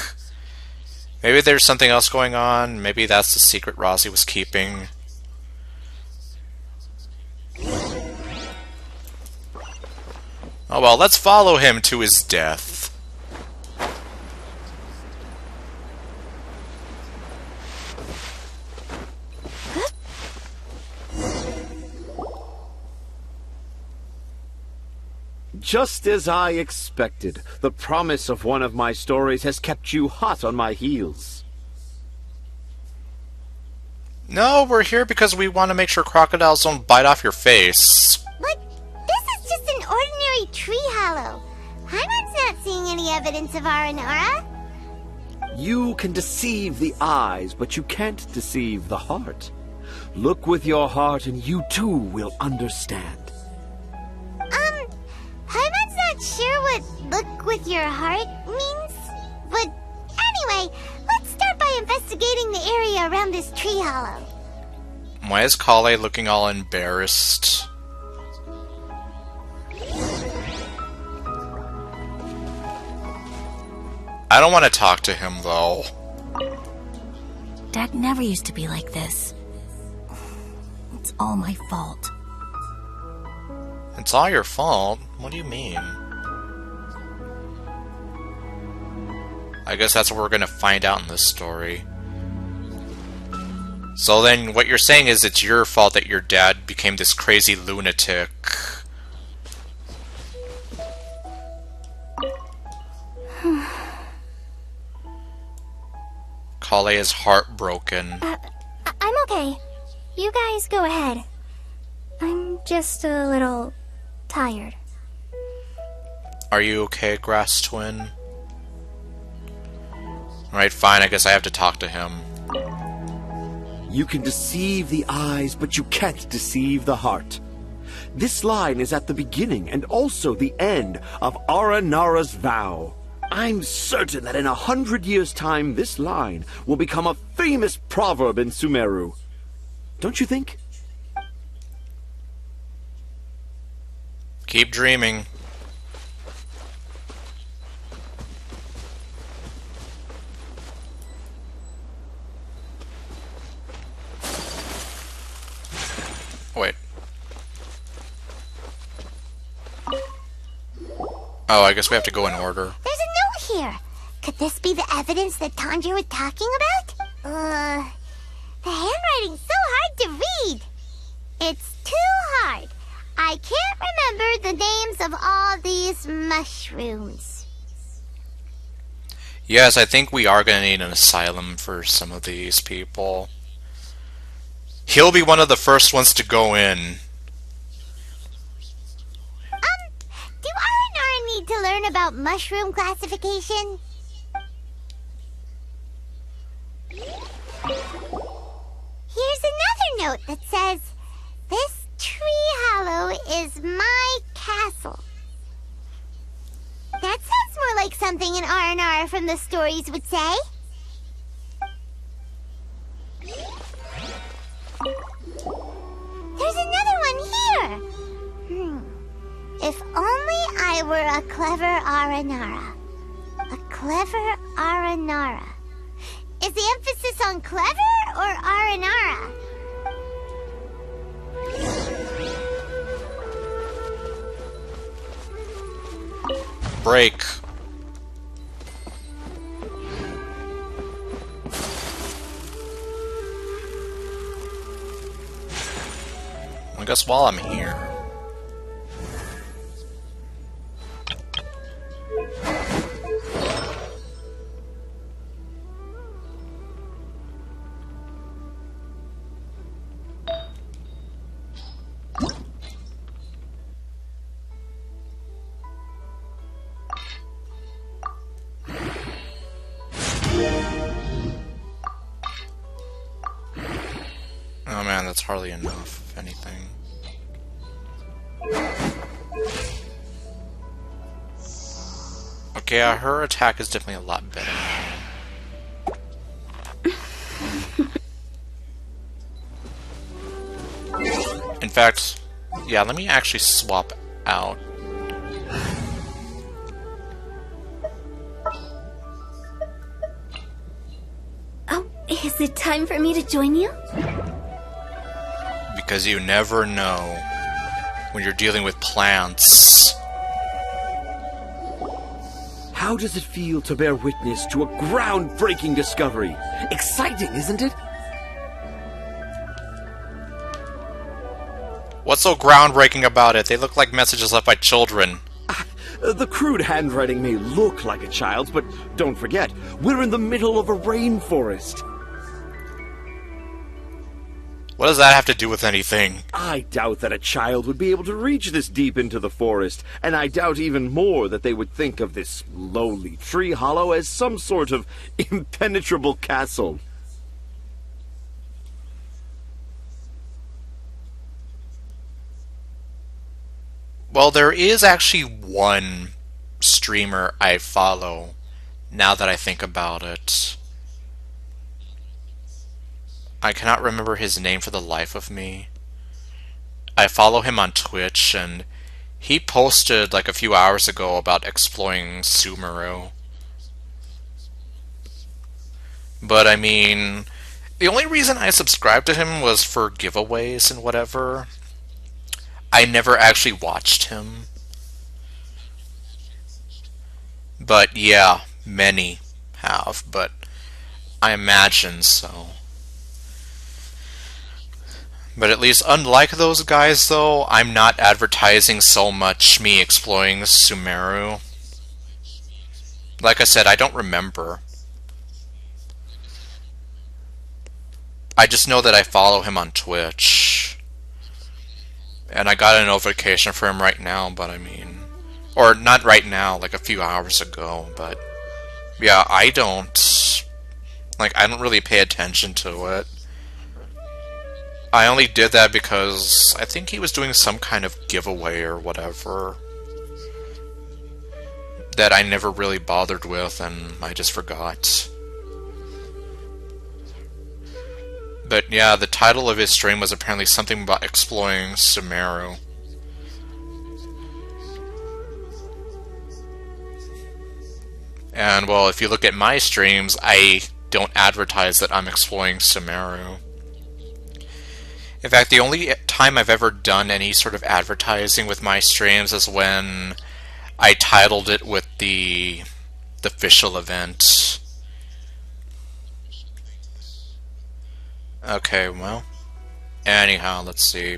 Maybe there's something else going on. Maybe that's the secret Razi was keeping. Oh well, let's follow him to his death.
Just as I expected, the promise of one of my stories has kept you hot on my heels.
No, we're here because we want to make sure crocodiles don't bite off your face.
But this is just an ordinary tree hollow. Heimer's not seeing any evidence of Aranara.
You can deceive the eyes, but you can't deceive the heart. Look with your heart and you too will understand.
Heimer's not sure what look with your heart means. But anyway, let's start by investigating the area around this tree hollow.
Why is Kale looking all embarrassed? I don't want to talk to him, though.
Dad never used to be like this. It's all my fault.
It's all your fault? What do you mean? I guess that's what we're gonna find out in this story. So then, what you're saying is it's your fault that your dad became this crazy lunatic. Kale is heartbroken.
I'm okay. You guys go ahead. I'm just a little tired.
Are you okay, Grass Twin? Alright, fine, I guess I have to talk to him.
You can deceive the eyes, but you can't deceive the heart. This line is at the beginning and also the end of Aranara's vow. I'm certain that in 100 years' time, this line will become a famous proverb in Sumeru. Don't you think?
Keep dreaming. Wait. Oh, I guess we have to go in order.
There's a note here. Could this be the evidence that Tanja was talking about? The handwriting's so hard to read. It's too hard. I can't remember the names of all these mushrooms.
Yes, I think we are going to need an asylum for some of these people. He'll be one of the first ones to go in.
to learn about mushroom classification? Here's another note that says, "This tree hollow is my castle." That sounds more like something an R&R from the stories would say. There's another one here! If only I were a clever Aranara. A clever Aranara. Is the emphasis on clever or Aranara?
Break. I guess while I'm here. Oh man, that's hardly enough, if anything. Okay, her attack is definitely a lot better now. In fact, yeah, let me actually swap out.
Oh, is it time for me to join you?
Because you never know when you're dealing with plants.
How does it feel to bear witness to a groundbreaking discovery? Exciting, isn't it?
What's so groundbreaking about it? They look like messages left by children.
The crude handwriting may look like a child's, but don't forget, we're in the middle of a rainforest.
What does that have to do with anything?
I doubt that a child would be able to reach this deep into the forest, and I doubt even more that they would think of this lowly tree hollow as some sort of impenetrable castle.
Well, there is actually one streamer I follow, now that I think about it. I cannot remember his name for the life of me. I follow him on Twitch, and he posted like a few hours ago about exploring Sumeru. But I mean, the only reason I subscribed to him was for giveaways and whatever. I never actually watched him. But yeah, many have, but I imagine so. But at least, unlike those guys, though, I'm not advertising so much me exploring Sumeru. Like I said, I don't remember. I just know that I follow him on Twitch. And I got a notification for him right now, but I mean... Or not right now, like a few hours ago, but... Yeah, I don't... Like, I don't really pay attention to it. I only did that because I think he was doing some kind of giveaway or whatever that I never really bothered with, and I just forgot. But yeah, the title of his stream was apparently something about exploring Sumeru. And well, if you look at my streams, I don't advertise that I'm exploring Sumeru. In fact, the only time I've ever done any sort of advertising with my streams is when I titled it with the official event. Okay, well, anyhow, let's see.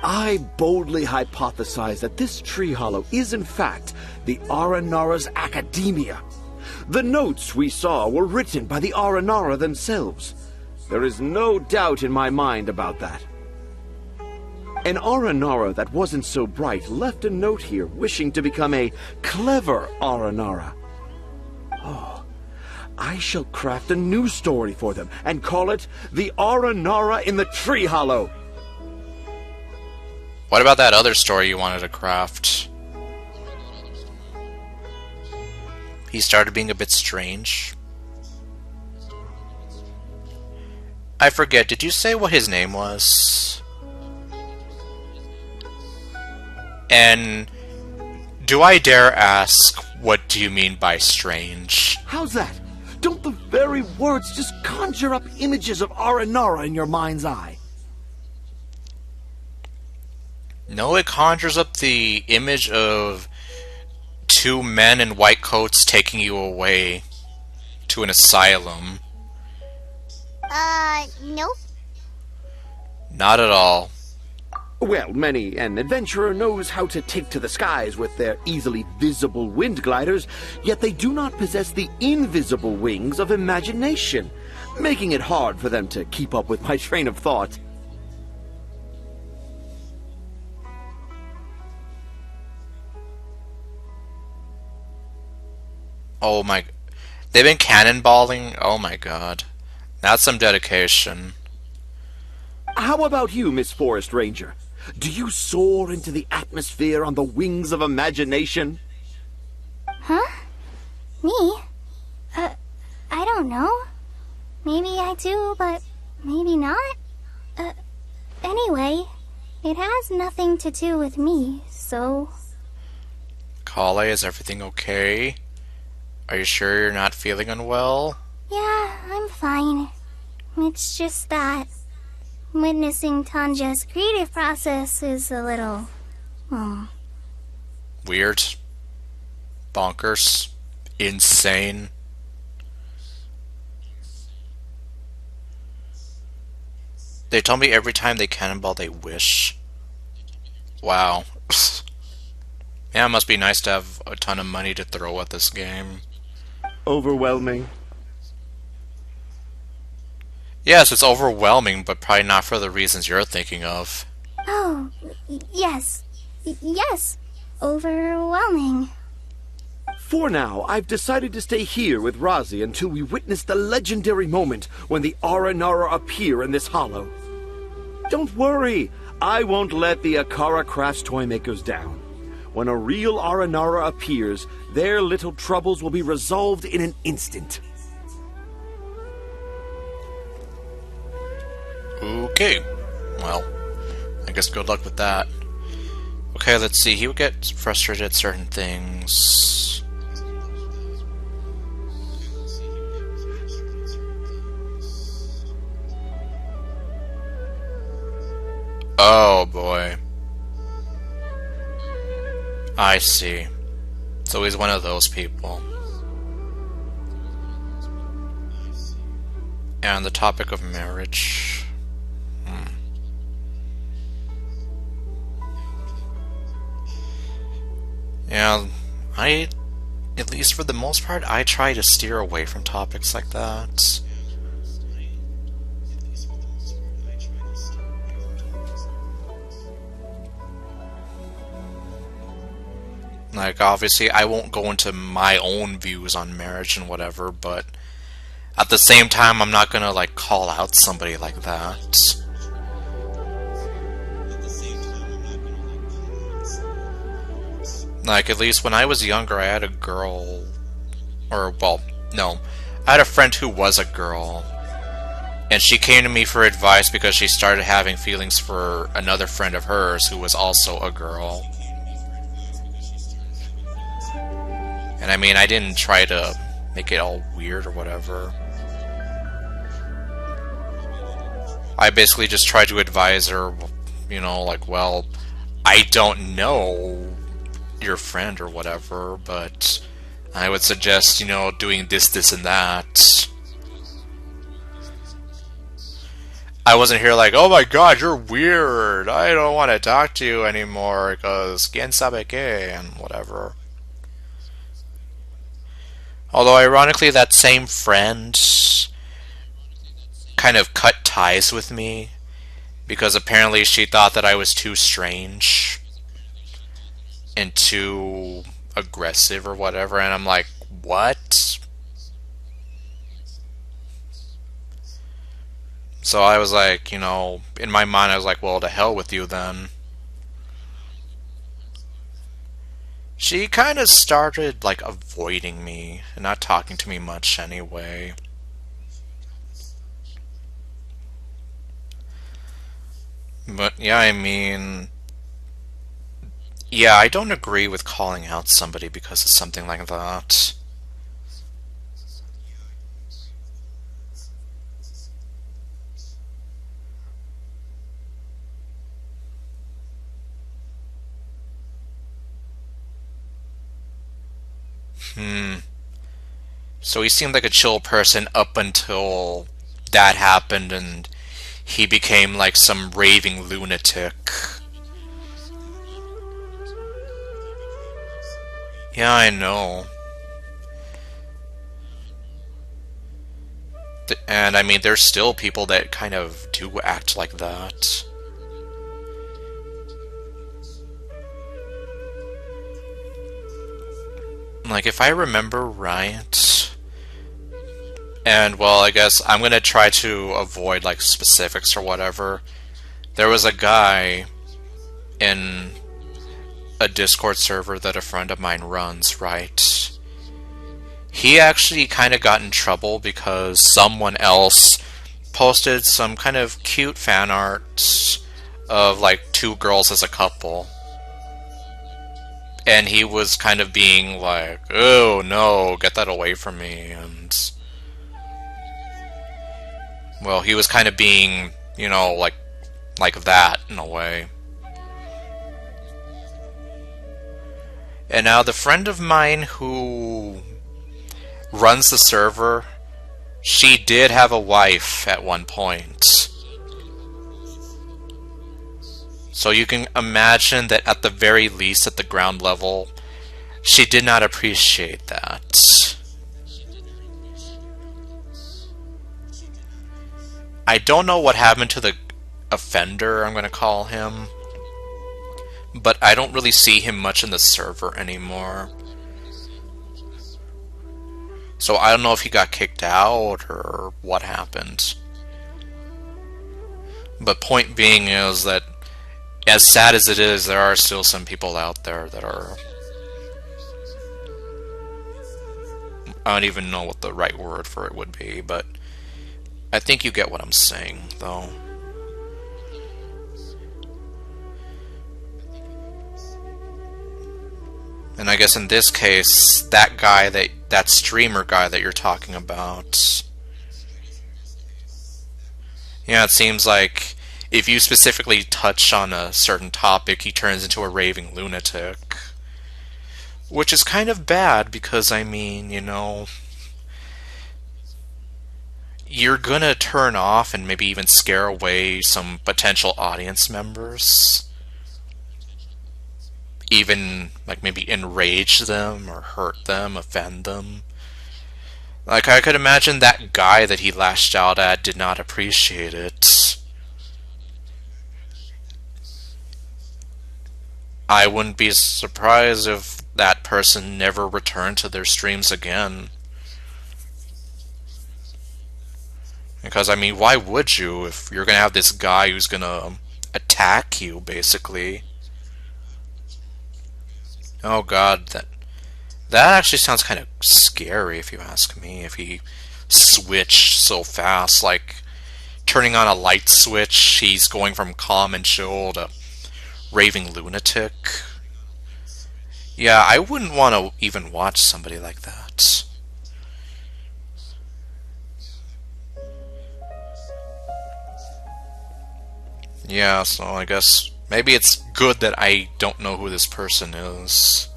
I boldly hypothesize that this tree hollow is in fact the Aranara's academia. The notes we saw were written by the Aranara themselves. There is no doubt in my mind about that. An Aranara that wasn't so bright left a note here wishing to become a clever Aranara. Oh, I shall craft a new story for them and call it The Aranara in the Tree Hollow.
What about that other story you wanted to craft? He started being a bit strange. I forget, did you say what his name was? And do I dare ask, what do you mean by strange?
How's that? Don't the very words just conjure up images of Aranara in your mind's eye?
No, it conjures up the image of two men in white coats taking you away to an asylum.
Nope.
Not at all.
Well, many an adventurer knows how to take to the skies with their easily visible wind gliders, yet they do not possess the invisible wings of imagination, making it hard for them to keep up with my train of thought.
Oh my... They've been cannonballing? Oh my god. That's some dedication.
How about you, Miss Forest Ranger? Do you soar into the atmosphere on the wings of imagination?
Huh? Me? I don't know. Maybe I do, but maybe not. Anyway, it has nothing to do with me, so...
Kale, is everything okay? Are you sure you're not feeling unwell?
Yeah, I'm fine. It's just that witnessing Tanja's creative process is a little...
Weird. Bonkers. Insane. They told me every time they cannonball they wish. Wow. Yeah, it must be nice to have a ton of money to throw at this game.
Overwhelming.
Yes, it's overwhelming, but probably not for the reasons you're thinking of.
Oh, yes. Yes. Overwhelming.
For now, I've decided to stay here with Razi until we witness the legendary moment when the Aranara appear in this hollow. Don't worry, I won't let the Akara Crafts Toymakers down. When a real Aranara appears, their little troubles will be resolved in an instant.
Okay. Well, I guess good luck with that. Okay, let's see. He would get frustrated at certain things. Oh boy. I see. So he's one of those people. And the topic of marriage. Yeah, at least for the most part, I try to steer away from topics like that. Like, obviously, I won't go into my own views on marriage and whatever, but at the same time, I'm not gonna, like, call out somebody like that. Like, at least when I was younger, I had a girl... Or, well, no. I had a friend who was a girl. And she came to me for advice because she started having feelings for another friend of hers who was also a girl. And I mean, I didn't try to make it all weird or whatever. I basically just tried to advise her, you know, like, well, I don't know your friend or whatever, but I would suggest, you know, doing this, this, and that. I wasn't here like, oh my god, you're weird, I don't want to talk to you anymore, because quien sabe qué, and whatever. Although, ironically, that same friend kind of cut ties with me because apparently she thought that I was too strange and too aggressive or whatever, and I'm like, what? So I was like, you know, in my mind I was like, well, to hell with you then. She kind of started like avoiding me and not talking to me much anyway. But yeah, I mean, yeah, I don't agree with calling out somebody because of something like that. So he seemed like a chill person up until that happened and he became like some raving lunatic. Yeah, I know. And I mean, there's still people that kind of do act like that. Like, if I remember right, and well, I guess I'm gonna try to avoid like specifics or whatever. There was a guy in a Discord server that a friend of mine runs, right? He actually kind of got in trouble because someone else posted some kind of cute fan art of like two girls as a couple. And he was kind of being like, oh no, get that away from me. And well, he was kind of being, you know, like that in a way. And now the friend of mine who runs the server, she did have a wife at one point. So you can imagine that at the very least, at the ground level, she did not appreciate that. I don't know what happened to the offender, I'm going to call him, but I don't really see him much in the server anymore. So I don't know if he got kicked out or what happened. But point being is that as sad as it is, there are still some people out there that are... I don't even know what the right word for it would be, but I think you get what I'm saying, though. And I guess in this case, that guy, that streamer guy that you're talking about... Yeah, it seems like if you specifically touch on a certain topic, he turns into a raving lunatic. Which is kind of bad because, I mean, you know, you're gonna turn off and maybe even scare away some potential audience members. Even, like, maybe enrage them or hurt them, offend them. Like, I could imagine that guy that he lashed out at did not appreciate it. I wouldn't be surprised if that person never returned to their streams again. Because, I mean, why would you if you're gonna have this guy who's gonna attack you, basically? Oh god, that actually sounds kind of scary if you ask me, if he switched so fast, like turning on a light switch, he's going from calm and chill to raving lunatic. Yeah, I wouldn't want to even watch somebody like that. Yeah, so I guess maybe it's good that I don't know who this person is.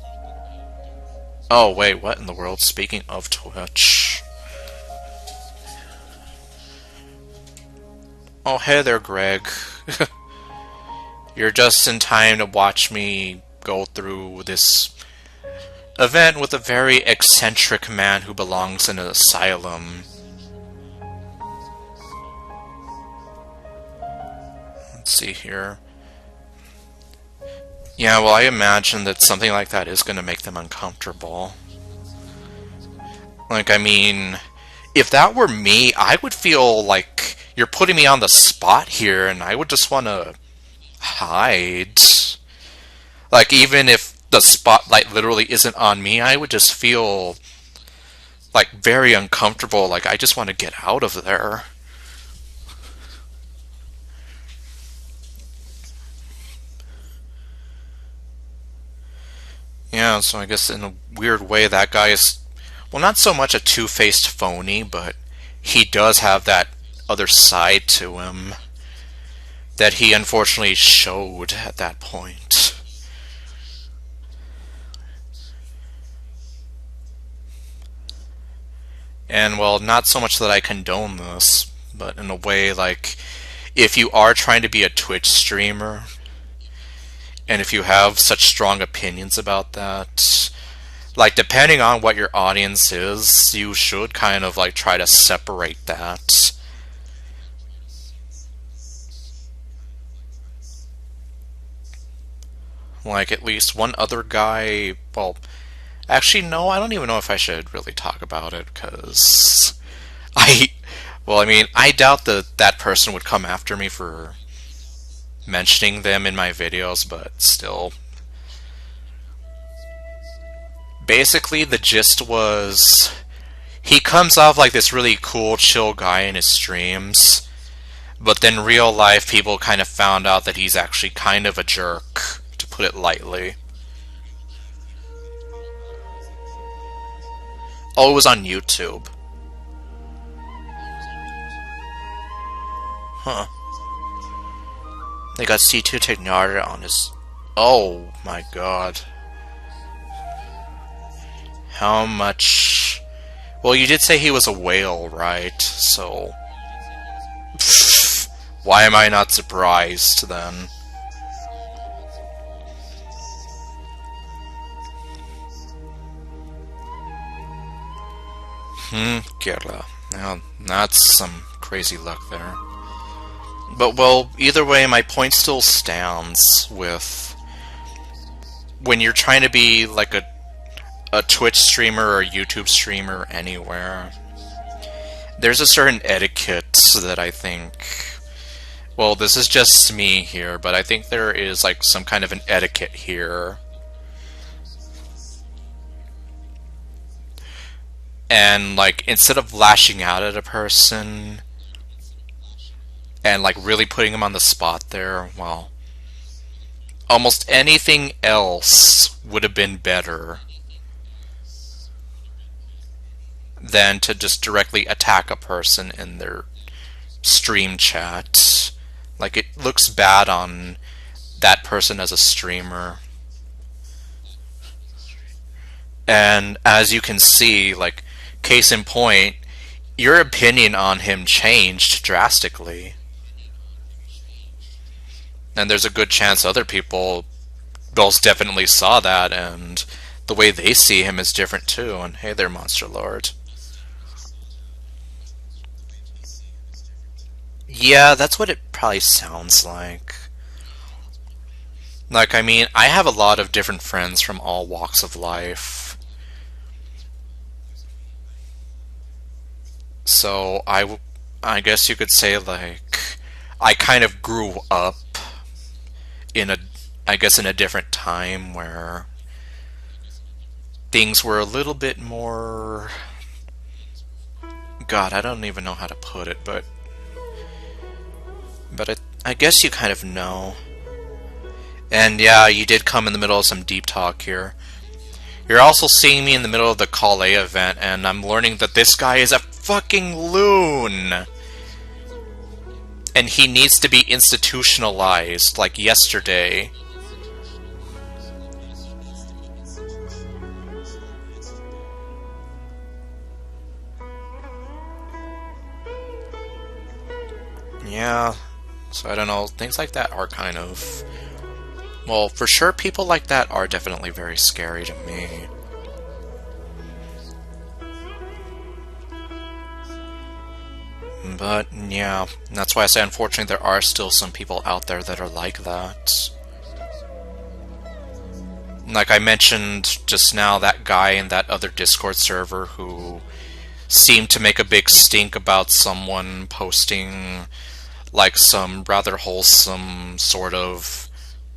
Oh wait, what in the world? Speaking of Twitch. Oh hey there, Greg. You're just in time to watch me go through this event with a very eccentric man who belongs in an asylum. Let's see here. Yeah, well, I imagine that something like that is going to make them uncomfortable. Like, I mean, if that were me, I would feel like you're putting me on the spot here, and I would just want to hide. Like, even if the spotlight literally isn't on me, I would just feel, like, very uncomfortable. Like, I just want to get out of there. Yeah, so I guess in a weird way that guy is, well, not so much a two-faced phony, but he does have that other side to him that he unfortunately showed at that point. And, well, not so much that I condone this, but in a way, like, if you are trying to be a Twitch streamer, and if you have such strong opinions about that, like, depending on what your audience is, you should kind of, like, try to separate that. Like, at least one other guy, well, actually, no, I don't even know if I should really talk about it, because well, I mean, I doubt that that person would come after me for mentioning them in my videos, but still. Basically, the gist was, he comes off like this really cool, chill guy in his streams, but then real life people kind of found out that he's actually kind of a jerk, to put it lightly. Oh, it was on YouTube. Huh. They got C2 Technarda on his... Oh my god. How much... Well, you did say he was a whale, right? So... Why am I not surprised, then? Gerla. Now, that's some crazy luck there. But, well, either way, my point still stands with... When you're trying to be, like, a Twitch streamer or a YouTube streamer anywhere, there's a certain etiquette that I think... Well, this is just me here, but I think there is, like, some kind of an etiquette here. And, like, instead of lashing out at a person and, like, really putting him on the spot there, well, almost anything else would have been better than to just directly attack a person in their stream chat. Like, it looks bad on that person as a streamer. And as you can see, like, case in point, your opinion on him changed drastically. And there's a good chance other people most definitely saw that, and the way they see him is different too. And hey there, Monster Lord. Yeah, that's what it probably sounds like. Like, I mean, I have a lot of different friends from all walks of life. So, I guess you could say, like, I kind of grew up in I guess in a different time where things were a little bit more... God, I don't even know how to put it, but I guess you kind of know. And yeah, you did come in the middle of some deep talk here. You're also seeing me in the middle of the Calais event, and I'm learning that this guy is a fucking loon! And he needs to be institutionalized, like yesterday. Yeah, so I don't know, things like that are kind of... Well, for sure, people like that are definitely very scary to me. But, yeah, that's why I say, unfortunately, there are still some people out there that are like that. Like I mentioned just now, that guy in that other Discord server who seemed to make a big stink about someone posting, like, some rather wholesome sort of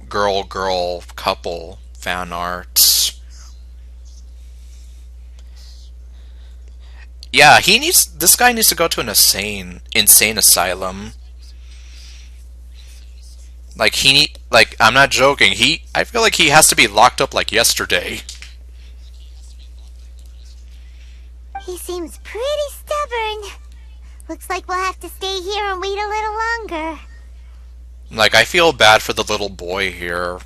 girl-girl couple fan art. Yeah, this guy needs to go to an insane asylum. Like, I'm not joking, I feel like he has to be locked up like yesterday.
He seems pretty stubborn. Looks like we'll have to stay here and wait a little longer.
Like, I feel bad for the little boy here.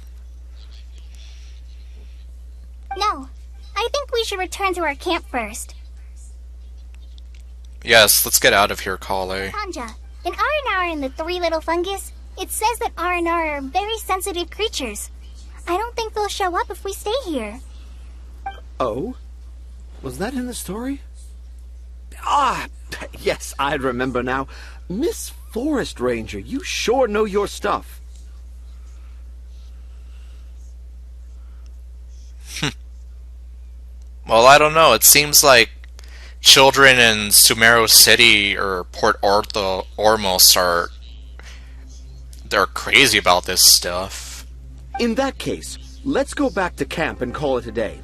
No, I think we should return to our camp first.
Yes, let's get out of here, Kale.
Tanja, in R&R and the Three Little Fungus, it says that R&R are very sensitive creatures. I don't think they'll show up if we stay here.
Oh? Was that in the story? Ah, yes, I remember now. Miss Forest Ranger, you sure know your stuff.
Well, I don't know. It seems like children in Sumeru City or Port Ormos they're crazy about this stuff.
In that case, let's go back to camp and call it a day.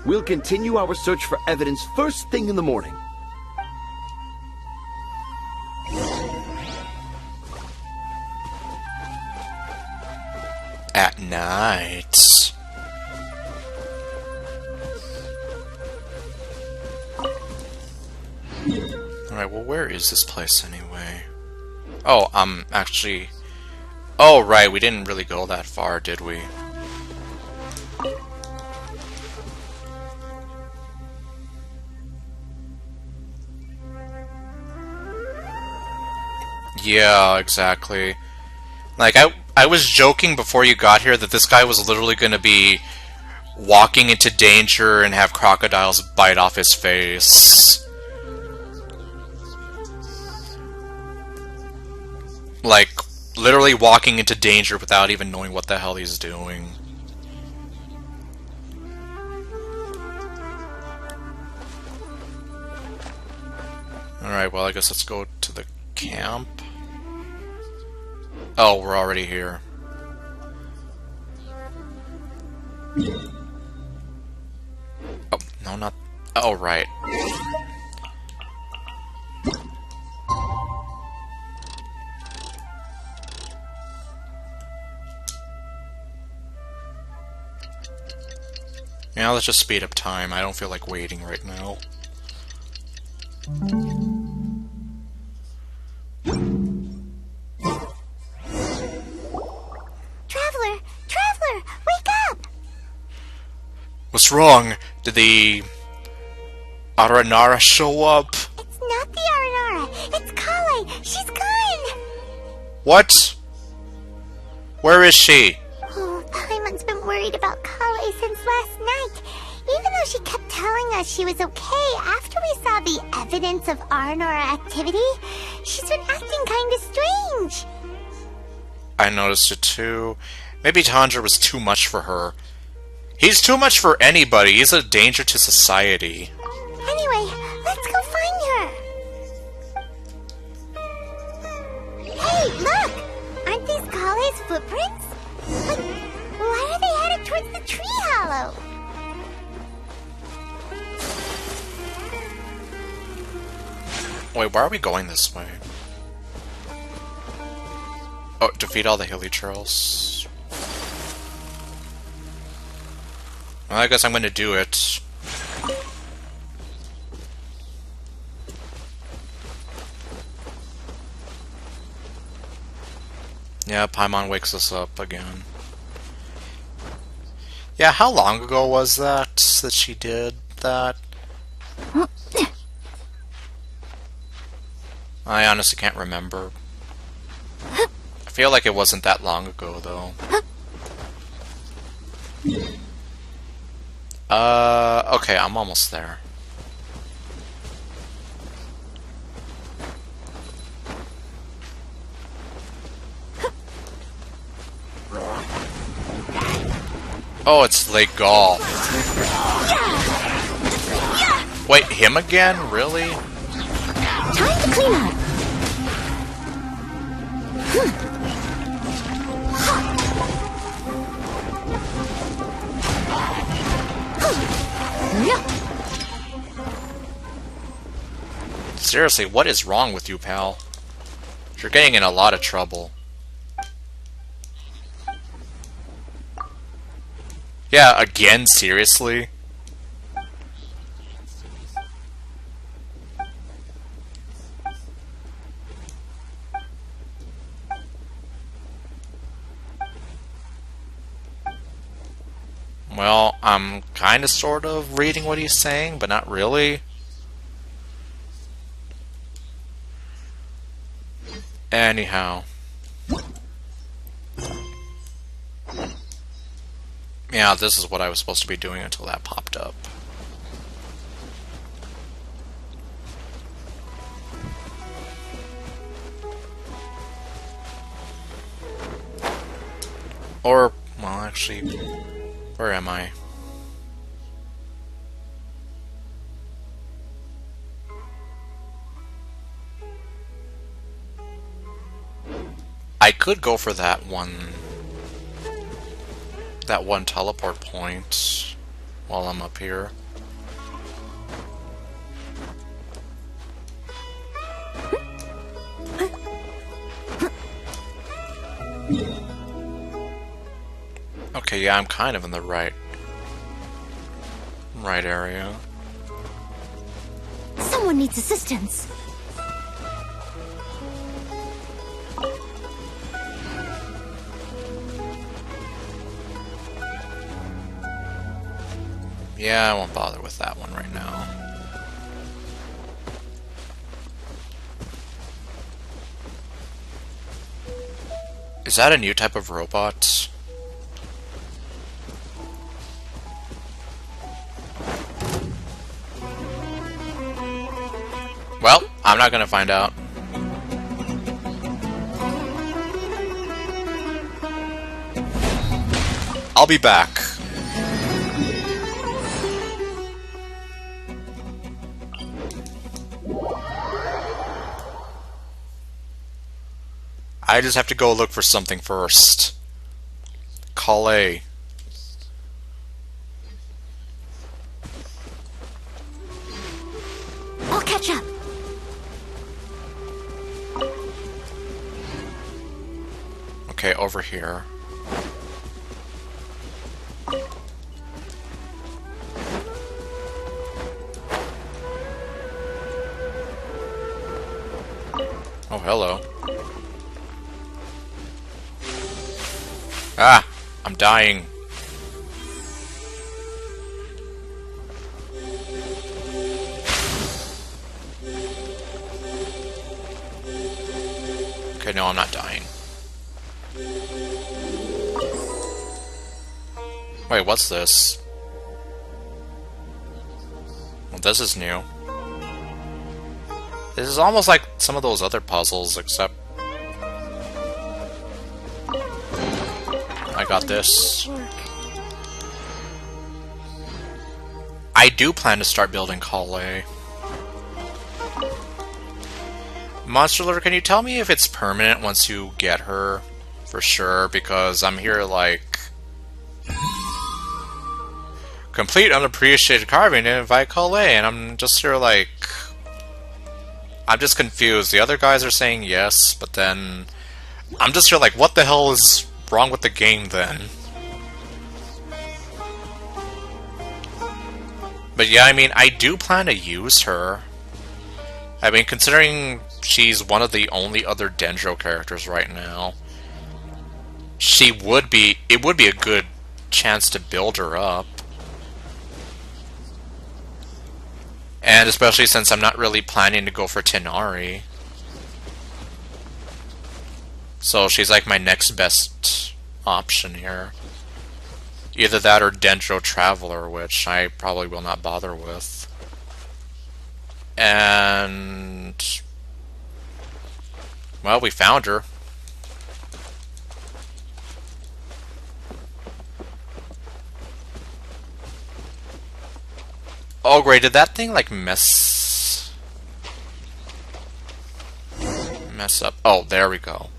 We'll continue our search for evidence first thing in the morning.
At night. Alright, well, where is this place anyway? Oh, actually... Oh, right, we didn't really go that far, did we? Yeah, exactly. Like, I was joking before you got here that this guy was literally going to be walking into danger and have crocodiles bite off his face. Like, literally walking into danger without even knowing what the hell he's doing. Alright, well, I guess let's go to the camp. Oh, we're already here. Oh, no, not... Oh, right. Yeah, let's just speed up time. I don't feel like waiting right now.
Traveler, wake up!
What's wrong? Did the Aranara show up?
It's not the Aranara, it's Kale. She's gone!
What? Where is she?
Oh, Paimon's been worried about Kale since last night. Even though she kept telling us she was okay after we saw the evidence of Aranara activity, she's been acting kinda strange.
I noticed it too. Maybe Tanja was too much for her. He's too much for anybody. He's a danger to society.
Anyway, let's go find her. Hey, look! Aren't these Kale's footprints? But why are they headed towards the tree hollow?
Wait, why are we going this way? Oh, defeat all the hilly trails. Well, I guess I'm gonna do it. Yeah, Paimon wakes us up again. Yeah, how long ago was that she did that? I honestly can't remember. I feel like it wasn't that long ago, though. Okay, I'm almost there. Oh, it's Lake Gaul. Wait, him again? Really?
Time to clean up.
Seriously, what is wrong with you, pal? You're getting in a lot of trouble. Yeah, again, seriously? Well, I'm kinda sort of reading what he's saying, but not really. Anyhow. Yeah, this is what I was supposed to be doing until that popped up. Or, well, actually, where am I? I could go for that one teleport point while I'm up here. Okay, yeah, I'm kind of in the right area.
Someone needs assistance.
Yeah, I won't bother with that one right now. Is that a new type of robot? Well, I'm not gonna find out. I'll be back. I just have to go look for something first. Calais.
I'll catch up.
Okay, over here. Oh, hello. Ah! I'm dying. Okay, no, I'm not dying. Wait, what's this? Well, this is new. This is almost like some of those other puzzles, except I got this. I do plan to start building Calais. Monster Lord, can you tell me if it's permanent once you get her? For sure, because I'm here like... Complete unappreciated carving to invite Calais, and I'm just here like... I'm just confused. The other guys are saying yes, but then... I'm just here like, what the hell is wrong with the game then? But yeah, I mean, I do plan to use her. I mean, considering she's one of the only other Dendro characters right now, it would be a good chance to build her up. And especially since I'm not really planning to go for Tenari. So she's like my next best option here. Either that or Dendro Traveler, which I probably will not bother with. And... well, we found her. Oh great, did that thing like mess up? Oh, there we go.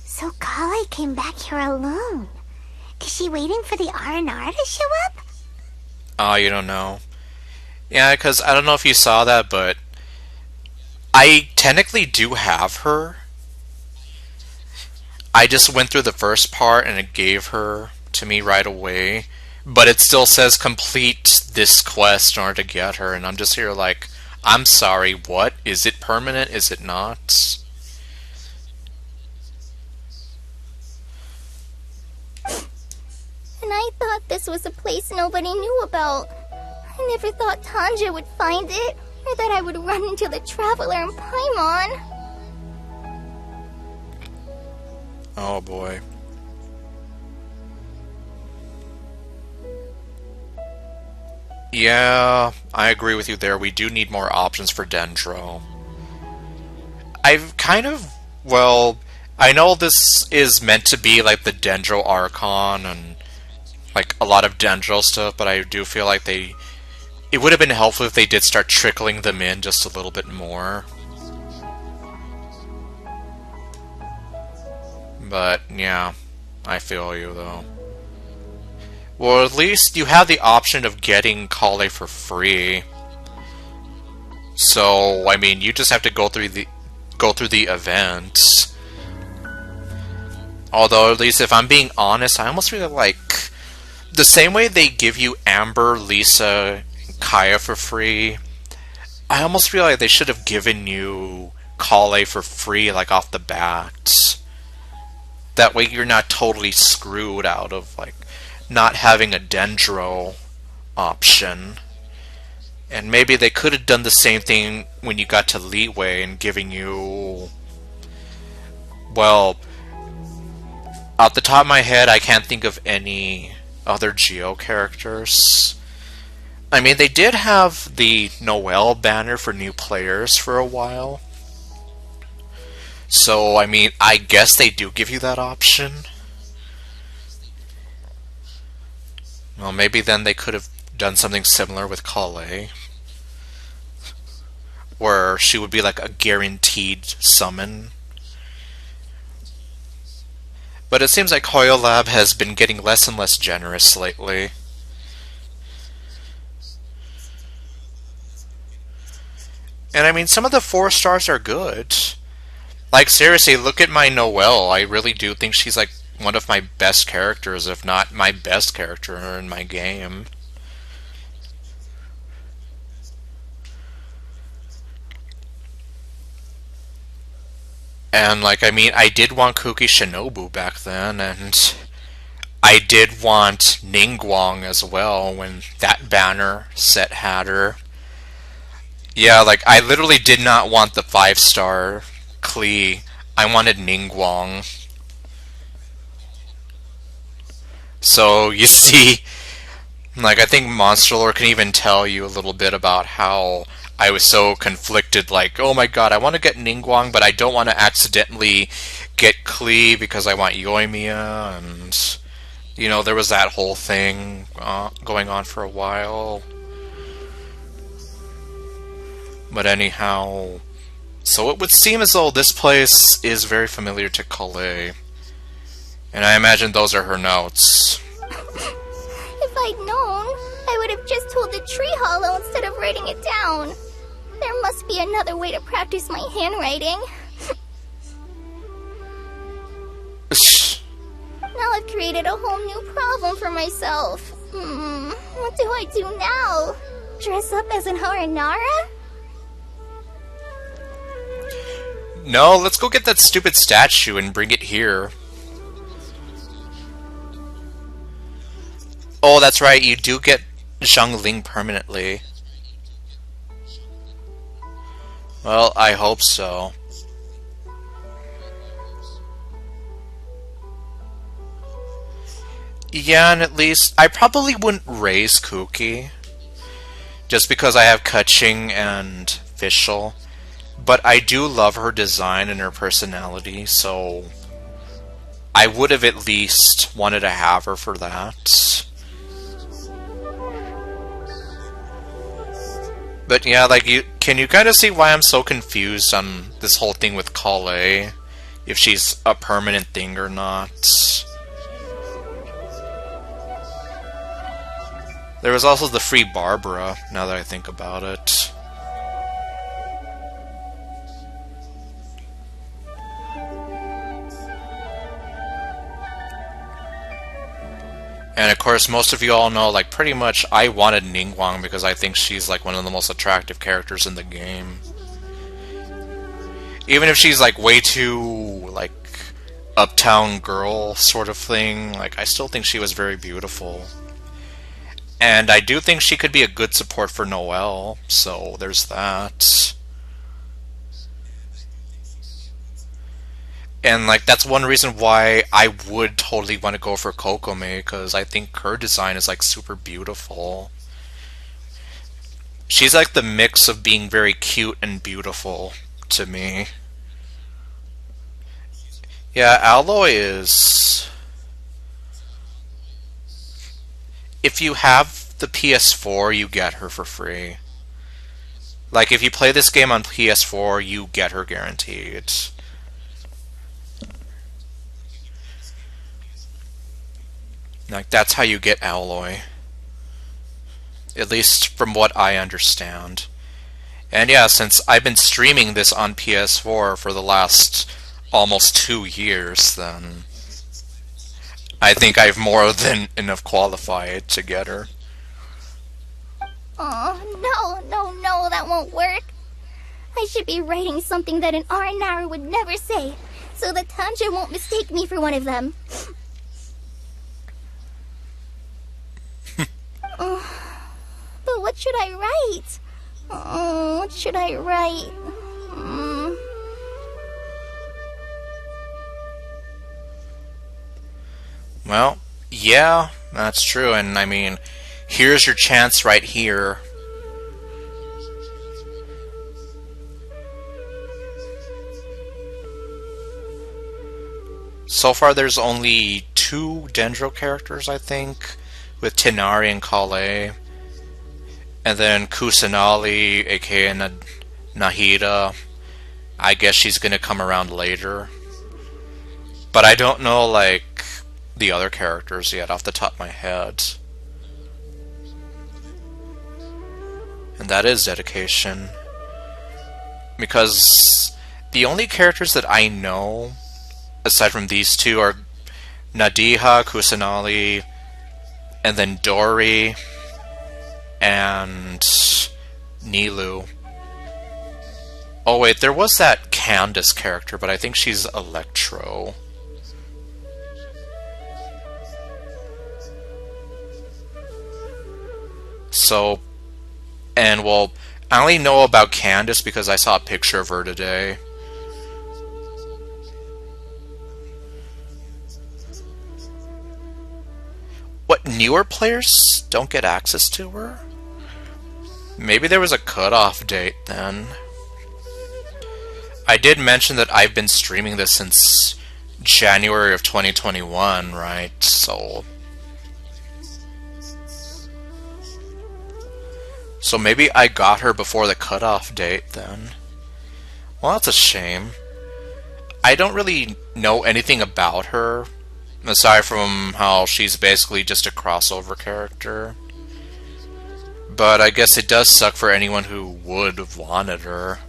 So Kale came back here alone. Is she waiting for the R&R to show up?
Oh, you don't know. Yeah, because I don't know if you saw that, but I technically do have her. I just went through the first part and it gave her to me right away. But it still says complete this quest in order to get her. And I'm just here like, I'm sorry, what? Is it permanent? Is it not?
And I thought this was a place nobody knew about. I never thought Tanja would find it, or that I would run into the Traveler in Paimon.
Oh boy. Yeah, I agree with you there. We do need more options for Dendro. I've kind of, well, I know this is meant to be like the Dendro Archon and like a lot of Dendro stuff, but I do feel like it would have been helpful if they did start trickling them in just a little bit more. But yeah, I feel you though. Well, at least you have the option of getting Kale for free. So, I mean, you just have to go through the event. Although, at least if I'm being honest, I almost really like the same way they give you Amber, Lisa, and Kaya for free. I almost feel like they should have given you Kale for free, like off the bat. That way, you're not totally screwed out of like not having a Dendro option. And maybe they could have done the same thing when you got to Leeway and giving you, well, off the top of my head, I can't think of any other Geo characters. I mean, they did have the Noelle banner for new players for a while. So, I mean, I guess they do give you that option. Well, maybe then they could have done something similar with Kale, where she would be like a guaranteed summon. But it seems like Hoyo Lab has been getting less and less generous lately. And I mean, some of the 4 stars are good. Like, seriously, look at my Noelle. I really do think she's like one of my best characters, if not my best character in my game. And, like, I mean, I did want Kuki Shinobu back then, and I did want Ningguang as well when that banner set had her. Yeah, like, I literally did not want the 5-star Klee. I wanted Ningguang. So, you see, like, I think Monster Lore can even tell you a little bit about how I was so conflicted, like, oh my god, I want to get Ningguang, but I don't want to accidentally get Klee because I want Yoimiya, and, you know, there was that whole thing going on for a while. But anyhow, so it would seem as though this place is very familiar to Kale. And I imagine those are her notes.
If I'd known, I would have just told the tree hollow instead of writing it down. There must be another way to practice my handwriting. Now I've created a whole new problem for myself. What do I do now? Dress up as an Haranara?
No, let's go get that stupid statue and bring it here. Oh, that's right, you do get Zhongling permanently. Well, I hope so. Yeah, and at least I probably wouldn't raise Kuki, just because I have Kaching and Fischl. But I do love her design and her personality, so I would have at least wanted to have her for that. But yeah, like, can you kind of see why I'm so confused on this whole thing with Kale? If she's a permanent thing or not. There was also the free Barbara, now that I think about it. And of course, most of you all know, like, pretty much I wanted Ningguang because I think she's, like, one of the most attractive characters in the game. Even if she's, like, way too, like, uptown girl sort of thing, like, I still think she was very beautiful. And I do think she could be a good support for Noelle, so there's that. And, like, that's one reason why I would totally want to go for Kokome, because I think her design is, like, super beautiful. She's, like, the mix of being very cute and beautiful to me. Yeah, Alloy is... If you have the PS4, you get her for free. Like, if you play this game on PS4, you get her guaranteed. Like, that's how you get Alloy. At least from what I understand. And yeah, since I've been streaming this on PS4 for the last almost 2 years, then I think I've more than enough qualified to get her.
Oh, no, that won't work. I should be writing something that an Aranara would never say, so that Tanja won't mistake me for one of them. But what should I write? What should I write?
Well, yeah, that's true, and I mean, here's your chance right here. So far there's only 2 Dendro characters, I think, with Tinari and Kale. And then Kusanali, aka Nahida. I guess she's gonna come around later. But I don't know, like, the other characters yet off the top of my head. And that is dedication. Because the only characters that I know, aside from these 2, are Nadiha, Kusanali, and then Dori, and Nilu. Oh wait, there was that Candace character, but I think she's Electro. So, and well, I only know about Candace because I saw a picture of her today. What, newer players don't get access to her? Maybe there was a cutoff date then. I did mention that I've been streaming this since January of 2021, right? So maybe I got her before the cutoff date then. Well, that's a shame. I don't really know anything about her, aside from how she's basically just a crossover character. But I guess it does suck for anyone who would have wanted her.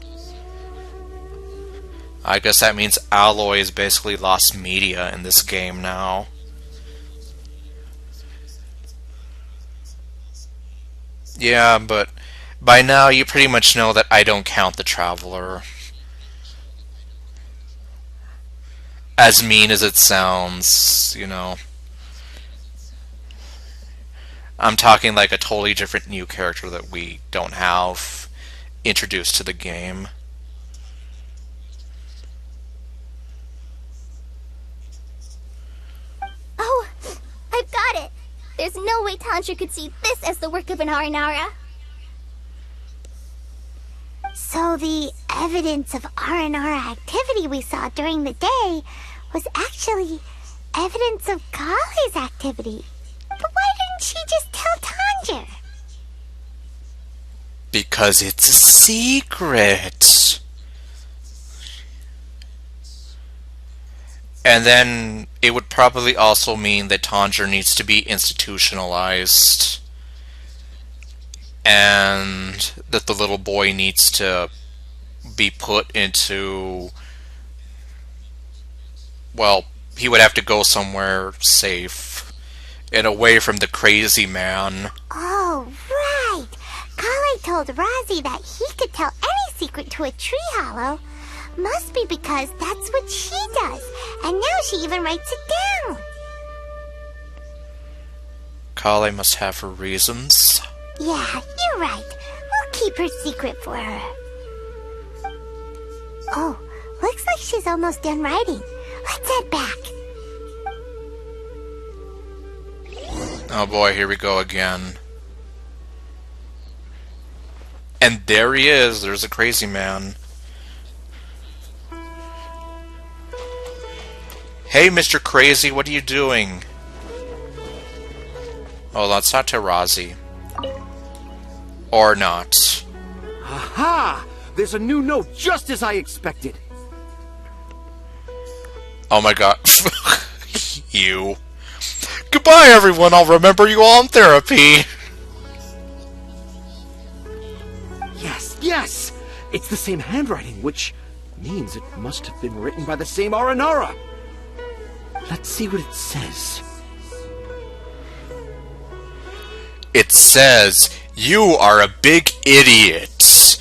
I guess that means Alloy is basically lost media in this game now. Yeah, but by now you pretty much know that I don't count the Traveler. As mean as it sounds, you know. I'm talking like a totally different new character that we don't have introduced to the game.
Oh, I've got it! There's no way Tantra could see this as the work of an Aranara.
So the evidence of Aranara activity we saw during the day was actually evidence of Kale's activity. But why didn't she just tell Tanja?
because it's a secret. And then it would probably also mean that Tanja needs to be institutionalized. And that the little boy needs to be put into... Well, he would have to go somewhere safe and away from the crazy man.
Oh, right. Kale told Razi that he could tell any secret to a tree hollow. Must be because that's what she does. And now she even writes it down.
Kale must have her reasons.
Yeah, you're right. We'll keep her secret for her. Oh, looks like she's almost done writing. Let's head back.
Oh boy, here we go again. And there he is. There's a crazy man. Hey, Mr. Crazy, what are you doing? Oh, that's not Tarazi. Or not.
Aha! There's a new note just as I expected.
Oh my god. You. Goodbye, everyone. I'll remember you all in therapy.
Yes, yes! It's the same handwriting, which means it must have been written by the same Aranara. Let's see what it says.
It says, you are a big idiot.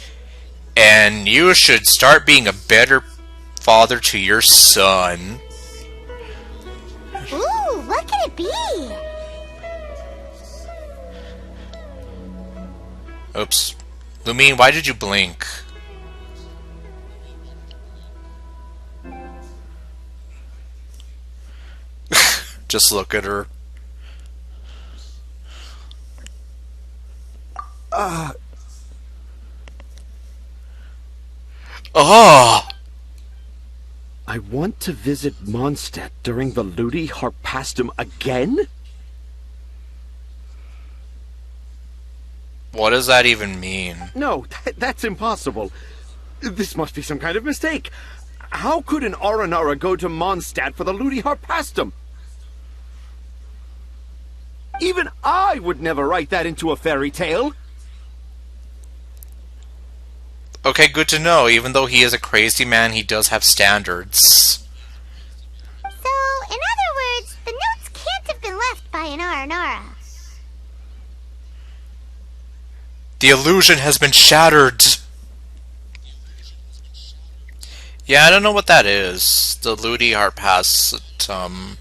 And you should start being a better father to your son.
Ooh, what can it be?
Oops. Lumine, why did you blink? Just look at her. Oh!
I want to visit Mondstadt during the Ludi Harpastum again?
What does that even mean?
No, that's impossible. This must be some kind of mistake. How could an Aranara go to Mondstadt for the Ludi Harpastum? Even I would never write that into a fairy tale.
Okay, good to know. Even though he is a crazy man, he does have standards.
So, in other words, the notes can't have been left by an Aranara.
The illusion has been shattered. Yeah, I don't know what that is. The Ludi Harpastum.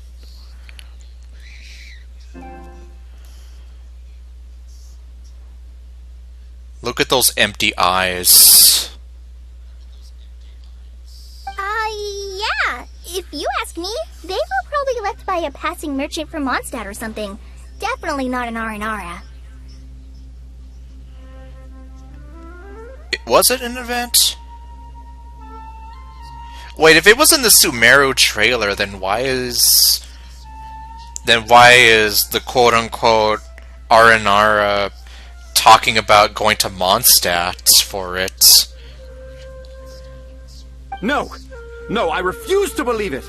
Look at those empty eyes.
Yeah. If you ask me, they were probably left by a passing merchant from Mondstadt or something. Definitely not an Aranara.
Was it an event? Wait, if it was in the Sumeru trailer, then why is the quote-unquote Aranara talking about going to Mondstadt for it?
No! No, I refuse to believe it!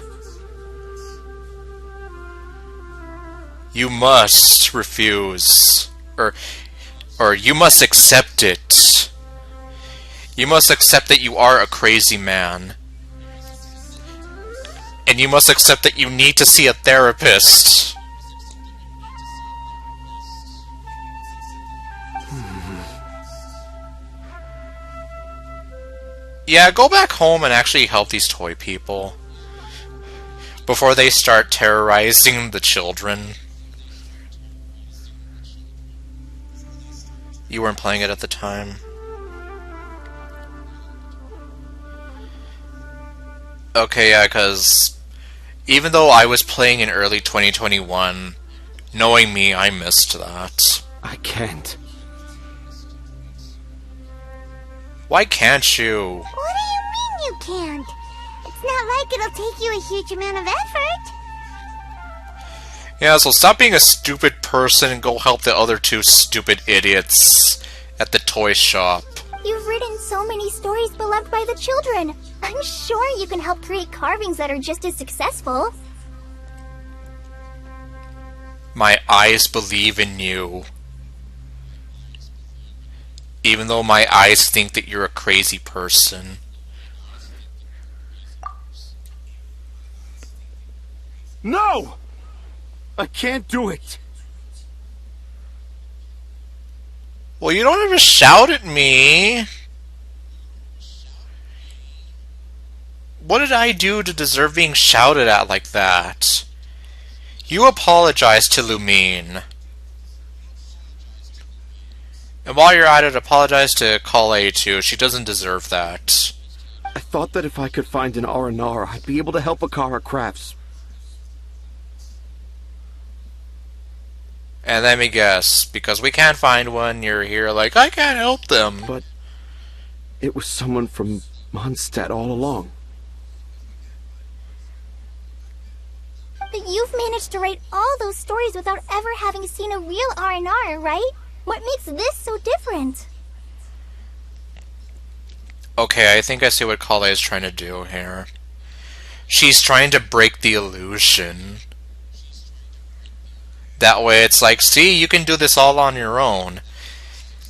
You must refuse. Or you must accept it. You must accept that you are a crazy man. And you must accept that you need to see a therapist. Yeah, go back home and actually help these toy people before they start terrorizing the children. You weren't playing it at the time. Okay, yeah, because even though I was playing in early 2021, knowing me, I missed that.
I can't.
Why can't you?
What do you mean you can't? It's not like it'll take you a huge amount of effort.
Yeah, so stop being a stupid person and go help the other two stupid idiots at the toy shop.
You've written so many stories beloved by the children. I'm sure you can help create carvings that are just as successful.
My eyes believe in you. Even though my eyes think that you're a crazy person.
No! I can't do it.
Well, you don't ever shout at me. What did I do to deserve being shouted at like that? You apologize to Lumine. And while you're at it, apologize to Kale too. She doesn't deserve that.
I thought that if I could find an R&R, I'd be able to help Akasha Crafts.
And let me guess, because we can't find one, you're here like, I can't help them.
But it was someone from Mondstadt all along.
But you've managed to write all those stories without ever having seen a real R&R, right? What makes this so different?
Okay, I think I see what Kale is trying to do here. She's trying to break the illusion. That way it's like, see, you can do this all on your own.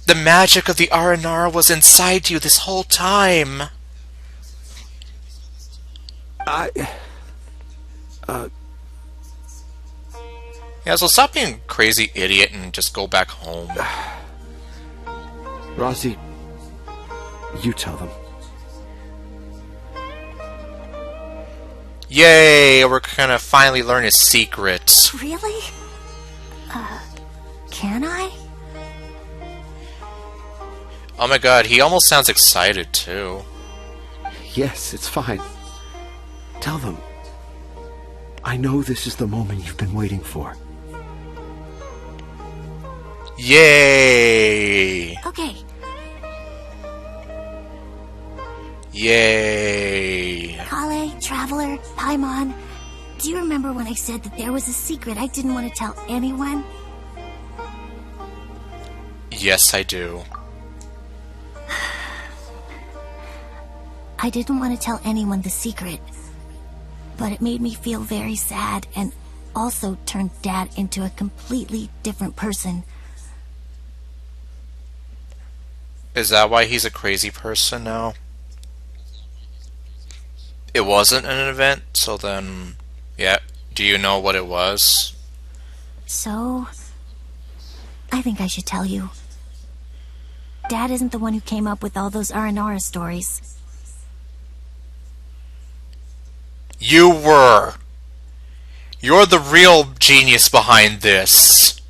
The magic of the R&R was inside you this whole time. Yeah, so stop being a crazy idiot and just go back home.
Rosie, you tell them.
Yay, we're gonna finally learn his secrets.
Really? Can I?
Oh my god, he almost sounds excited too.
Yes, it's fine. Tell them. I know this is the moment you've been waiting for.
Yay!
Okay.
Yay!
Kale, Traveler, Paimon, do you remember when I said that there was a secret I didn't want to tell anyone?
Yes, I do.
I didn't want to tell anyone the secret, but it made me feel very sad and also turned Dad into a completely different person.
Is that why he's a crazy person now? It wasn't an event, so then, yeah, do you know what it was?
So, I think I should tell you. Dad isn't the one who came up with all those R&R stories.
You were! You're the real genius behind this.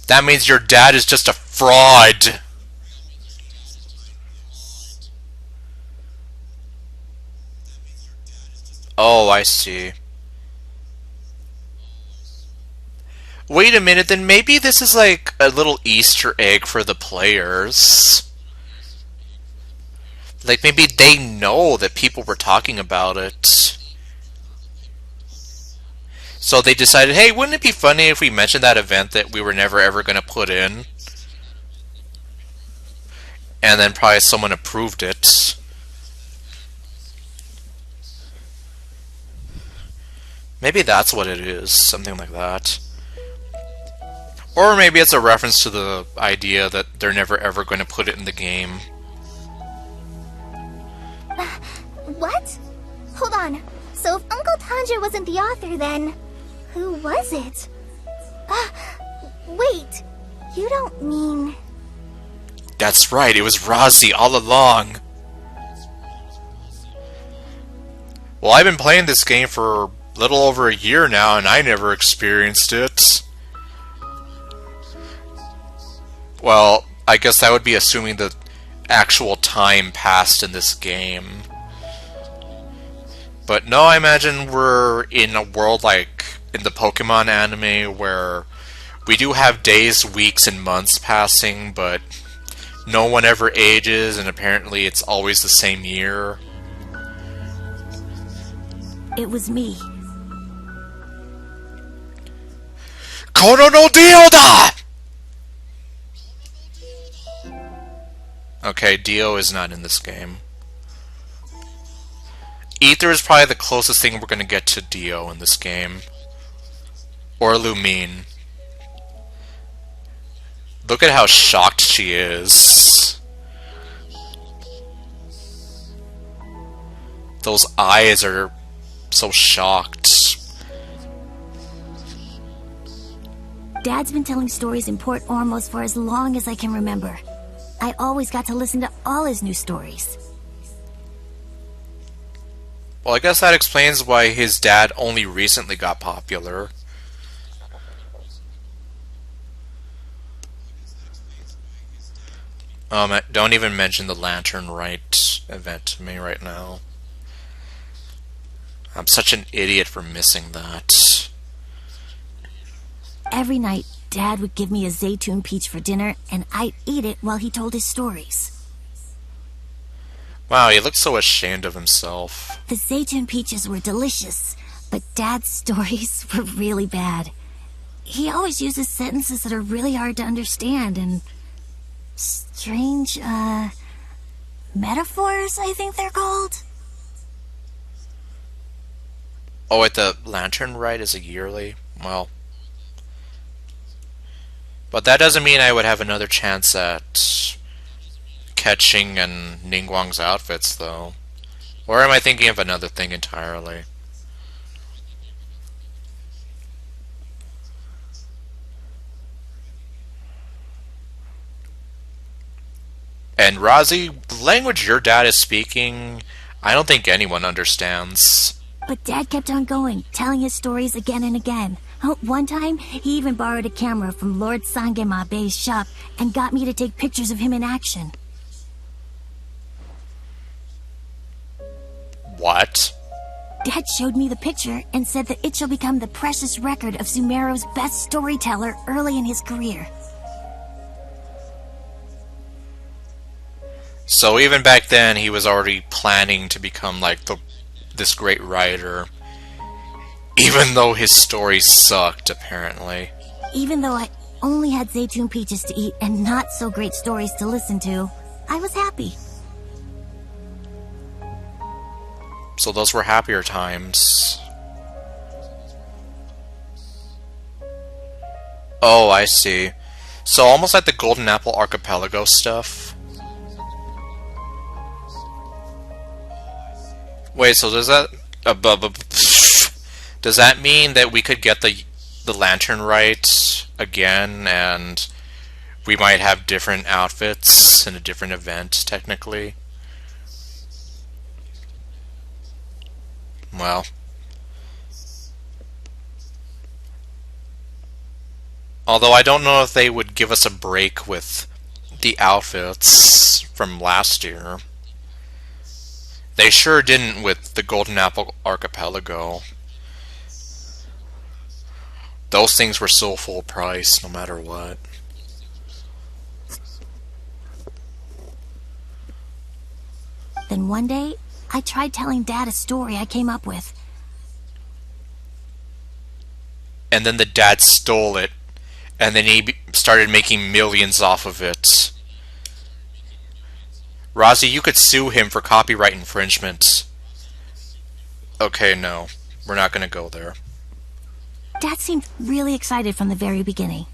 That means your dad is just a fraud. Oh, I see. Wait a minute, then maybe this is like a little Easter egg for the players. Like maybe they know that people were talking about it. So they decided, hey, wouldn't it be funny if we mentioned that event that we were never ever going to put in? And then probably someone approved it. Maybe that's what it is, something like that. Or maybe it's a reference to the idea that they're never ever going to put it in the game.
What? Hold on. So if Uncle Tanja wasn't the author, then who was it? Wait. You don't mean...
That's right, it was Rosie all along. Well, I've been playing this game for a little over a year now, and I never experienced it. Well, I guess that would be assuming the actual time passed in this game. But no, I imagine we're in a world like in the Pokemon anime where we do have days, weeks, and months passing, but no one ever ages, and apparently it's always the same year.
It was me.
Kono no Dioda! Okay, Dio is not in this game. Aether is probably the closest thing we're gonna get to Dio in this game. Or Lumine. Look at how shocked she is. Those eyes are so shocked.
Dad's been telling stories in Port Ormos for as long as I can remember. I always got to listen to all his new stories.
Well, I guess that explains why his dad only recently got popular. Don't even mention the Lantern Rite event to me right now. I'm such an idiot for missing that.
Every night, Dad would give me a Zaytune peach for dinner, and I'd eat it while he told his stories.
Wow, he looks so ashamed of himself.
The Zaytune peaches were delicious, but Dad's stories were really bad. He always uses sentences that are really hard to understand, and strange, metaphors, I think they're called.
Oh, wait, the Lantern Rite is a yearly? Well. But that doesn't mean I would have another chance at catching and Ningguang's outfits, though. Or am I thinking of another thing entirely? And Razi, the language your dad is speaking, I don't think anyone understands.
But Dad kept on going, telling his stories again and again. One time, he even borrowed a camera from Lord Sangema Bey's shop and got me to take pictures of him in action.
What?
Dad showed me the picture and said that it shall become the precious record of Sumeru's best storyteller early in his career.
So even back then, he was already planning to become like this great writer, even though his stories sucked, apparently.
Even though I only had Zaytune peaches to eat and not so great stories to listen to, I was happy.
So those were happier times. Oh, I see. So almost like the Golden Apple Archipelago stuff. Wait, so does that does that mean that we could get the Lantern Rite again, and we might have different outfits in a different event, technically? Well. Although I don't know if they would give us a break with the outfits from last year. They sure didn't with the Golden Apple Archipelago. Those things were so full price, no matter what.
Then one day, I tried telling Dad a story I came up with.
And then the dad stole it, and then he started making millions off of it. Razi, you could sue him for copyright infringement. Okay, no. We're not gonna go there.
Dad seemed really excited from the very beginning.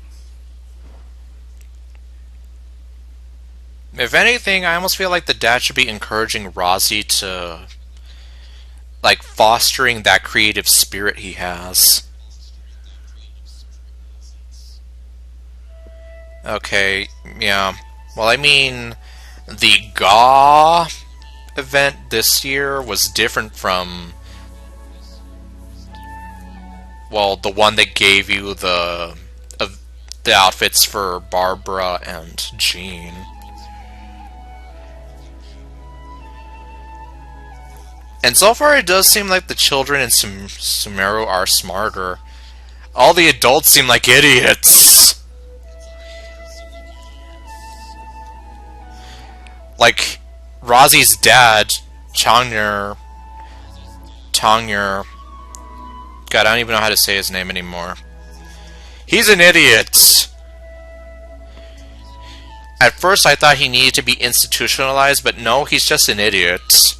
If anything, I almost feel like the dad should be encouraging Razi to, like, fostering that creative spirit he has. Okay, yeah. Well, I mean, the GA event this year was different from, well, the one that gave you the outfits for Barbara and Jean. And so far it does seem like the children in Sumeru are smarter. All the adults seem like idiots. Like, Razi's dad, Tongner... God, I don't even know how to say his name anymore. He's an idiot! At first I thought he needed to be institutionalized, but no, he's just an idiot.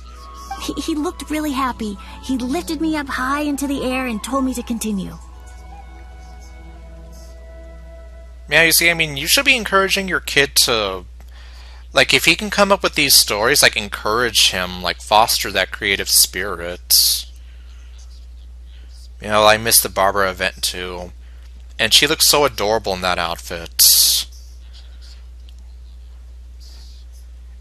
He looked really happy. He lifted me up high into the air and told me to continue.
Yeah, you see, I mean, you should be encouraging your kid to... Like, if he can come up with these stories, like, encourage him, like, foster that creative spirit. You know, I missed the Barbara event, too. And she looks so adorable in that outfit.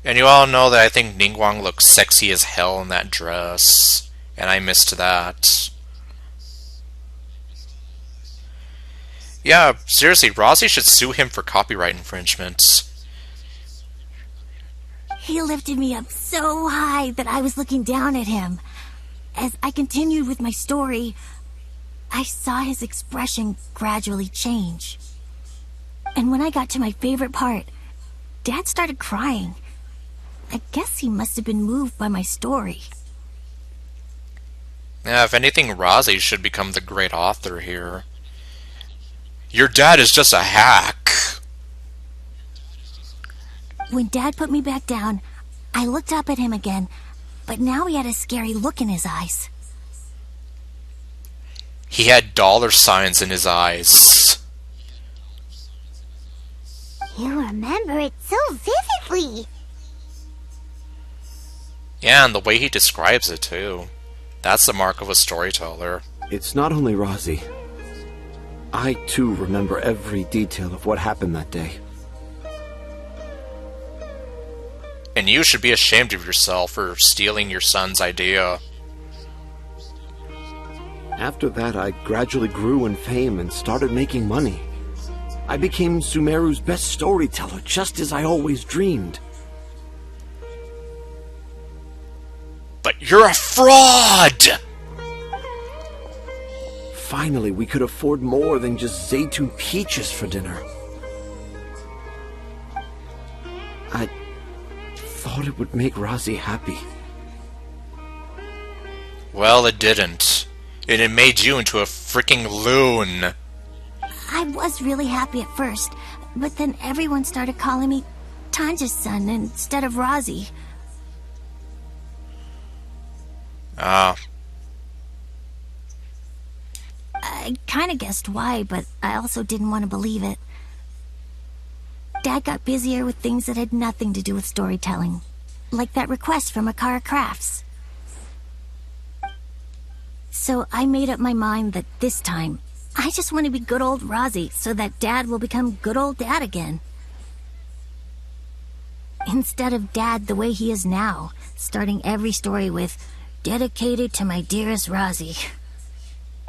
And you all know that I think Ningguang looks sexy as hell in that dress. And I missed that. Yeah, seriously, Rossi should sue him for copyright infringements.
He lifted me up so high that I was looking down at him. As I continued with my story, I saw his expression gradually change. And when I got to my favorite part, Dad started crying. I guess he must have been moved by my story.
Yeah, if anything, Rossi should become the great author here. Your dad is just a hack.
When Dad put me back down, I looked up at him again, but now he had a scary look in his eyes.
He had dollar signs in his eyes.
You remember it so vividly.
Yeah, and the way he describes it, too. That's the mark of a storyteller.
It's not only Rossi. I, too, remember every detail of what happened that day.
And you should be ashamed of yourself for stealing your son's idea.
After that, I gradually grew in fame and started making money. I became Sumeru's best storyteller, just as I always dreamed.
But you're a fraud!
Finally, we could afford more than just Zaytun peaches for dinner. I thought it would make Rossi happy.
Well, it didn't. And it made you into a freaking loon.
I was really happy at first, but then everyone started calling me Tanja's son instead of Rossi.
Ah.
I kinda guessed why, but I also didn't want to believe it. Dad got busier with things that had nothing to do with storytelling. Like that request from Akara Crafts. So I made up my mind that this time, I just want to be good old Rossi so that Dad will become good old Dad again. Instead of Dad the way he is now, starting every story with, "Dedicated to my dearest Rossi."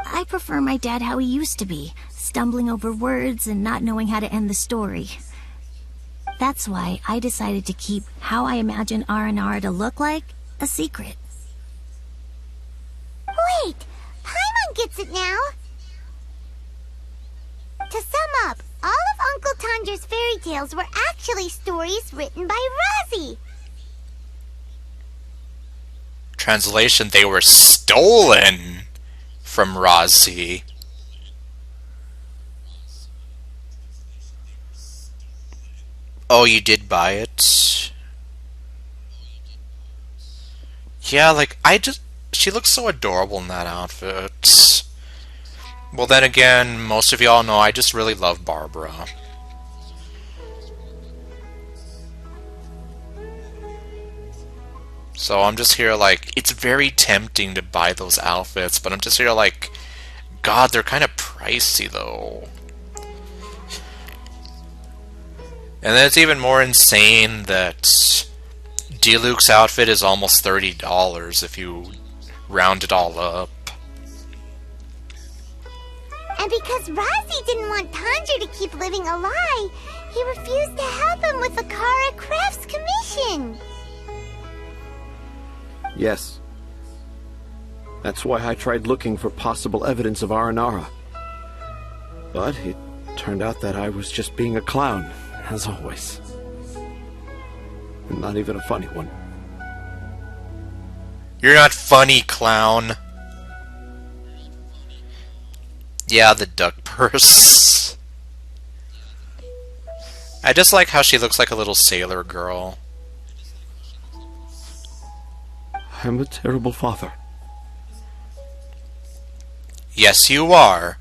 I prefer my dad how he used to be, stumbling over words and not knowing how to end the story. That's why I decided to keep how I imagine Aranara to look like a secret.
Wait, Paimon gets it now. To sum up, all of Uncle Tanja's fairy tales were actually stories written by Rossi.
Translation, they were stolen from Rossi. Oh, you did buy it? Yeah, like, she looks so adorable in that outfit. Well, then again, most of y'all know I just really love Barbara. So I'm just here like, it's very tempting to buy those outfits, but I'm just here like, God, they're kind of pricey though. And then it's even more insane that Diluc's outfit is almost $30 if you round it all up.
And because Rossi didn't want Tanja to keep living a lie, he refused to help him with the Akara Crafts commission.
Yes. That's why I tried looking for possible evidence of Aranara. But it turned out that I was just being a clown, as always. And not even a funny one.
You're not funny, clown. Yeah, the duck purse. I just like how she looks like a little sailor girl.
I'm a terrible father.
Yes, you are.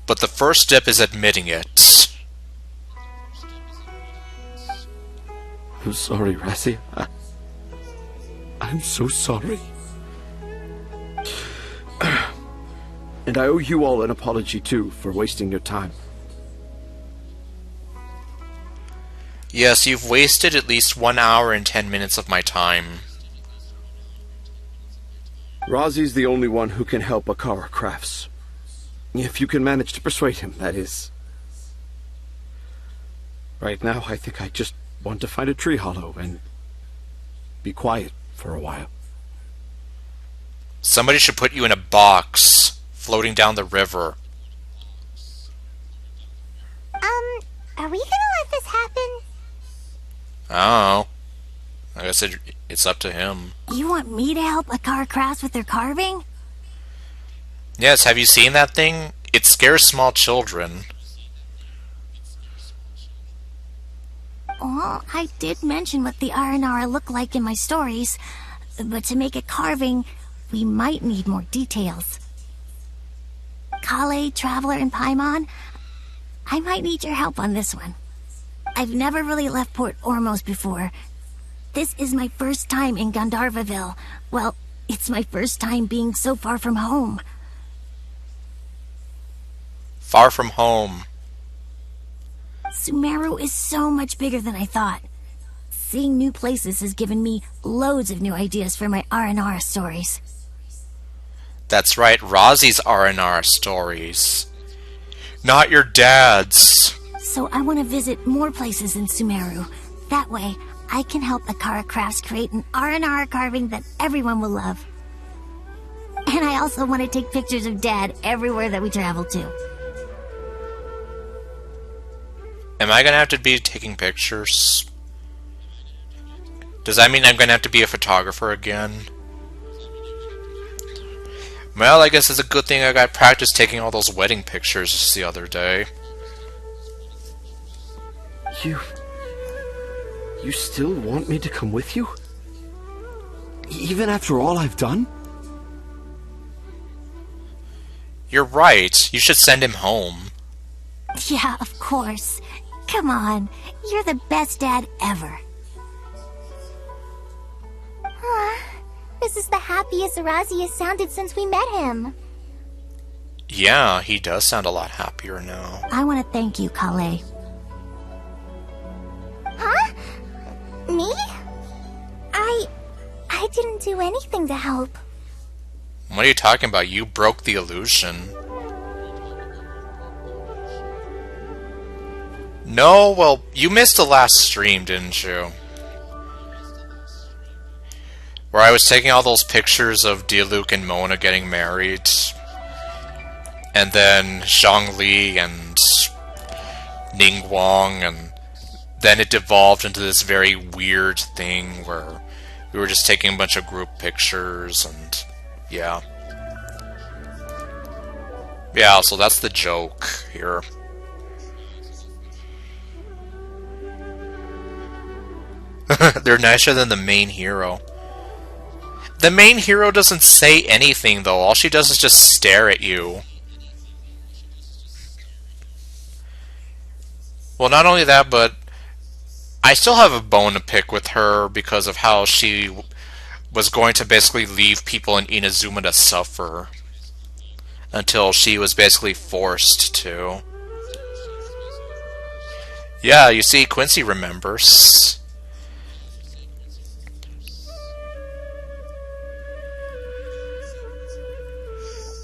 But the first step is admitting it.
I'm sorry, Razzie. I'm so sorry. And I owe you all an apology, too, for wasting your time.
Yes, you've wasted at least 1 hour and 10 minutes of my time.
Razzie's the only one who can help Akasha Crafts. If you can manage to persuade him, that is. Right now, I think I just want to find a tree hollow and be quiet for a while.
Somebody should put you in a box, floating down the river.
Are we gonna let this happen?
Oh. I guess it's up to him.
You want me to help Akasha Crafts with their carving?
Yes, have you seen that thing? It scares small children.
Well, I did mention what the Aranara look like in my stories, but to make a carving, we might need more details. Kale, Traveler, and Paimon, I might need your help on this one. I've never really left Port Ormos before. This is my first time in Gandharvaville. Well, it's my first time being so far from home.
Far from home.
Sumeru is so much bigger than I thought. Seeing new places has given me loads of new ideas for my Aranara stories.
That's right, Razzie's Aranara stories. Not your dad's.
So I want to visit more places in Sumeru. That way, I can help Akasha Crafts create an Aranara carving that everyone will love. And I also want to take pictures of Dad everywhere that we travel to.
Am I gonna have to be taking pictures? Does that mean I'm gonna have to be a photographer again? Well, I guess it's a good thing I got practice taking all those wedding pictures just the other day.
You still want me to come with you? Even after all I've done?
You're right. You should send him home.
Yeah, of course. Come on. You're the best dad ever.
This is the happiest Razzie has sounded since we met him.
Yeah, he does sound a lot happier now.
I want to thank you, Kale.
Huh? Me? I didn't do anything to help.
What are you talking about? You broke the illusion. No, well, you missed the last stream, didn't you? Where I was taking all those pictures of Diluc and Mona getting married. And then Zhongli and Ningguang, and then it devolved into this very weird thing where we were just taking a bunch of group pictures, and yeah. Yeah, so that's the joke here. They're nicer than the main hero. The main hero doesn't say anything, though. All she does is just stare at you. Well, not only that, but I still have a bone to pick with her because of how she was going to basically leave people in Inazuma to suffer until she was basically forced to. Yeah, you see, Quincy remembers.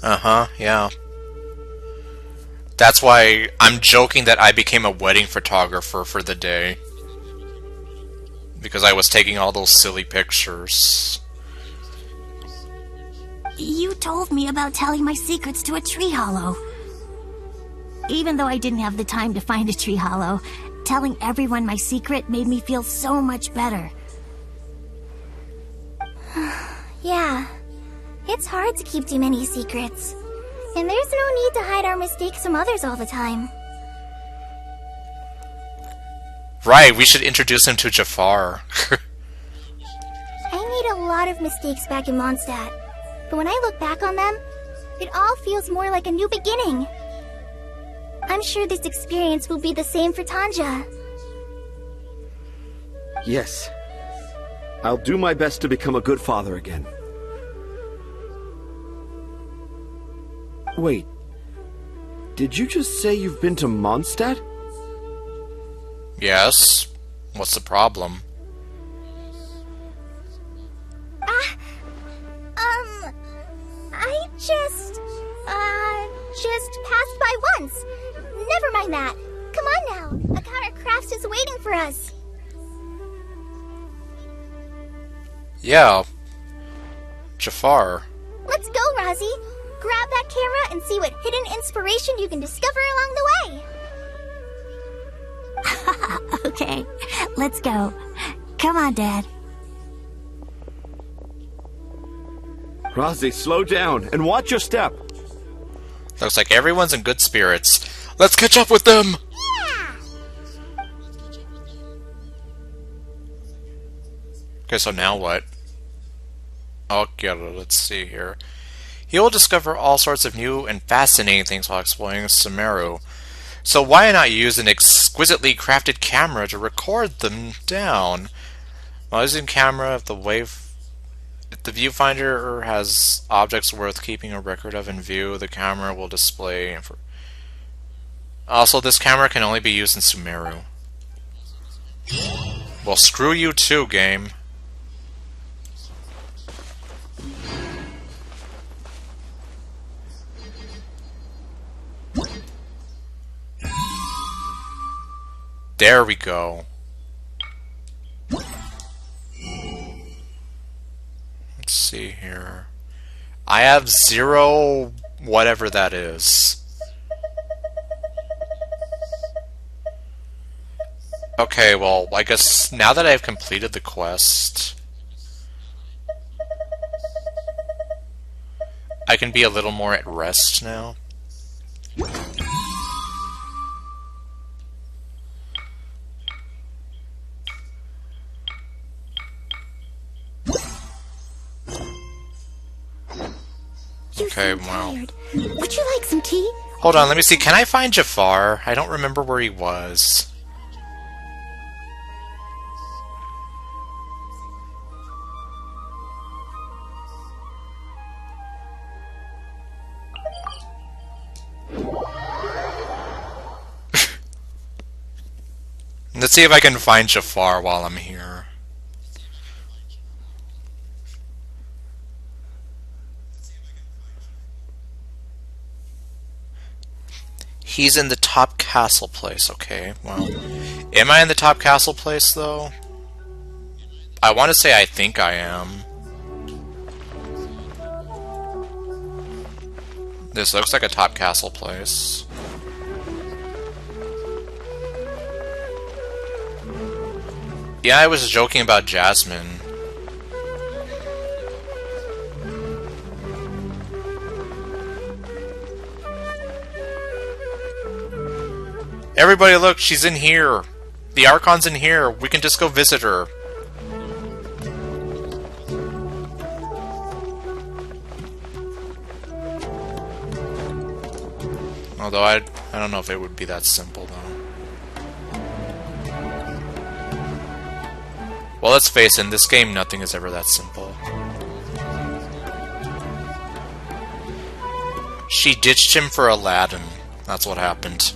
Uh-huh, yeah. That's why I'm joking that I became a wedding photographer for the day. Because I was taking all those silly pictures.
You told me about telling my secrets to a tree hollow. Even though I didn't have the time to find a tree hollow, telling everyone my secret made me feel so much better.
Yeah. It's hard to keep too many secrets. And there's no need to hide our mistakes from others all the time.
Right, we should introduce him to Jafar.
I made a lot of mistakes back in Mondstadt, but when I look back on them, it all feels more like a new beginning. I'm sure this experience will be the same for Tanja.
Yes. I'll do my best to become a good father again. Wait. Did you just say you've been to Mondstadt?
Yes. What's the problem?
I just passed by once. Never mind that. Come on now. Akasha Crafts is waiting for us.
Yeah. Jafar.
Let's go, Razi. Grab that camera and see what hidden inspiration you can discover along the way.
Okay, let's go. Come on, Dad.
Razi, slow down and watch your step.
Looks like everyone's in good spirits. Let's catch up with them!
Yeah!
Okay, so now what? Okay, let's see here. He will discover all sorts of new and fascinating things while exploring Sumeru. So why not use an exquisitely crafted camera to record them down? While using camera, if the viewfinder has objects worth keeping a record of in view, the camera will display. Also, this camera can only be used in Sumeru. Well, screw you too, game. There we go. Let's see here. I have 0 whatever that is. Okay, well, I guess now that I've completed the quest, I can be a little more at rest now. Okay, well.
Would you like some tea?
Hold on, let me see. Can I find Jafar? I don't remember where he was. Let's see if I can find Jafar while I'm here. He's in the top castle place, okay, well. Am I in the top castle place, though? I want to say I think I am. This looks like a top castle place. Yeah, I was joking about Jasmine. Everybody look, she's in here. The Archon's in here. We can just go visit her. Although I don't know if it would be that simple though. Well, let's face it, in this game nothing is ever that simple. She ditched him for Aladdin. That's what happened.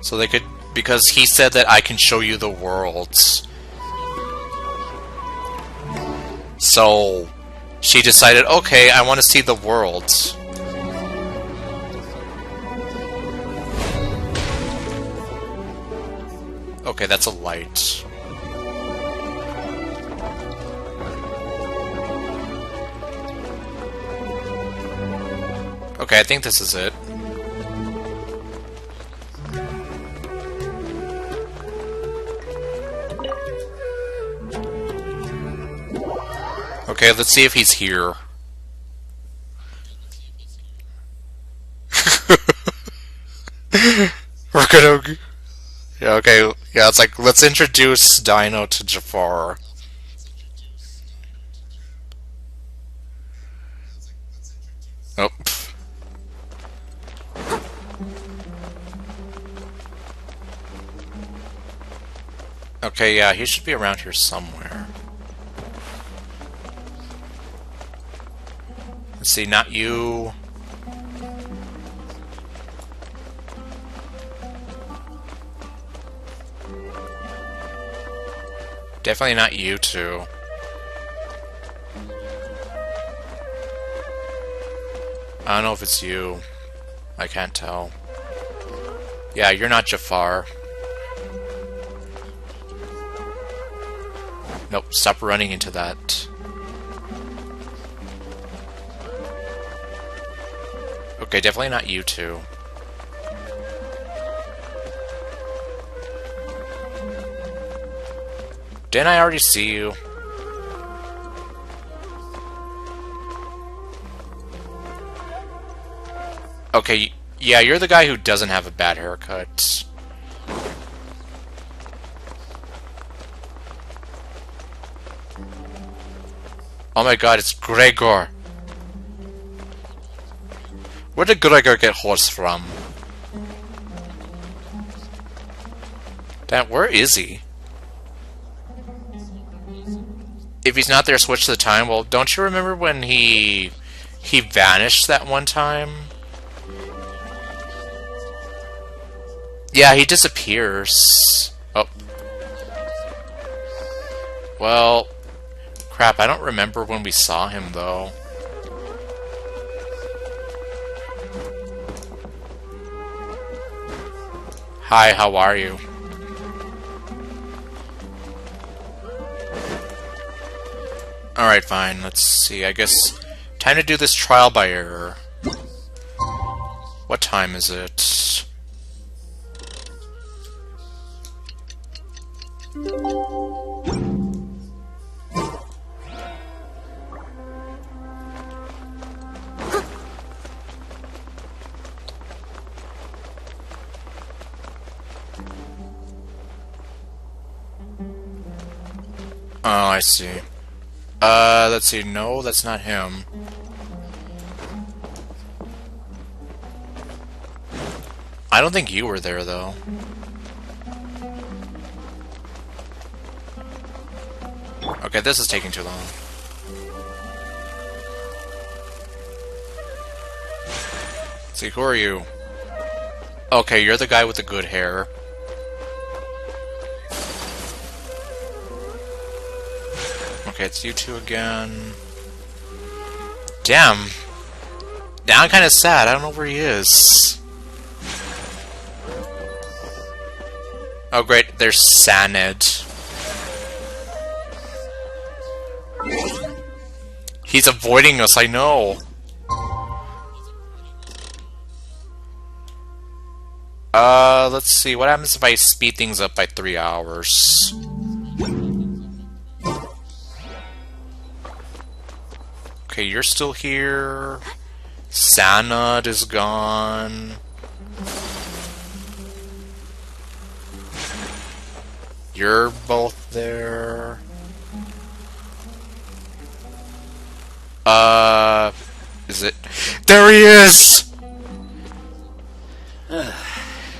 So they could, because he said that I can show you the worlds. So she decided, okay, I want to see the worlds. Okay, that's a light. Okay, I think this is it. Okay, let's see if he's here. We're gonna... Yeah, okay. Yeah, it's like, let's introduce Dino to Jafar. Oh. Okay, yeah, he should be around here somewhere. Let's see, not you. Definitely not you two. I don't know if it's you. I can't tell. Yeah, you're not Jafar. Nope, stop running into that. Okay, definitely not you two. Didn't I already see you? Okay, yeah, you're the guy who doesn't have a bad haircut. Oh my god, it's Gregor. Where did Gregor get horse from? Damn, where is he? If he's not there, switch the time. Well, don't you remember when he vanished that one time? Yeah, he disappears. Oh. Well, crap, I don't remember when we saw him, though. Hi, how are you? Alright, fine. Let's see. I guess time to do this trial by error. What time is it? Oh, I see. Let's see. No, that's not him. I don't think you were there, though. Okay, this is taking too long. Let's see, who are you? Okay, you're the guy with the good hair. Okay, it's you two again. Damn. Now I'm kind of sad. I don't know where he is. Oh, great. There's Saned. He's avoiding us, I know. Let's see. What happens if I speed things up by 3 hours? Okay, you're still here. Sanad is gone. You're both there. Is it? There he is!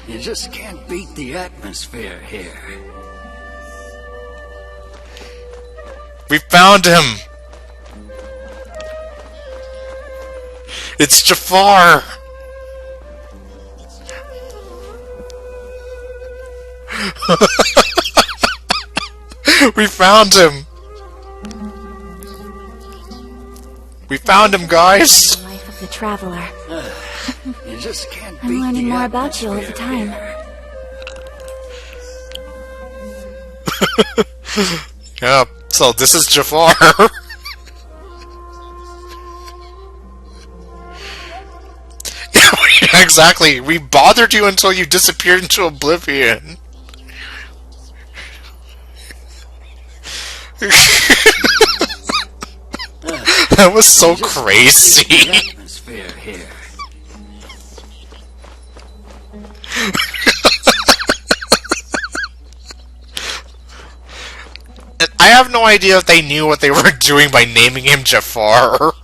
You just can't beat the atmosphere here.
We found him! It's Jafar! We found him! We found him, guys!
The life of the traveler.
You just can't
I'm
beat
learning
the
more about you all the
atmosphere
time.
here.
Yeah, so this is Jafar. Yeah, exactly. We bothered you until you disappeared into oblivion. That was so crazy. I have no idea if they knew what they were doing by naming him Jafar.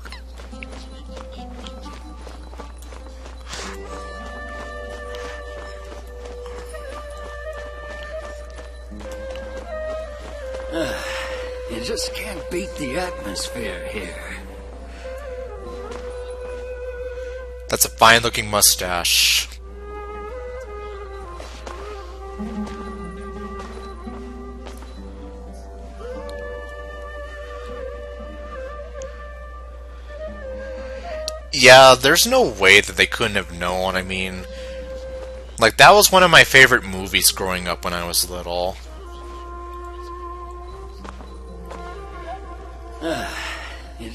You just can't beat the atmosphere here.
That's a fine-looking mustache. Yeah, there's no way that they couldn't have known. I mean, like, that was one of my favorite movies growing up when I was little.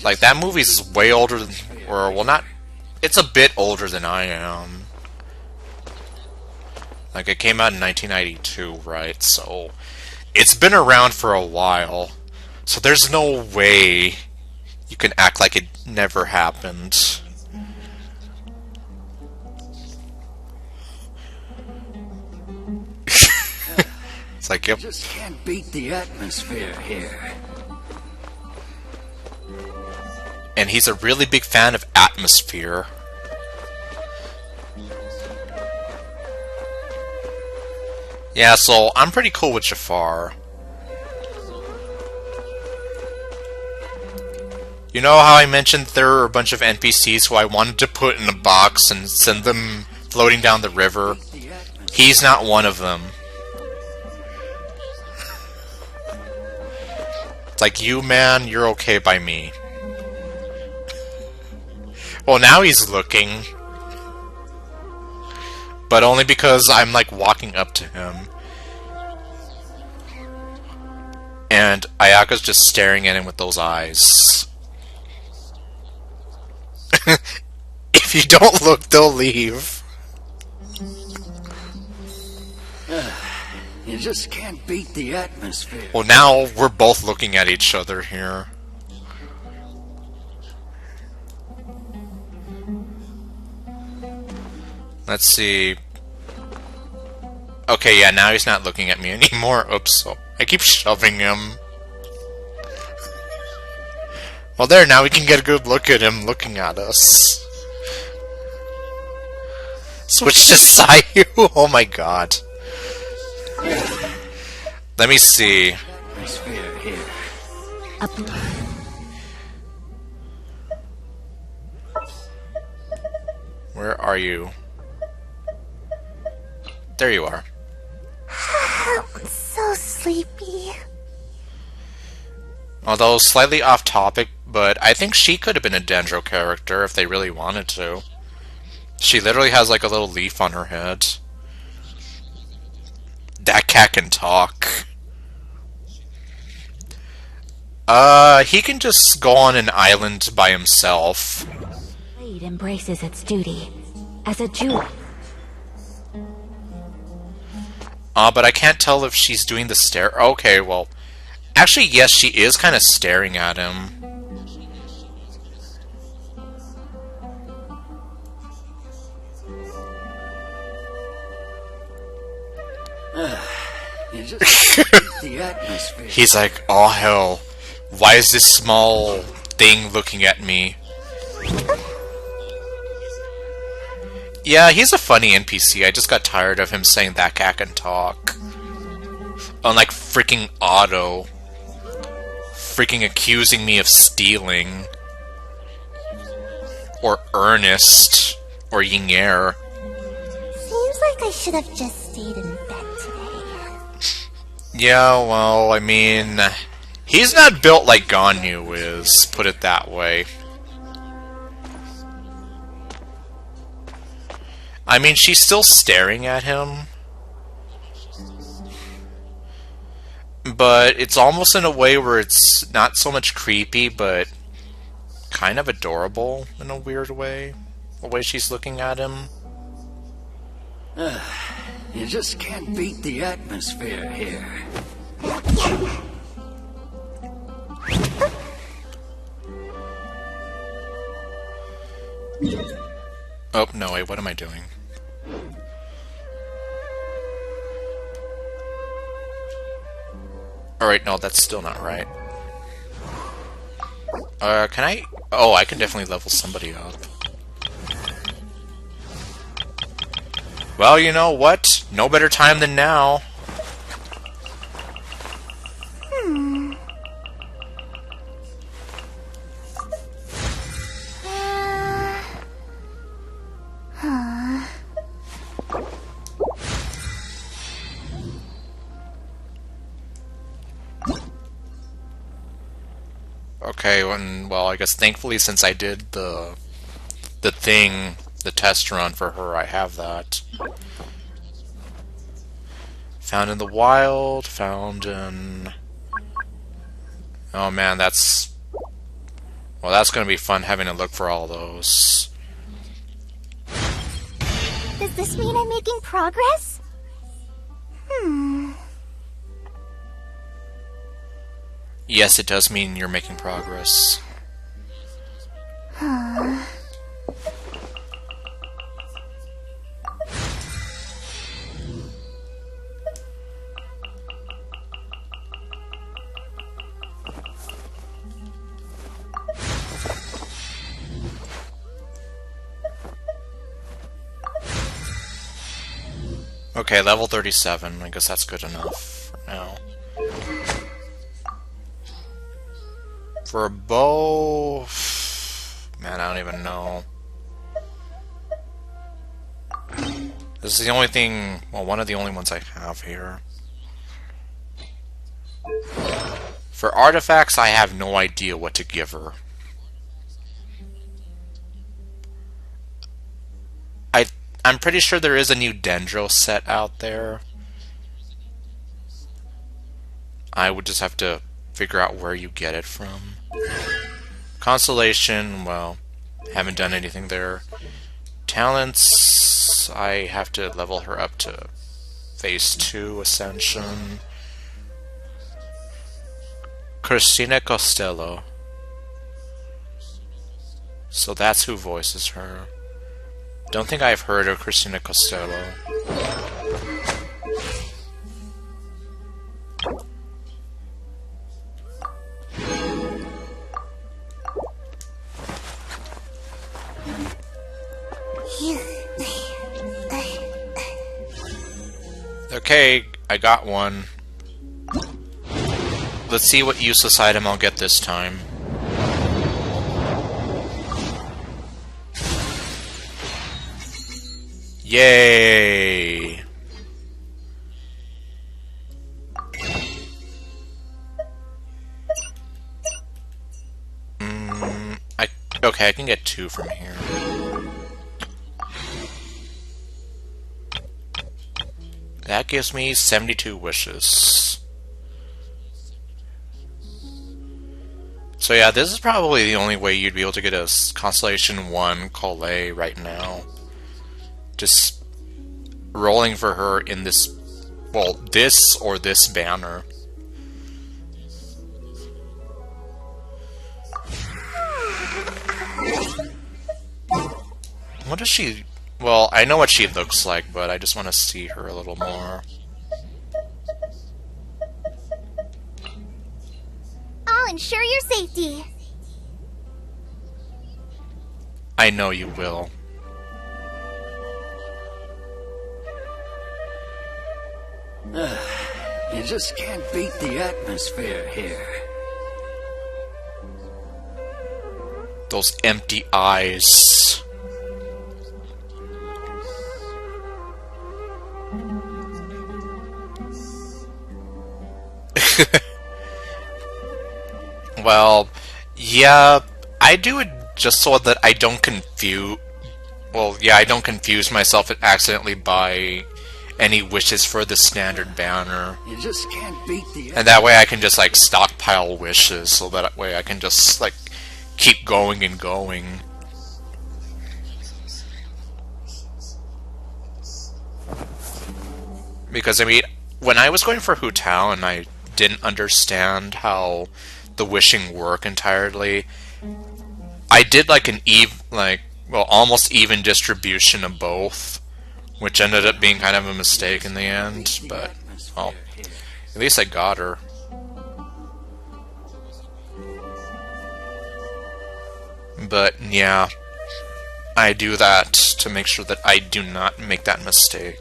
Like, that movie's way older than... Or, well, not... It's a bit older than I am. Like, it came out in 1992, right? So, it's been around for a while. So there's no way you can act like it never happened. It's like, yep.
You just can't beat the atmosphere here.
And he's a really big fan of atmosphere. Yeah, so I'm pretty cool with Jafar. You know how I mentioned there were a bunch of NPCs who I wanted to put in a box and send them floating down the river? He's not one of them. It's like, you, man, you're okay by me. Well, now he's looking. But only because I'm, like, walking up to him. And Ayaka's just staring at him with those eyes. If you don't look, they'll leave.
You just can't beat the atmosphere.
Well, now we're both looking at each other here. Let's see. Okay, yeah, now he's not looking at me anymore. Oops, so I keep shoving him. Well, there, now we can get a good look at him looking at us. Switch to Sayu? Oh my god. Let me see. Where are you? There you are.
I'm so sleepy.
Although slightly off topic, but I think she could have been a Dendro character if they really wanted to. She literally has like a little leaf on her head. That cat can talk. He can just go on an island by himself.
Blade embraces its duty as a jewel.
But I can't tell if she's doing the stare. Okay, well, actually, yes, she is kind of staring at him.
You just can't beat the atmosphere.
He's like, oh hell, why is this small thing looking at me? Yeah, he's a funny NPC. I just got tired of him saying that cat can talk. Unlike freaking Otto. Freaking accusing me of stealing. Or Ernest. Or Ying'er.
Seems like I should have just stayed in bed today.
Yeah, well, I mean... He's not built like Ganyu is, put it that way. I mean, she's still staring at him. But it's almost in a way where it's not so much creepy, but kind of adorable in a weird way. The way she's looking at him.
You just can't beat the atmosphere here.
Oh, no, wait, what am I doing? Alright, no, that's still not right. Can I... Oh, I can definitely level somebody up. Well, you know what? No better time than now. Okay, well, I guess thankfully since I did the test run for her, I have that. Found in the wild, found in... Oh man, that's... Well, that's gonna be fun having to look for all those.
Does this mean I'm making progress?
Yes, it does mean you're making progress. Okay, level 37. I guess that's good enough for now. For a bow... Man, I don't even know. This is the only thing... Well, one of the only ones I have here. For artifacts, I have no idea what to give her. I'm pretty sure there is a new Dendro set out there. I would just have to figure out where you get it from. Constellation, well, haven't done anything there. Talents, I have to level her up to Phase 2 Ascension. Christina Costello. So that's who voices her. Don't think I've heard of Christina Costello. Okay, I got one. Let's see what useless item I'll get this time. Yay! Okay, I can get 2 from here. That gives me 72 wishes. So yeah, this is probably the only way you'd be able to get a Constellation 1 Collet right now. Just rolling for her in this, well, this or this banner. What does she... Well, I know what she looks like, but I just want to see her a little more.
I'll ensure your safety.
I know you will.
You just can't beat the atmosphere here.
Those empty eyes. Well, yeah, I do it just so that I don't confuse... Well, yeah, I don't confuse myself accidentally by any wishes for the standard banner.
You just can't beat the...
And that way I can just, like, stockpile wishes, so that way I can just, like, keep going and going. Because, I mean, when I was going for Hu Tao and I didn't understand how the wishing work entirely, I did like an almost even distribution of both, which ended up being kind of a mistake in the end, but well, at least I got her. But yeah, I do that to make sure that I do not make that mistake.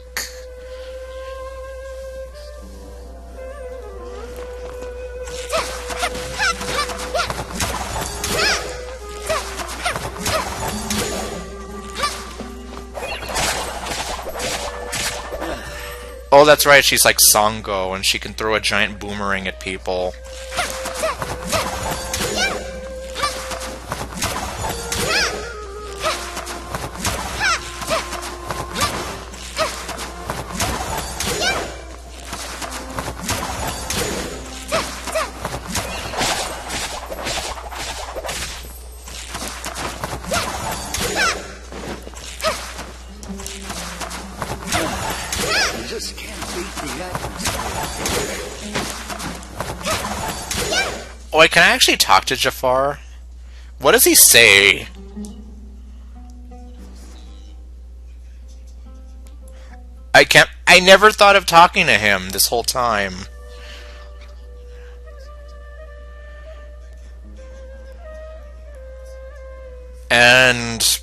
Oh, that's right, she's like Songo, and she can throw a giant boomerang at people. Oh, wait, can I actually talk to Jafar? What does he say? I never thought of talking to him this whole time. And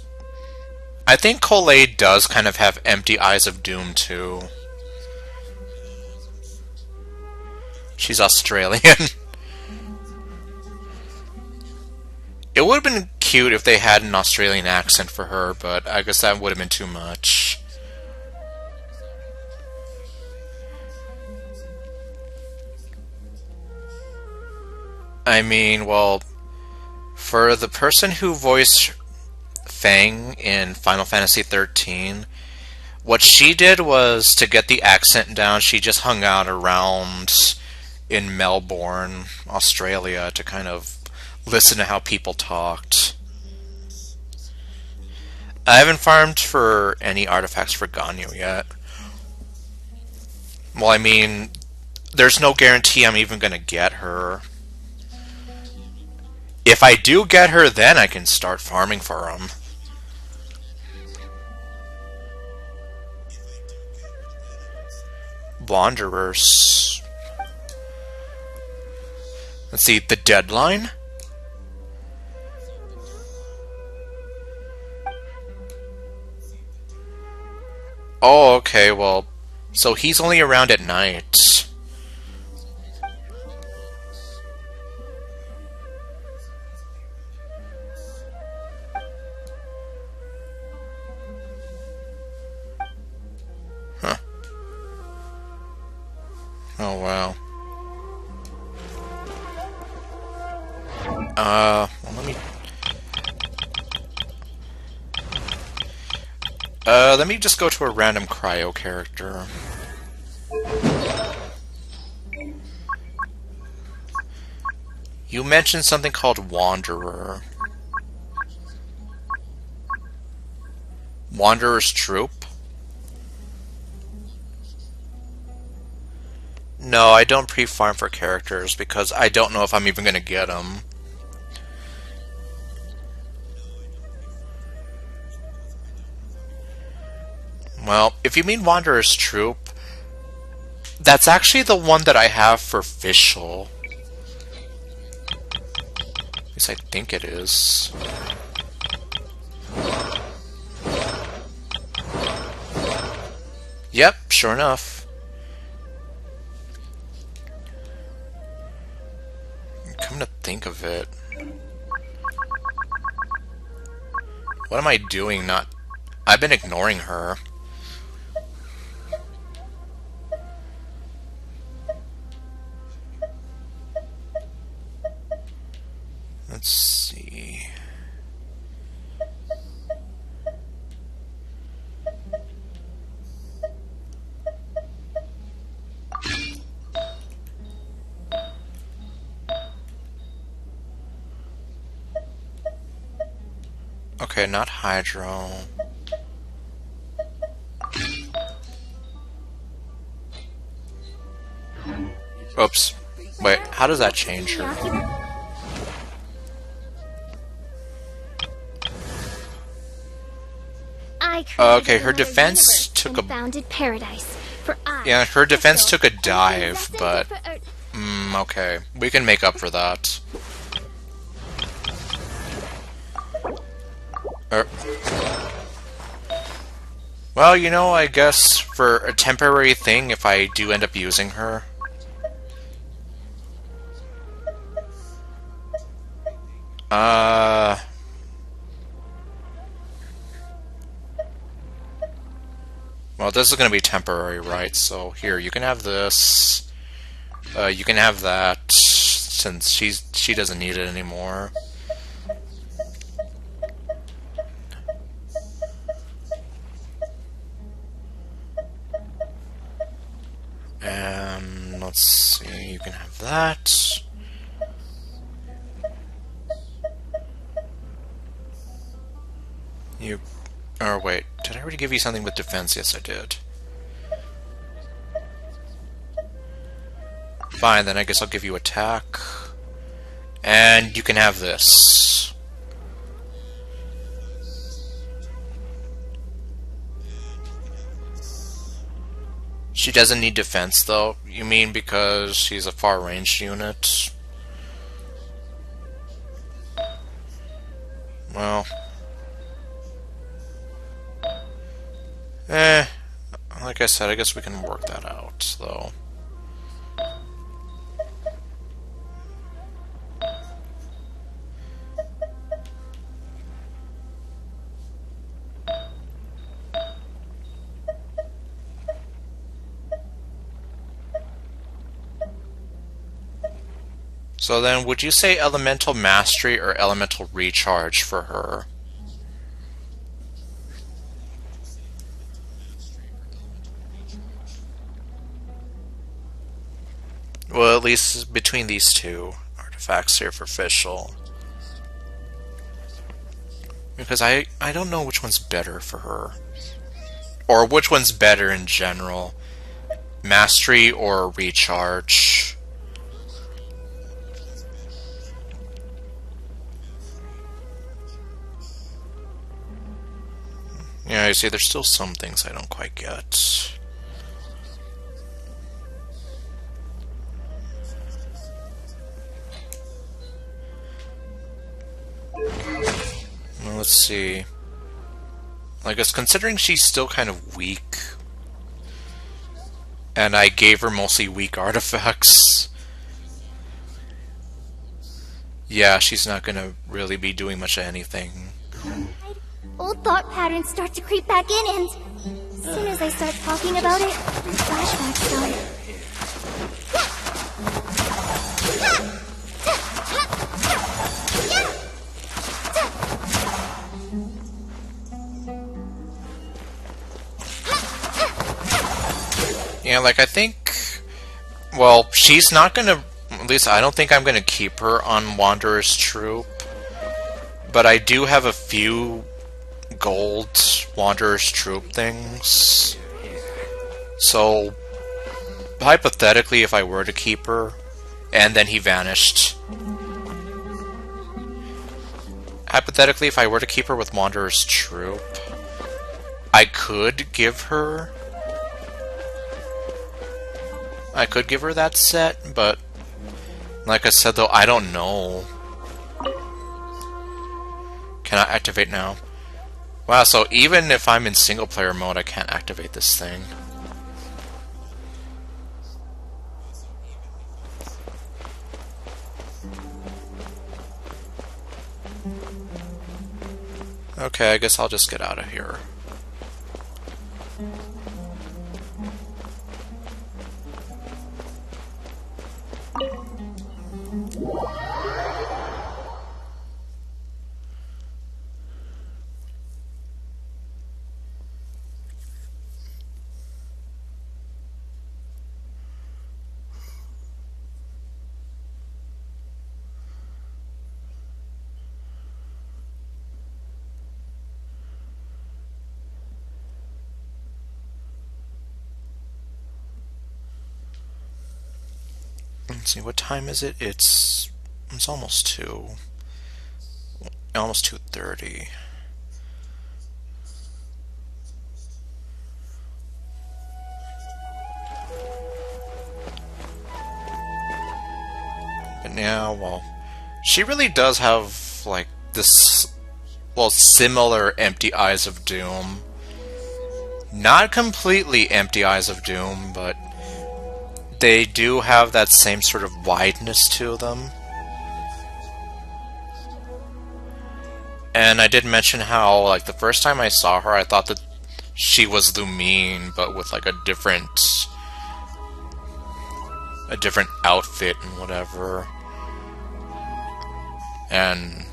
I think Colette does kind of have empty eyes of doom too. She's Australian. It would have been cute if they had an Australian accent for her, but I guess that would have been too much. I mean, well, for the person who voiced Fang in Final Fantasy XIII, what she did was, to get the accent down, she just hung out around in Melbourne, Australia, to kind of listen to how people talked. I haven't farmed for any artifacts for Ganyu yet. Well, I mean, there's no guarantee I'm even gonna get her. If I do get her, then I can start farming for them. Wanderers. Let's see, the deadline? Oh, okay, well, so he's only around at night. Huh. Oh, wow. Well, let me just go to a random cryo character. You mentioned something called Wanderer. Wanderer's Troop? No, I don't pre-farm for characters because I don't know if I'm even going to get them. Well, if you mean Wanderer's Troop, that's actually the one that I have for Fischl. At least I think it is. Yep, sure enough. Come to think of it. What am I doing? I've been ignoring her. Let's see. Okay, not Hydro. Oops. Wait, how does that change her? Okay, her defense took a...
paradise.
Yeah, her defense took a dive, but... okay. We can make up for that. Well, you know, I guess for a temporary thing, if I do end up using her. Well, this is going to be temporary, right? So here, you can have this. You can have that, since she doesn't need it anymore. Let's see, you can have that. Or wait, did I already give you something with defense? Yes, I did. Fine, then I guess I'll give you attack. And you can have this. She doesn't need defense, though. You mean because she's a far-range unit? Well... like I said, I guess we can work that out, though. So then, would you say Elemental Mastery or Elemental Recharge for her? Well, at least between these two artifacts here for Fischl. Because I don't know which one's better for her. Or which one's better in general. Mastery or Recharge. Yeah, you see, there's still some things I don't quite get. Well, let's see. I guess considering she's still kind of weak, and I gave her mostly weak artifacts, yeah, she's not gonna really be doing much of anything.
Old thought patterns start to creep back in, and as soon as I start talking about it, flashbacks start.
Yeah, like, I think... Well, she's not gonna... At least I don't think I'm gonna keep her on Wanderer's Troop. But I do have a few gold Wanderer's Troop things. So, hypothetically, if I were to keep her, and then he vanished... Hypothetically, if I were to keep her with Wanderer's Troop, I could give her that set, but like I said, though, I don't know. Can I activate now? Wow, so even if I'm in single player mode, I can't activate this thing. Okay, I guess I'll just get out of here. Let's see, what time is it? It's almost 2. Almost 2:30. But now, well, she really does have, like, this well, similar empty eyes of doom. Not completely empty eyes of doom, but they do have that same sort of wideness to them. And I did mention how, like, the first time I saw her, I thought that she was Lumine, but with, like, a different outfit and whatever. And,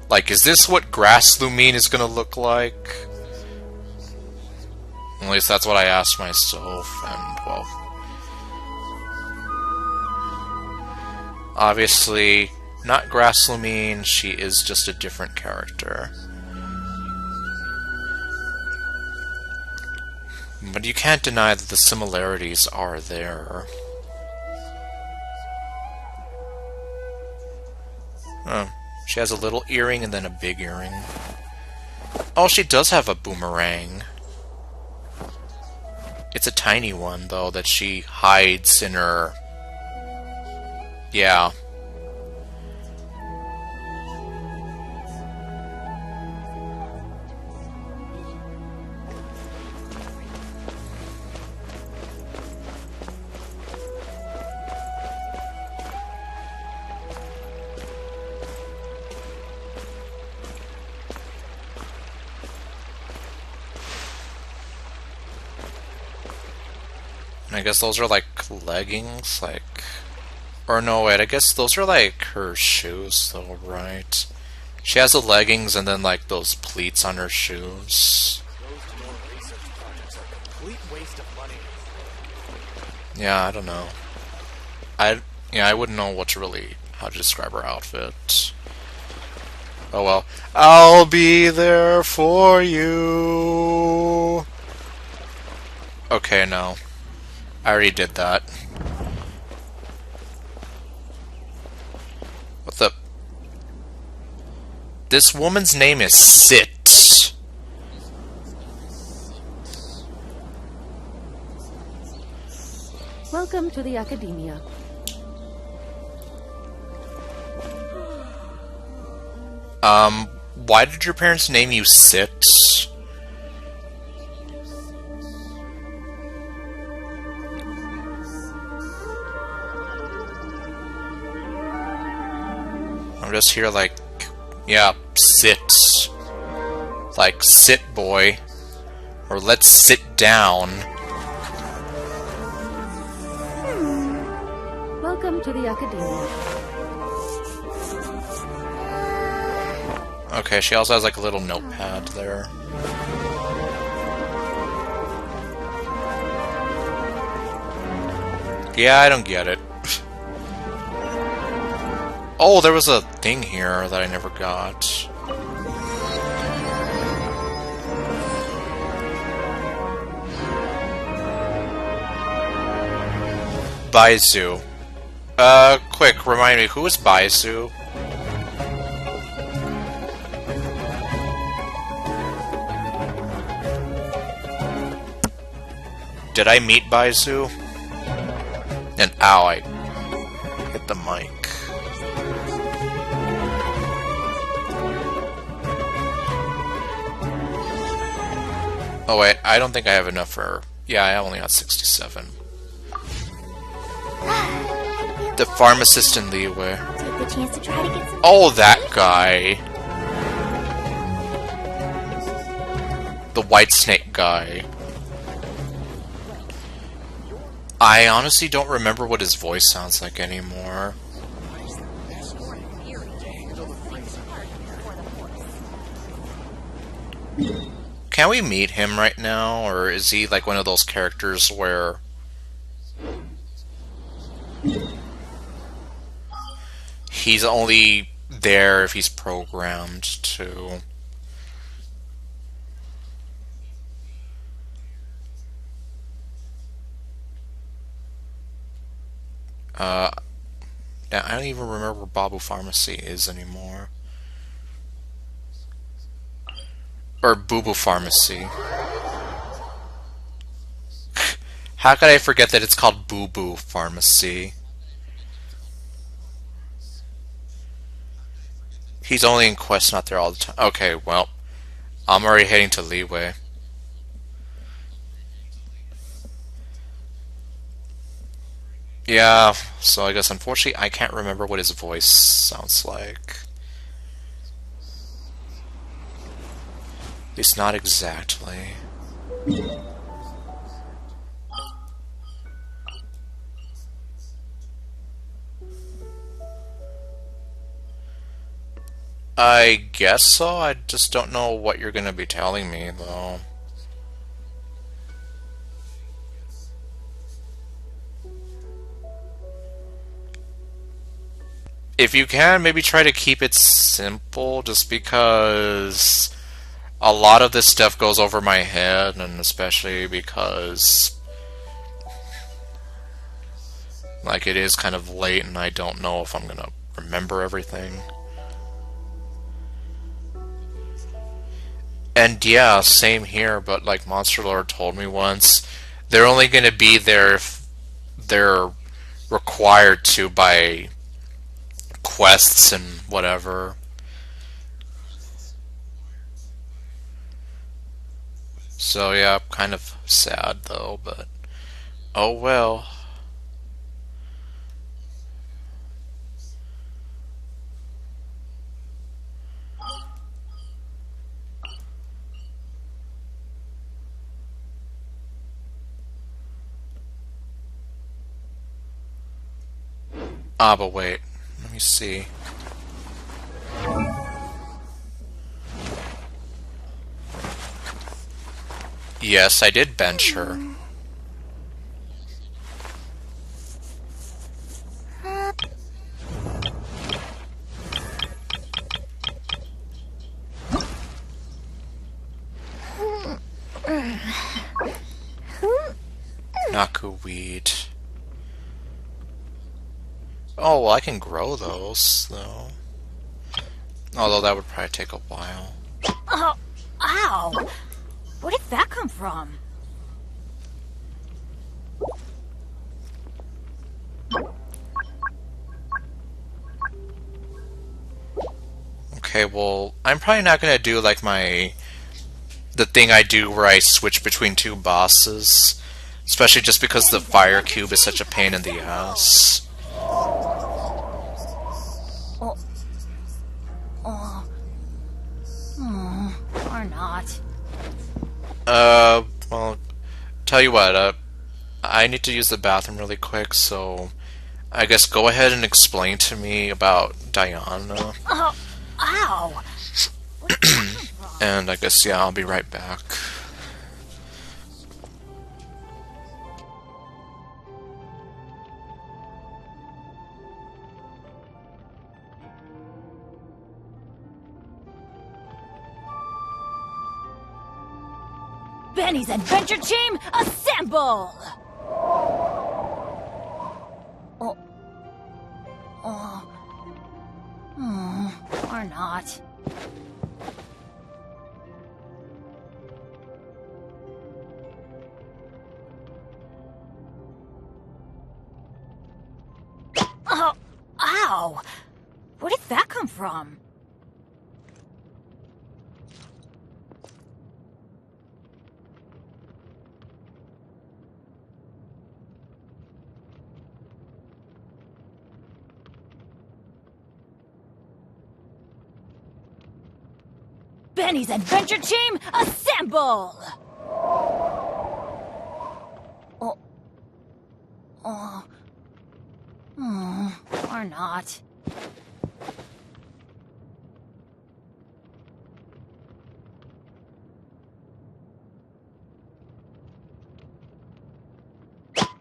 like, is this what Grass Lumine is gonna look like? At least that's what I asked myself, and, well, obviously, not Grass Lumine, she is just a different character. But you can't deny that the similarities are there. Oh, she has a little earring and then a big earring. Oh, she does have a boomerang. It's a tiny one, though, that she hides in her... Yeah. I guess those are like leggings, like... Or no, wait, I guess those are like her shoes, though, right? She has the leggings and then like those pleats on her shoes. Yeah, I don't know. I wouldn't know how to describe her outfit. Oh well. I'll be there for you. Okay, no. I already did that. What the? This woman's name is Sit.
Welcome to the Academia.
Why did your parents name you Sit? I'm just here like, yeah, sit. Like, sit, boy. Or let's sit down.
Welcome to the Academia.
Okay, she also has like a little notepad there. Yeah, I don't get it. Oh, there was a thing here that I never got. Baizu. Quick, remind me, who is Baizu? Did I meet Baizu? And ow, I hit the mic. Oh wait, I don't think I have enough for... Yeah, I only got 67. The pharmacist in Liyue.
Take the chance to try to get some...
Oh, that guy. The white snake guy. I honestly don't remember what his voice sounds like anymore. Can we meet him right now, or is he like one of those characters where he's only there if he's programmed to? I don't even remember where Babu Pharmacy is anymore. Or Boo Boo Pharmacy. How could I forget that it's called Boo Boo Pharmacy? He's only in quest, not there all the time. Okay, well, I'm already heading to Leeway. Yeah, so I guess unfortunately I can't remember what his voice sounds like. At least not exactly. I guess so. I just don't know what you're gonna be telling me, though. If you can, maybe try to keep it simple, just because a lot of this stuff goes over my head, and especially because like it is kind of late and I don't know if I'm gonna remember everything. And yeah, same here, but like Monster Lord told me once, they're only gonna be there if they're required to by quests and whatever. So yeah, kind of sad though, but oh well. Ah, but wait. Let me see. Yes, I did bench her. Naku weed. Oh, well, I can grow those, though. Although that would probably take a while.
Oh, ow! Where did that come from?
Okay, well, I'm probably not gonna do like the thing I do where I switch between two bosses. Especially just because the fire cube is such a pain in the ass.
Or not.
Well, tell you what, I need to use the bathroom really quick, so I guess go ahead and explain to me about Diana.
Oh, ow!
And I guess, yeah, I'll be right back.
Benny's Adventure Team, assemble! Or not. Oh, ow! Where did that come from? Benny's Adventure Team, assemble! Or not.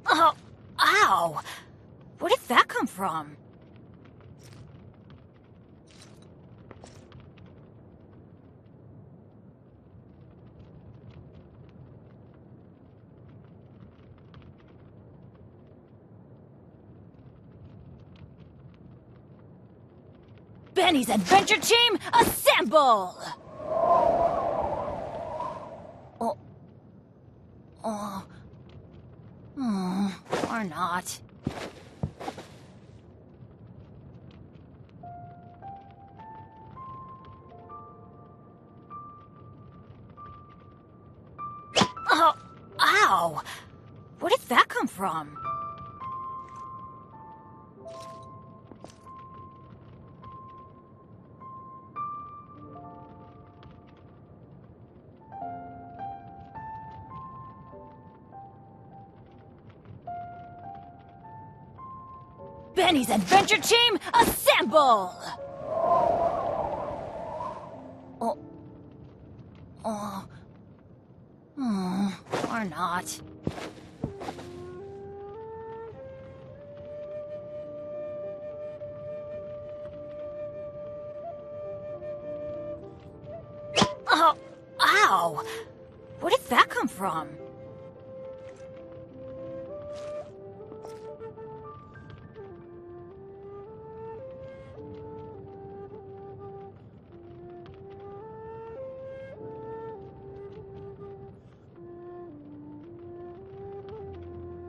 Oh, ow! Where did that come from? Benny's Adventure Team, assemble! Or not. Where did that come from? Benny's Adventure Team, assemble! Or not. Oh, ow! Where did that come from?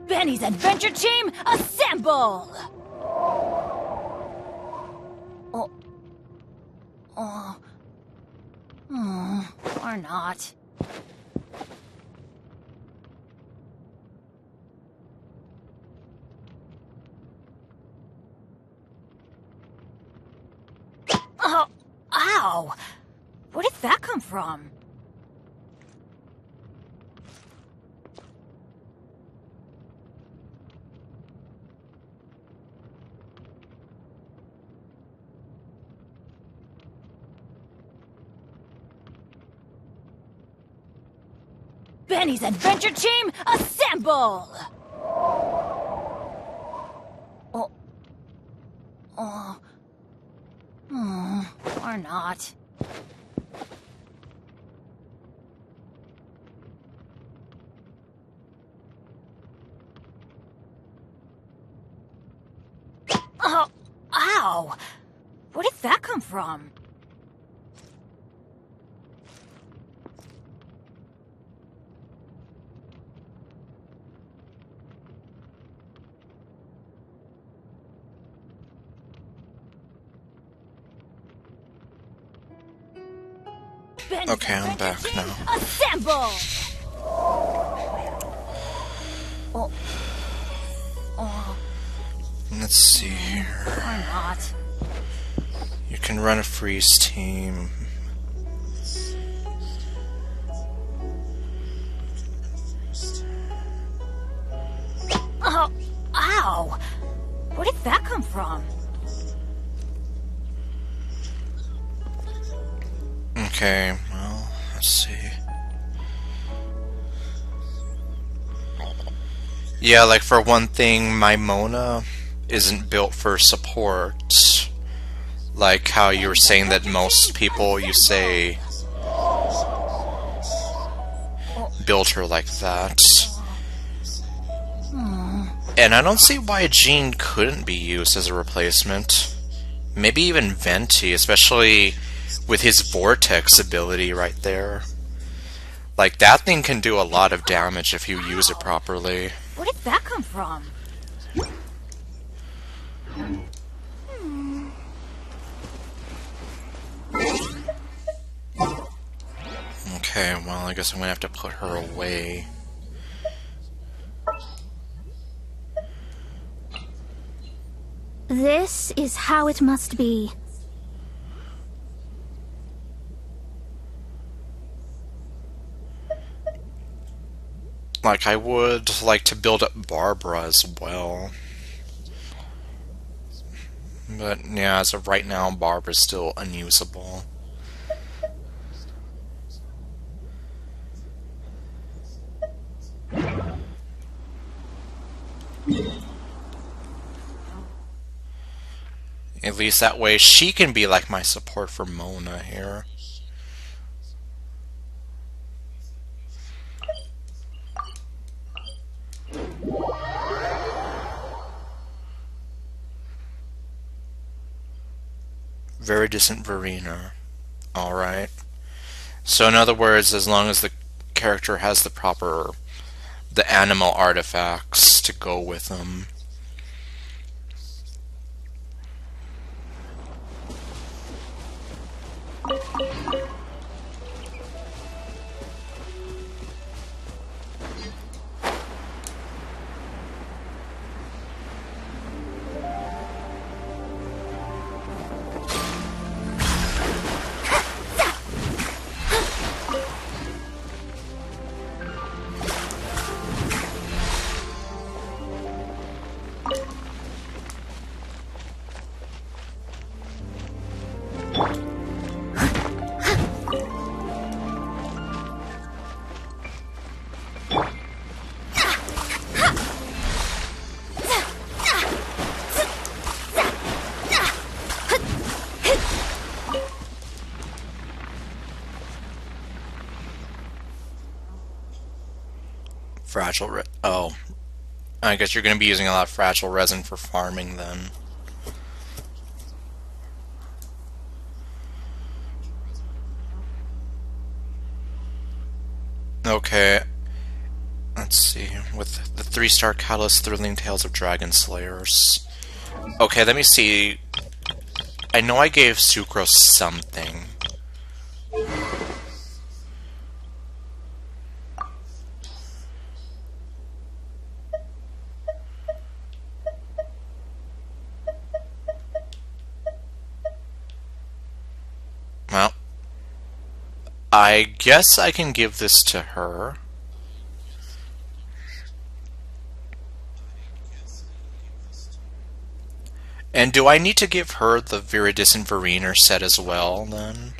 Benny's Adventure Team, assemble! Or not. Oh, ow! Where did that come from? Benny's Adventure Team, assemble! Or not. Oh, ow! Where did that come from?
Okay, I'm back now.
Assemble!
Let's see here.
Or not.
You can run a freeze team.
Oh, ow! Where did that come from?
Okay, well, let's see. Yeah, like for one thing, my Mona isn't built for support. Like how you were saying that most people, you say, build her like that. And I don't see why Jean couldn't be used as a replacement. Maybe even Venti, especially with his Vortex ability right there. Like, that thing can do a lot of damage if you use it properly.
Where did that come from?
Okay, well, I guess I'm gonna have to put her away.
This is how it must be.
Like, I would like to build up Barbara as well. But, yeah, as of right now, Barbara's still unusable. At least that way she can be like my support for Mona here. Very distant Verena. Alright. So in other words, as long as the character has the animal artifacts to go with them. Fragile oh. I guess you're going to be using a lot of fragile resin for farming then. Okay. Let's see. With the 3-star catalyst, Thrilling Tales of Dragon Slayers. Okay, let me see. I know I gave Sucrose something. Well, I guess I can give this to her. And do I need to give her the Viridescent Verena set as well, then?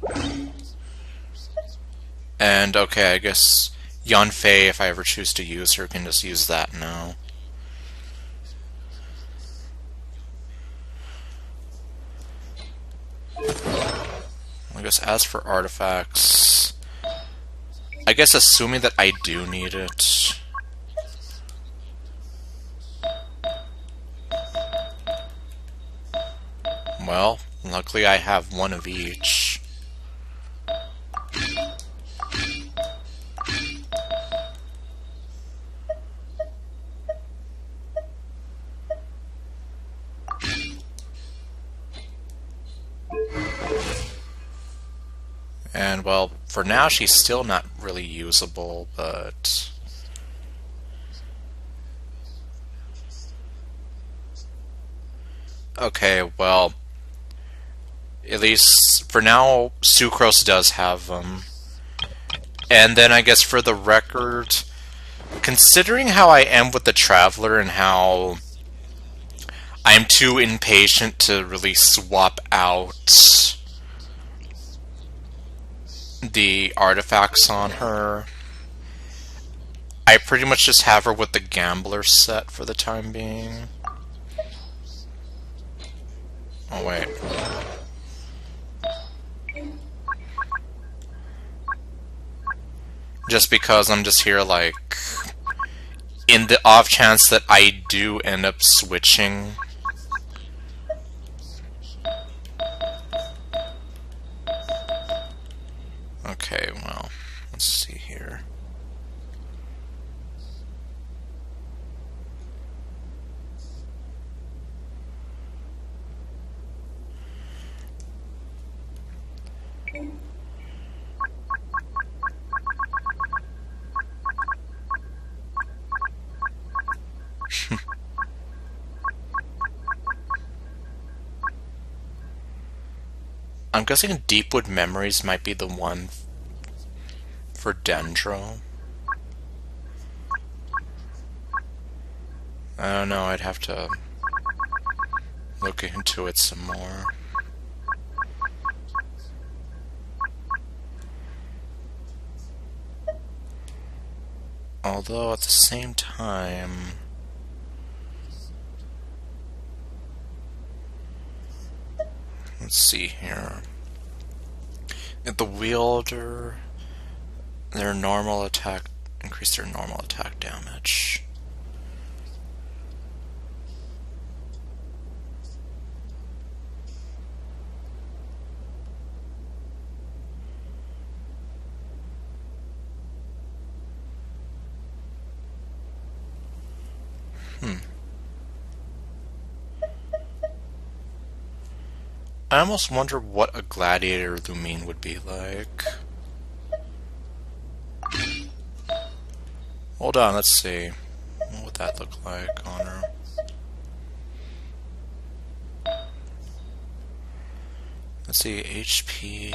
And, okay, I guess Yanfei, if I ever choose to use her, can just use that now. I guess as for artifacts, I guess assuming that I do need it. Well, luckily I have one of each. And, well, for now she's still not really usable, but... Okay, well... At least, for now, Sucrose does have them. And then I guess for the record, considering how I am with the Traveler and how I'm too impatient to really swap out the artifacts on her, I pretty much just have her with the Gambler set for the time being. Oh wait. Just because I'm just here, like, in the off chance that I do end up switching. Okay, well, let's see here. I'm guessing Deepwood Memories might be the one for Dendro. I don't know, I'd have to look into it some more. Although at the same time, let's see here. At the wielder, their normal attack, increase their normal attack damage. I almost wonder what a Gladiator Lumine would be like. Hold on, let's see. What would that look like on her? Let's see, HP...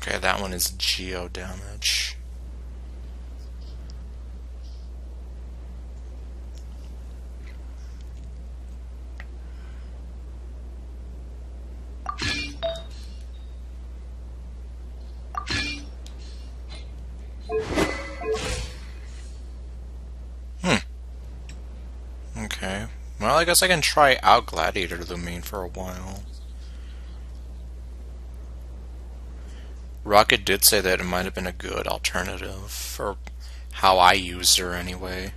Okay, that one is geo damage. Okay. Well, I guess I can try out Gladiator Lumine for a while. Rocket did say that it might have been a good alternative for how I used her anyway.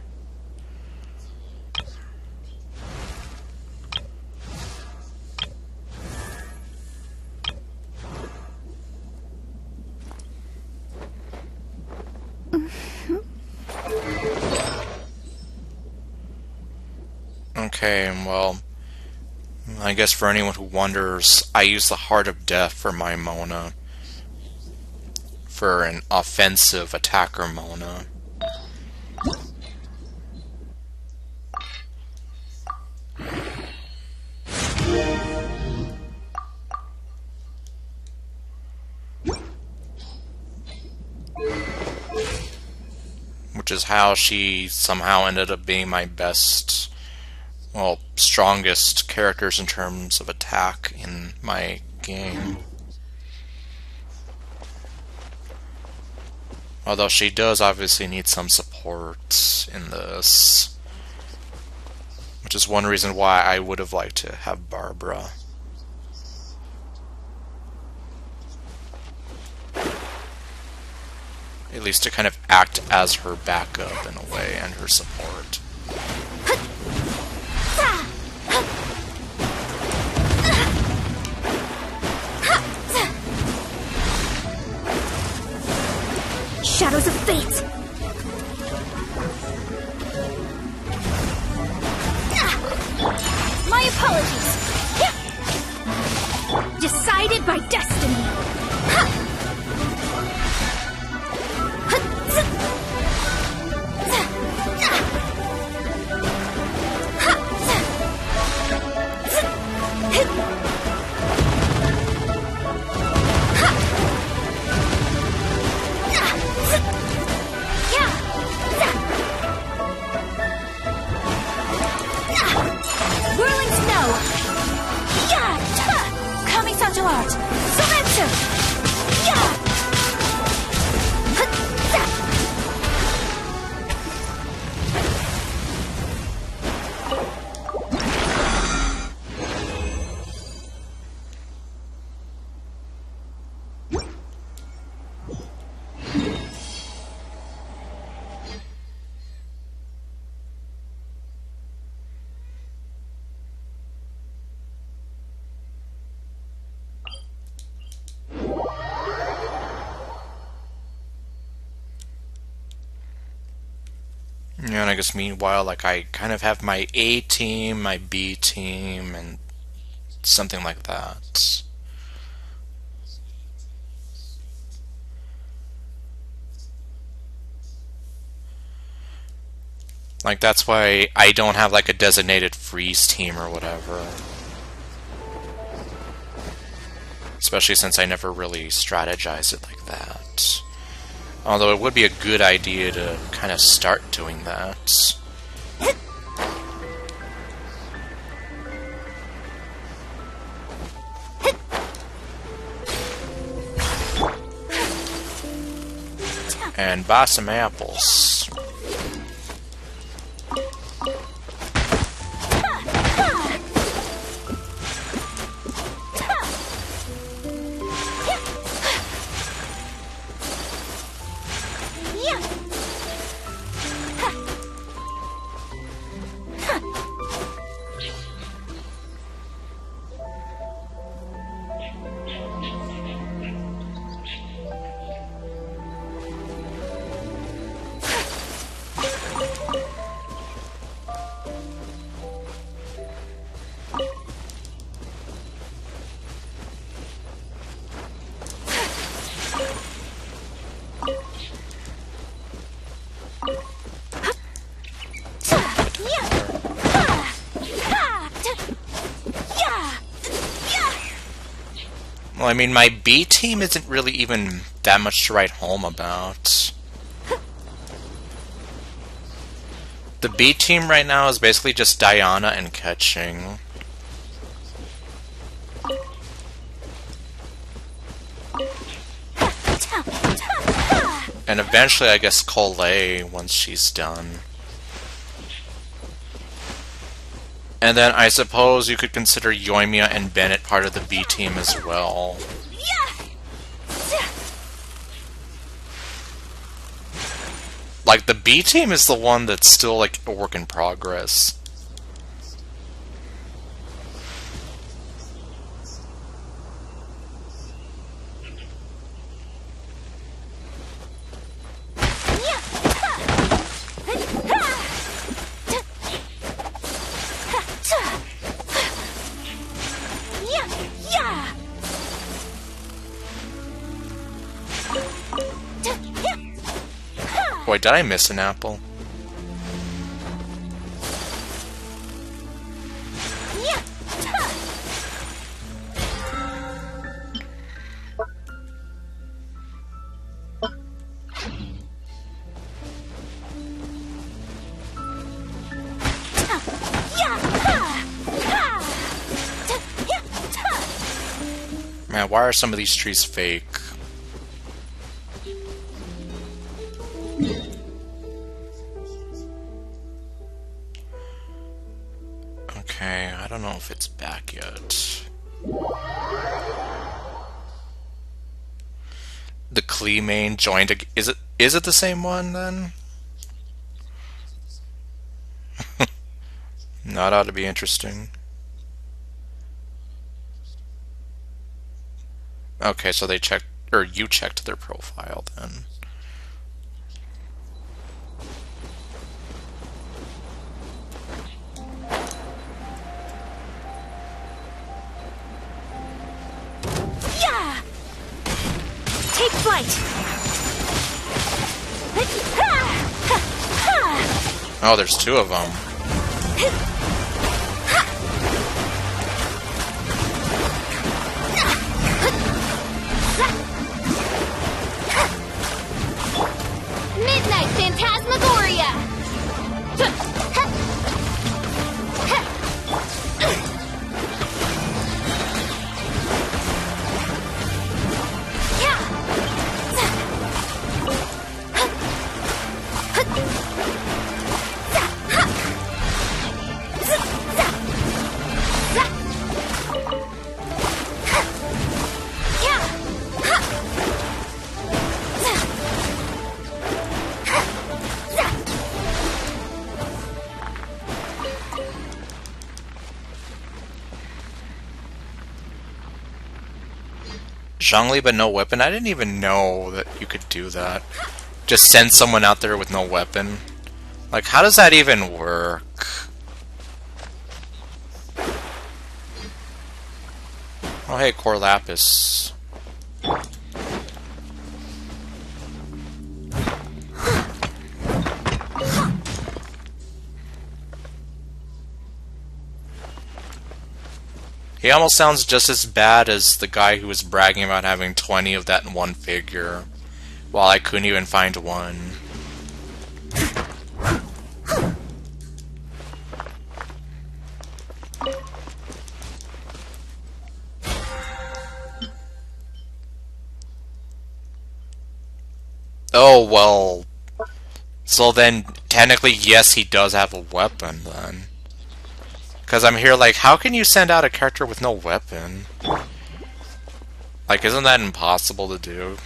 Okay, well, I guess for anyone who wonders, I use the Heart of Death for my Mona. For an offensive attacker Mona. Which is how she somehow ended up being my best, well, strongest characters in terms of attack in my game. Although she does obviously need some support in this. Which is one reason why I would have liked to have Barbara. At least to kind of act as her backup in a way, and her support.
Shadows of fate! My apologies! Decided by destiny!
Whirling snow! Yeah! Coming Satchel Art! Surrender! Yeah!
Yeah, and I guess meanwhile, like, I kind of have my A team, my B team, and something like that. Like, that's why I don't have, like, a designated freeze team or whatever. Especially since I never really strategized it like that. Although it would be a good idea to kind of start doing that. And buy some apples. Well, I mean, my B team isn't really even that much to write home about. The B team right now is basically just Diana and Ketching. And eventually, I guess, Colette once she's done. And then I suppose you could consider Yoimiya and Bennett part of the B team as well. Like, the B team is the one that's still, like, a work in progress. Wait, did I miss an apple? Man, why are some of these trees fake? Okay, I don't know if it's back yet. The Klee main joined. Is it the same one then? That ought to be interesting. Okay, so they checked, or you checked their profile then.
Take flight!
Oh, there's two of them.
Midnight Phantasmagoria!
Zhongli but no weapon? I didn't even know that you could do that. Just send someone out there with no weapon. Like, how does that even work? Oh hey, Core Lapis. He almost sounds just as bad as the guy who was bragging about having 20 of that in one figure, while I couldn't even find one. Oh, well... So then, technically, yes, he does have a weapon, then. Because I'm here like, how can you send out a character with no weapon? Like, isn't that impossible to do?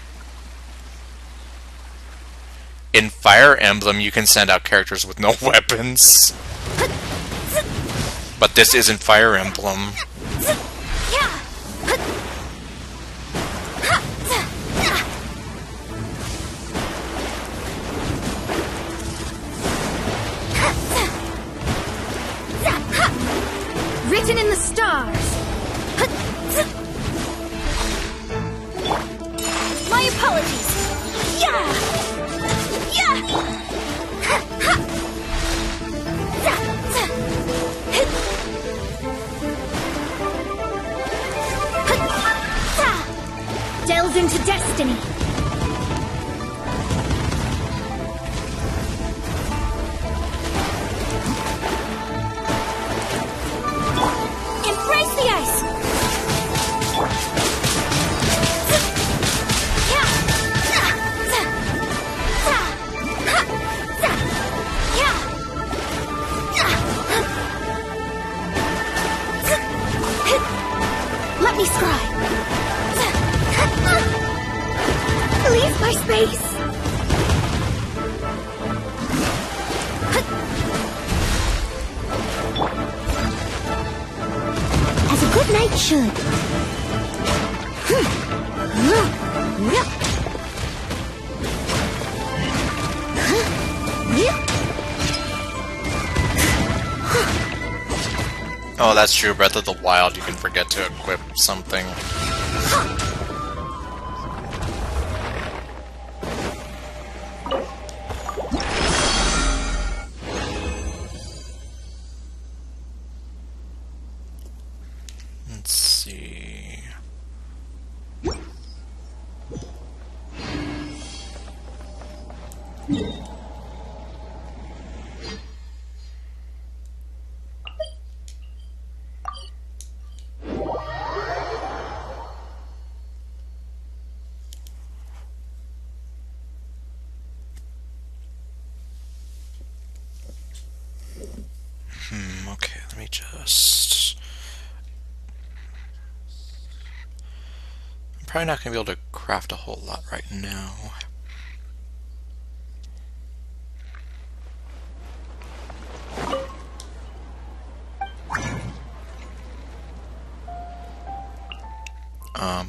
In Fire Emblem, you can send out characters with no weapons. But this isn't Fire Emblem.
Written in the stars. My apologies. Yeah.
beholden to destiny. Embrace the ice! Let me scry. Leave my space. As a good knight should.
Oh, that's true. Breath of the Wild, you can forget to equip something. Let's see. Okay, let me just... I'm probably not going to be able to craft a whole lot right now.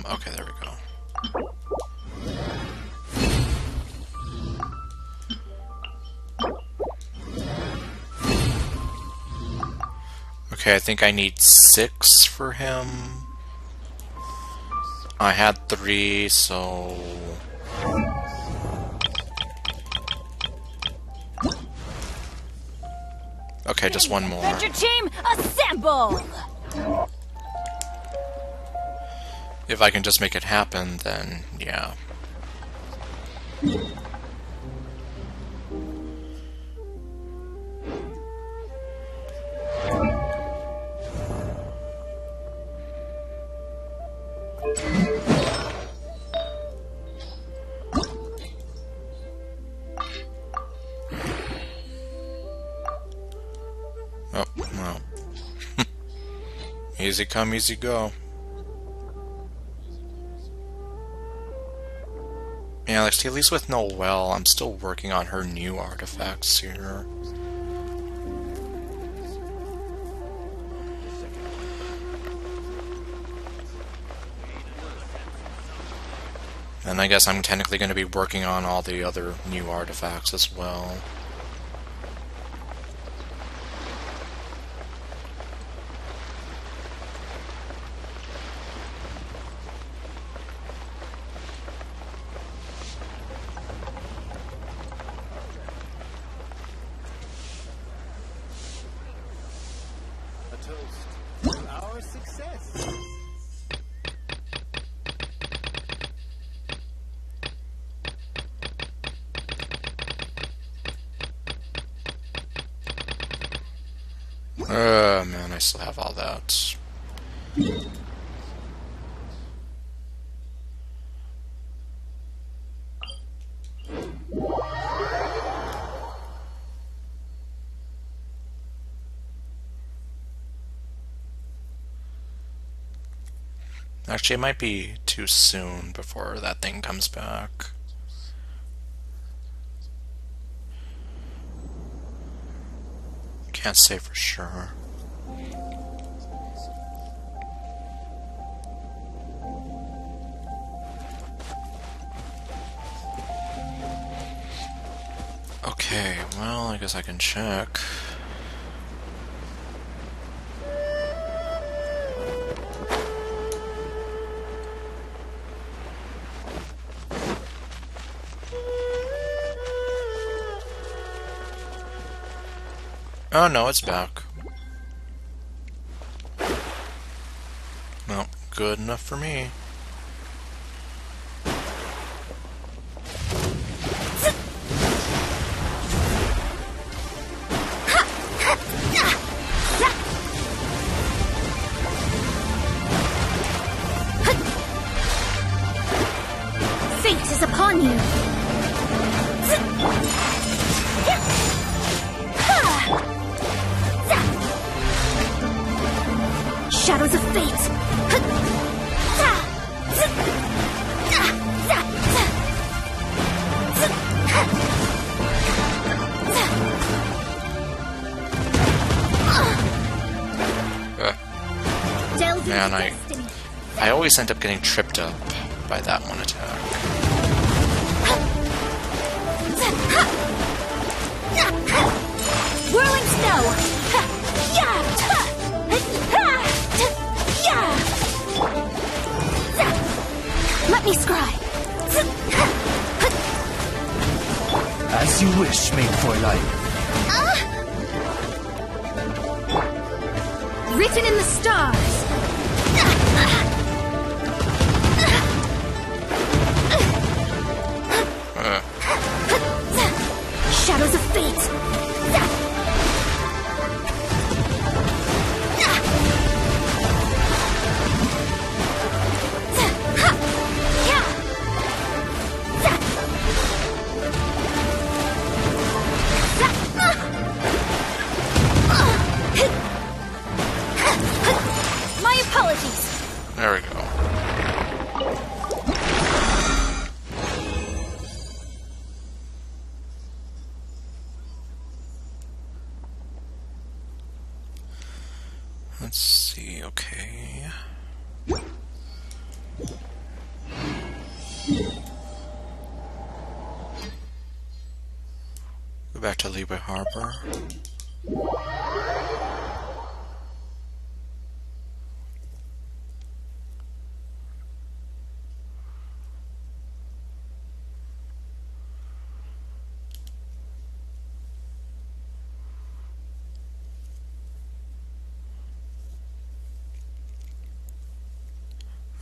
Okay, there we go. Okay, I think I need 6 for him. I had 3, so... Okay, just one more.
Adventure team, assemble!
If I can just make it happen, then yeah. Oh, well. Easy come, easy go. Yeah, like, see, at least with Noelle, I'm still working on her new artifacts here. And I guess I'm technically going to be working on all the other new artifacts as well.
Our success.
Man, I still have all that. Actually, it might be too soon before that thing comes back. Can't say for sure. Okay, well, I guess I can check. Oh no, it's back. Well, good enough for me.
upon you. Shadows of fate.
Man, I always end up getting tripped up by that one attack.
Whirling snow. Let me scry.
As you wish, mein Fräulein.
Written in the stars. Shadows of fate. My apologies.
There we go. Let's see, okay. Go back to Leeway Harbor.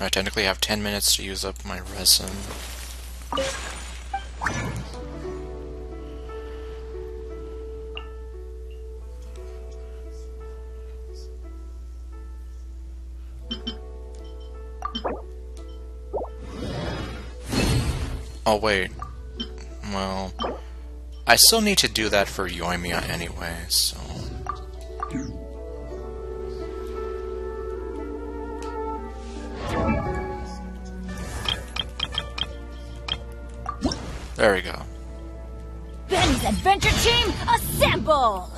I technically have 10 minutes to use up my resin. Oh wait, well, I still need to do that for Yoimiya anyway, so... There we go.
Benny's adventure team, assemble!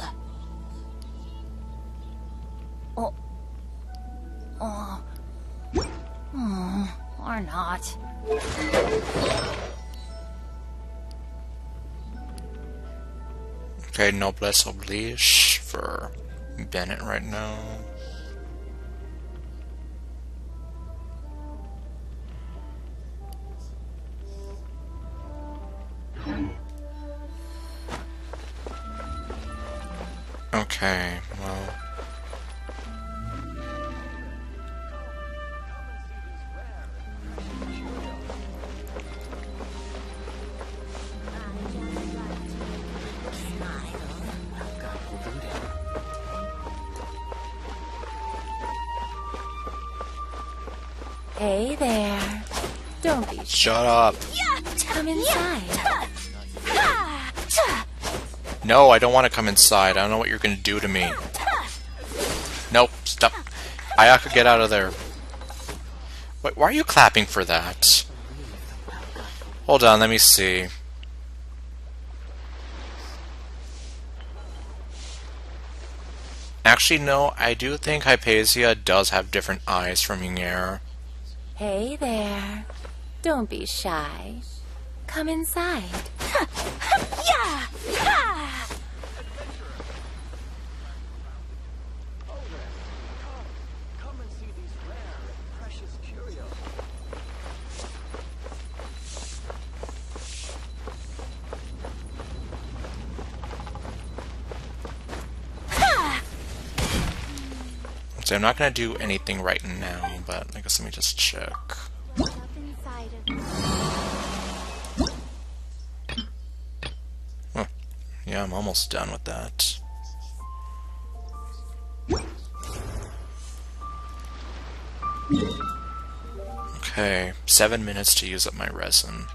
Or not.
Okay, noblesse oblige for Bennett right now. Okay, well...
Hey there. Don't be
Shut up.
Come inside.
No, I don't want to come inside. I don't know what you're going to do to me. Nope, stop. Ayaka, get out of there. Wait, why are you clapping for that? Hold on, let me see. Actually, no, I do think Hypatia does have different eyes from Yngera.
Hey there. Don't be shy. Come inside.
So I'm not going to do anything right now, but I guess let me just check. Huh. Yeah, I'm almost done with that. Okay, 7 minutes to use up my resin.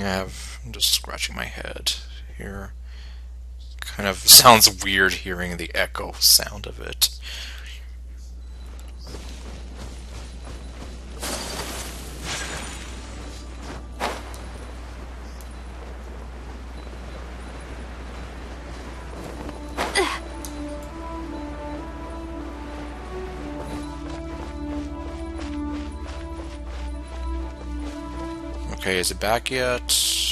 I'm just scratching my head here. Kind of sounds weird hearing the echo sound of it. Okay, is it back yet?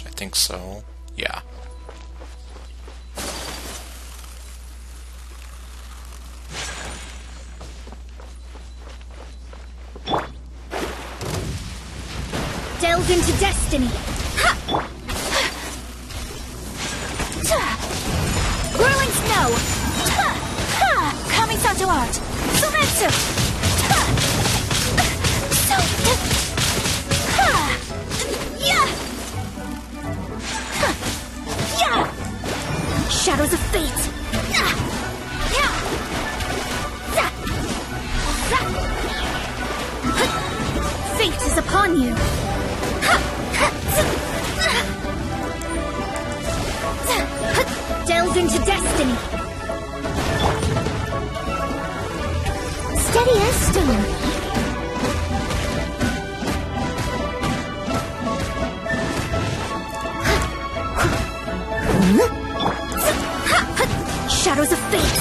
I think so. Yeah.
Delve into destiny. Whirling snow. Kamisato art. Sumetsu. Shadows of fate. Fate is upon you. Delve into destiny. Steady as stone. Shadows of fate.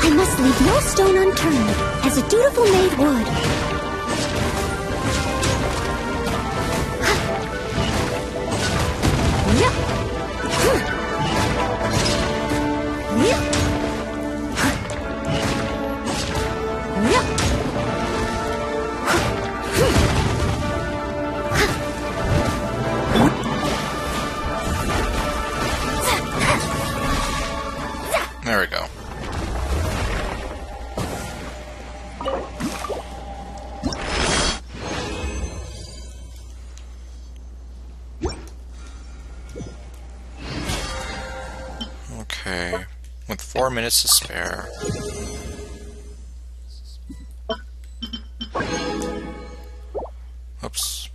I must leave no stone unturned, as a dutiful maid would.
There we go. Okay, with 4 minutes to spare. Oops.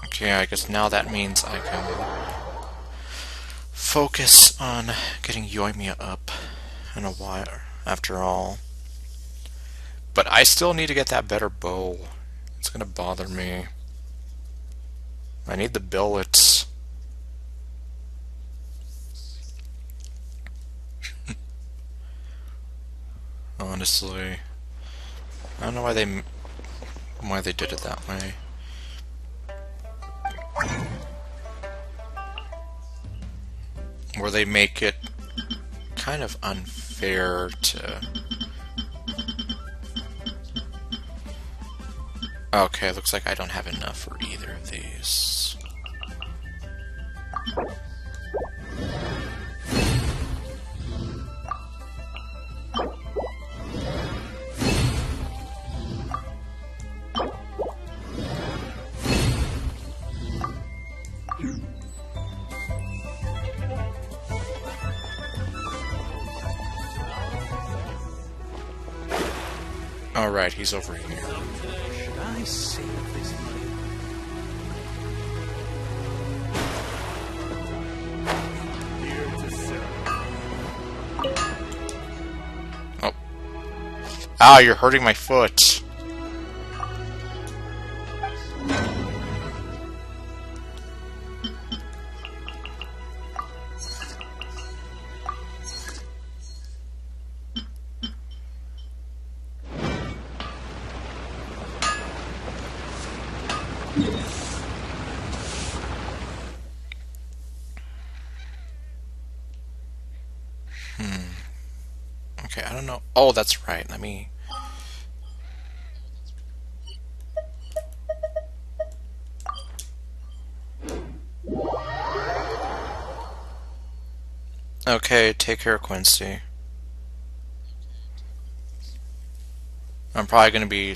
Okay, I guess now that means I can focus on getting Yoimiya up in a while, after all. But I still need to get that better bow. It's gonna bother me. I need the billets. Honestly, I don't know why they did it that way. Where they make it kind of unfair to... Okay, looks like I don't have enough for either of these. Alright, he's over here.
Should I save this money? Here to serve.
Oh. Ah, you're hurting my foot. Okay, I don't know. Oh, that's right. Let me... Okay, take care, Quincy. I'm probably going to be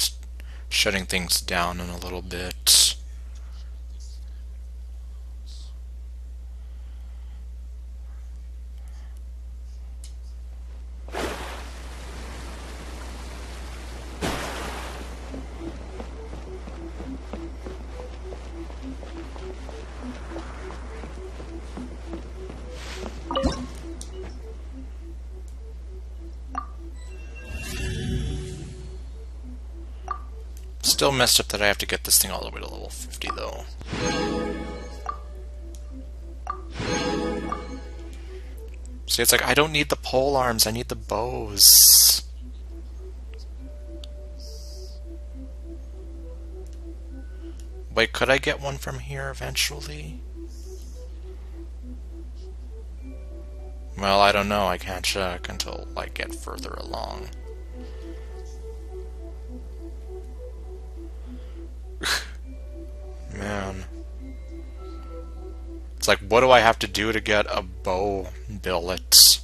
shutting things down in a little bit. Still messed up that I have to get this thing all the way to level 50 though. See, it's like, I don't need the pole arms, I need the bows. Wait, could I get one from here eventually? Well, I don't know, I can't check until I get further along. Man. It's like, what do I have to do to get a bow billet?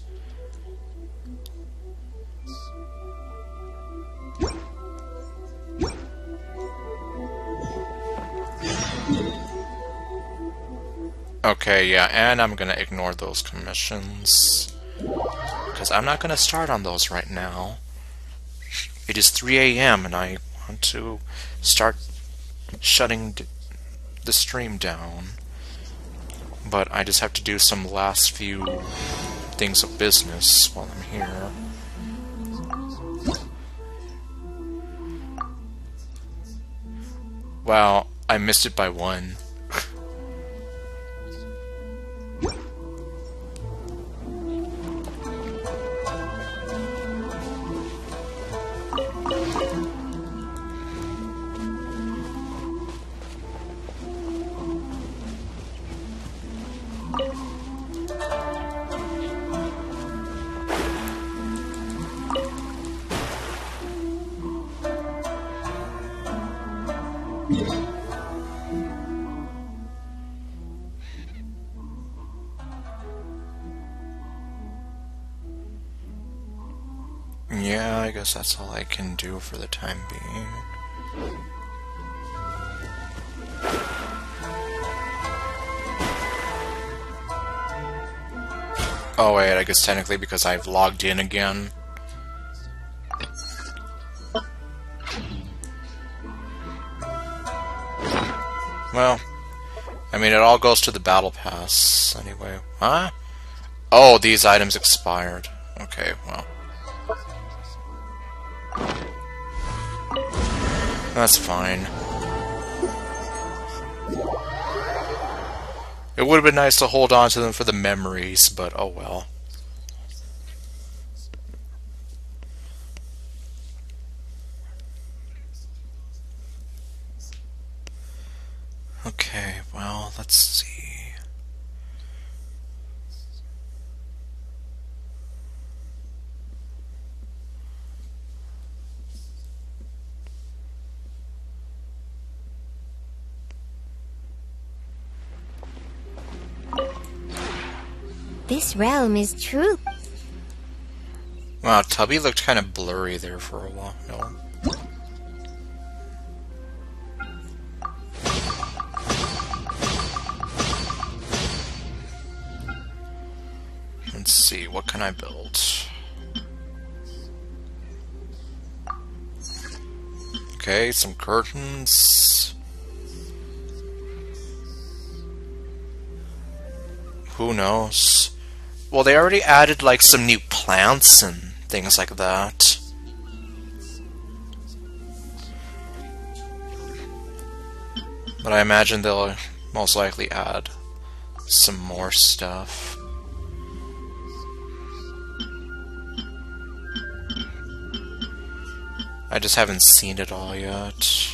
Okay, yeah, and I'm gonna ignore those commissions, because I'm not gonna start on those right now. It is 3 AM and I want to start shutting the stream down, but I just have to do some last few things of business while I'm here. Wow, I missed it by 1. Yeah, I guess that's all I can do for the time being. Oh wait, I guess technically because I've logged in again. Well, I mean, it all goes to the battle pass anyway. Huh? Oh, these items expired. Okay, well. That's fine. It would have been nice to hold on to them for the memories, but oh well. Okay, well, let's see.
This realm is true.
Wow, Tubby looked kind of blurry there for a while. Let's see, what can I build? Okay, some curtains. Who knows? Well, they already added like some new plants and things like that. But I imagine they'll most likely add some more stuff. I just haven't seen it all yet.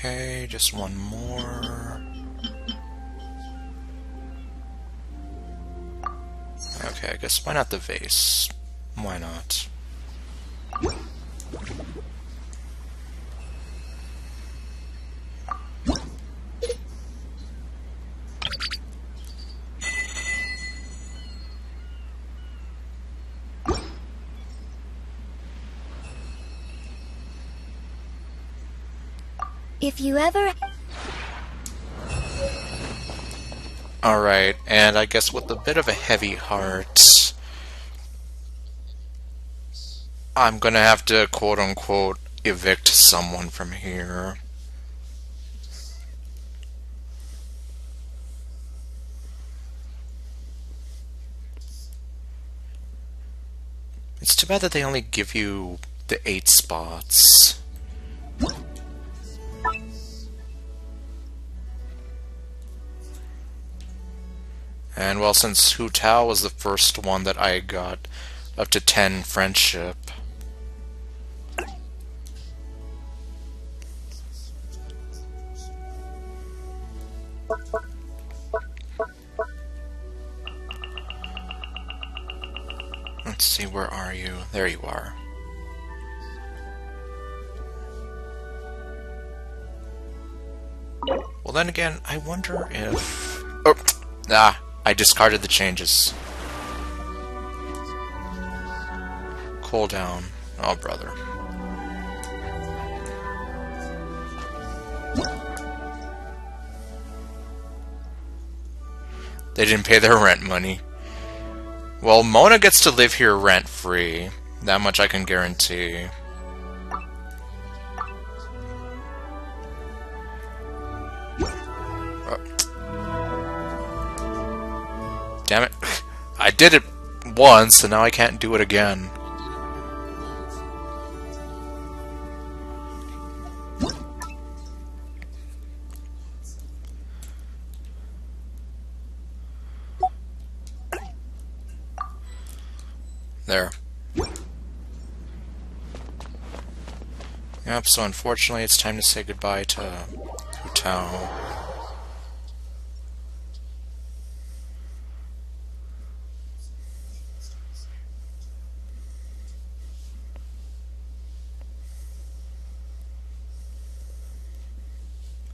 Okay, just one more. Okay, I guess why not the vase? Why not?
If you ever...
Alright, and I guess with a bit of a heavy heart, I'm gonna have to quote-unquote evict someone from here. It's too bad that they only give you the 8 spots. And well, since Hu Tao was the first one that I got up to 10 friendship, let's see, where are you? There you are. Well, then again, I wonder if... Oh, I discarded the changes. Cooldown. Oh, brother. They didn't pay their rent money. Well, Mona gets to live here rent-free. That much I can guarantee. Damn it. I did it once, so now I can't do it again. There. Yep, so unfortunately it's time to say goodbye to Hu Tao.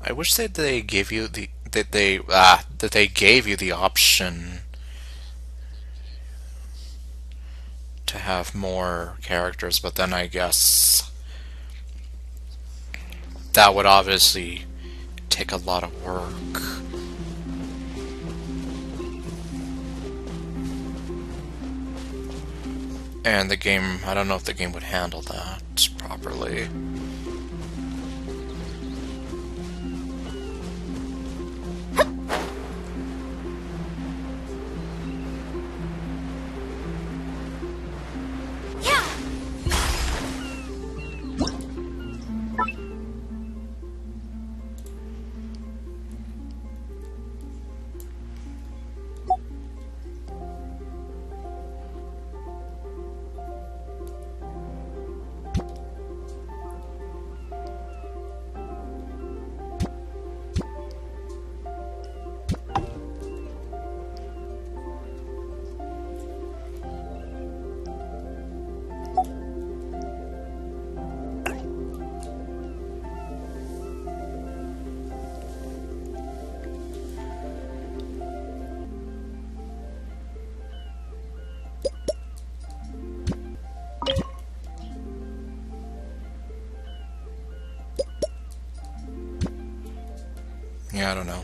I wish that they gave you the that they gave you the option to have more characters, but then I guess that would obviously take a lot of work. And the game, I don't know if the game would handle that properly. Yeah, I don't know.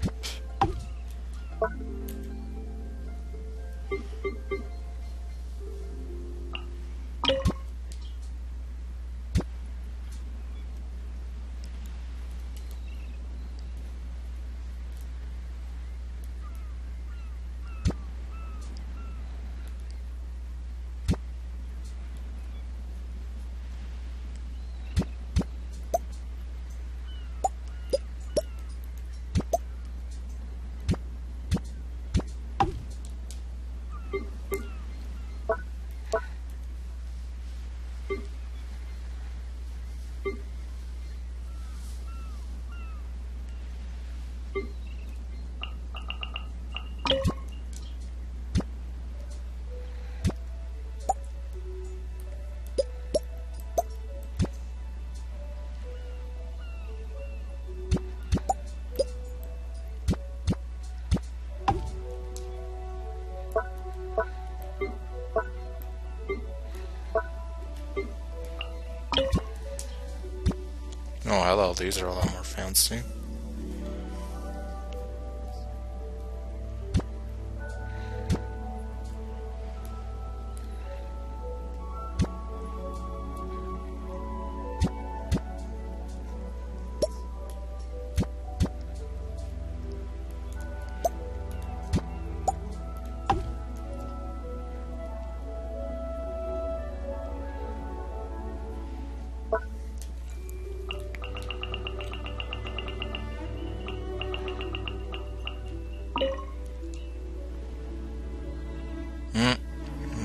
Oh, hello, these are a lot more fancy.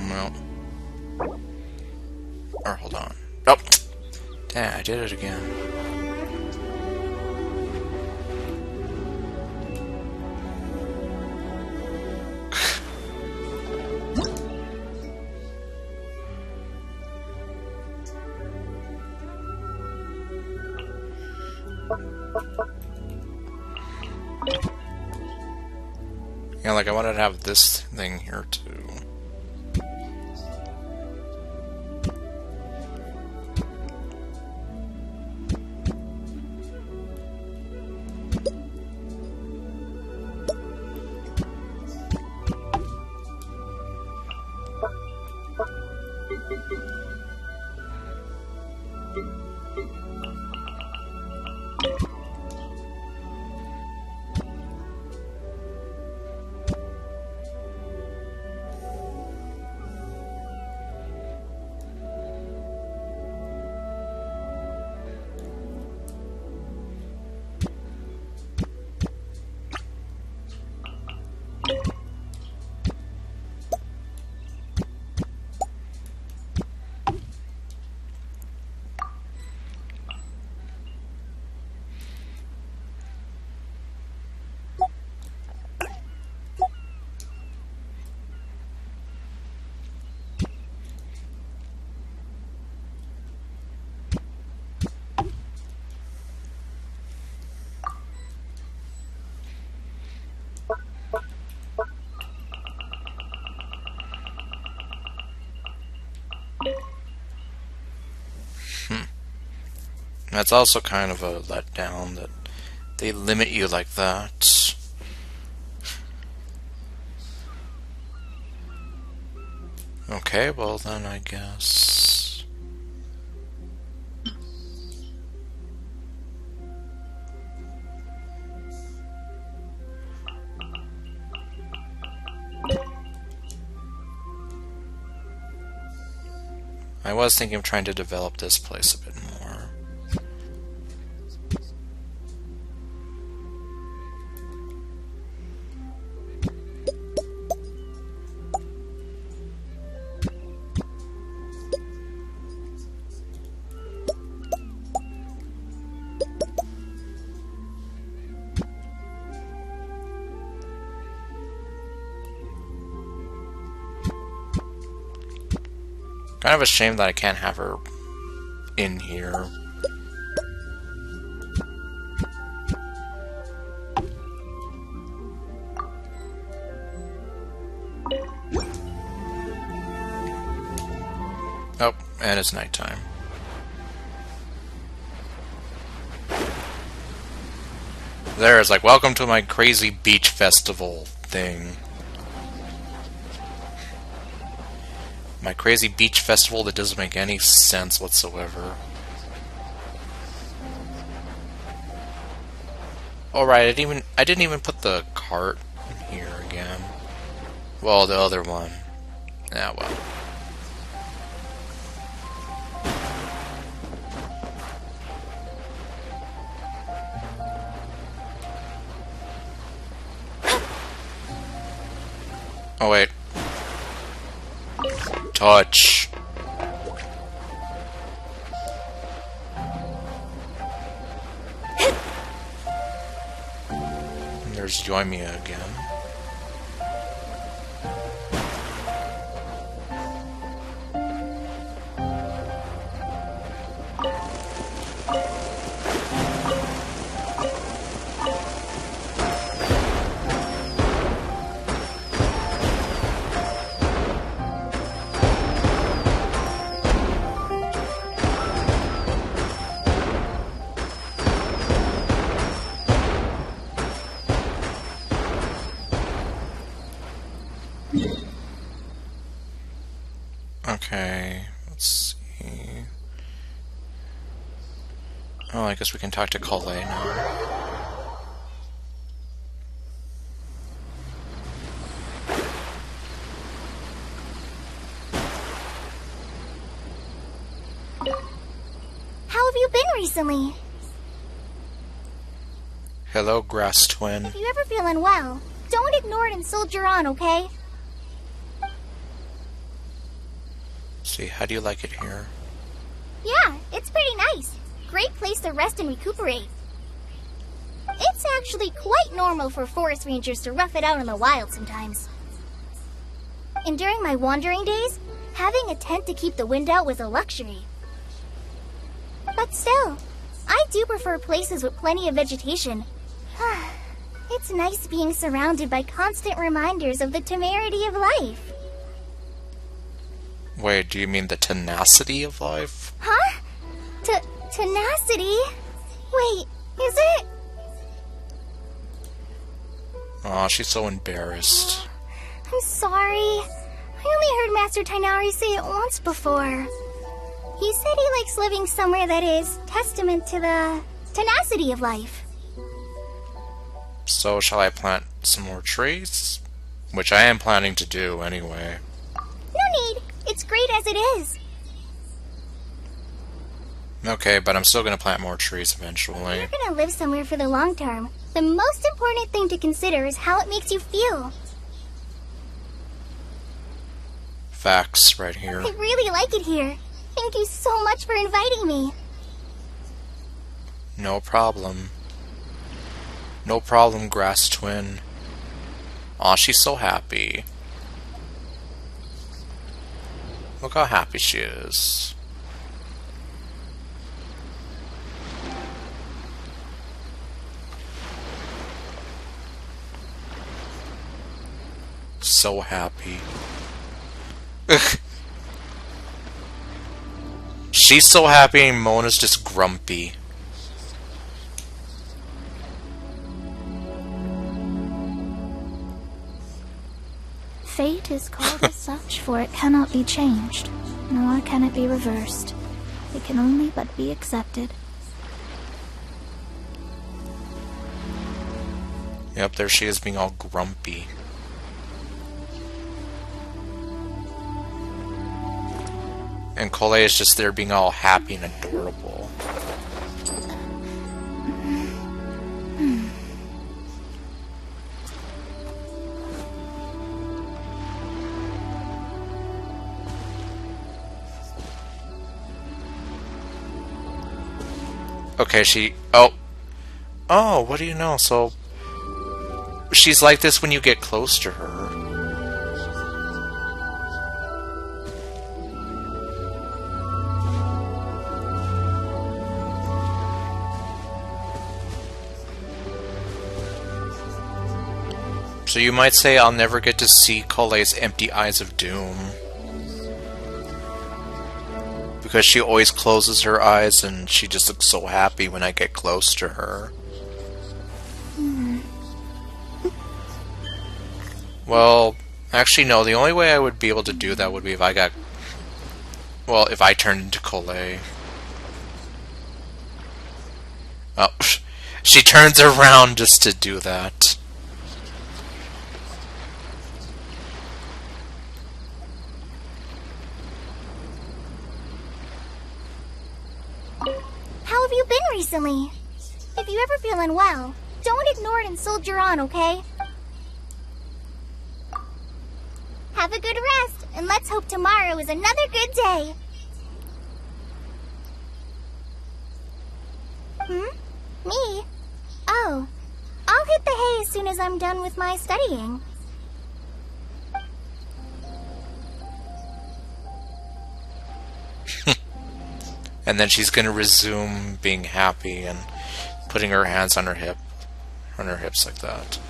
Well. Or hold on. Oh! Damn, I did it again. Yeah, like I wanted to have this thing here too. That's also kind of a letdown that they limit you like that. Okay, well then I guess... I was thinking of trying to develop this place a bit more. Kind of a shame that I can't have her in here. Oh, and it's nighttime. There's like, welcome to my crazy beach festival thing. My crazy beach festival that doesn't make any sense whatsoever. Alright, I didn't even put the cart here again. Well, the other one. Yeah, well. Oh wait. Touch. There's Yoimiya again. guess we can talk to Colette now.
How have you been recently?
Hello, Grass Twin.
If you ever feel unwell, don't ignore it and soldier on, okay?
See, how do you like it here?
Yeah, it's pretty nice. Great place to rest and recuperate. It's actually quite normal for forest rangers to rough it out in the wild sometimes. And during my wandering days, having a tent to keep the wind out was a luxury. But still, I do prefer places with plenty of vegetation. It's nice being surrounded by constant reminders of the temerity of life.
Wait, do you mean the tenacity of life?
Huh? Tenacity? Wait, is it?
Aw, she's so embarrassed.
I'm sorry. I only heard Master Tainari say it once before. He said he likes living somewhere that is testament to the tenacity of life.
So, shall I plant some more trees? Which I am planning to do anyway.
No need. It's great as it is.
Okay, but I'm still gonna plant more trees eventually.
You're gonna live somewhere for the long term. The most important thing to consider is how it makes you feel.
Facts right here.
I really like it here. Thank you so much for inviting me.
No problem. No problem, Grass Twin. Aw, she's so happy. Look how happy she is. So happy. Ugh. She's so happy and Mona's just grumpy.
Fate is called as such, for it cannot be changed, nor can it be reversed. It can only but be accepted.
Yep, there she is being all grumpy. And Colette is just there being all happy and adorable. Okay, Oh, what do you know? So, she's like this when you get close to her. So you might say I'll never get to see Colette's empty eyes of doom. Because she always closes her eyes and she just looks so happy when I get close to her. Well, actually no, the only way I would be able to do that would be if I got... Well, if I turned into Colette. Oh, she turns around just to do that.
How have you been recently? If you ever feel unwell, don't ignore it and soldier on, okay? Have a good rest, and let's hope tomorrow is another good day. Me? Oh, I'll hit the hay as soon as I'm done with my studying.
And then she's gonna resume being happy and putting her hands on her hips like that.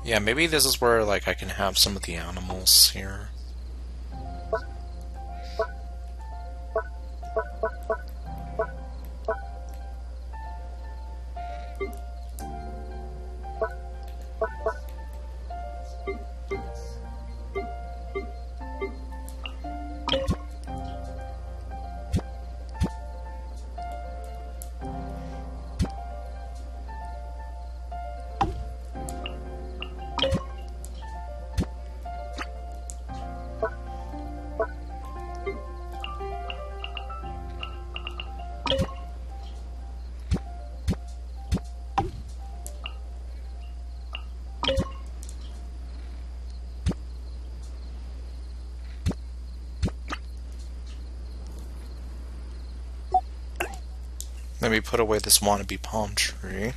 Yeah, maybe this is where, like, I can have some of the animals here. Let me put away this wannabe palm tree.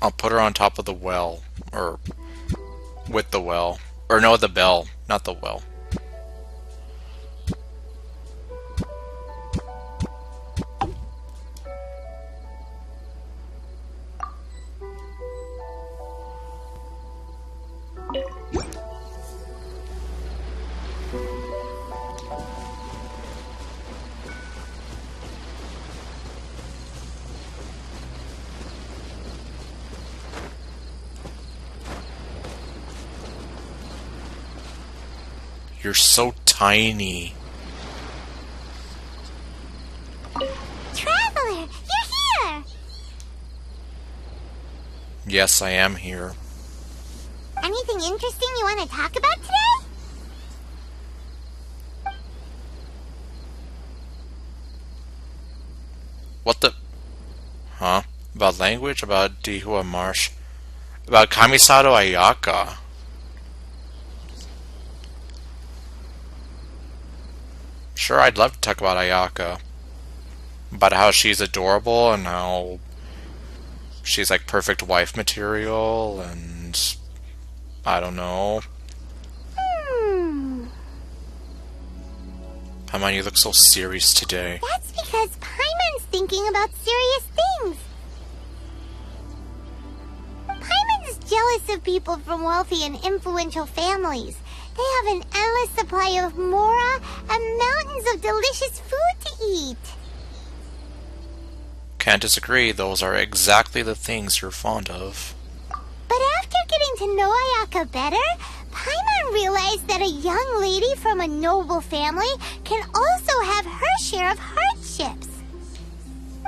I'll put her on top of the well, or with the well. Or no, the bell, not the well. You're so tiny.
Traveler, you're here!
Yes, I am here.
Anything interesting you want to talk about today?
What the? Huh? About language? About Dihua Marsh? About Kamisato Ayaka? Sure, I'd love to talk about Ayaka. About how she's adorable and how she's like perfect wife material and I don't know. Paimon, you look so serious today.
That's because Paimon's thinking about serious things. Paimon's jealous of people from wealthy and influential families. They have an endless supply of mora and mountains of delicious food to eat.
Can't disagree, those are exactly the things you're fond of.
But after getting to know Ayaka better, Paimon realized that a young lady from a noble family can also have her share of hardships.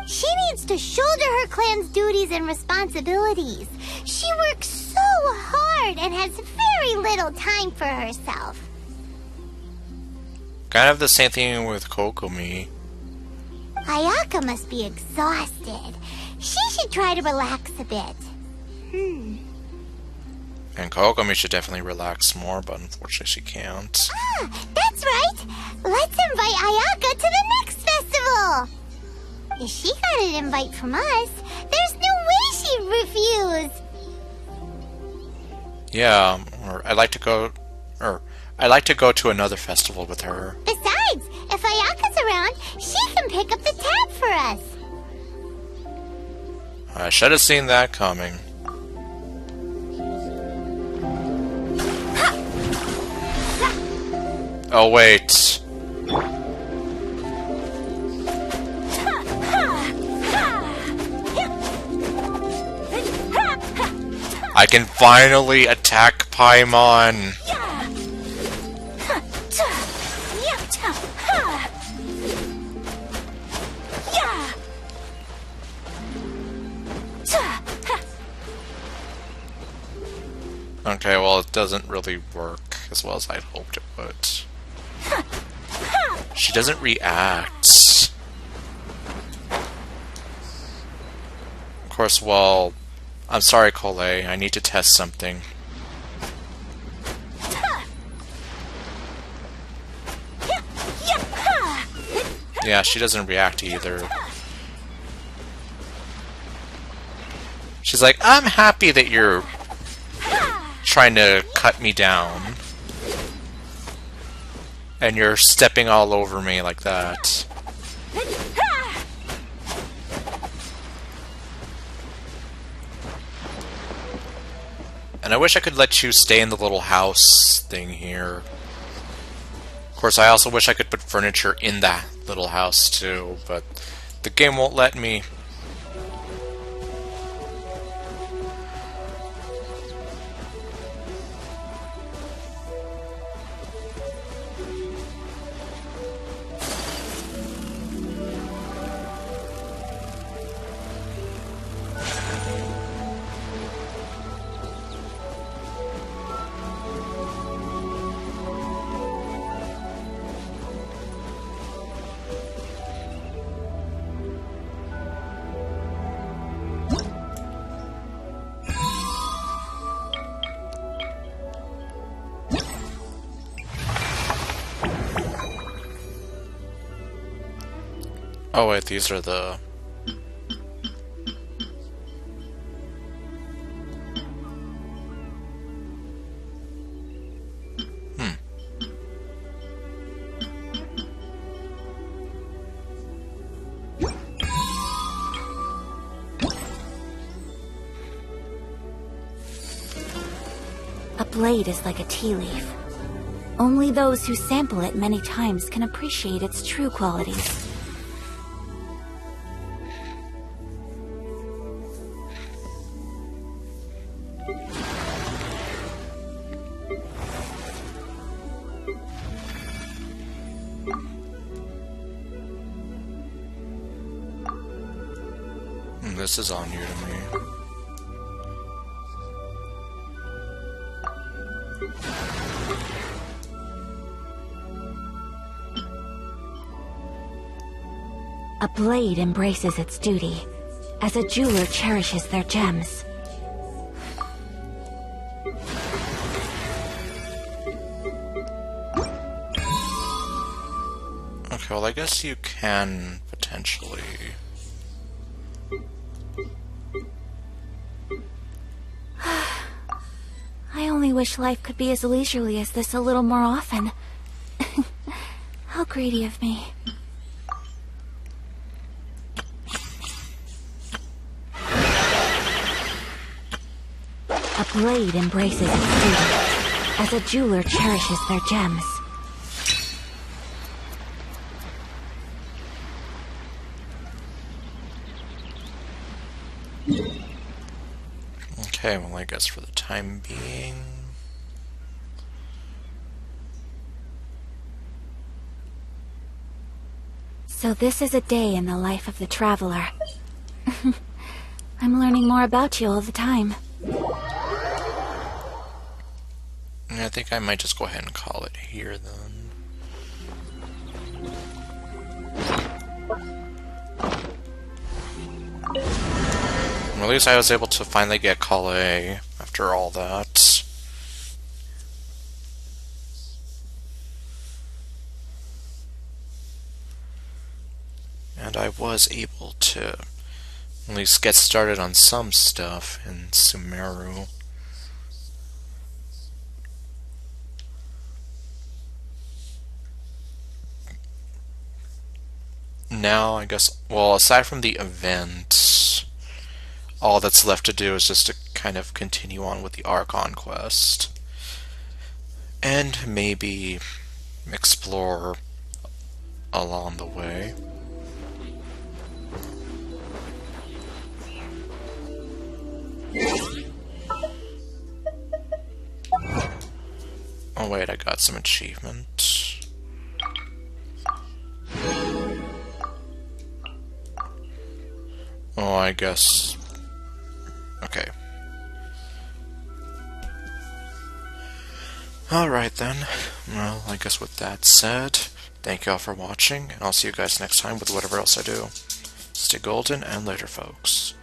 She needs to shoulder her clan's duties and responsibilities. She works so hard and has very little time for herself.
Kind of the same thing with Kokomi.
Ayaka must be exhausted. She should try to relax a bit.
And Kokomi should definitely relax more, but unfortunately she can't.
Ah, that's right! Let's invite Ayaka to the next festival! If she got an invite from us, there's no way she'd refuse!
Yeah, or I'd like to go to another festival with her.
Besides, if Ayaka's around, she can pick up the tab for us!
I should have seen that coming. Oh wait. I can finally attack Paimon. Okay, well, it doesn't really work as well as I'd hoped it would. She doesn't react. Of course, well, I'm sorry, Cole. I need to test something. Yeah, she doesn't react either. She's like, I'm happy that you're trying to cut me down. And you're stepping all over me like that. And I wish I could let you stay in the little house thing here. Of course, I also wish I could put furniture in that little house too, but the game won't let me. Oh wait, these are the...
A blade is like a tea leaf. Only those who sample it many times can appreciate its true qualities.
This is all new to me.
A blade embraces its duty, as a jeweler cherishes their gems.
Okay, well I guess you can potentially...
I only wish life could be as leisurely as this a little more often. How greedy of me. A blade embraces its duty, as a jeweler cherishes their gems.
Okay, well I guess for the time being...
So this is a day in the life of the traveler. I'm learning more about you all the time.
I think I might just go ahead and call it here then. Well, at least I was able to finally get Calais after all that. And I was able to at least get started on some stuff in Sumeru. Now, I guess, well, aside from the event, all that's left to do is just to kind of continue on with the Archon quest. And maybe explore along the way. Oh wait, I got some achievement. Oh, I guess... Okay. Alright then. Well, I guess with that said, thank you all for watching, and I'll see you guys next time with whatever else I do. Stay golden, and later, folks.